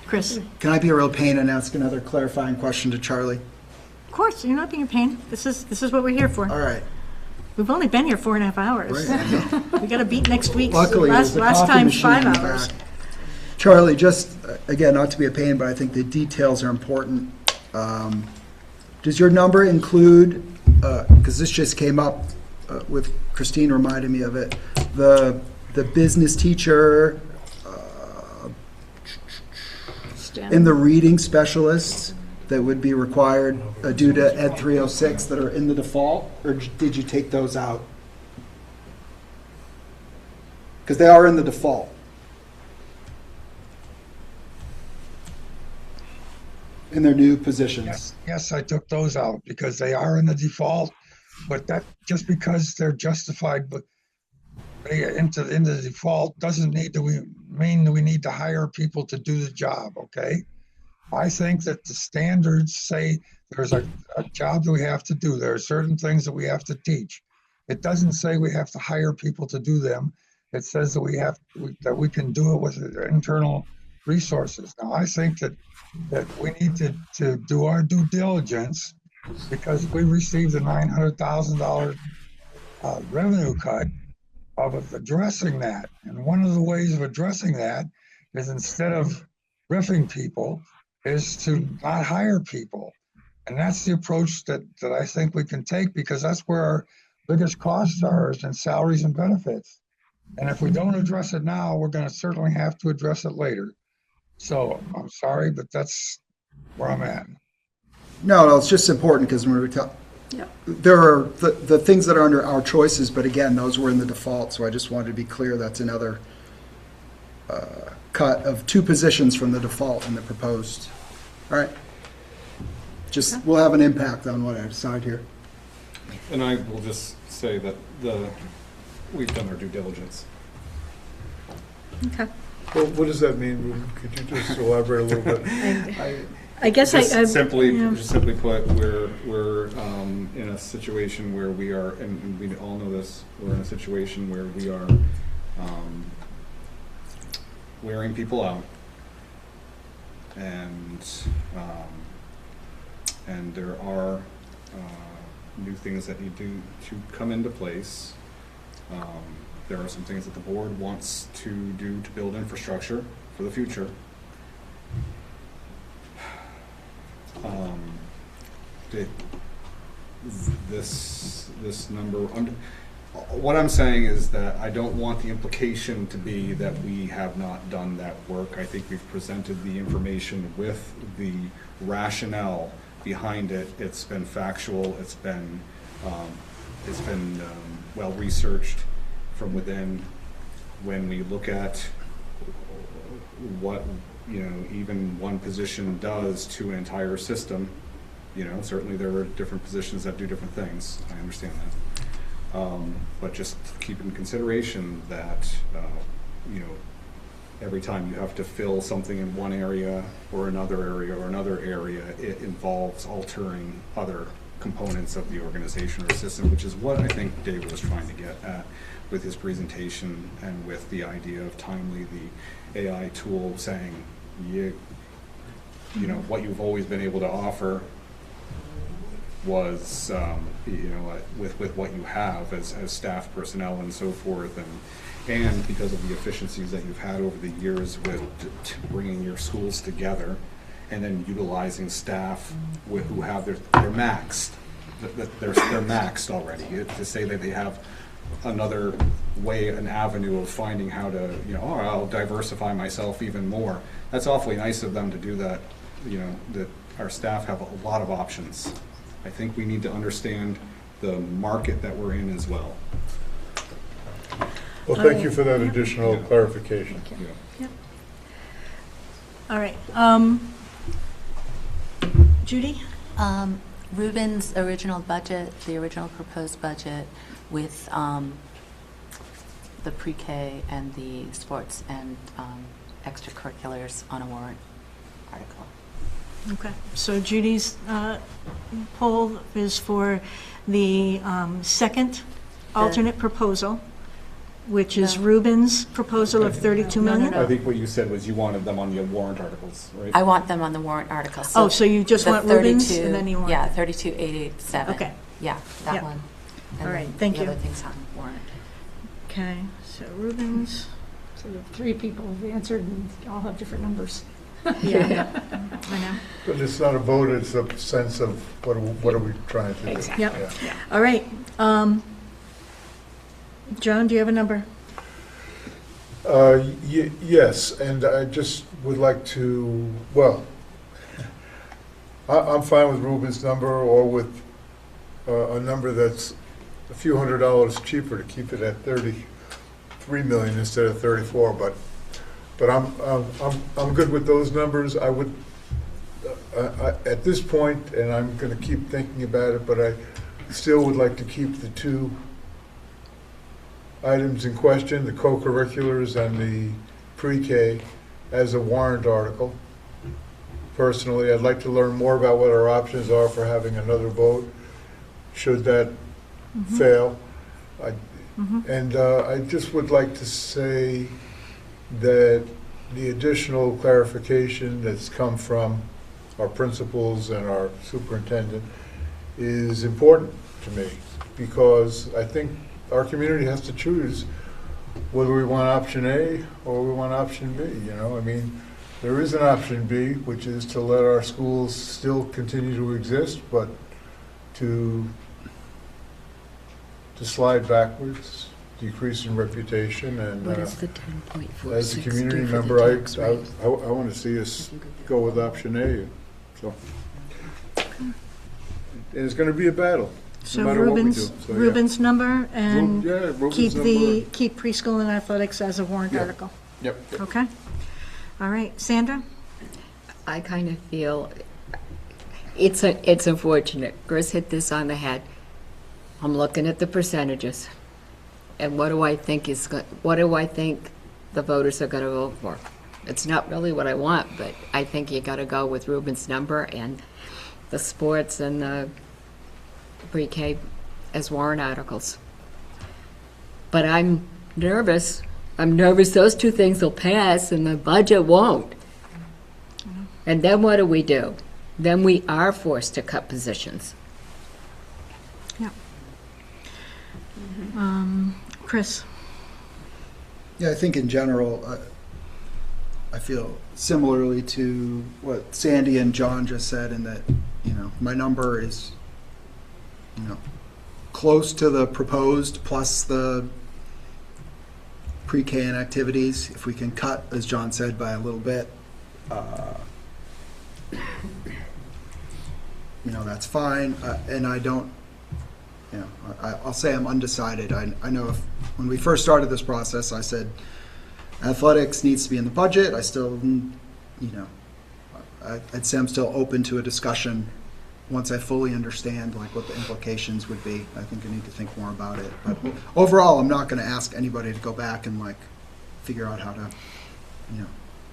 Chris? Can I be a real pain and ask another clarifying question to Charlie? Of course, you're not being a pain. This is what we're here for. All right. We've only been here 4.5 hours. Right. We got to beat next week's. Luckily, there's last the coffee time's machine 5 in the hours. back. Charlie, just, again, not to be a pain, but I think the details are important. Does your number include, because this just came up with Christine reminded me of it, the business teacher and the reading specialists that would be required due to Ed 306 that are in the default, or did you take those out? Because they are in the default. In their new positions. Yes, I took those out because they are in the default, but that just because they're justified but into the default doesn't mean that we need to hire people to do the job, okay? I think that the standards say there's a job that we have to do. There are certain things that we have to teach. It doesn't say we have to hire people to do them. It says that we can do it with internal resources. Now, I think that we need to do our due diligence because we received a $900,000 revenue cut of addressing that. And one of the ways of addressing that is instead of riffing people, is to not hire people. And that's the approach that I think we can take because that's where our biggest costs are is in salaries and benefits. And if we don't address it now, we're going to certainly have to address it later. So I'm sorry, but that's where I'm at. No, it's just important because when we tell, there are the things that are under our choices, but again, those were in the default. So I just wanted to be clear that's another cut of 2 positions from the default in the proposed. All right. Just will have an impact on what I decide here. And I will just say that we've done our due diligence. Okay. Well, what does that mean, Ruben? Could you just elaborate a little bit? I guess Just simply put, we're in a situation where we are, and we all know this, we're in a situation where we are wearing people out, and there are new things that need to come into place. There are some things that the board wants to do to build infrastructure for the future. This number, what I'm saying is that I don't want the implication to be that we have not done that work. I think we've presented the information with the rationale behind it. It's been factual. It's been well researched from within. When we look at what even one position does to an entire system, certainly there are different positions that do different things. I understand that, but just keep in consideration that every time you have to fill something in one area or another area, it involves altering other components of the organization or system, which is what I think David was trying to get at with his presentation and with the idea of Timely, the AI tool, saying, what you've always been able to offer was, with what you have as staff personnel and so forth, and because of the efficiencies that you've had over the years with bringing your schools together, and then utilizing staff who have they're maxed, they're maxed already. To say that they have another way, an avenue of finding how to, I'll diversify myself even more. That's awfully nice of them to do that. That our staff have a lot of options. I think we need to understand the market that we're in as well. Well, thank you for that additional clarification. Yeah. All right. Judy? Ruben's original budget, the original proposed budget with the pre-K and the sports and extracurriculars on a warrant article. Okay, so Judy's poll is for the second alternate proposal which is Ruben's proposal of 32 million? I think what you said was you wanted them on the warrant articles, right? I want them on the warrant article. Oh, so you just the want Rubens 32 and then you want? Yeah, 32,887. Okay. Yeah, that Yep. one. All And right, then thank the you. other things on warrant. Okay, so Rubens. So the three people have answered and all have different numbers. Yeah, I know. But it's not a vote, it's a sense of what are we trying to do? Exactly. Yep. Yeah. All right. Joan, do you have a number? Yes, and I just would like to, well, I'm fine with Ruben's number or with a number that's a few $100s cheaper to keep it at 33 million instead of 34, but I'm good with those numbers. I would, at this point, and I'm going to keep thinking about it, but I still would like to keep the two items in question, the co-curriculars and the pre-K, as a warrant article. Personally, I'd like to learn more about what our options are for having another vote, should that fail. And I just would like to say that the additional clarification that's come from our principals and our superintendent is important to me, because I think our community has to choose whether we want option A or we want option B, you know? I mean, there is an option B, which is to let our schools still continue to exist, but to slide backwards, decrease in reputation, and What is the 10.46 as a community do for the member, tax rate? I want to see us go with option A, so. And it's going to be a battle, So no matter what we do. Rubens, So, yeah. Rubens number and Rubens keep number. keep preschool and athletics as a warrant Yeah. article. Yep. Okay? All right, Sandra? I kind of feel it's unfortunate. Chris hit this on the head. I'm looking at the percentages, and what do I think the voters are going to vote for? It's not really what I want, but I think you got to go with Ruben's number and the sports and the pre-K as warrant articles. But I'm nervous. I'm nervous those two things will pass and the budget won't. And then what do? Then we are forced to cut positions. Yeah. Chris? Yeah, I think in general, I feel similarly to what Sandy and John just said, in that, you know, my number is, you know, close to the proposed plus the pre-K and activities. If we can cut, as John said, by a little bit, you know, that's fine. And I don't, you know, I'll say I'm undecided. I know when we first started this process, I said athletics needs to be in the budget. I still, you know, I'd say I'm still open to a discussion once I fully understand like what the implications would be. I think I need to think more about it. But overall, I'm not going to ask anybody to go back and like figure out how to, you know,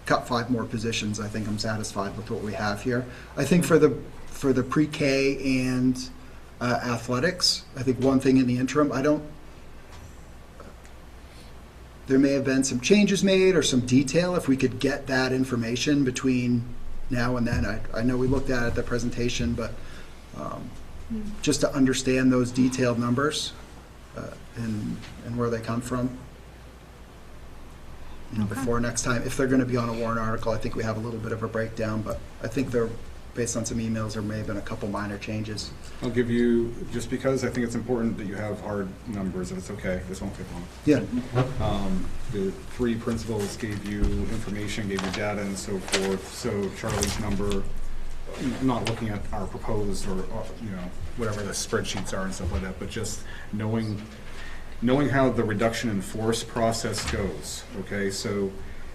cut 5 more positions. I think I'm satisfied with what we have here. I think for the pre-K and athletics, I think one thing in the interim, there may have been some changes made or some detail. If we could get that information between now and then, I know we looked at it at the presentation, but just to understand those detailed numbers and where they come from. You know, before next time, if they're going to be on a warrant article, I think we have a little bit of a breakdown, but I think they're, based on some emails, there may have been a couple minor changes. I'll give you, just because I think it's important that you have hard numbers, if it's okay, this won't take long. Yeah. The 3 principals gave you information, gave you data and so forth, so Charlie's number, not looking at our proposed or you know, whatever the spreadsheets are and stuff like that, but just knowing how the reduction in force process goes, okay? So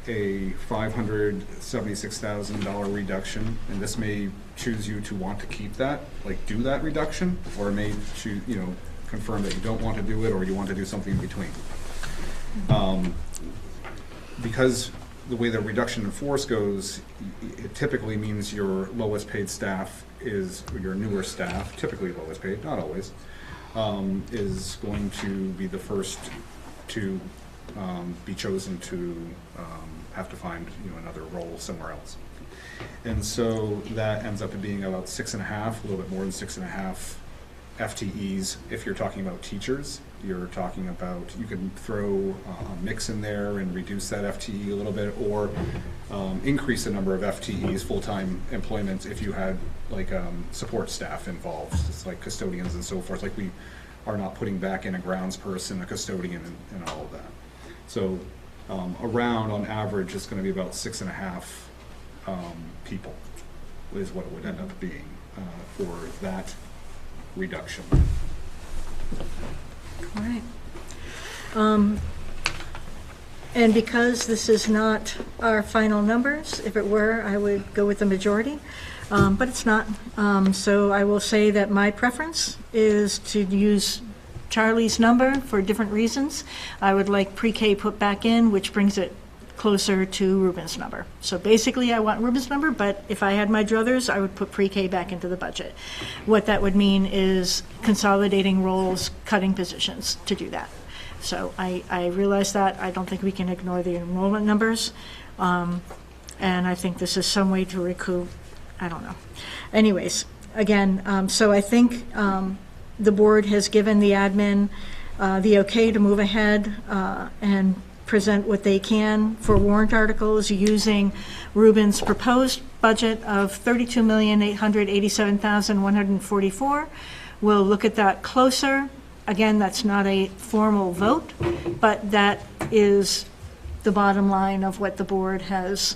a $576,000 reduction, and this may choose you to want to keep that, like do that reduction, or it may choose, you know, confirm that you don't want to do it or you want to do something in between. Because the way the reduction in force goes, it typically means your lowest paid staff is, or your newer staff, typically lowest paid, not always, is going to be the first to be chosen to have to find, another role somewhere else. And so that ends up being about 6.5, a little bit more than 6.5 FTEs. If you're talking about teachers, you're talking about, you can throw a mix in there and reduce that FTE a little bit, or increase the number of FTEs, full-time employments, if you had like support staff involved, just like custodians and so forth. Like we are not putting back in a grounds person, a custodian, and all of that. So around, on average, it's going to be about 6.5 people is what it would end up being for that reduction. All right. And because this is not our final numbers, if it were, I would go with the majority, but it's not. So I will say that my preference is to use Charlie's number for different reasons. I would like pre-K put back in, which brings it closer to Ruben's number. So basically I want Ruben's number, but if I had my druthers, I would put pre-K back into the budget. What that would mean is consolidating roles, cutting positions to do that. So I realize that. I don't think we can ignore the enrollment numbers. And I think this is some way to recoup, I don't know. Anyways, again, so I think the board has given the admin the okay to move ahead and present what they can for warrant articles using Ruben's proposed budget of $32,887,144. We'll look at that closer. Again, that's not a formal vote, but that is the bottom line of what the board has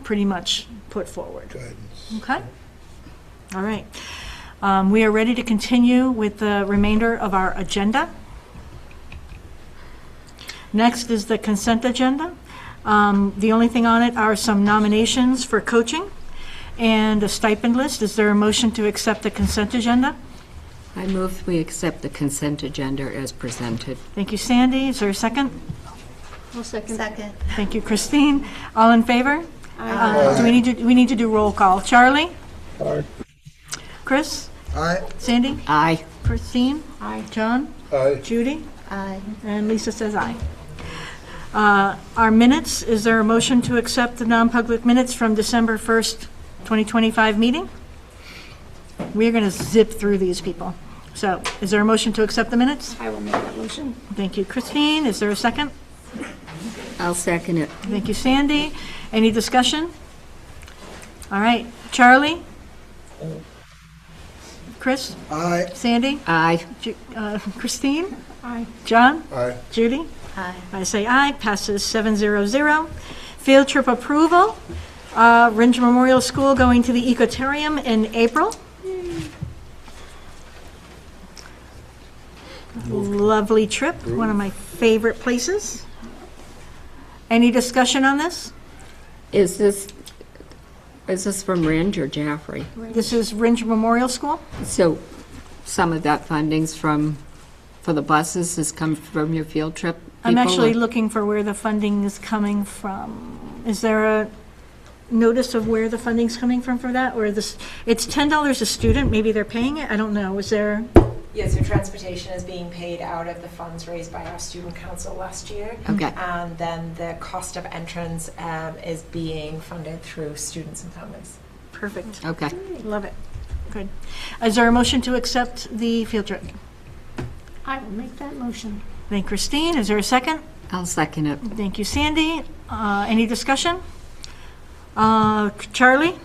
pretty much put forward. Okay? All right. We are ready to continue with the remainder of our agenda. Next is the consent agenda. The only thing on it are some nominations for coaching and a stipend list. Is there a motion to accept the consent agenda? I move we accept the consent agenda as presented. Thank you, Sandy. Is there a second? I'll second. Second. Thank you, Christine. All in favor? Aye. Do we need to do roll call? Charlie? Aye. Chris? Aye. Sandy? Aye. Christine? Aye. John? Aye. Judy? Aye. And Lisa says aye. Our minutes, is there a motion to accept the non-public minutes from December 1st, 2025 meeting? We're going to zip through these people. So, is there a motion to accept the minutes? I will make that motion. Thank you, Christine. Is there a second? I'll second it. Thank you, Sandy. Any discussion? All right, Charlie? Chris? Aye. Sandy? Aye. Christine? Aye. John? Aye. Judy? Aye. I say aye, passes 700. Field trip approval, Ringe Memorial School going to the Ecotarium in April. Lovely trip, one of my favorite places. Any discussion on this? Is this from Ringe or Jaffrey? This is Ringe Memorial School? So some of that funding's for the buses has come from your field trip? I'm people, actually or- looking for where the funding is coming from. Is there a notice of where the funding's coming from for that? Or this, it's $10 a student, maybe they're paying it, I don't know. Is there? Yeah, so transportation is being paid out of the funds raised by our student council last year. Okay. And then the cost of entrance is being funded through students and families. Perfect. Okay. Love it. Good. Is there a motion to accept the field trip? I will make that motion. Thank Christine. Is there a second? I'll second it. Thank you, Sandy. Any discussion? Charlie?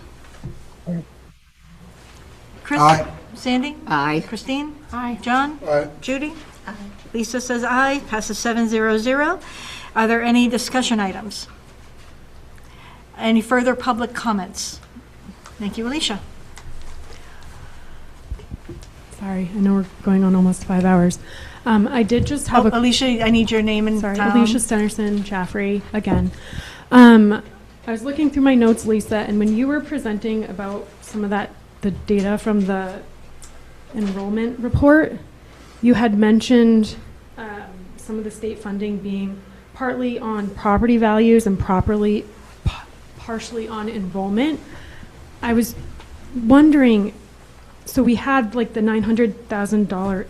Chris? Aye. Sandy? Aye. Christine? Aye. John? Aye. Judy? Aye. Lisa says aye, passes 700. Are there any discussion items? Any further public comments? Thank you, Alicia. Sorry, I know we're going on almost 5 hours. I did just have a... Alicia, I need your name and Sorry, town. Alicia Stenerson, Jaffrey, again. I was looking through my notes, Lisa, and when you were presenting about some of that, the data from the enrollment report, you had mentioned some of the state funding being partly on property values and partially on enrollment. I was wondering, so we had like the $900,000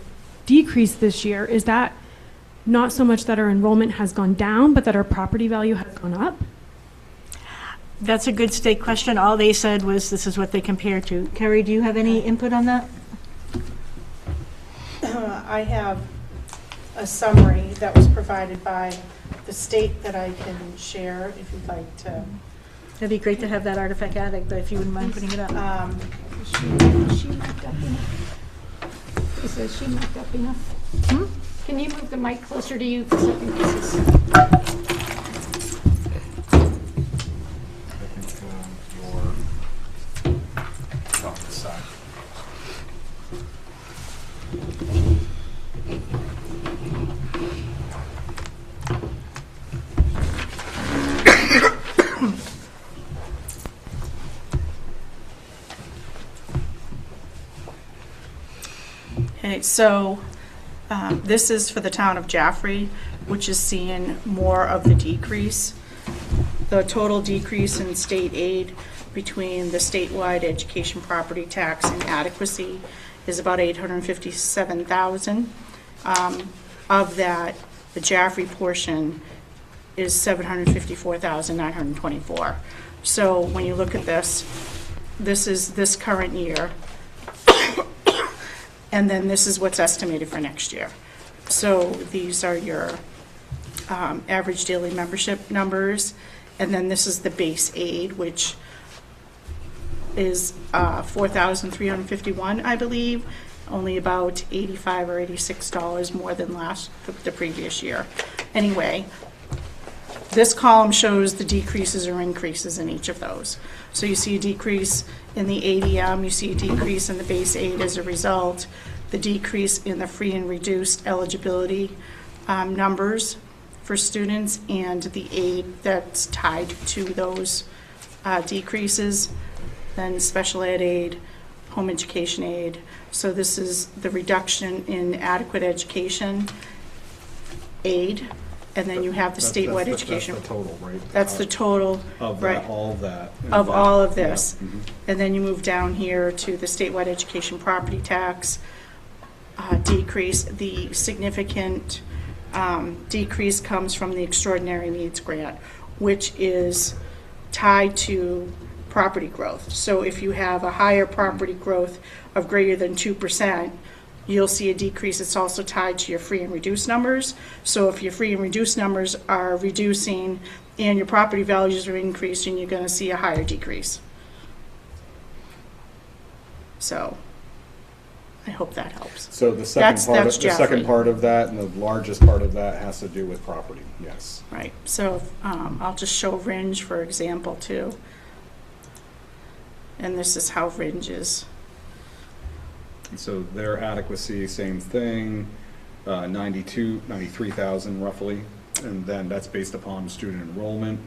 decrease this year. Is that not so much that our enrollment has gone down, but that our property value has gone up? That's a good state question. All they said was this is what they compare to. Carrie, do you have any input on that? I have a summary that was provided by the state that I can share if you'd like to. It'd be great to have that artifact attic, but if you wouldn't mind putting it up. Is she marked up enough? Is she marked up enough? Can you move the mic closer to you? 'Cause I think this is. Off the side. Okay, so this is for the town of Jaffrey, which is seeing more of the decrease. The total decrease in state aid between the statewide education property tax and adequacy is about $857,000. Of that, the Jaffrey portion is $754,924. So when you look at this, this is this current year, and then this is what's estimated for next year. So these are your average daily membership numbers, and then this is the base aid, which is $4,351, I believe, only about $85 or $86 more than the previous year. Anyway, this column shows the decreases or increases in each of those. So you see a decrease in the ADM, you see a decrease in the base aid as a result, the decrease in the free and reduced eligibility numbers for students, and the aid that's tied to those decreases, then special ed aid, home education aid. So this is the reduction in adequate education aid, and then you have the statewide education. That's the total, right? That's the total, Of right. that, all of that. Of all of this. Yeah, mhm. And then you move down here to the statewide education property tax decrease. The significant decrease comes from the extraordinary needs grant, which is tied to property growth. So if you have a higher property growth of greater than 2%, you'll see a decrease. It's also tied to your free and reduced numbers. So if your free and reduced numbers are reducing and your property values are increasing, you're going to see a higher decrease. So I hope that helps. So the second That's Jaffrey. part of that, and the largest part of that has to do with property, yes. Right. So I'll just show Ringe, for example, too. And this is how Ringe is. And so their adequacy, same thing, 93,000 roughly, and then that's based upon student enrollment.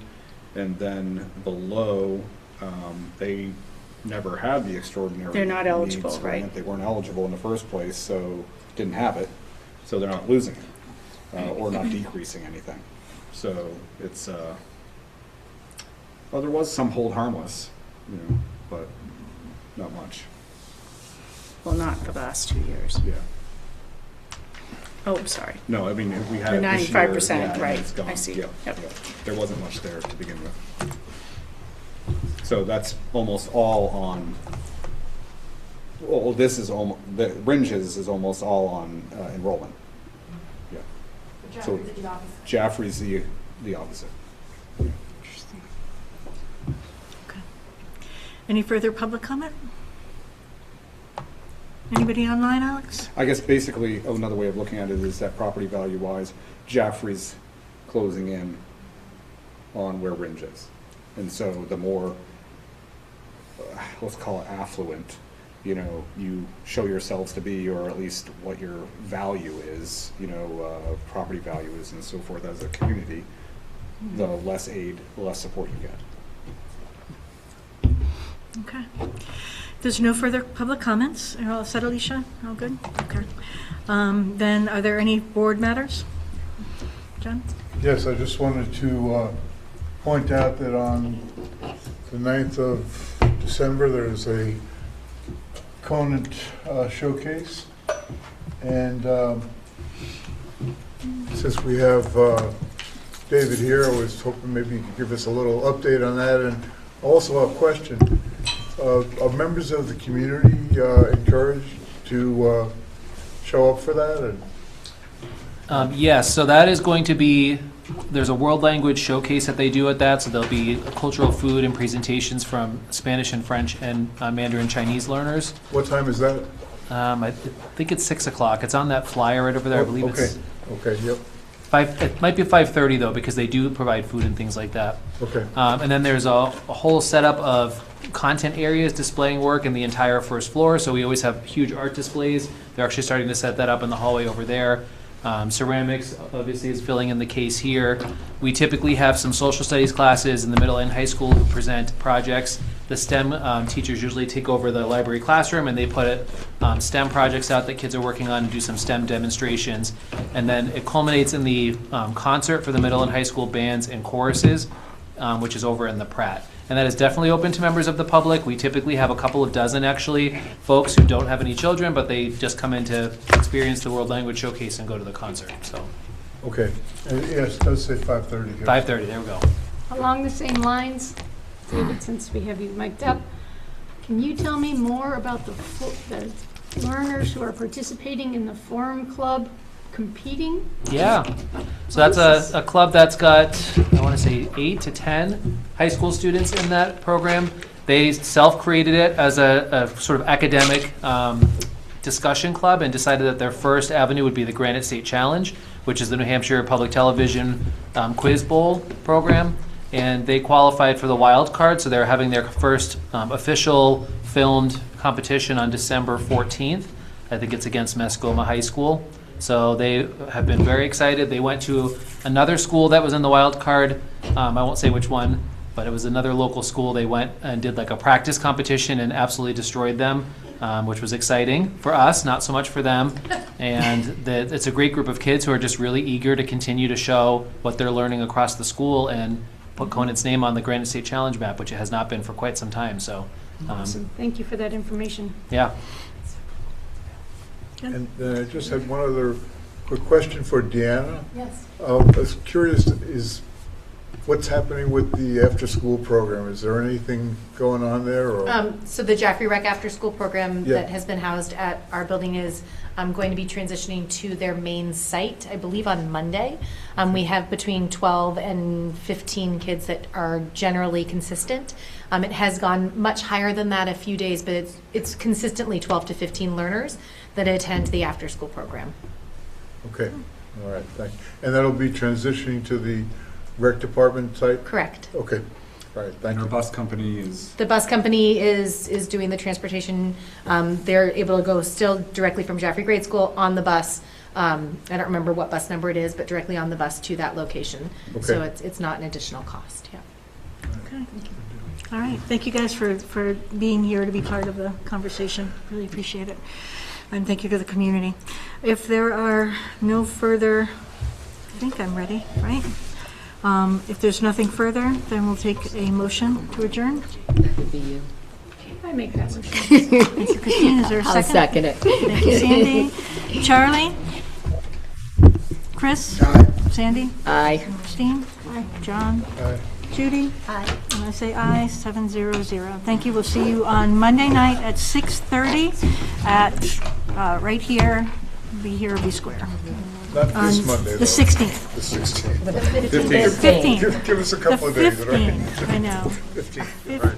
And then below, they never had the extraordinary They're not eligible, needs right. grant. They weren't eligible in the first place, so didn't have it, so they're not losing it, or not decreasing anything. So it's, well, there was some hold harmless, you know, but not much. Well, not the last 2 years. Yeah. Oh, sorry. No, I mean, if we had The it this year, 95%, yeah, right. it's gone. I see. Yeah, Yep. yeah. There wasn't much there to begin with. So that's almost all on, well, this is almost, the Ringes is almost all on enrollment. Yeah. So Jaffrey's the opposite. Interesting. Okay. Any further public comment? Anybody online, Alex? I guess basically, another way of looking at it is that property value wise, Jaffrey's closing in on where Ringe is. And so the more, let's call it affluent, you know, you show yourselves to be, or at least what your value is, you know, property value is and so forth as a community, the less aid, the less support you get. Okay. There's no further public comments. Are all set, Alicia? All good? Okay. Then are there any board matters? John? Yes, I just wanted to point out that on the 9th of December, there's a Conant showcase. And it's since we have David here, I was hoping maybe you could give us a little update on that. And also a question, are members of the community encouraged to show up for that? And Yes, so that is going to be, there's a world language showcase that they do at that, so there'll be cultural food and presentations from Spanish and French and Mandarin Chinese learners. What time is that? I think it's 6 o'clock. It's on that flyer right over there. I believe it's Okay, yep. it might be 5:30 though, because they do provide food and things like that. Okay. And then there's a whole setup of content areas displaying work in the entire first floor. So we always have huge art displays. They're actually starting to set that up in the hallway over there. Ceramics obviously is filling in the case here. We typically have some social studies classes in the middle and high school who present projects. The STEM teachers usually take over the library classroom and they put STEM projects out that kids are working on and do some STEM demonstrations. And then it culminates in the concert for the middle and high school bands and choruses, which is over in the Pratt. And that is definitely open to members of the public. We typically have a couple of dozen, actually, folks who don't have any children, but they just come in to experience the World Language Showcase and go to the concert, so. Okay. Yes, it does say 5:30 here. 5:30, there we go. Along the same lines, David, since we have you mic'd up, can you tell me more about the learners who are participating in the Forum Club competing? Yeah. So that's a club that's got, I want to say, 8 to 10 high school students in that program. They self-created it as a sort of academic discussion club and decided that their first avenue would be the Granite State Challenge, which is the New Hampshire Public Television Quiz Bowl program. And they qualified for the wild card, so they're having their first official filmed competition on December 14th. I think it's against Mascoma High School. So they have been very excited. They went to another school that was in the wild card. I won't say which one, but it was another local school. They went and did like a practice competition and absolutely destroyed them, which was exciting for us, not so much for them. And it's a great group of kids who are just really eager to continue to show what they're learning across the school and put Conant's name on the Granite State Challenge map, which it has not been for quite some time. So, Awesome. Thank you for that information. Yeah. And I just had one other quick question for Deanna. Yes. I was curious, what's happening with the after-school program? Is there anything going on there? Or? So the Jaffrey Rec After School program Yeah. that has been housed at our building is going to be transitioning to their main site, I believe on Monday. We have between 12 and 15 kids that are generally consistent. It has gone much higher than that a few days, but it's consistently 12 to 15 learners that attend the after-school program. Okay, all right, thank you. And that'll be transitioning to the rec department site? Correct. Okay, all right, thank you. Our bus company is, The bus company is doing the transportation. They're able to go still directly from Jaffrey Grade School on the bus. I don't remember what bus number it is, but directly on the bus to that location. So Okay. it's not an additional cost, yeah. Okay. All right, thank you guys for being here to be part of the conversation. Really appreciate it. And thank you to the community. If there are no further, I think I'm ready, right? If there's nothing further, then we'll take a motion to adjourn. That would be you. I make that motion. Thank you, Christine. Is there a second? I'll second it. Thank you, Sandy. Charlie? Chris? Sandy? Aye. Christine? Aye. John? Aye. Judy? Aye. And I say aye, 700. Thank you. We'll see you on Monday night at 6:30 at, right here, be here, be square. Not this On Monday, the though. 16th. The 16th. The 15th. 15th. Give us a couple of days, all right? 15th, I know. 15th, all right.